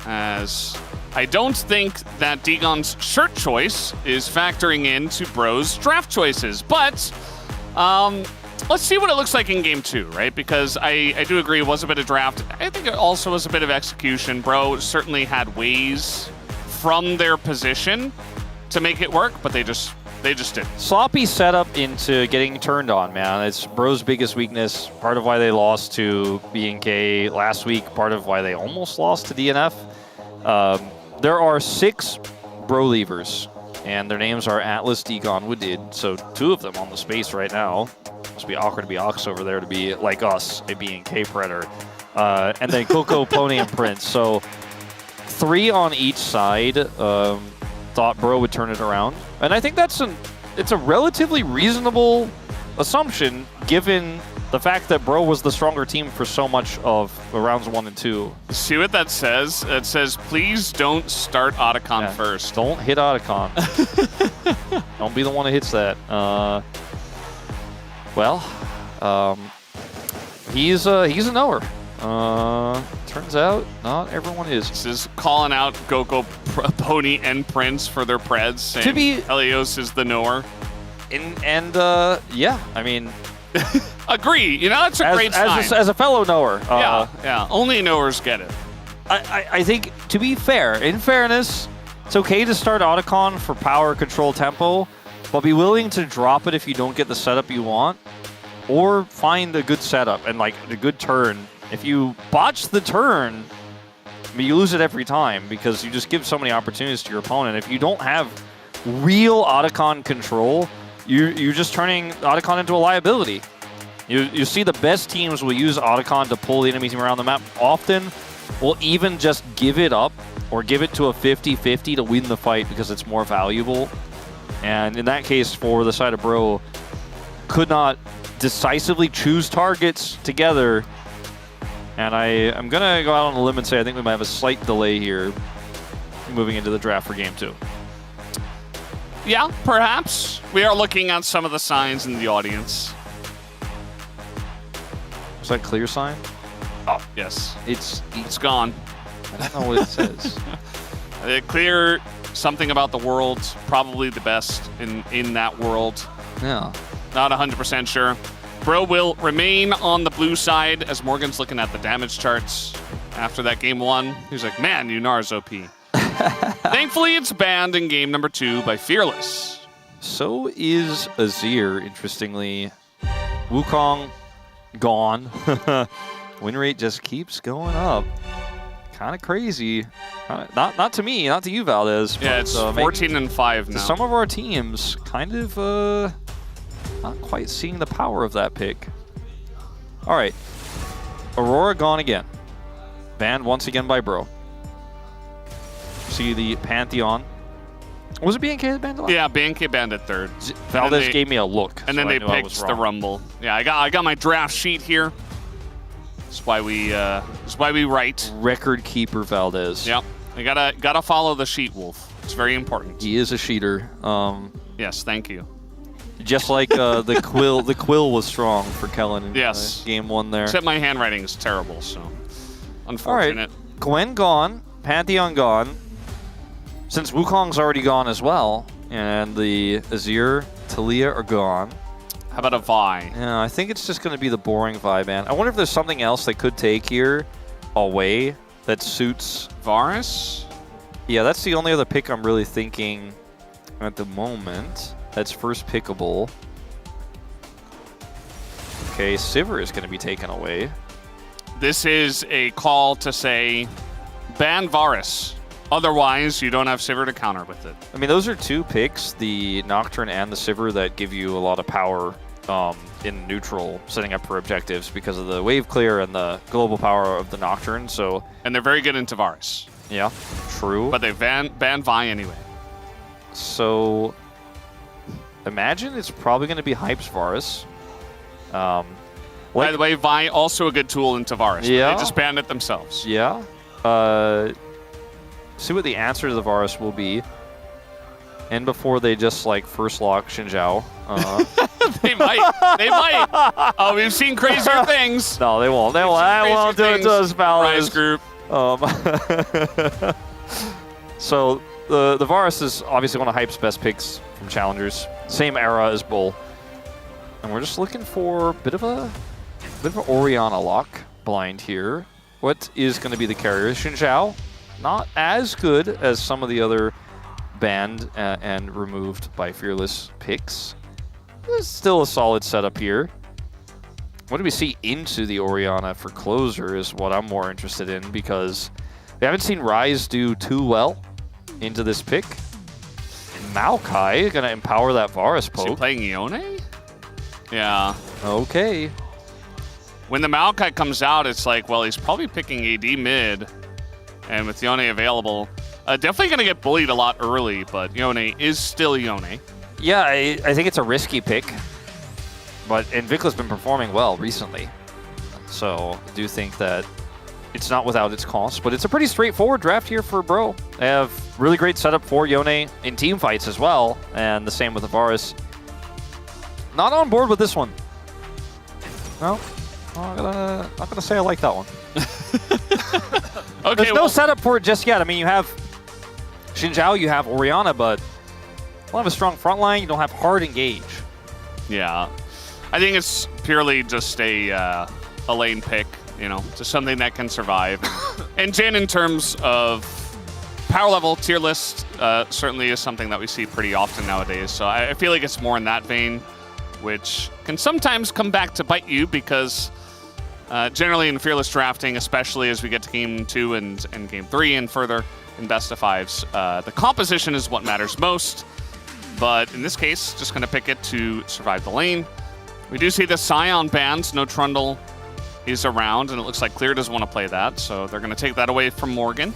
As I don't think that Degon's shirt choice is factoring into Bro's draft choices, but let's see what it looks like in game 2, right? Because I do agree it was a bit of draft. I think it also was a bit of execution. Bro certainly had ways from their position to make it work, but they just didn't. Sloppy setup into getting turned on, man. It's Bro's biggest weakness. Part of why they lost to BNK last week. Part of why they almost lost to DNF. There are 6 Bro leavers, and their names are Atlas, Degon, Woodid. So 2 of them on the space right now. Must be awkward to be Ox over there to be like us, a BNK Predator. And then Coco, Pony, and Prince. So 3 on each side. Thought Bro would turn it around. And I think it's a relatively reasonable assumption given the fact that Bro was the stronger team for so much of rounds 1 and 2. See what that says? It says, please don't start Otacon first. Don't hit Otacon. Don't be the one that hits that. He's a knower. Turns out not everyone is. This is calling out Goko, Pony, and Prince for their preds, saying to be Helios is the knower. Yeah, I mean... Agree. You know, that's a great sign. As a fellow knower. Yeah. Only knowers get it. I think, to be fair, in fairness, it's okay to start Otacon for power, control, tempo, but be willing to drop it if you don't get the setup you want, or find a good setup and like a good turn. If you botch the turn, I mean, you lose it every time because you just give so many opportunities to your opponent. If you don't have real Otacon control, you're just turning Otacon into a liability. You see the best teams will use Otacon to pull the enemy team around the map. Often will even just give it up or give it to a 50-50 to win the fight because it's more valuable. And in that case, for the side of Bro, could not decisively choose targets together. And I'm going to go out on a limb and say I think we might have a slight delay here moving into the draft for game 2. Yeah, perhaps. We are looking at some of the signs in the audience. Is that clear sign? Oh, yes. It's gone. I don't know what it says. Clear something about the world, probably the best in that world. Yeah. Not 100% sure. Bro will remain on the blue side as Morgan's looking at the damage charts after that game 1. He's like, man, Yunara's OP. Thankfully, it's banned in game number 2 by Fearless. So is Azir, interestingly. Wukong gone. Win rate just keeps going up. Kind of crazy. Not to me, not to you, Valdez. Yeah, it's 14-5 now. Some of our teams kind of not quite seeing the power of that pick. All right. Aurora gone again. Banned once again by Bro. See the Pantheon. Was it BNK that banned it? Yeah, BNK banned it 3rd. Valdez gave me a look. And then they picked the Rumble. Yeah, I got my draft sheet here. That's why we write. Record keeper Valdez. Yep. I gotta follow the sheet, Wolf. It's very important. He is a sheeter. Yes, thank you. Just like the quill. The quill was strong for Kellen in game 1 there. Except my handwriting is terrible, so unfortunate. All right. Gwen gone. Pantheon gone. Since Wukong's already gone as well, and the Azir, Talia are gone. How about a Vi? Yeah, I think it's just going to be the boring Vi ban. I wonder if there's something else they could take here away that suits Varus? Yeah, that's the only other pick I'm really thinking at the moment. That's first pickable. Okay, Sivir is going to be taken away. This is a call to say, ban Varus. Otherwise, you don't have Sivir to counter with it. I mean, those are 2 picks, the Nocturne and the Sivir, that give you a lot of power in neutral, setting up for objectives because of the wave clear and the global power of the Nocturne. So, and they're very good into Varus. Yeah, true. But they ban Vi anyway. So imagine it's probably going to be Hype's Varus. By the way, Vi also a good tool in Tavares. Yeah. They just banned it themselves. Yeah. See what the answer to the Varus will be. And before they just like first lock Xinjiao. They might. They might. Oh, we've seen crazier things. No, they won't. They won't do it to us, Rise group. So the Varus is obviously one of Hype's best picks from Challengers. Same era as Bull. And we're just looking for a bit of an Orianna lock blind here. What is going to be the carrier? Xinjiao, not as good as some of the other banned and removed by Fearless picks. There's still a solid setup here. What do we see into the Orianna for closer is what I'm more interested in, because we haven't seen Rise do too well into this pick. Maokai going to empower that Varus poke. Is he playing Yone? Yeah. Okay. When the Maokai comes out, it's like, well, he's probably picking AD mid. And with Yone available, definitely going to get bullied a lot early, but Yone is still Yone. Yeah, I think it's a risky pick. But Invicla's been performing well recently. So I do think that it's not without its cost, but it's a pretty straightforward draft here for Bro. They have really great setup for Yone in team fights as well, and the same with the Varus. Not on board with this one. No, I'm not gonna say I like that one. Okay, There's no setup for it just yet. I mean, you have Xinjiao, you have Orianna, but you don't have a strong front line. You don't have hard engage. Yeah, I think it's purely just a lane pick, you know, just something that can survive. And Jin, in terms of power level tier list, certainly is something that we see pretty often nowadays. So I feel like it's more in that vein, which can sometimes come back to bite you because generally in Fearless drafting, especially as we get to Game 2 and Game 3 and further in Best of Fives, the composition is what matters most. But in this case, just going to pick it to survive the lane. We do see the Scion bans. No Trundle is around, and it looks like Clear doesn't want to play that, so they're going to take that away from Morgan.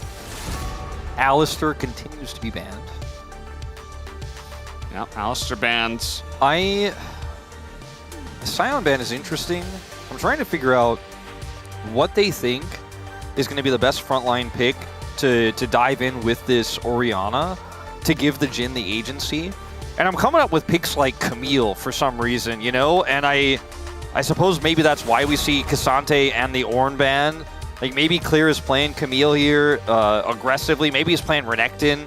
Alistair continues to be banned. Yeah, Alistair bans. The Scion ban is interesting. I'm trying to figure out what they think is going to be the best frontline pick to dive in with this Orianna to give the Jhin the agency. And I'm coming up with picks like Camille for some reason, you know? And I suppose maybe that's why we see Cassante and the Ornn ban. Like maybe Clear is playing Camille here aggressively. Maybe he's playing Renekton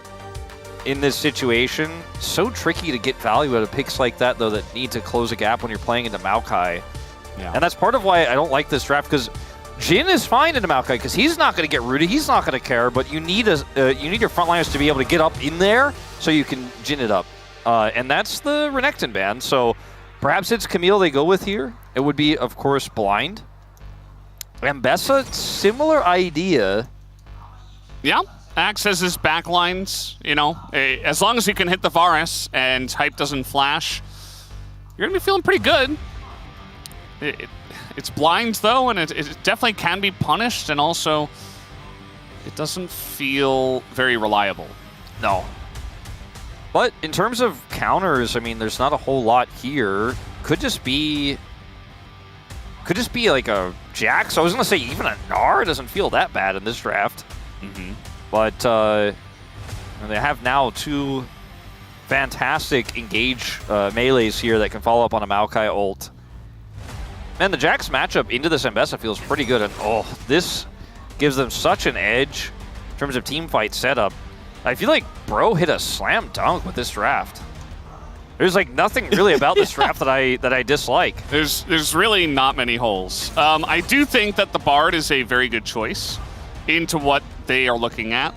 in this situation. So tricky to get value out of picks like that, though, that need to close a gap when you're playing into Maokai. Yeah. And that's part of why I don't like this draft, because Jhin is fine into Maokai because he's not going to get rooted. He's not going to care, but you need your frontliners to be able to get up in there so you can Jhin it up. And that's the Renekton ban. So perhaps it's Camille they go with here. It would be, of course, Blind. Ambessa, similar idea. Yeah, acts as his backlines, you know. As long as you can hit the Varus and Hype doesn't flash, you're going to be feeling pretty good. It's blind, though, and it definitely can be punished, and also it doesn't feel very reliable. No. But in terms of counters, I mean, there's not a whole lot here. Could just be like a Jax. I was going to say even a Gnar doesn't feel that bad in this draft. Mm-hmm. But they have now two fantastic engage melees here that can follow up on a Maokai ult. Man, the Jax matchup into this Ambessa feels pretty good. And oh, this gives them such an edge in terms of team fight setup. I feel like Bro hit a slam dunk with this draft. There's like nothing really about this draft that I dislike. There's really not many holes. I do think that the Bard is a very good choice into what they are looking at.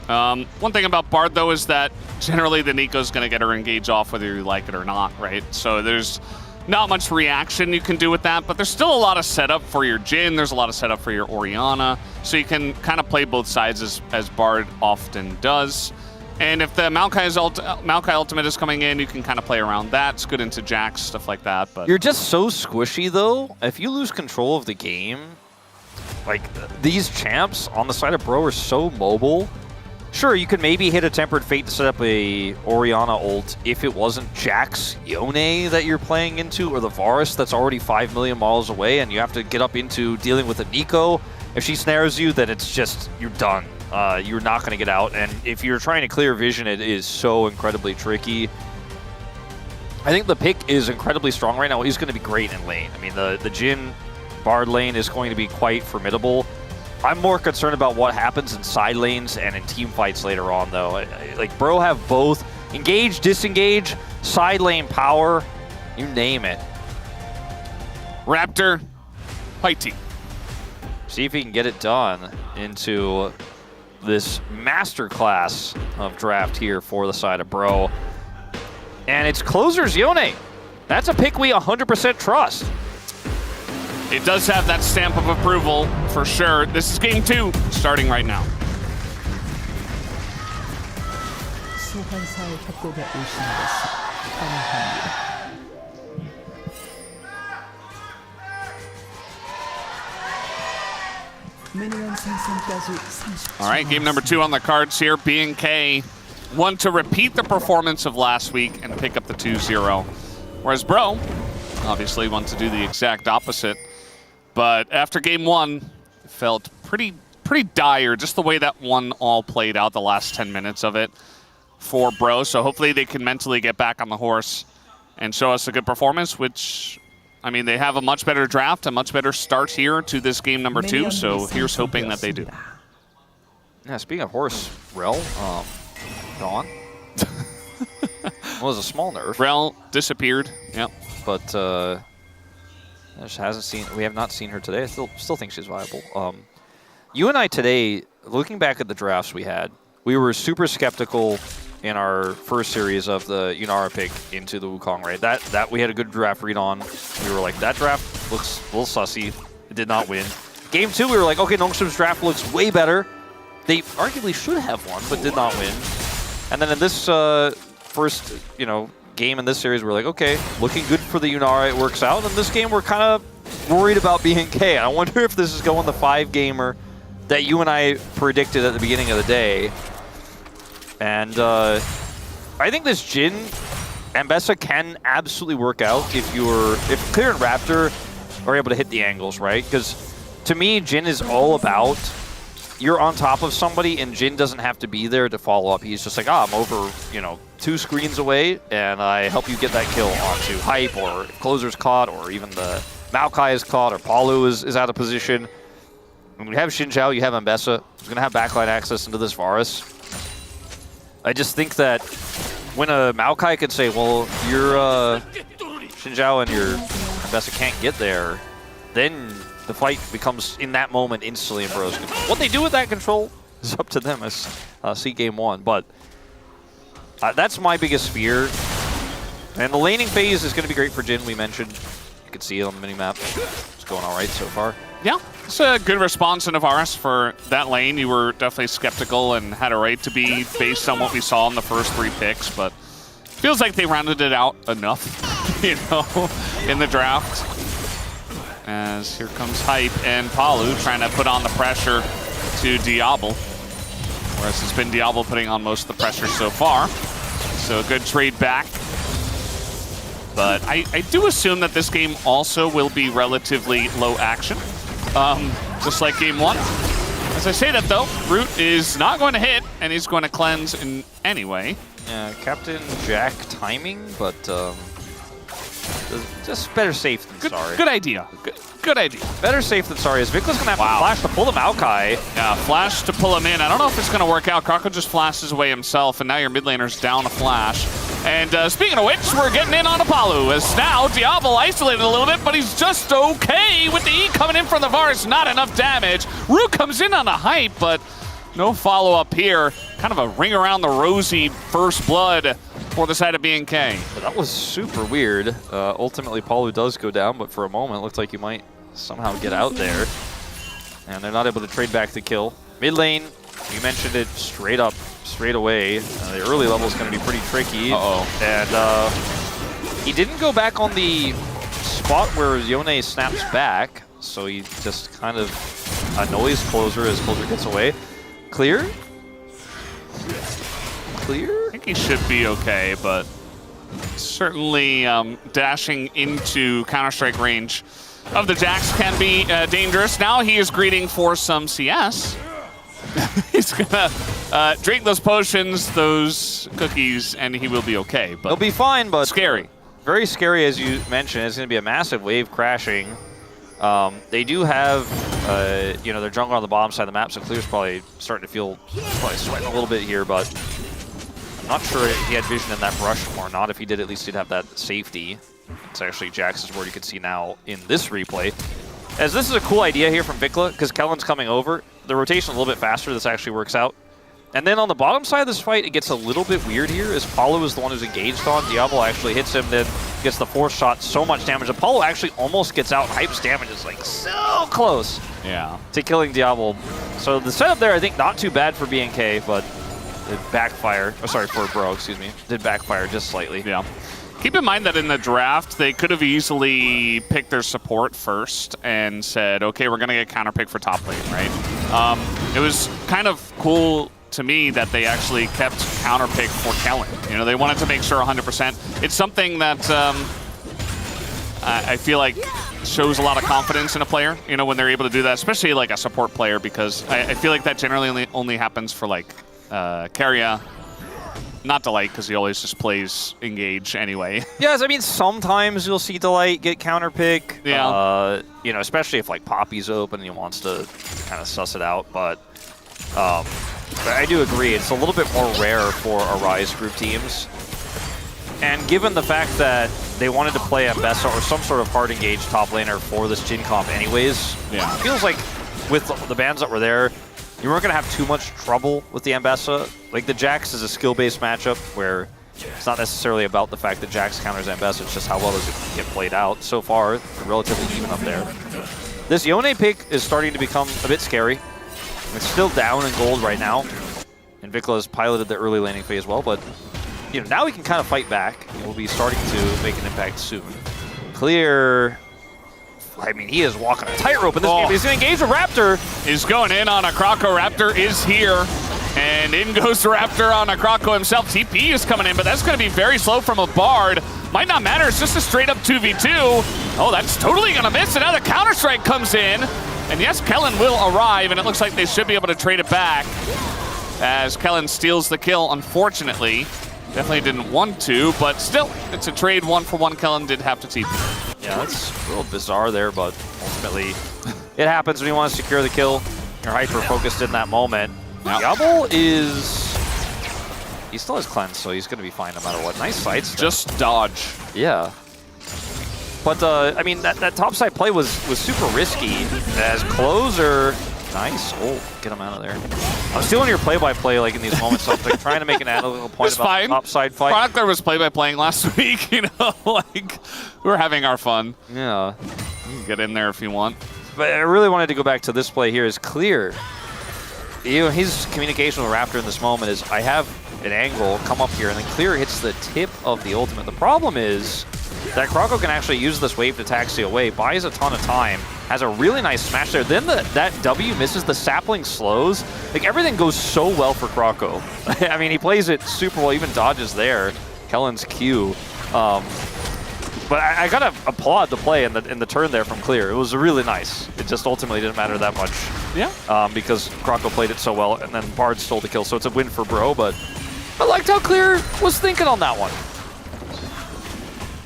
One thing about Bard, though, is that generally the Nico's going to get her engage off whether you like it or not, right? So there's not much reaction you can do with that, but there's still a lot of setup for your Jhin. There's a lot of setup for your Orianna. So you can kind of play both sides as Bard often does. And if the Maokai ultimate is coming in, you can kind of play around that. It's good into Jax, stuff like that. But you're just so squishy, though. If you lose control of the game, like these champs on the side of Bro are so mobile sure, you could maybe hit a Tempered Fate to set up a Orianna ult if it wasn't Jax Yone that you're playing into, or the Varus that's already 5 million miles away, and you have to get up into dealing with a Nico. If she snares you, then it's just, you're done. You're not going to get out, and if you're trying to clear vision, it is so incredibly tricky. I think the pick is incredibly strong right now. He's going to be great in lane. I mean, the Jhin Bard lane is going to be quite formidable. I'm more concerned about what happens in side lanes and in team fights later on, though. Like, Bro have both engage, disengage, side lane power, you name it. Raptor, fighting. See if he can get it done into this masterclass of draft here for the side of Bro. And it's Closer's Yone. That's a pick we 100% trust. It does have that stamp of approval, for sure. This is game 2, starting right now. 소환사의 협곡에 오신 것을 환영합니다. 미니언 생성까지 30초. All right, game number 2 on the cards here. B&K want to repeat the performance of last week and pick up the 2-0. Whereas Bro obviously want to do the exact opposite. But after game 1, it felt pretty dire, just the way that one all played out, the last 10 minutes of it for Bro. So hopefully they can mentally get back on the horse and show us a good performance, which, I mean, they have a much better draft, a much better start here to this game number 2. So here's hoping that they do. Yeah, speaking of horse, Rel, gone. Well, it was a small nerf. Rel disappeared, yep. But, we have not seen her today. I still think she's viable. You and I today, looking back at the drafts we had, we were super skeptical in our first series of the Yunara pick into the Wukong raid. That we had a good draft read on. We were like, that draft looks a little sussy. It did not win. Game 2, we were like, okay, Nongshim's draft looks way better. They arguably should have won, but did not win. And then in this first, game in this series, we're like, okay, looking good for the Yunara, it works out. And this game, we're kind of worried about B&K. I wonder if this is going the 5-gamer that you and I predicted at the beginning of the day. And I think this Jhin Ambessa can absolutely work out if Clear and Raptor are able to hit the angles, right? Because to me, Jhin is all about you're on top of somebody and Jhin doesn't have to be there to follow up. He's just like, I'm over, 2 screens away, and I help you get that kill onto Hype, or if Closer's caught, or even the Maokai is caught, or Palu is out of position. When you have Xin Zhao, you have Ambessa, who's going to have backline access into this Varus. I just think that when a Maokai could say, well, your Xin Zhao and your Ambessa can't get there, then the fight becomes, in that moment, instantly in Bro's control. What they do with that control is up to them as see game 1, but that's my biggest fear. And the laning phase is going to be great for Jhin, we mentioned. You can see it on the minimap. It's going all right so far. Yeah, it's a good response in Varus for that lane. You were definitely skeptical and had a right to be based on what we saw in the first 3 picks, but feels like they rounded it out enough, in the draft. As here comes Hype and Palu trying to put on the pressure to Diablo. Whereas it's been Diablo putting on most of the pressure so far. So a good trade back. But I do assume that this game also will be relatively low action. Just like game 1. As I say that though, Root is not going to hit and he's going to cleanse in any way. Yeah, Captain Jack timing, but just better safe than sorry. Good idea. Good idea. Better safe than sorry, as Vicla's going to have to flash to pull the Maokai. Yeah, flash to pull him in. I don't know if it's going to work out. Krako just flashes away himself, and now your mid laner's down a flash. And speaking of which, we're getting in on Apollo, as now Diablo isolated a little bit, but he's just okay with the E coming in from the Varus. Not enough damage. Root comes in on a Hype, but no follow-up here. Kind of a ring around the rosy first blood for the side of B&K. That was super weird. Ultimately, Palu does go down, but for a moment, it looked like you might somehow get out there. And they're not able to trade back the kill. Mid lane, you mentioned it straight up, straight away. The early level is going to be pretty tricky. And he didn't go back on the spot where Yone snaps back, so he just kind of annoys Closer as Closer gets away. Clear? Clear? I think he should be okay, but certainly dashing into Counter-Strike range of the Jax can be dangerous. Now he is greeting for some CS. He's gonna drink those potions, those cookies, and he will be okay. But he'll be fine, but scary. Very scary, as you mentioned. It's going to be a massive wave crashing. They do have, you know, their jungle on the bottom side of the map, so Clear's probably starting to feel, probably sweating a little bit here, but I'm not sure if he had vision in that brush or not. If he did, at least he'd have that safety. It's actually Jax's word you can see now in this replay. As this is a cool idea here from Vikla, because Kellen's coming over. The rotation a little bit faster, this actually works out. And then on the bottom side of this fight, it gets a little bit weird here, as Paulo is the one who's engaged on. Diablo actually hits him, then gets the force shot, so much damage. Apollo actually almost gets out. Hype's damage is like so close to killing Diablo. So the setup there, I think, not too bad for BNK, but it backfire. Oh, sorry, for Bro, excuse me. Did backfire just slightly. Yeah. Keep in mind that in the draft, they could have easily picked their support first and said, okay, we're going to get counterpick for top lane, right? It was kind of cool to me that they actually kept counterpick for Kellen. You know, they wanted to make sure 100%. It's something that I feel like shows a lot of confidence in a player, you know, when they're able to do that, especially like a support player, because I feel like that generally only happens for like Keria. Not Delight, because he always just plays engage anyway. Yes, I mean, sometimes you'll see Delight get counterpick. Yeah. You know, especially if like Poppy's open and he wants to kind of suss it out. But I do agree, it's a little bit more rare for a Rise group teams. And given the fact that they wanted to play Ambessa or some sort of hard engaged top laner for this Jhin comp anyways, it feels like with the bans that were there, you weren't going to have too much trouble with the Ambessa. Like, the Jax is a skill-based matchup where it's not necessarily about the fact that Jax counters Ambessa, it's just how well does it get played out. So far, they're relatively even up there. This Yone pick is starting to become a bit scary. It's still down in gold right now. And Vikla has piloted the early laning phase well, but you know, now he can kind of fight back. And we'll be starting to make an impact soon. Clear. I mean, he is walking a tightrope in this game. He's going to engage a Raptor. He's going in on a Kroko. Raptor is here. And in goes the Raptor on a Kroko himself. TP is coming in, but that's going to be very slow from a Bard. Might not matter. It's just a straight-up 2v2. Oh, that's totally going to miss. And now the Counter-Strike comes in. And yes, Kellen will arrive, and it looks like they should be able to trade it back as Kellen steals the kill, unfortunately. Definitely didn't want to, but still, it's a trade 1-for-1. Kellen did have to TP. Yeah, that's a little bizarre there, but ultimately it happens when you want to secure the kill. You're hyper-focused in that moment. Diablo is... He still has cleanse, so he's going to be fine no matter what. Nice sights. Just dodge. Yeah. But, I mean, that topside play was super risky. As closer... Nice. Oh, get him out of there. I'm stealing your play-by-play like in these moments, so I'm like, trying to make an analytical point about the topside fight. Chronicler was play-by-playing last week, you know, like, we're having our fun. Yeah. You can get in there if you want. But I really wanted to go back to this play here is Clear. You know, his communication with Raptor in this moment is, I have an angle, come up here, and then Clear hits the tip of the ultimate. The problem is that Kroko can actually use this wave to taxi away, buys a ton of time, has a really nice smash there. Then that W misses, the sapling slows. Like, everything goes so well for Kroko. I mean, he plays it super well, even dodges there. Kellen's Q. But I gotta applaud the play in the turn there from Clear. It was really nice. It just ultimately didn't matter that much. Yeah. Because Kroko played it so well, and then Bard stole the kill, so it's a win for Bro, but I liked how Clear was thinking on that one.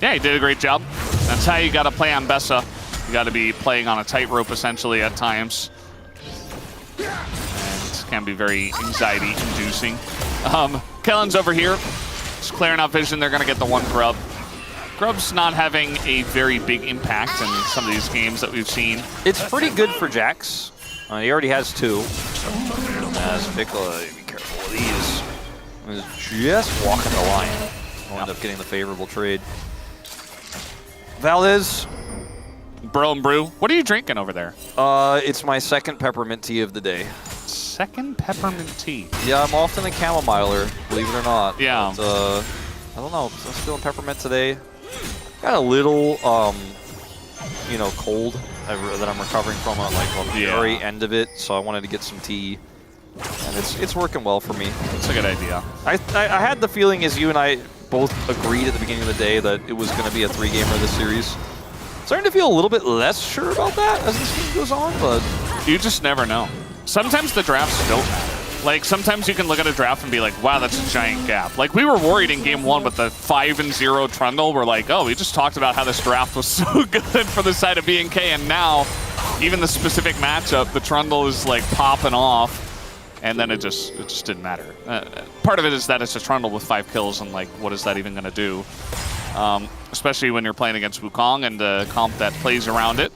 Yeah, he did a great job. That's how you gotta play on Bessa. You gotta be playing on a tightrope, essentially, at times. And it can be very anxiety-inducing. Kellen's over here. Just clearing out vision. They're gonna get the one grub. Grub's not having a very big impact in some of these games that we've seen. It's pretty good for Jax. He already has 2. As Vikla, be careful of these. He's just walking the line. We'll end up getting the favorable trade. Valdez. Bro and Brew, what are you drinking over there? It's my second peppermint tea of the day. Second peppermint tea? Yeah, I'm often a chamomiler, believe it or not. Yeah. But, I don't know, I'm feeling peppermint today. Got a little, you know, cold that I'm recovering from on like the very end of it, so I wanted to get some tea. And it's working well for me. It's a good idea. I had the feeling, as you and I both agreed at the beginning of the day, that it was going to be a 3-gamer this series. Starting to feel a little bit less sure about that as this game goes on, but you just never know. Sometimes the drafts don't matter. Like, sometimes you can look at a draft and be like, wow, that's a giant gap. Like, we were worried in game 1 with the 5-0 Trundle. We're like, oh, we just talked about how this draft was so good for the side of BNK, and now, even the specific matchup, the Trundle is, like, popping off, and then it just didn't matter. Part of it is that it's a Trundle with 5 kills, and, like, what is that even going to do? Especially when you're playing against Wukong and the comp that plays around it.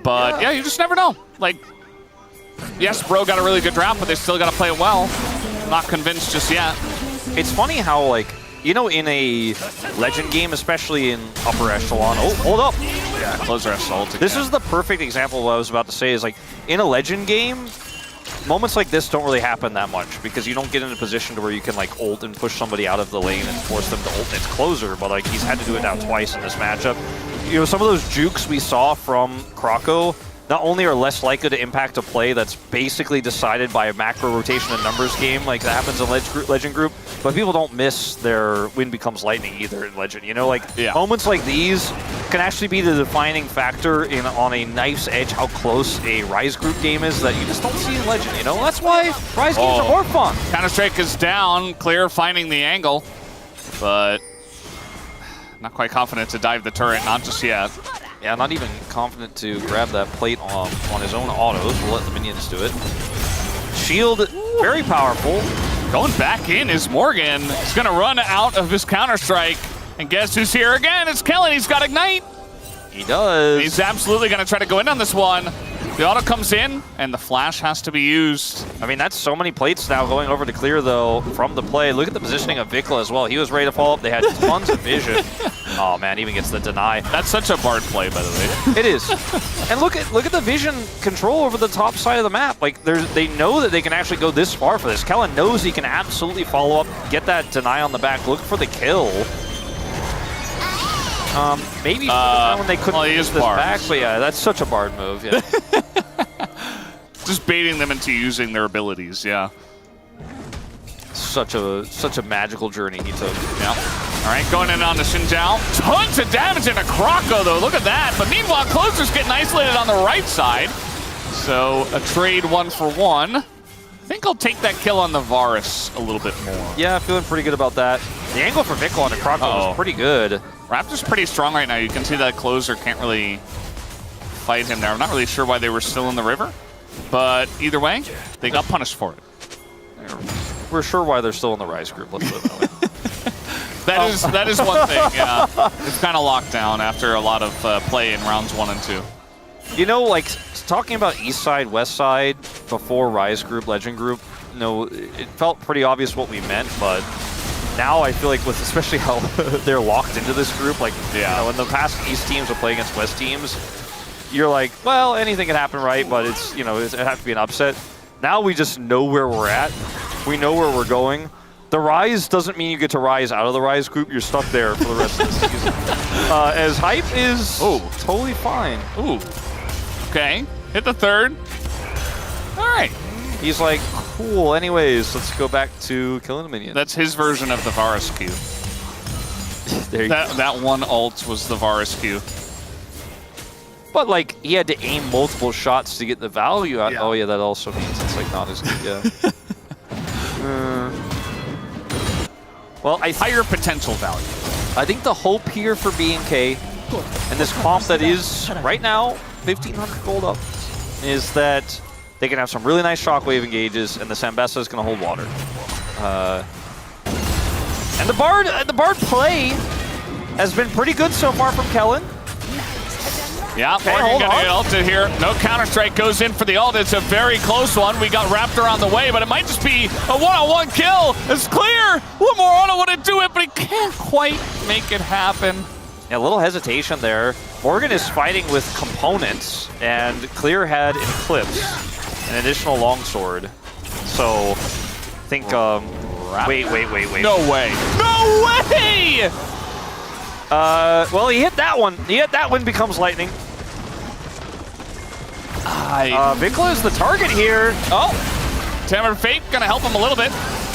But, yeah, you just never know. Like, yes, Bro got a really good draft, but they still got to play it well. Not convinced just yet. It's funny how, like, you know, in a Legend game, especially in upper echelon. Oh, hold up. Yeah, closer assault again. This is the perfect example of what I was about to say is, like, in a Legend game, moments like this don't really happen that much because you don't get in a position to where you can, like, ult and push somebody out of the lane and force them to ult. It's closer, but, like, he's had to do it now twice in this matchup. You know, some of those jukes we saw from Kroko not only are less likely to impact a play that's basically decided by a macro rotation and numbers game like that happens in Legend Group, but people don't miss their Wind Becomes Lightning either in Legend. You know, like, moments like these can actually be the defining factor in on a knife's edge how close a Rise Group game is that you just don't see in Legend, you know? That's why Rise games are more fun. Counter-Strike is down, Clear finding the angle, but not quite confident to dive the turret, not just yet. Yeah, not even confident to grab that plate on his own autos. We'll let the minions do it. Shield, very powerful. Going back in is Morgan. He's going to run out of his Counter-Strike. And guess who's here again? It's Kellen. He's got Ignite. He does. He's absolutely going to try to go in on this one. The auto comes in, and the flash has to be used. I mean, that's so many plates now going over to Clear, though, from the play. Look at the positioning of Vikla as well. He was ready to follow up. They had tons of vision. Oh, man, even gets the deny. That's such a Bard play, by the way. It is. And look at the vision control over the top side of the map. Like, they know that they can actually go this far for this. Kellen knows he can absolutely follow up, get that deny on the back, look for the kill. Maybe when they couldn't use this back, but yeah, that's such a Bard move. Yeah. Just baiting them into using their abilities, yeah. Such a magical journey he took. Yeah. All right, going in on the Xinjiao. Tons of damage into Kroko, though. Look at that. But meanwhile, Closer's getting isolated on the right side. So a trade 1-for-1. I think I'll take that kill on the Varus a little bit more. Yeah, feeling pretty good about that. The angle for Vikla on the Kroko is pretty good. Raptor's pretty strong right now. You can see that Closer can't really fight him there. I'm not really sure why they were still in the river. But either way, they got punished for it. We're sure why they're still in the Rise Group. Let's put it that way. That is one thing, yeah. It's kind of locked down after a lot of play in rounds 1 and 2. You know, like, talking about East Side, West Side before Rise Group, Legend Group, you know, it felt pretty obvious what we meant, but now I feel like with especially how they're locked into this group, like, you know, in the past East teams will play against West teams, you're like, well, anything can happen, right? But it's, you know, it has to be an upset. Now we just know where we're at. We know where we're going. The Rise doesn't mean you get to rise out of the Rise group. You're stuck there for the rest of the season. As Hype is totally fine. Ooh. Okay. Hit the third. All right. He's like, cool. Anyways, let's go back to killing a minion. That's his version of the Varus Q. There you go. That one ult was the Varus Q. But, like, he had to aim multiple shots to get the value out. Yeah. Oh, yeah, that also means it's, like, not as good, yeah. Well, higher potential value. I think the hope here for B&K and this comp that is, right now, 1,500 gold up, is that they can have some really nice shockwave engages, and the Zambessa is going to hold water. And the Bard play has been pretty good so far from Kellen. Yeah, Morgan gonna get ulted here. No Counter-Strike goes in for the ult. It's a very close one. We got Raptor on the way, but it might just be a one-on-one kill. It's Clear. One more auto would do it, but he can't quite make it happen. Yeah, a little hesitation there. Morgan is fighting with components, and Clear had an Eclipse, an additional longsword. So, I think, wait. No way. No way! Well, he hit that one. He hit that one, becomes lightning. Vikla is the target here. Oh, Tempered Fate gonna help him a little bit,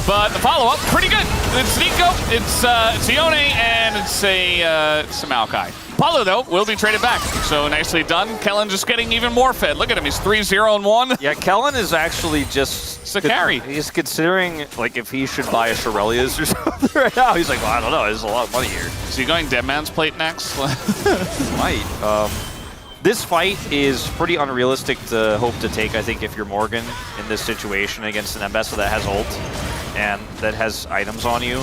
but the follow-up, pretty good. It's Nico, it's Yone, and it's a Maokai. Apollo, though, will be traded back. So nicely done. Kellen just getting even more fed. Look at him, he's 3-0-1. Yeah, Kellen is actually just... It's a carry. He's considering, like, if he should buy a Shirelia's or something right now. He's like, well, I don't know, there's a lot of money here. Is he going Dead Man's Plate next? Might. This fight is pretty unrealistic to hope to take, I think, if you're Morgan in this situation against an Ambessa that has ult and that has items on you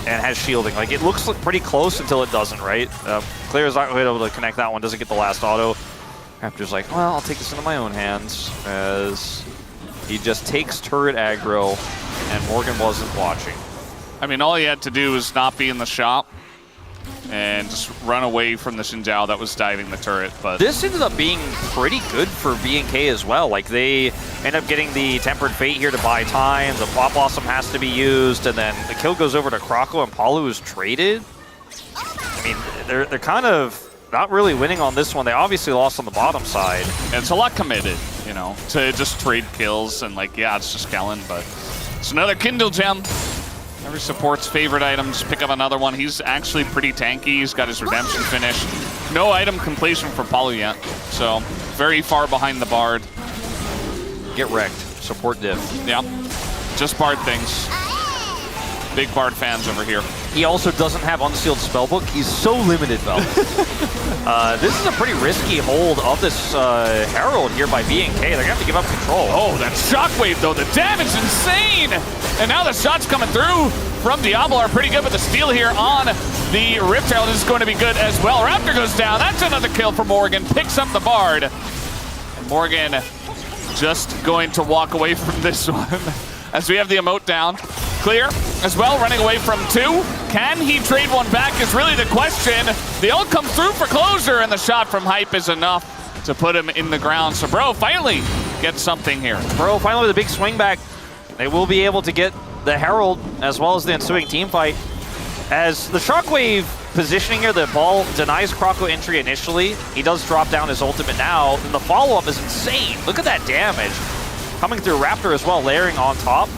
and has shielding. Like, it looks pretty close until it doesn't, right? Claire's not going to be able to connect that one, doesn't get the last auto. Raptor's like, well, I'll take this into my own hands as he just takes turret aggro and Morgan wasn't watching. I mean, all he had to do was not be in the shop and just run away from the Xin Zhao that was diving the turret. But this ended up being pretty good for BNK as well. Like, they end up getting the Tempered Fate here to buy time. The Plot Blossom has to be used, and then the kill goes over to Kroko, and Palu is traded. I mean, they're kind of not really winning on this one. They obviously lost on the bottom side. And it's a lot committed, you know, to just trade kills and, like, yeah, it's just Kellen, but it's another Kindle gem. Every support's favorite item, just pick up another one. He's actually pretty tanky. He's got his redemption finish. No item completion for Palu yet, so very far behind the Bard. Get wrecked. Support div. Yeah, just Bard things. Big Bard fans over here. He also doesn't have unsealed spellbook. He's so limited, though. This is a pretty risky hold of this Herald here by BNK. They're going to have to give up control. Oh, that shockwave, though. The damage is insane. And now the shots coming through from Diablo are pretty good, but the steal here on the Rift Herald is going to be good as well. Raptor goes down. That's another kill for Morgan. Picks up the Bard. And Morgan just going to walk away from this one as we have the emote down. Clear as well, running away from two. Can he trade one back is really the question. The ult comes through for closure, and the shot from Hype is enough to put him in the ground. So Bro finally gets something here. Bro finally with a big swing back. They will be able to get the Herald as well as the ensuing team fight. As the Shockwave positioning here, the ball denies Kroko entry initially. He does drop down his ultimate now, and the follow-up is insane. Look at that damage. Coming through Raptor as well, layering on top.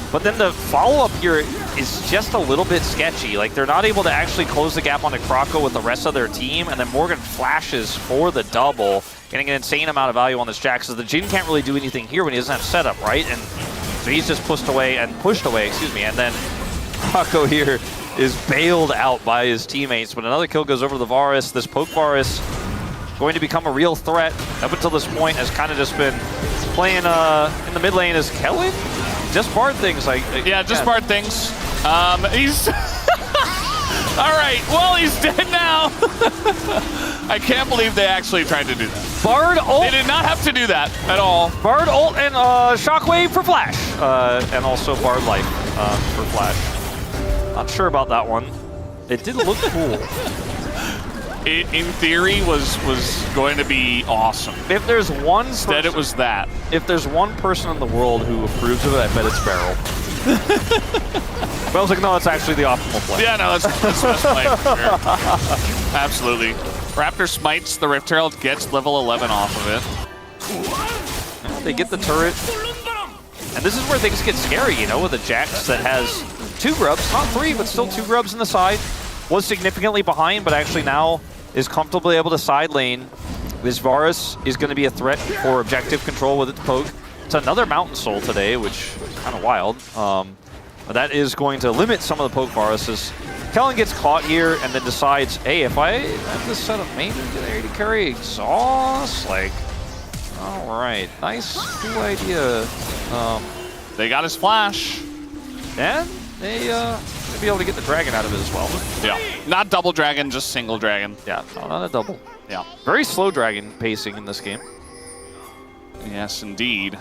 But then the follow-up here is just a little bit sketchy. Like, they're not able to actually close the gap onto Kroko with the rest of their team, and then Morgan flashes for the double, getting an insane amount of value on this Jack, so the Jhin can't really do anything here when he doesn't have setup, right? And so he's just pushed away, and then Kroko here is bailed out by his teammates, but another kill goes over to the Varus. This poke Varus going to become a real threat. Up until this point has kind of just been playing in the mid lane as Kellen. Just Bard things, like yeah, just Bard things. He's all right. Well, he's dead now. I can't believe they actually tried to do that. Bard ult. They did not have to do that at all. Bard ult and Shockwave for flash, and also Bard life for flash. Not sure about that one. It did look cool. It, in theory, was going to be awesome. If there's one instead, it was that. If there's one person in the world who approves of it, I bet it's Barrel. But I was like, no, that's actually the optimal play. Yeah, no, that's the best play. Sure. Absolutely. Raptor smites the Rift Herald, gets level 11 off of it. They get the turret. And this is where things get scary, you know, with a Jax that has 2 grubs, not 3, but still 2 grubs in the side. Was significantly behind, but actually now is comfortably able to side lane. This Varus is going to be a threat for objective control with its poke. It's another Mountain Soul today, which is kind of wild. But that is going to limit some of the poke Varuses. Kellen gets caught here and then decides, hey, if I have this set up maybe to carry exhaust, like, all right, nice, cool idea. They got his flash. And they should be able to get the dragon out of it as well. Yeah, not double dragon, just single dragon. Yeah, not a double. Yeah. Very slow dragon pacing in this game. Yes, indeed.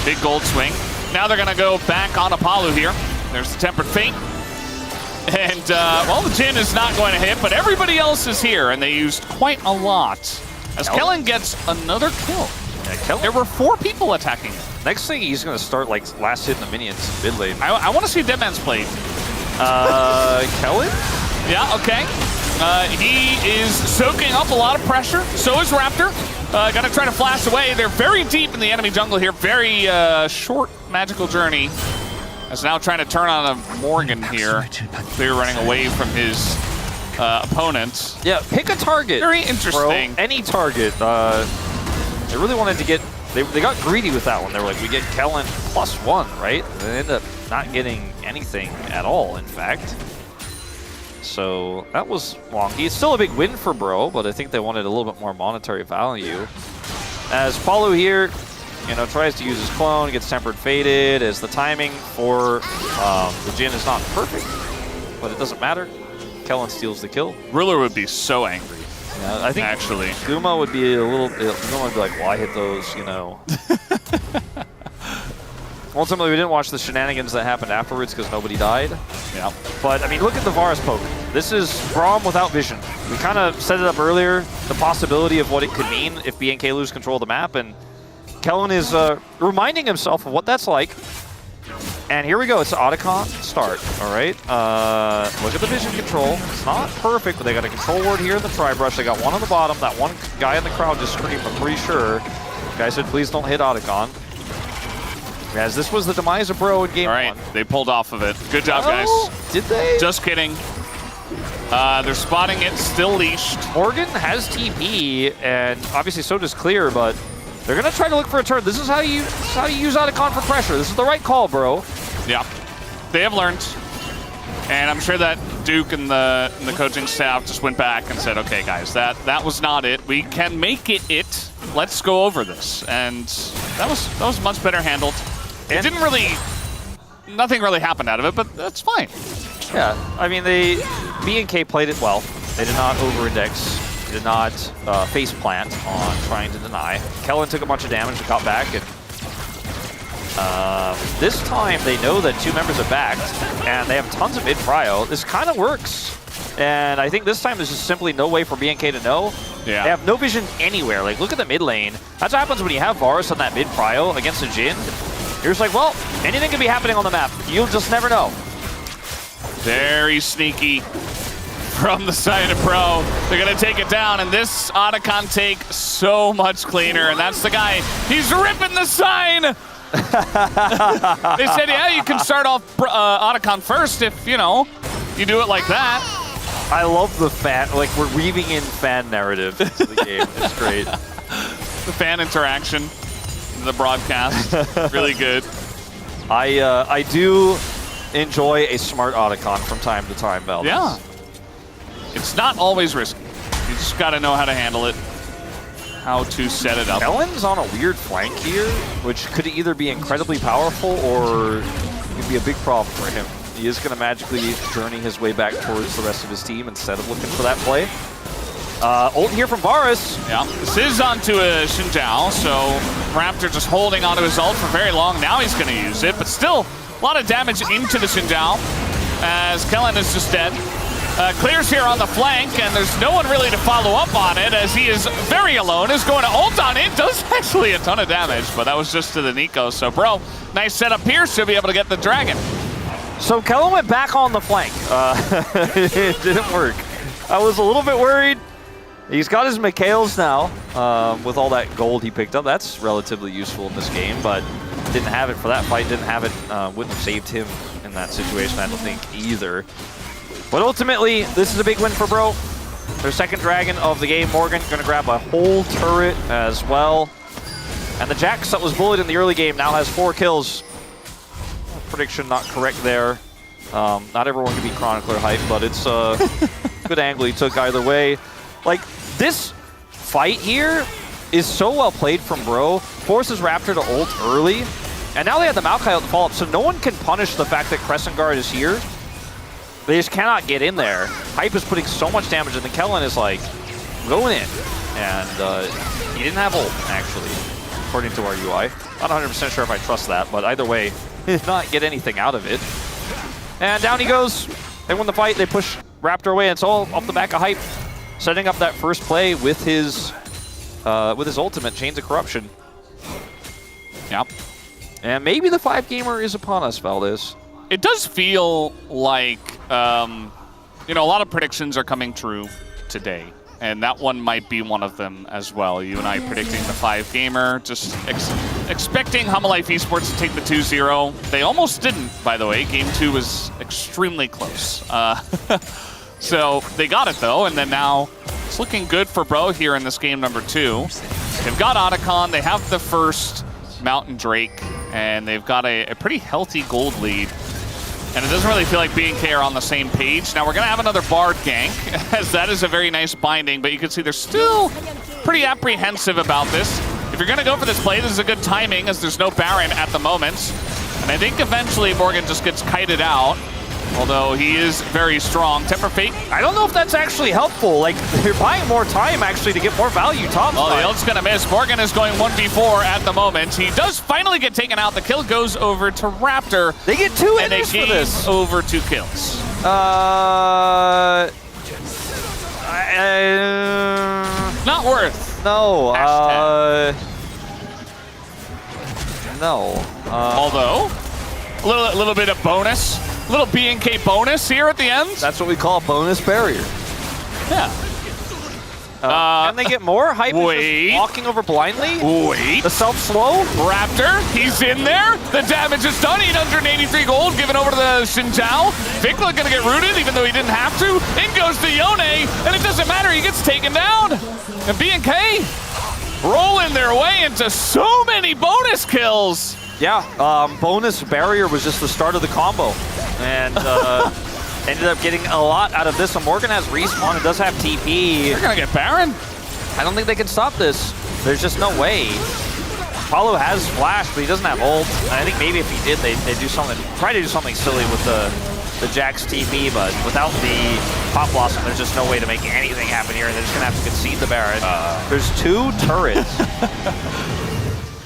Big gold swing. Now they're going to go back on Apollo here. There's the Tempered Fate. And, well, the Jhin is not going to hit, but everybody else is here, and they used quite a lot. As Kellen gets another kill. Yeah, there were 4 people attacking him. Next thing, he's going to start, like, last hitting the minions mid lane. I want to see Dead Man's Plate. Kellen? Yeah, okay. He is soaking up a lot of pressure. So is Raptor. Gonna try to flash away. They're very deep in the enemy jungle here. Very short magical journey is now trying to turn on a Morgan here. Clear running away from his opponent. Yeah, pick a target. Very interesting. Bro. Any target. They really wanted to get... They got greedy with that one. They were like, we get Kellen +1, right? And they ended up not getting anything at all, in fact. So that was wonky. It's still a big win for Bro, but I think they wanted a little bit more monetary value. As Paulo here, you know, tries to use his clone, gets tempered faded, as the timing for the Jhin is not perfect, but it doesn't matter. Kellen steals the kill. Ruler would be so angry. Yeah, I think actually Guma would be a little. Guma would be like, "Why hit those?" You know. Ultimately, we didn't watch the shenanigans that happened afterwards because nobody died. Yeah. But I mean, look at the Varus poke. This is Braum without vision. We kind of set it up earlier, the possibility of what it could mean if BNK lose control of the map, and Kellen is reminding himself of what that's like. And here we go, it's Otacon start, all right? Look at the vision control. It's not perfect, but they got a control ward here in the tri-brush. They got one on the bottom. That one guy in the crowd just screamed, I'm pretty sure. Guy said, please don't hit Otacon. As this was the demise of Bro in game one. All right, they pulled off of it. Good job, guys. Did they? Just kidding. They're spotting it, still leashed. Morgan has TP, and obviously so does Clear, but they're gonna try to look for a turn. This is how you use Otacon for pressure. This is the right call, Bro. Yeah, they have learned, and I'm sure that Duke and the coaching staff just went back and said, "Okay, guys, that was not it. We can make it. Let's go over this." And that was much better handled. It didn't really, nothing really happened out of it, but that's fine. Yeah, I mean, BNK played it well. They did not over-index. They did not face plant on trying to deny. Kellen took a bunch of damage and got back, and this time they know that two members are backed, and they have tons of mid-prio. This kind of works, and I think this time there's just simply no way for BNK to know. Yeah. They have no vision anywhere. Like, look at the mid lane. That's what happens when you have Varus on that mid-prio against a Jhin. You're just like, well, anything can be happening on the map. You'll just never know. Very sneaky from the side of Pro. They're going to take it down, and this Otacon take so much cleaner, and that's the guy. He's ripping the sign! They said, yeah, you can start off Otacon first if, you know, you do it like that. I love the fan, like we're weaving in fan narrative into the game. It's great. The fan interaction, the broadcast, really good. I do enjoy a smart Otacon from time to time, Valdez. Yeah. It's not always risky. You just got to know how to handle it, how to set it up. Kellen's on a weird flank here, which could either be incredibly powerful or could be a big problem for him. He is going to magically journey his way back towards the rest of his team instead of looking for that play. Ult here from Varus. Yeah, this is onto a Xin Zhao, so Raptor just holding onto his ult for very long. Now he's going to use it, but still a lot of damage into the Xin Zhao as Kellen is just dead. Clears here on the flank, and there's no one really to follow up on it as he is very alone. Is going to ult on it. Does actually a ton of damage, but that was just to the Nico. So, Bro, nice setup here. Should be able to get the Dragon. So Kellen went back on the flank. It didn't work. I was a little bit worried. He's got his Mikhails now with all that gold he picked up. That's relatively useful in this game, but didn't have it for that fight. Didn't have it. Wouldn't have saved him in that situation, I don't think, either. But ultimately, this is a big win for Bro. Their second Dragon of the game. Morgan going to grab a whole turret as well. And the Jax that was bullied in the early game now has 4 kills. Prediction not correct there. Not everyone can be Chronicler hype, but it's a good angle he took either way. Like, this fight here is so well played from Bro. Forces Raptor to ult early. And now they have the Maokai ult to follow up, so no one can punish the fact that Crescent Guard is here. They just cannot get in there. Hype is putting so much damage, and the Kellen is like going in. And he didn't have ult, actually, according to our UI. Not 100% sure if I trust that, but either way, he did not get anything out of it. And down he goes. They win the fight. They push Raptor away. It's all off the back of Hype, setting up that first play with his ultimate, Chains of Corruption. Yep. And maybe the 5-gamer is upon us, Valdez. It does feel like, you know, a lot of predictions are coming true today. And that one might be one of them as well. You and I predicting the 5-gamer, just expecting Humalife Esports to take the 2-0. They almost didn't, by the way. Game 2 was extremely close. So they got it, though, and then now it's looking good for Bro here in this game number 2. They've got Otacon, they have the first Mountain Drake, and they've got a pretty healthy gold lead. And it doesn't really feel like B&K are on the same page. Now we're going to have another Bard gank, as that is a very nice binding, but you can see they're still pretty apprehensive about this. If you're going to go for this play, this is a good timing, as there's no Baron at the moment. And I think eventually Morgan just gets kited out, although he is very strong. Temper Fate, I don't know if that's actually helpful. Like, they're buying more time, actually, to get more value top well, side. the ult's going to miss. Morgan is going 1v4 at the moment. He does finally get taken out. The kill goes over to Raptor. They get 2 and they gain for this. over 2 kills. Not worth. No. No. Although, a little bit of bonus. A little B&K bonus here at the end. That's what we call a bonus barrier. Yeah. Can they get more? Hype is Wait. just walking over blindly? Wait. The self-slow? Raptor, he's in there. The damage is done. 883 gold given over to the Xinjiao. Vikla gonna get rooted even though he didn't have to. In goes the Yone, and it doesn't matter. He gets taken down. And B&K rolling their way into so many bonus kills. Yeah, bonus barrier was just the start of the combo. And ended up getting a lot out of this. So Morgan has respawn and does have TP. They're gonna get Baron. I don't think they can stop this. There's just no way. Apollo has flash, but he doesn't have ult. And I think maybe if he did, they'd do something, try to do something silly with the Jax TP, but without the Pop Blossom, there's just no way to make anything happen here, and they're just gonna have to concede the Baron. There's 2 turrets.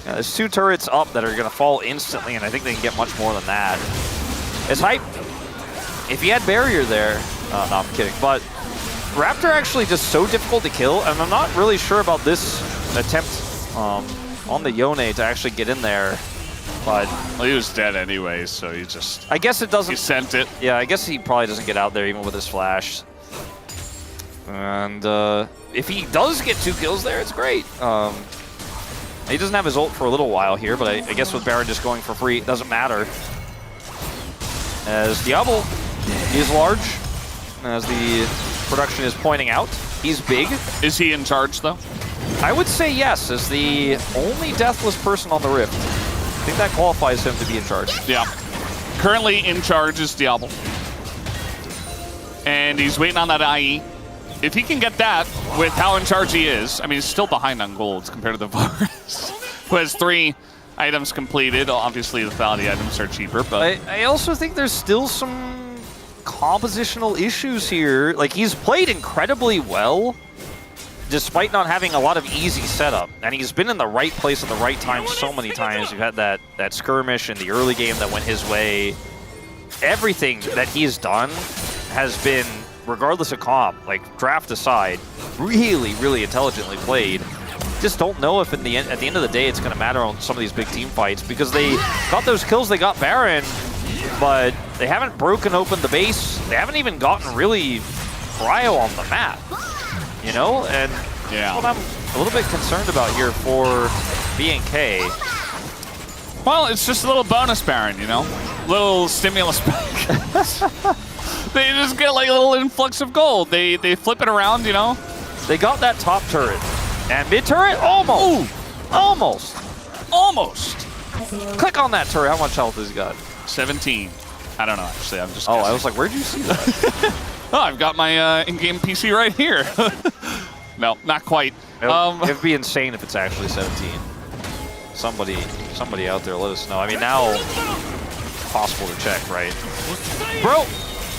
Yeah, there's 2 turrets up that are gonna fall instantly, and I think they can get much more than that. It's hype. If he had barrier there, no, I'm kidding, but Raptor actually just so difficult to kill, and I'm not really sure about this attempt on the Yone to actually get in there, but... Well, he was dead anyway, so he just... I guess it doesn't... He sent it. Yeah, I guess he probably doesn't get out there even with his flash. And if he does get 2 kills there, it's great. He doesn't have his ult for a little while here, but I guess with Baron just going for free, it doesn't matter. As Diablo is large, as the production is pointing out. He's big. Is he in charge, though? I would say yes, as the only deathless person on the Rift. I think that qualifies him to be in charge. Yeah. Currently in charge is Diablo. And he's waiting on that IE. If he can get that with how in charge he is, I mean, he's still behind on golds compared to the Varus, who has 3 items completed. Obviously, the Lethality items are cheaper, but... I also think there's still some compositional issues here. Like, he's played incredibly well, despite not having a lot of easy setup. And he's been in the right place at the right time so many times. You've had that skirmish in the early game that went his way. Everything that he's done has been, regardless of comp, like draft aside, really, really intelligently played. Just don't know if at the end of the day it's going to matter on some of these big team fights, because they got those kills, they got Baron, but they haven't broken open the base. They haven't even gotten really cryo on the map, you know? And yeah, that's what I'm a little bit concerned about here for B&K. Well, it's just a little bonus Baron, you know? Little stimulus pack. They just get like a little influx of gold. They flip it around, you know? They got that top turret. And mid turret? Almost. Ooh. Almost. Almost. Click on that turret. How much health has he got? 17. I don't know, actually. I'm just guessing. I was like, where'd you see that? Oh, I've got my in-game PC right here. No, not quite. It'd be insane if it's actually 17. Somebody out there, let us know. I mean, now it's possible to check, right? Bro,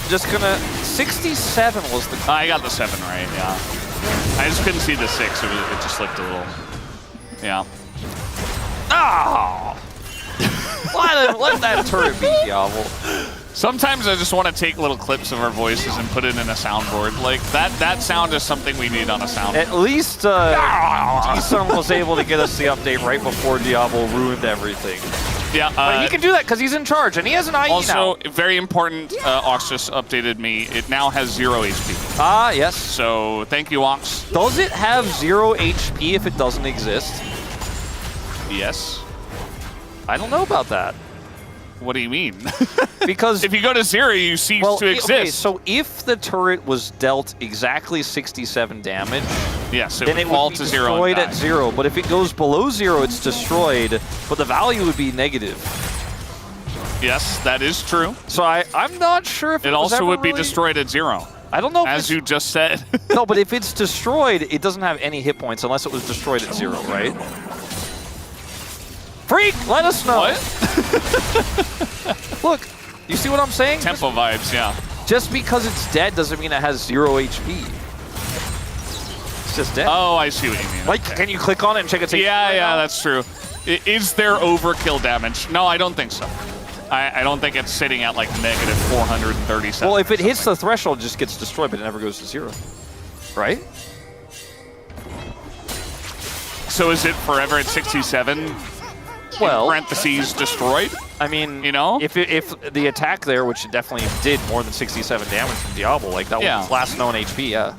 just gonna... 67 was the... I got the 7 right, yeah. I just couldn't see the 6. It just looked a little... Yeah. Oh! Let that turret be Diablo. Sometimes I just want to take little clips of our voices and put it in a soundboard. Like, that sound is something we need on a soundboard. At least T-Sun was able to get us the update right before Diablo ruined everything. Yeah, but he can do that because he's in charge, and he has an IE also, now. Also, very important, Ox just updated me. It now has 0 HP. Ah, yes. So, thank you, Ox. Does it have 0 HP if it doesn't exist? Yes. I don't know about that. What do you mean? Because if you go to 0, you cease to exist. Okay, so if the turret was dealt exactly 67 damage, yes, then it fall would be to 0 destroyed at 0. But if it goes below 0, it's destroyed, but the value would be negative. Yes, that is true. So I'm not sure if it was also ever would be really... destroyed at 0. I don't know if as you just said. No, but if it's destroyed, it doesn't have any hit points unless it was destroyed at 0, right? Freak, let us know. What? Look, you see what I'm saying? Tempo vibes, yeah. Just because it's dead doesn't mean it has 0 HP. It's just dead. Oh, I see what you mean. Like, can you click on it and check its HP? Yeah, that's true. Is there overkill damage? No, I don't think so. I don't think it's sitting at like negative 437. Well, if it hits the threshold, it just gets destroyed, but it never goes to 0. Right? So is it forever at 67? Well, parentheses destroyed. I mean, you know, if the attack there, which it definitely did more than 67 damage from Diablo, like that was last known HP, yeah.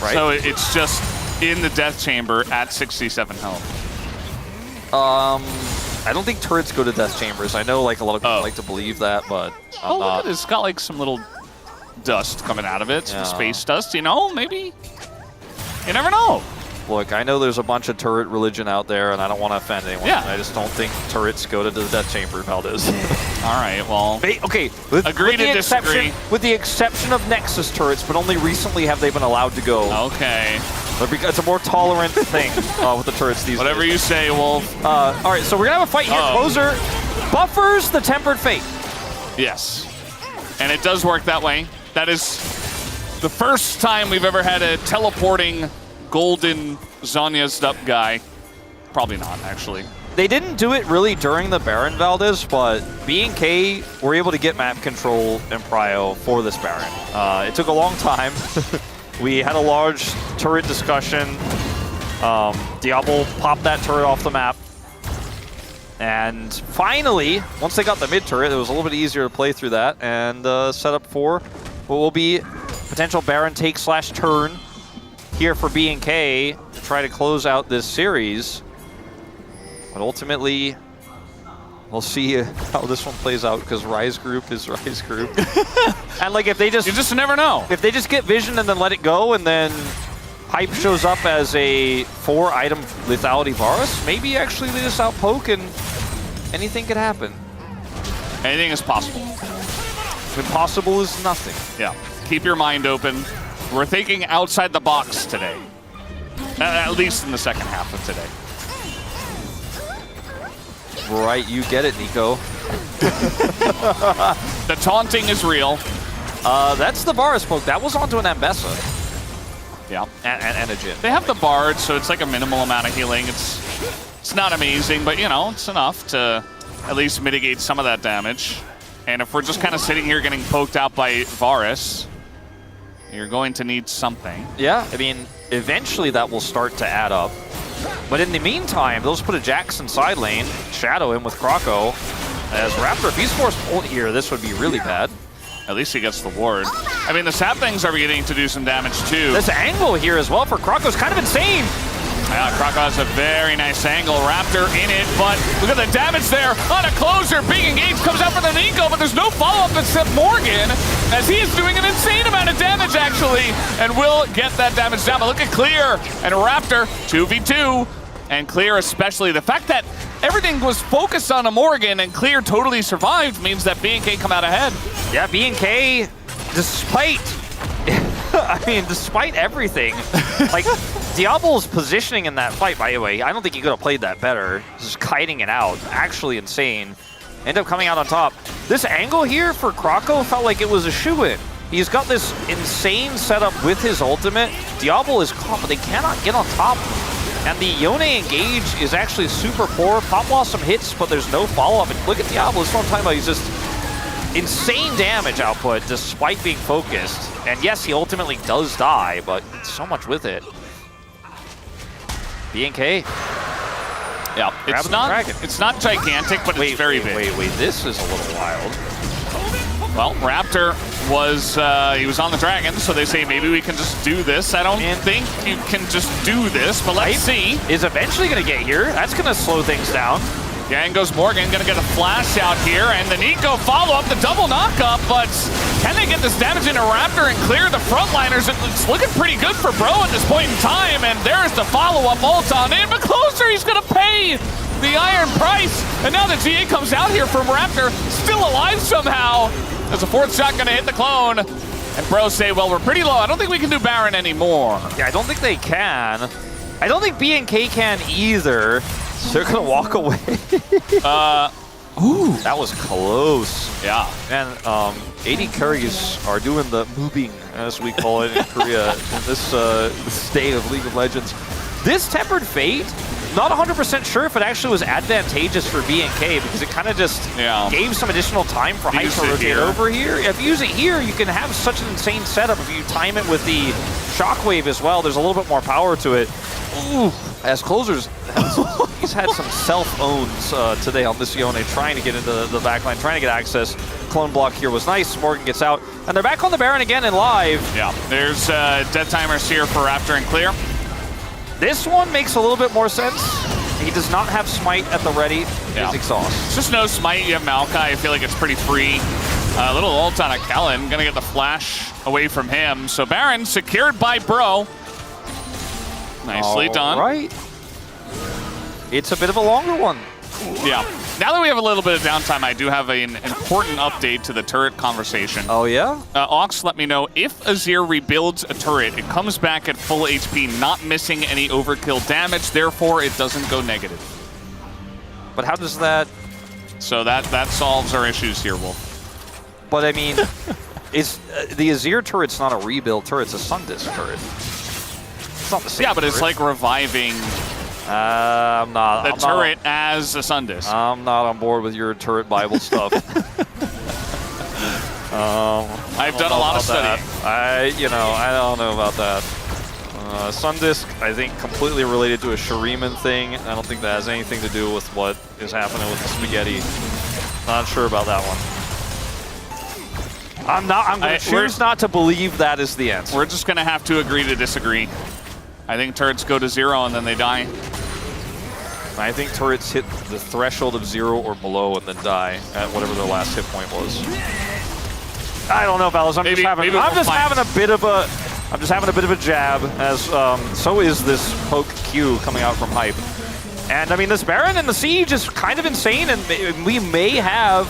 Right. So it's just in the death chamber at 67 health. I don't think turrets go to death chambers. I know like a lot of people like to believe that, but I'm not. Look at it. It's got like some little dust coming out of it, some space dust. You know, maybe. You never know. Look, I know there's a bunch of turret religion out there, and I don't want to offend anyone. Yeah. I just don't think turrets go to the death chamber, Valdez. All right, well. Okay, agree to disagree. With the exception of Nexus turrets, but only recently have they been allowed to go. Okay. It's a more tolerant thing with the turrets these days. Whatever you say, Wolf. All right, so we're going to have a fight here. Closer buffers the Tempered Fate. Yes. And it does work that way. That is the first time we've ever had a teleporting golden Zonya's up guy. Probably not, actually. They didn't do it really during the Baron, Valdez, but B&K were able to get map control and prio for this Baron. It took a long time. We had a large turret discussion. Diablo popped that turret off the map. And finally, once they got the mid turret, it was a little bit easier to play through that and set up for what will be potential Baron take / turn here for B&K to try to close out this series. But ultimately, we'll see how this one plays out because Rise Group is Rise Group. And like if they just... You just never know. If they just get vision and then let it go and then Hype shows up as a 4-item lethality Varus, maybe actually they just outpoke and anything could happen. Anything is possible. Impossible is nothing. Yeah. Keep your mind open. We're thinking outside the box today. At least in the second half of today. Right, you get it, Nico. The taunting is real. That's the Varus poke. That was onto an Ambessa. Yeah. And a Jhin. They have the Bard, so it's like a minimal amount of healing. It's not amazing, but you know, it's enough to at least mitigate some of that damage. And if we're just kind of sitting here getting poked out by Varus, you're going to need something. Yeah, I mean, eventually that will start to add up. But in the meantime, they'll just put a Jax in side lane, shadow him with Croco. As Raptor, if he's forced ult here, this would be really bad. At least he gets the ward. I mean, the Saplings are beginning to do some damage too. This angle here as well for Croco is kind of insane. Yeah, Croco has a very nice angle. Raptor in it, but look at the damage there. On a closer, being engaged, comes out for the Nico, but there's no follow-up except Morgan, as he is doing an insane amount of damage, actually, and will get that damage down. But look at Clear and Raptor, 2v2, and Clear especially. The fact that everything was focused on a Morgan and Clear totally survived means that B&K come out ahead. Yeah, B&K, despite... I mean, despite everything, like, Diablo's positioning in that fight, by the way, I don't think he could have played that better. Just kiting it out. Actually insane. End up coming out on top. This angle here for Croco felt like it was a shoo-in. He's got this insane setup with his ultimate. Diablo is caught, but they cannot get on top. And the Yone engage is actually super poor. Pop Blossom hits, but there's no follow-up. And look at Diablo, this is what I'm talking about. He's just insane damage output despite being focused. And yes, he ultimately does die, but so much with it. B&K. Yeah, it's not gigantic, but it's very big. Wait, this is a little wild. Well, Raptor was, he was on the dragon, so they say maybe we can just do this. I don't think you can just do this, but let's see. Is eventually going to get here. That's going to slow things down. Yeah, in goes Morgan, gonna get a flash out here, and the Nico follow up the double knockup, but can they get this damage into Raptor and clear the frontliners? It's looking pretty good for Bro at this point in time, and there's the follow-up ult on in, but Closer, he's gonna pay the iron price, and now the GA comes out here from Raptor, still alive somehow. There's a fourth shot gonna hit the clone, and Bro say, well, we're pretty low. I don't think we can do Baron anymore. Yeah, I don't think they can. I don't think BNK can either. So they're gonna walk away. Ooh, that was close. Yeah. And 80 carries are doing the moving, as we call it in Korea, in this state of League of Legends. This Tempered Fate, not 100% sure if it actually was advantageous for BNK because it kind of just gave some additional time for Hype to rotate over here. If you use it here, you can have such an insane setup. If you time it with the Shockwave as well, there's a little bit more power to it. Ooh, as Closer's, he's had some self-owns today on this Yone, trying to get into the backline, trying to get access. Clone block here was nice. Morgan gets out, and they're back on the Baron again in live. Yeah, there's dead timers here for Raptor and Clear. This one makes a little bit more sense. He does not have Smite at the ready. His exhaust. It's just no Smite. You have Maokai. I feel like it's pretty free. A little ult on a Kellen. Gonna get the flash away from him. So Baron secured by Bro. Nicely done. Right. It's a bit of a longer one. Yeah. Now that we have a little bit of downtime, I do have an important update to the turret conversation. Oh, yeah? Ox, let me know, if Azir rebuilds a turret, it comes back at full HP, not missing any overkill damage, therefore it doesn't go negative. But how does that... So that solves our issues here, Wolf. But I mean, is the Azir turret's not a rebuild turret, it's a Sundisk turret. It's not the same. Yeah, but turret. it's like reviving I'm not. the turret as a Sundisk. I'm not on board with your turret Bible stuff. I've done a lot of studying. I don't know about that. Sundisk, I think, completely related to a Shuriman thing. I don't think that has anything to do with what is happening with the spaghetti. Not sure about that one. I'm going to choose not to believe that is the answer. We're just going to have to agree to disagree. I think turrets go to 0 and then they die. I think turrets hit the threshold of 0 or below and then die at whatever their last hit point was. I don't know, fellas. I'm just having a bit of a jab, as so is this poke Q coming out from Hype. And I mean, this Baron and the Siege is kind of insane, and we may have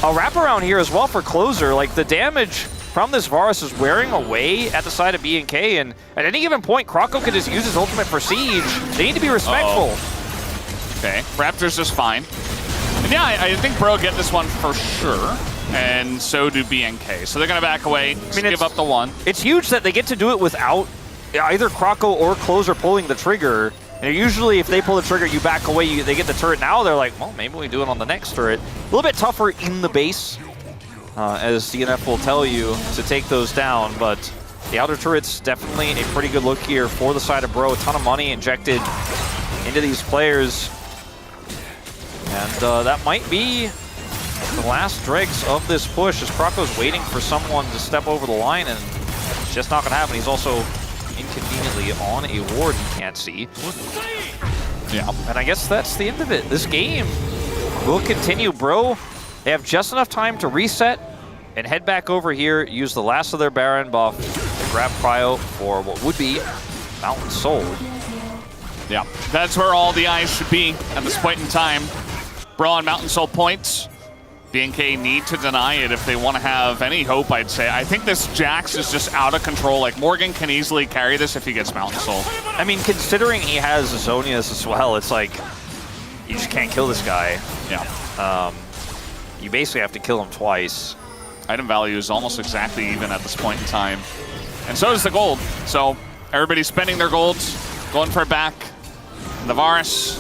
a wraparound here as well for Closer. Like, the damage from this Varus is wearing away at the side of BNK, and at any given point, Kroko could just use his ultimate for Siege. They need to be respectful. Okay, Raptor's just fine. And yeah, I think Bro get this one for sure, and so do BNK. So they're going to back away, give up the one. It's huge that they get to do it without either Kroko or Closer pulling the trigger. And usually, if they pull the trigger, you back away, they get the turret. Now they're like, well, maybe we do it on the next turret. A little bit tougher in the base, as DNF will tell you, to take those down. But the outer turret's definitely a pretty good look here for the side of Bro. A ton of money injected into these players. And that might be the last dregs of this push, as Kroko's waiting for someone to step over the line, and it's just not going to happen. He's also inconveniently on a ward he can't see. Yeah. And I guess that's the end of it. This game will continue. Bro, they have just enough time to reset and head back over here, use the last of their Baron buff to grab Cryo for what would be Mountain Soul. Yeah, that's where all the eyes should be at this point in time. Bro on Mountain Soul points. BNK need to deny it if they want to have any hope, I'd say. I think this Jax is just out of control. Like, Morgan can easily carry this if he gets Mountain Soul. I mean, considering he has Zonias as well, it's like, you just can't kill this guy. Yeah. You basically have to kill him twice. Item value is almost exactly even at this point in time. And so is the gold. So everybody's spending their golds, going for it back. The Varus,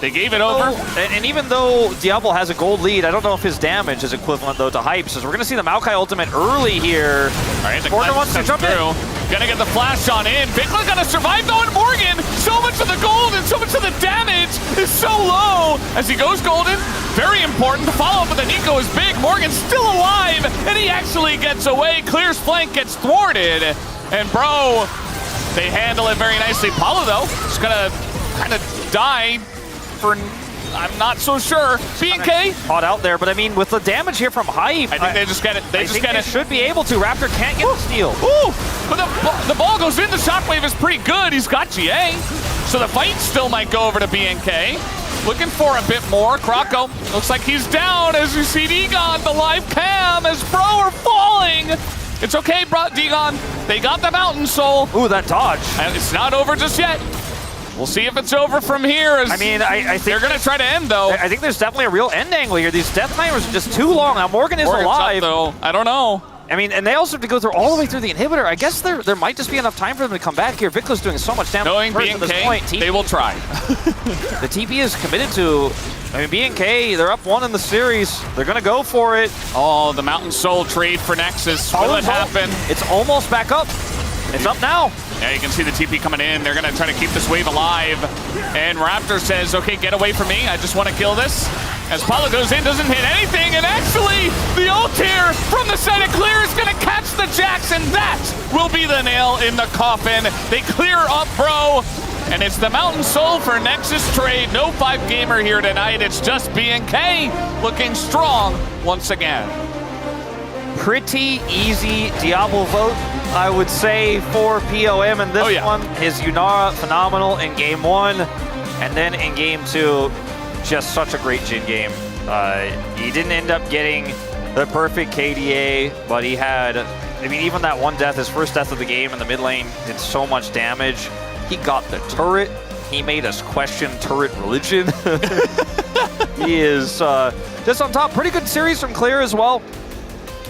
they gave it over. And even though Diablo has a gold lead, I don't know if his damage is equivalent, though, to Hype. So we're going to see the Maokai ultimate early here. All right, the Corner wants to jump through. Gonna get the flash on in. Bigla's gonna survive, though, and Morgan, so much of the gold and so much of the damage is so low. As he goes golden, very important. The follow-up with the Nico is big. Morgan's still alive, and he actually gets away. Clear's flank gets thwarted, and Bro, they handle it very nicely. Paulo, though, is gonna kind of die for I'm not so sure. BNK caught out there, but I mean, with the damage here from Hype, I think they just get it. They should be able to. Raptor can't get the steal. Ooh! But the ball goes in. The shockwave is pretty good. He's got GA. So the fight still might go over to BNK. Looking for a bit more. Krako looks like he's down as you see Degon, the live cam, as Bro are falling. It's okay, bro, Degon. They got the Mountain Soul. Ooh, that dodge. And it's not over just yet. We'll see if it's over from here. I mean, I think they're going to try to end, though. I think there's definitely a real end angle here. These death timers are just too long. Now, Morgan is alive. Up, though. I don't know. I mean, and they also have to go through all the way through the inhibitor. I guess there might just be enough time for them to come back here. Vicla's doing so much damage. Knowing at this point. BNK, they will try. The TP is committed to, I mean, BNK, they're up 1 in the series. They're going to go for it. Oh, the Mountain Soul trade for Nexus. Will it happen? It's almost back up. It's up now. Yeah, you can see the TP coming in. They're going to try to keep this wave alive. And Raptor says, okay, get away from me. I just want to kill this. As Paulo goes in, doesn't hit anything. And actually, the ult here from the side of Clear is going to catch the Jax. And that will be the nail in the coffin. They clear up, Bro. And it's the Mountain Soul for Nexus trade. No 5-gamer here tonight. It's just BNK looking strong once again. Pretty easy Diablo vote, I would say, for POM in this one. His Yunara, phenomenal in game 1. And then in game 2, just such a great Jhin game. He didn't end up getting the perfect KDA, but he had, I mean, even that one death, his first death of the game in the mid lane, did so much damage. He got the turret. He made us question turret religion. He is just on top. Pretty good series from Clear as well.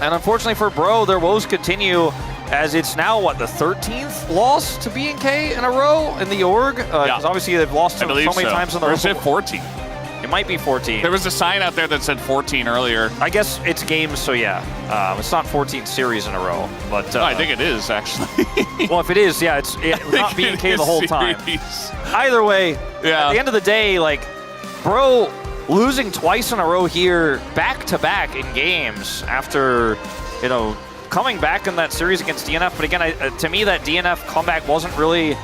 And unfortunately for Bro, their woes continue as it's now, what, the 13th loss to BNK in a row in the org? Because obviously they've lost so many times in the row. Or is it 14? It might be 14. There was a sign out there that said 14 earlier. I guess it's games, so yeah. It's not 14 series in a row, but... no, I think it is, actually. Well, if it is, yeah, it's not BNK the whole time. Either way, at the end of the day, like, Bro losing twice in a row here, back-to-back in games after, you know, coming back in that series against DNF. But again, to me, that DNF comeback wasn't really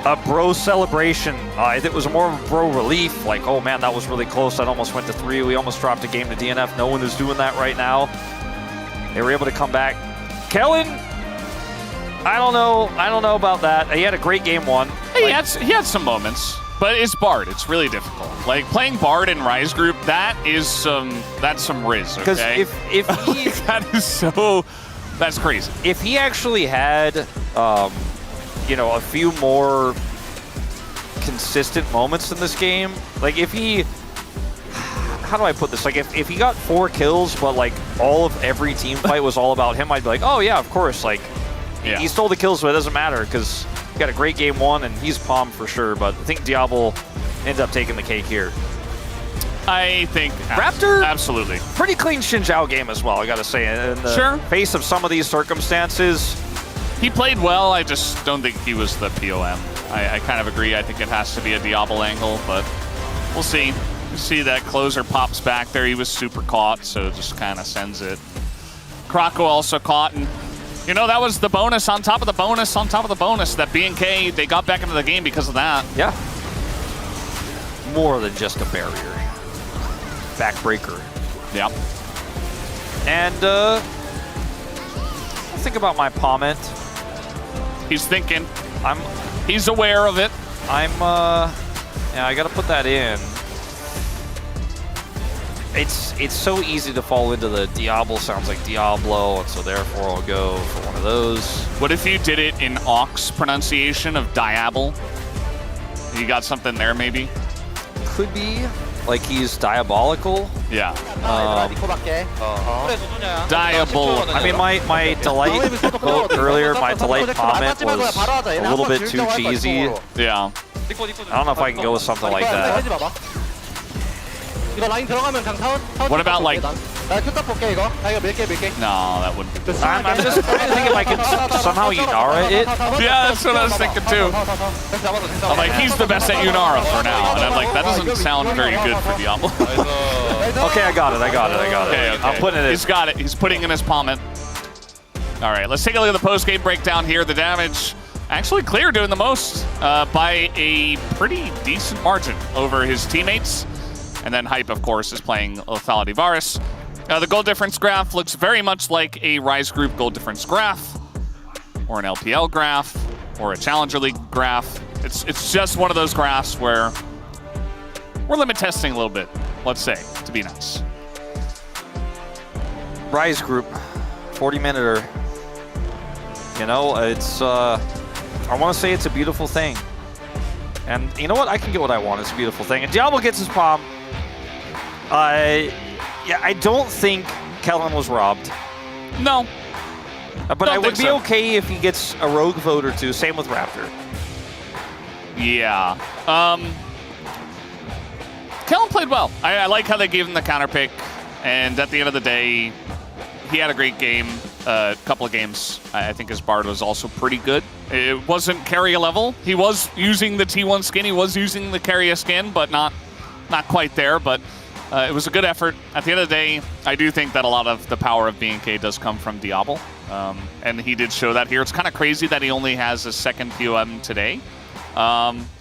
a Bro celebration. It was more of a Bro relief. Like, oh man, that was really close. That almost went to 3. We almost dropped a game to DNF. No one is doing that right now. They were able to come back. Kellen, I don't know about that. He had a great game 1. He had some moments. But it's Bard. It's really difficult. Like, playing Bard in Rise Group, that's some Riz, okay? Because if he... that's crazy. If he actually had, you know, a few more consistent moments in this game, like if he... How do I put this? Like, if he got 4 kills, but like all of every team fight was all about him, I'd be like, oh yeah, of course. Like, he stole the kills, but it doesn't matter because he got a great game 1 and he's palmed for sure. But I think Diablo ends up taking the cake here. I think Raptor, absolutely. Pretty clean Xin Zhao game as well, I gotta say. In the face of some of these circumstances. He played well, I just don't think he was the POM. I kind of agree. I think it has to be a Diablo angle, but we'll see. You see that closer pops back there. He was super caught, so just kind of sends it. Krako also caught, and you know, that was the bonus on top of the bonus on top of the bonus that BNK, they got back into the game because of that. Yeah. More than just a barrier. Backbreaker. Yep. And think about my comment. He's thinking. He's aware of it. Yeah, I gotta put that in. It's so easy to fall into the Diablo sounds like Diablo, and so therefore I'll go for one of those. What if you did it in Aux pronunciation of Diablo? You got something there, maybe? Could be. Like he's diabolical? Yeah. Diabolical. I mean, my delight quote earlier, my delight comment was a little bit too cheesy. Yeah. I don't know if I can go with something like that. What about like... No, that wouldn't be. I'm just thinking if I could somehow Yunara it. Yeah, that's what I was thinking too. I'm like, he's the best at Yunara for now. And I'm like, that doesn't sound very good for Diablo. Okay, I got it. Okay. I'm putting it in. He's got it. He's putting in his comment. All right, let's take a look at the post-game breakdown here. The damage actually Clear doing the most by a pretty decent margin over his teammates. And then Hype, of course, is playing Lethality Varus. The gold difference graph looks very much like a Rise Group gold difference graph, or an LPL graph, or a Challenger League graph. It's just one of those graphs where we're limit testing a little bit, let's say, to be nice. Rise Group, 40-minute. You know, it's, I want to say it's a beautiful thing. And you know what? I can get what I want. It's a beautiful thing. And Diablo gets his palm. Yeah, I don't think Kellen was robbed. No. But I would be okay if he gets a rogue vote or two. Same with Raptor. Yeah. Kellen played well. I like how they gave him the counter pick. And at the end of the day, he had a great game. A couple of games, I think his Bard was also pretty good. It wasn't carry level. He was using the T1 skin. He was using the carrier skin, but not quite there. But it was a good effort. At the end of the day, I do think that a lot of the power of BNK does come from Diablo. And he did show that here. It's kind of crazy that he only has a second POM today.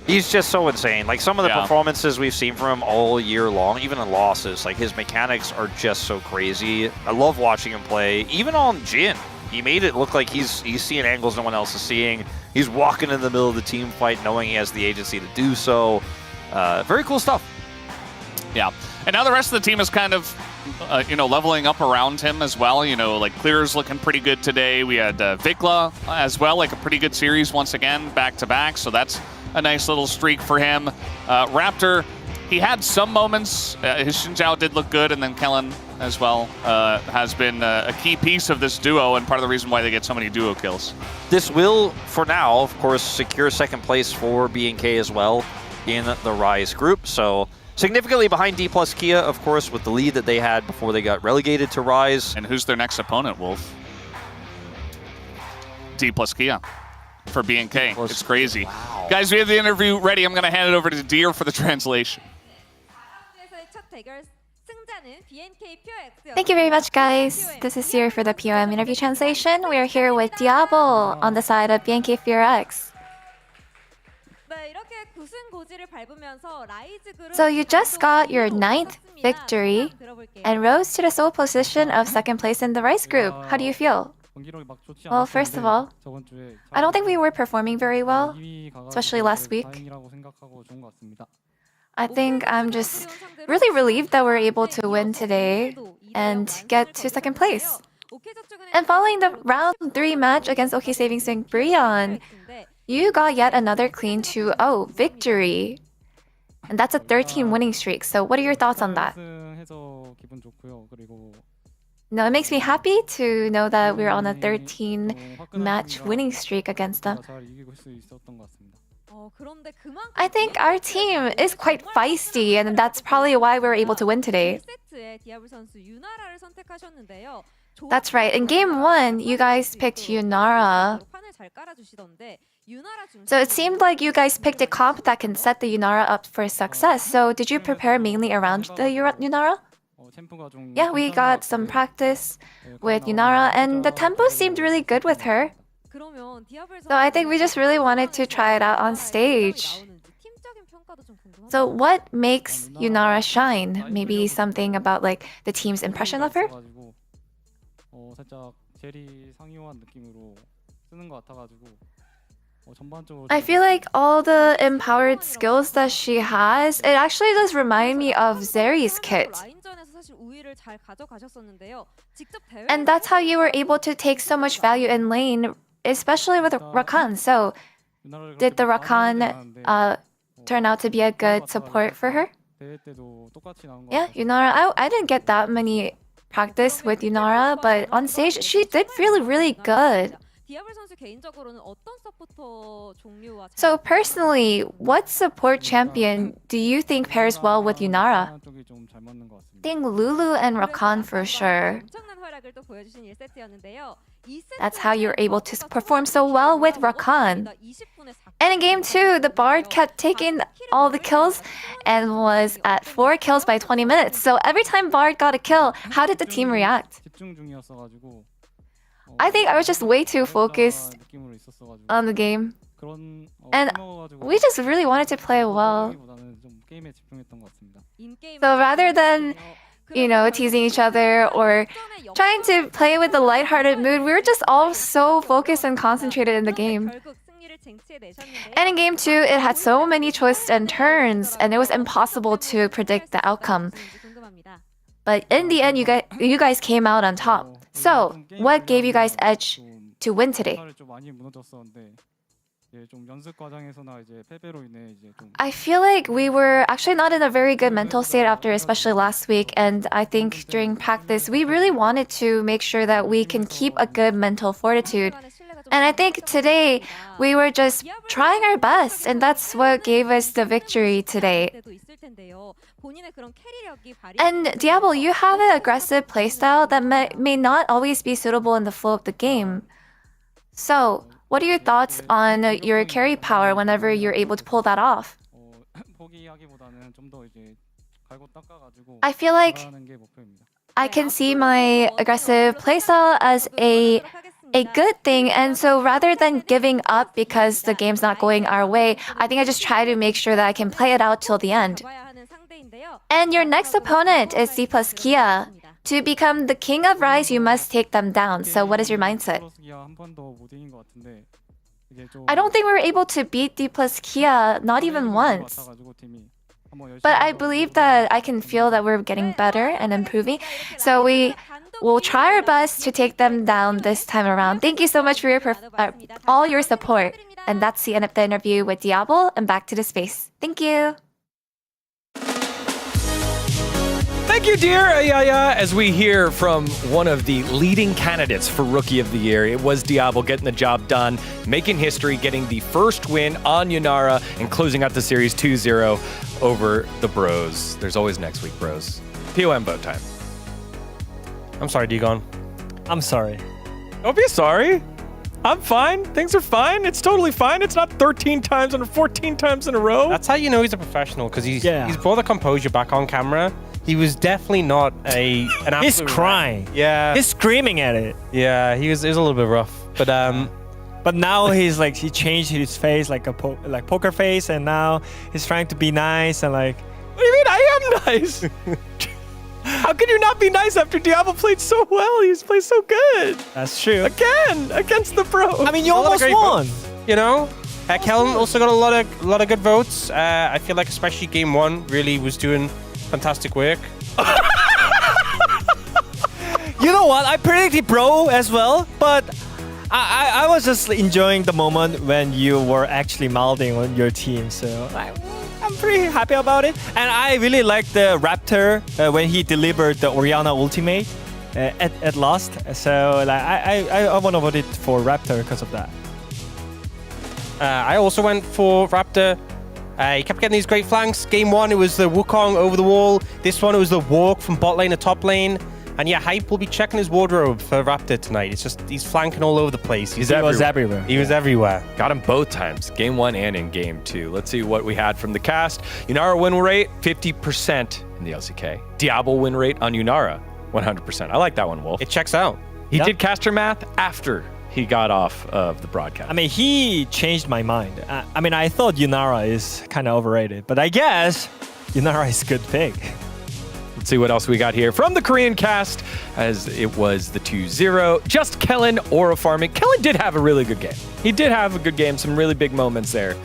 He's just so insane. Like, some of the performances we've seen from him all year long, even in losses, like, his mechanics are just so crazy. I love watching him play. Even on Jhin, he made it look like he's seeing angles no one else is seeing. He's walking in the middle of the team fight knowing he has the agency to do so. Very cool stuff. Yeah. And now the rest of the team is kind of, you know, leveling up around him as well. You know, like, Clear's looking pretty good today. We had Vikla as well, like a pretty good series once again, back-to-back. So that's a nice little streak for him. Raptor, he had some moments. His Xinjiao did look good, and then Kellen as well has been a key piece of this duo and part of the reason why they get so many duo kills. This will, for now, of course, secure second place for BNK as well in the Rise group. So significantly behind D plus Kia, of course, with the lead that they had before they got relegated to Rise. And who's their next opponent, Wolf? D plus Kia for BNK. It's crazy. Wow. Guys, we have the interview ready. I'm going to hand it over to Deer for the translation. Thank you very much, guys. This is Siri for the POM interview translation. We are here with Diablo on the side of BNK FureX. So you just got your 9th victory and rose to the sole position of second place in the Rise group. How do you feel? Well, first of all, I don't think we were performing very well, especially last week. I think I'm just really relieved that we're able to win today and get to second place. And following the round 3 match against OK Saving Swing Brion, you got yet another clean 2-0 victory. And that's a 13 winning streak. So what are your thoughts on that? No, it makes me happy to know that we're on a 13 match winning streak against them. I think our team is quite feisty, and that's probably why we were able to win today. That's right. In game 1, you guys picked Yunara. So it seemed like you guys picked a comp that can set the Yunara up for success. So did you prepare mainly around the Yunara? Yeah, we got some practice with Yunara, and the tempo seemed really good with her. So I think we just really wanted to try it out on stage. So what makes Yunara shine? Maybe something about like the team's impression of her? I feel like all the empowered skills that she has, it actually does remind me of Zeri's kit. And that's how you were able to take so much value in lane, especially with Rakan. So did the Rakan turn out to be a good support for her? Yeah, Yunara, I didn't get that many practice with Yunara, but on stage she did really good. So personally, what support champion do you think pairs well with Yunara? I think Lulu and Rakan for sure. That's how you're able to perform so well with Rakan. And in game 2, the Bard kept taking all the kills and was at 4 kills by 20 minutes. So every time Bard got a kill, how did the team react? I think I was just way too focused on the game. And we just really wanted to play well. So rather than, teasing each other or trying to play with a lighthearted mood, we were just all so focused and concentrated in the game. And in game 2, it had so many twists and turns, and it was impossible to predict the outcome. But in the end, you guys came out on top. So, what gave you guys edge to win today? I feel like we were actually not in a very good mental state after, especially last week. And I think during practice, we really wanted to make sure that we can keep a good mental fortitude. And I think today, we were just trying our best. And that's what gave us the victory today. And Diablo, you have an aggressive playstyle that may not always be suitable in the flow of the game. So, what are your thoughts on your carry power whenever you're able to pull that off? I feel like I can see my aggressive playstyle as a good thing, and so rather than giving up because the game's not going our way, I think I just try to make sure that I can play it out till the end. And your next opponent is D+ Kia. To become the king of Rise, you must take them down. So what is your mindset? I don't think we were able to beat D+ Kia, not even once. But I believe that I can feel that we're getting better and improving. So we will try our best to take them down this time around. Thank you so much for all your support. And that's the end of the interview with Diablo, and back to the space. Thank you. Thank you, dear Ayaya. As we hear from one of the leading candidates for Rookie of the Year, it was Diablo getting the job done, making history, getting the first win on Yunara, and closing out the series 2-0 over the Bros. There's always next week, Bros. POM vote time. I'm sorry, Digon. I'm sorry. Don't be sorry. I'm fine. Things are fine. It's totally fine. It's not 13 times or 14 times in a row. That's how you know he's a professional, because he's brought the composure back on camera. He was definitely not an absolute He's crying. Yeah. He's screaming at it. Yeah, it was a little bit rough. But now he's like, he changed his face like a poker face, and now he's trying to be nice and like. What do you mean? I am nice. How could you not be nice after Diablo played so well? He's played so good. That's true. Again, against the Bros. I mean, you almost won. You know, Kellen also got a lot of good votes. I feel like especially game 1 really was doing fantastic work. You know what? I predicted Bro as well, but I was just enjoying the moment when you were actually mouthing on your team. So I'm pretty happy about it. And I really like the Raptor when he delivered the Orianna ultimate at last. So like, I want to vote it for Raptor because of that. I also went for Raptor. He kept getting these great flanks. Game 1, it was the Wukong over the wall. This one, it was the walk from bot lane to top lane. And yeah, Hype will be checking his wardrobe for Raptor tonight. It's just, he's flanking all over the place. He was everywhere. He was everywhere. Got him both times, game 1 and in game 2. Let's see what we had from the cast. Yunara win rate, 50% in the LCK. Diablo win rate on Yunara, 100%. I like that one, Wolf. It checks out. He did caster math after he got off of the broadcast. I mean, he changed my mind. I mean, I thought Yunara is kind of overrated, but I guess Yunara is a good pick. Let's see what else we got here from the Korean cast, as it was the 2-0. Just Kellen aura farming. Kellen did have a really good game. He did have a good game, some really big moments there,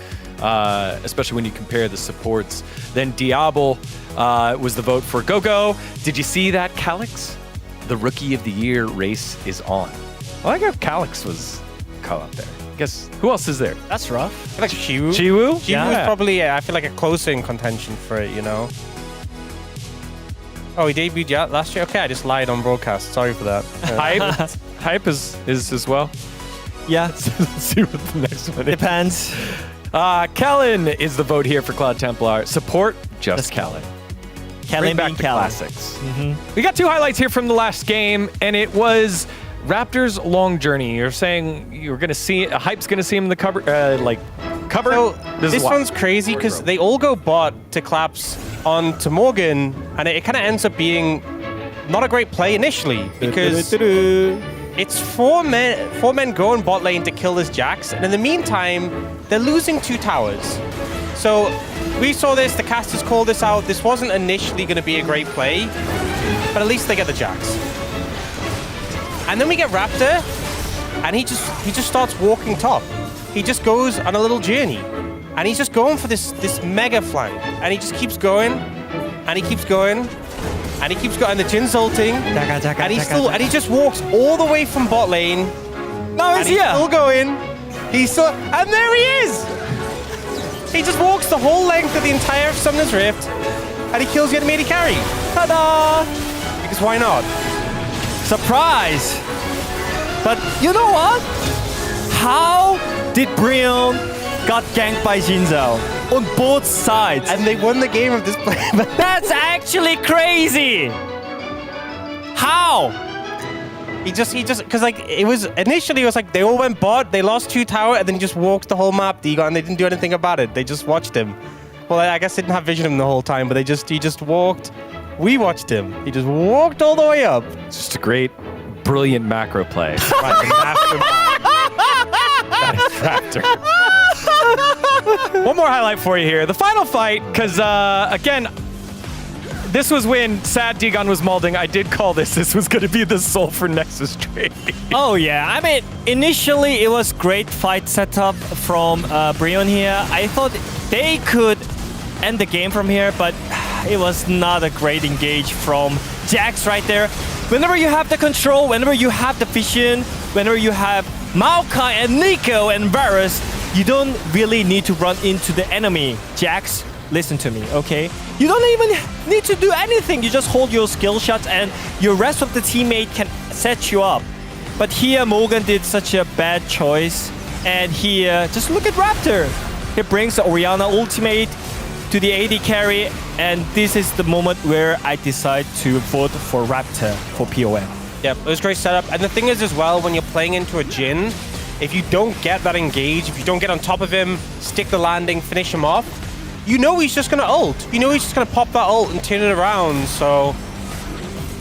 especially when you compare the supports. Then Diablo was the vote for Gogo. Did you see that, Calix? The Rookie of the Year race is on. I like how Calix was caught up there. Guess, who else is there? That's rough. I feel like Chiwoo. Chiwoo? Chiwoo is probably, I feel like, a closer in contention for it, you know? Oh, he debuted last year? Okay, I just lied on broadcast. Sorry for that. Hype is as well. Yeah. Let's see what the next one is. Depends. Kellen is the vote here for Cloud Templar. Support, just Kellen. Kellen back being to Kellen. classics. We got 2 highlights here from the last game, and it was Raptor's long journey. You're saying you're going to see, Hype's going to see him in the cupboard, cupboard? So this one's crazy because they all go bot to collapse onto Morgan, and it kind of ends up being not a great play initially because it's four men going bot lane to kill this Jax, and in the meantime, they're losing 2 towers. So we saw this, the casters called this out. This wasn't initially going to be a great play, but at least they get the Jax. And then we get Raptor, and he just starts walking top. He just goes on a little journey, and he's just going for this mega flank, and he just keeps going, and he keeps going, and he keeps going, and the Jin's ulting, and he just walks all the way from bot lane. No, he's here. Still going. And there he is. He just walks the whole length of the entire Summoner's Rift, and he kills the enemy AD carry. Ta-da! Because why not? Surprise! But you know what? How did Brion got ganked by Jinzao on both sides? And they won the game of this play. That's actually crazy! How? He just, because like, initially it was like they all went bot, they lost 2 tower, and then he just walked the whole map, Digo, and they didn't do anything about it. They just watched him. Well, I guess they didn't have vision of him the whole time, but he just walked. We watched him. He just walked all the way up. It's just a great, brilliant macro play. One more highlight for you here. The final fight, because again, this was when Sad Digon was molding. I did call this. This was going to be the Sulfur Nexus trade. Oh, yeah. I mean, initially, it was great fight setup from Brion here. I thought they could end the game from here, but it was not a great engage from Jax right there. Whenever you have the control, whenever you have the vision, whenever you have Maokai and Nico and Varus, you don't really need to run into the enemy. Jax, listen to me, okay? You don't even need to do anything. You just hold your skill shots and your rest of the teammate can set you up. But here, Morgan did such a bad choice. And here, just look at Raptor. He brings the Orianna ultimate to the AD carry. And this is the moment where I decide to vote for Raptor for POM. Yep, it was a great setup. And the thing is as well, when you're playing into a Jhin, if you don't get that engage, if you don't get on top of him, stick the landing, finish him off, you know he's just going to ult. You know he's just going to pop that ult and turn it around. So,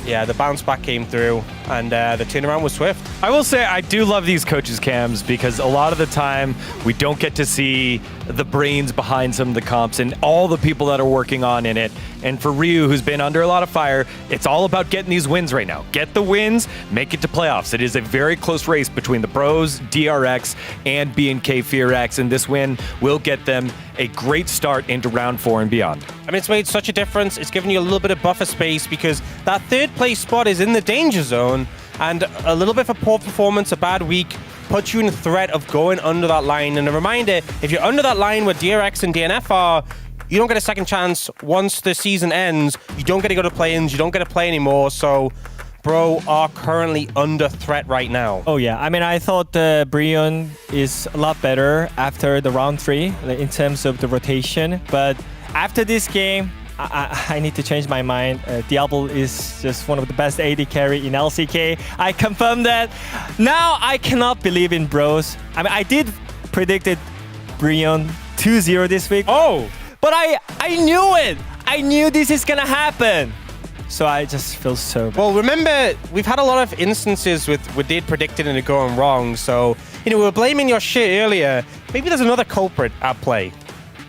yeah, the bounce back came through, and the turnaround was swift. I will say I do love these coaches' cams because a lot of the time we don't get to see the brains behind some of the comps and all the people that are working on in it. And for Ryu, who's been under a lot of fire, it's all about getting these wins right now. Get the wins, make it to playoffs. It is a very close race between the Bros, DRX, and BNK FearX, and this win will get them a great start into round 4 and beyond. I mean, it's made such a difference. It's given you a little bit of buffer space because that 3rd place spot is in the danger zone, and a little bit of a poor performance, a bad week, puts you in threat of going under that line. And a reminder, if you're under that line where DRX and DNF are, you don't get a second chance once the season ends. You don't get to go to play-ins. You don't get to play anymore. So, Bro are currently under threat right now. Oh, yeah. I mean, I thought Brion is a lot better after the round 3 in terms of the rotation. But after this game, I need to change my mind. Diablo is just one of the best AD carry in LCK. I confirm that. Now I cannot believe in Bros. I mean, I did predicted Brion 2-0 this week. Oh! But I knew it. I knew this is gonna happen. So I just feel so bad. Well, remember, we've had a lot of instances with did predicted and it going wrong. So, you know, we were blaming your shit earlier. Maybe there's another culprit at play.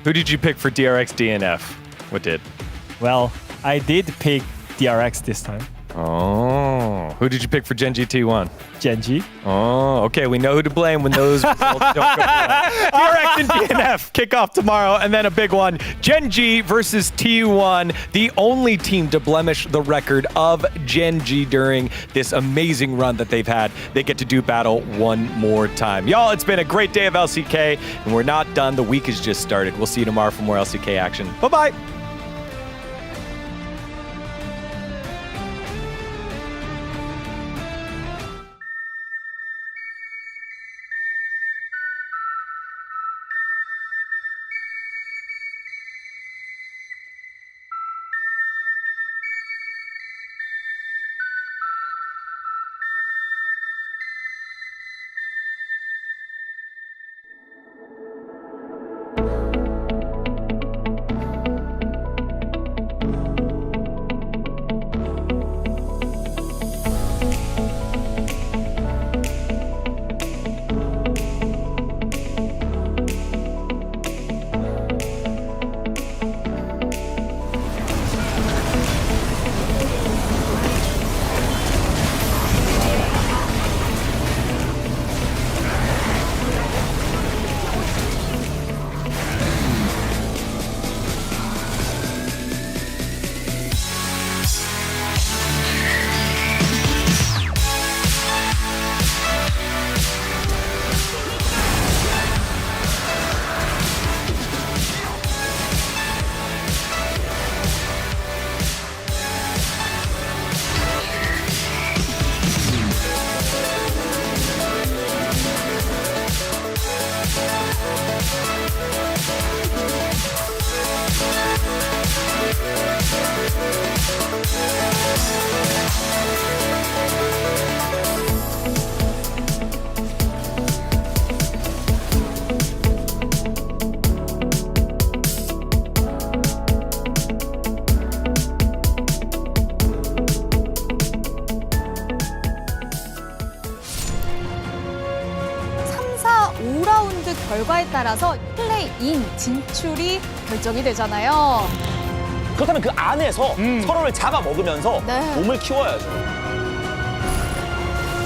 Who did you pick for DRX DNF? What did? Well, I did pick DRX this time. Oh. Who did you pick for Genji T1? Genji. Oh, okay. We know who to blame when those results don't go well. DRX and DNF kick off tomorrow, and then a big one. Genji versus T1, the only team to blemish the record of Genji during this amazing run that they've had. They get to do battle one more time. Y'all, it's been a great day of LCK, and we're not done. The week has just started. We'll see you tomorrow for more LCK action. Bye-bye. 결과에 따라서 플레이인 진출이 결정이 되잖아요. 그렇다면 그 안에서 서로를 잡아먹으면서 몸을 키워야죠.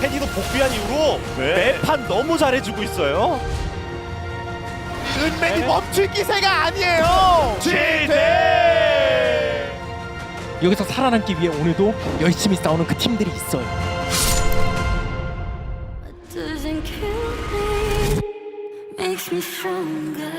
테디도 복귀한 이후로 매판 너무 잘해주고 있어요. 은맨이 멈출 기세가 아니에요. 지대! 여기서 살아남기 위해 오늘도 열심히 싸우는 그 팀들이 있어요. Makes me stronger.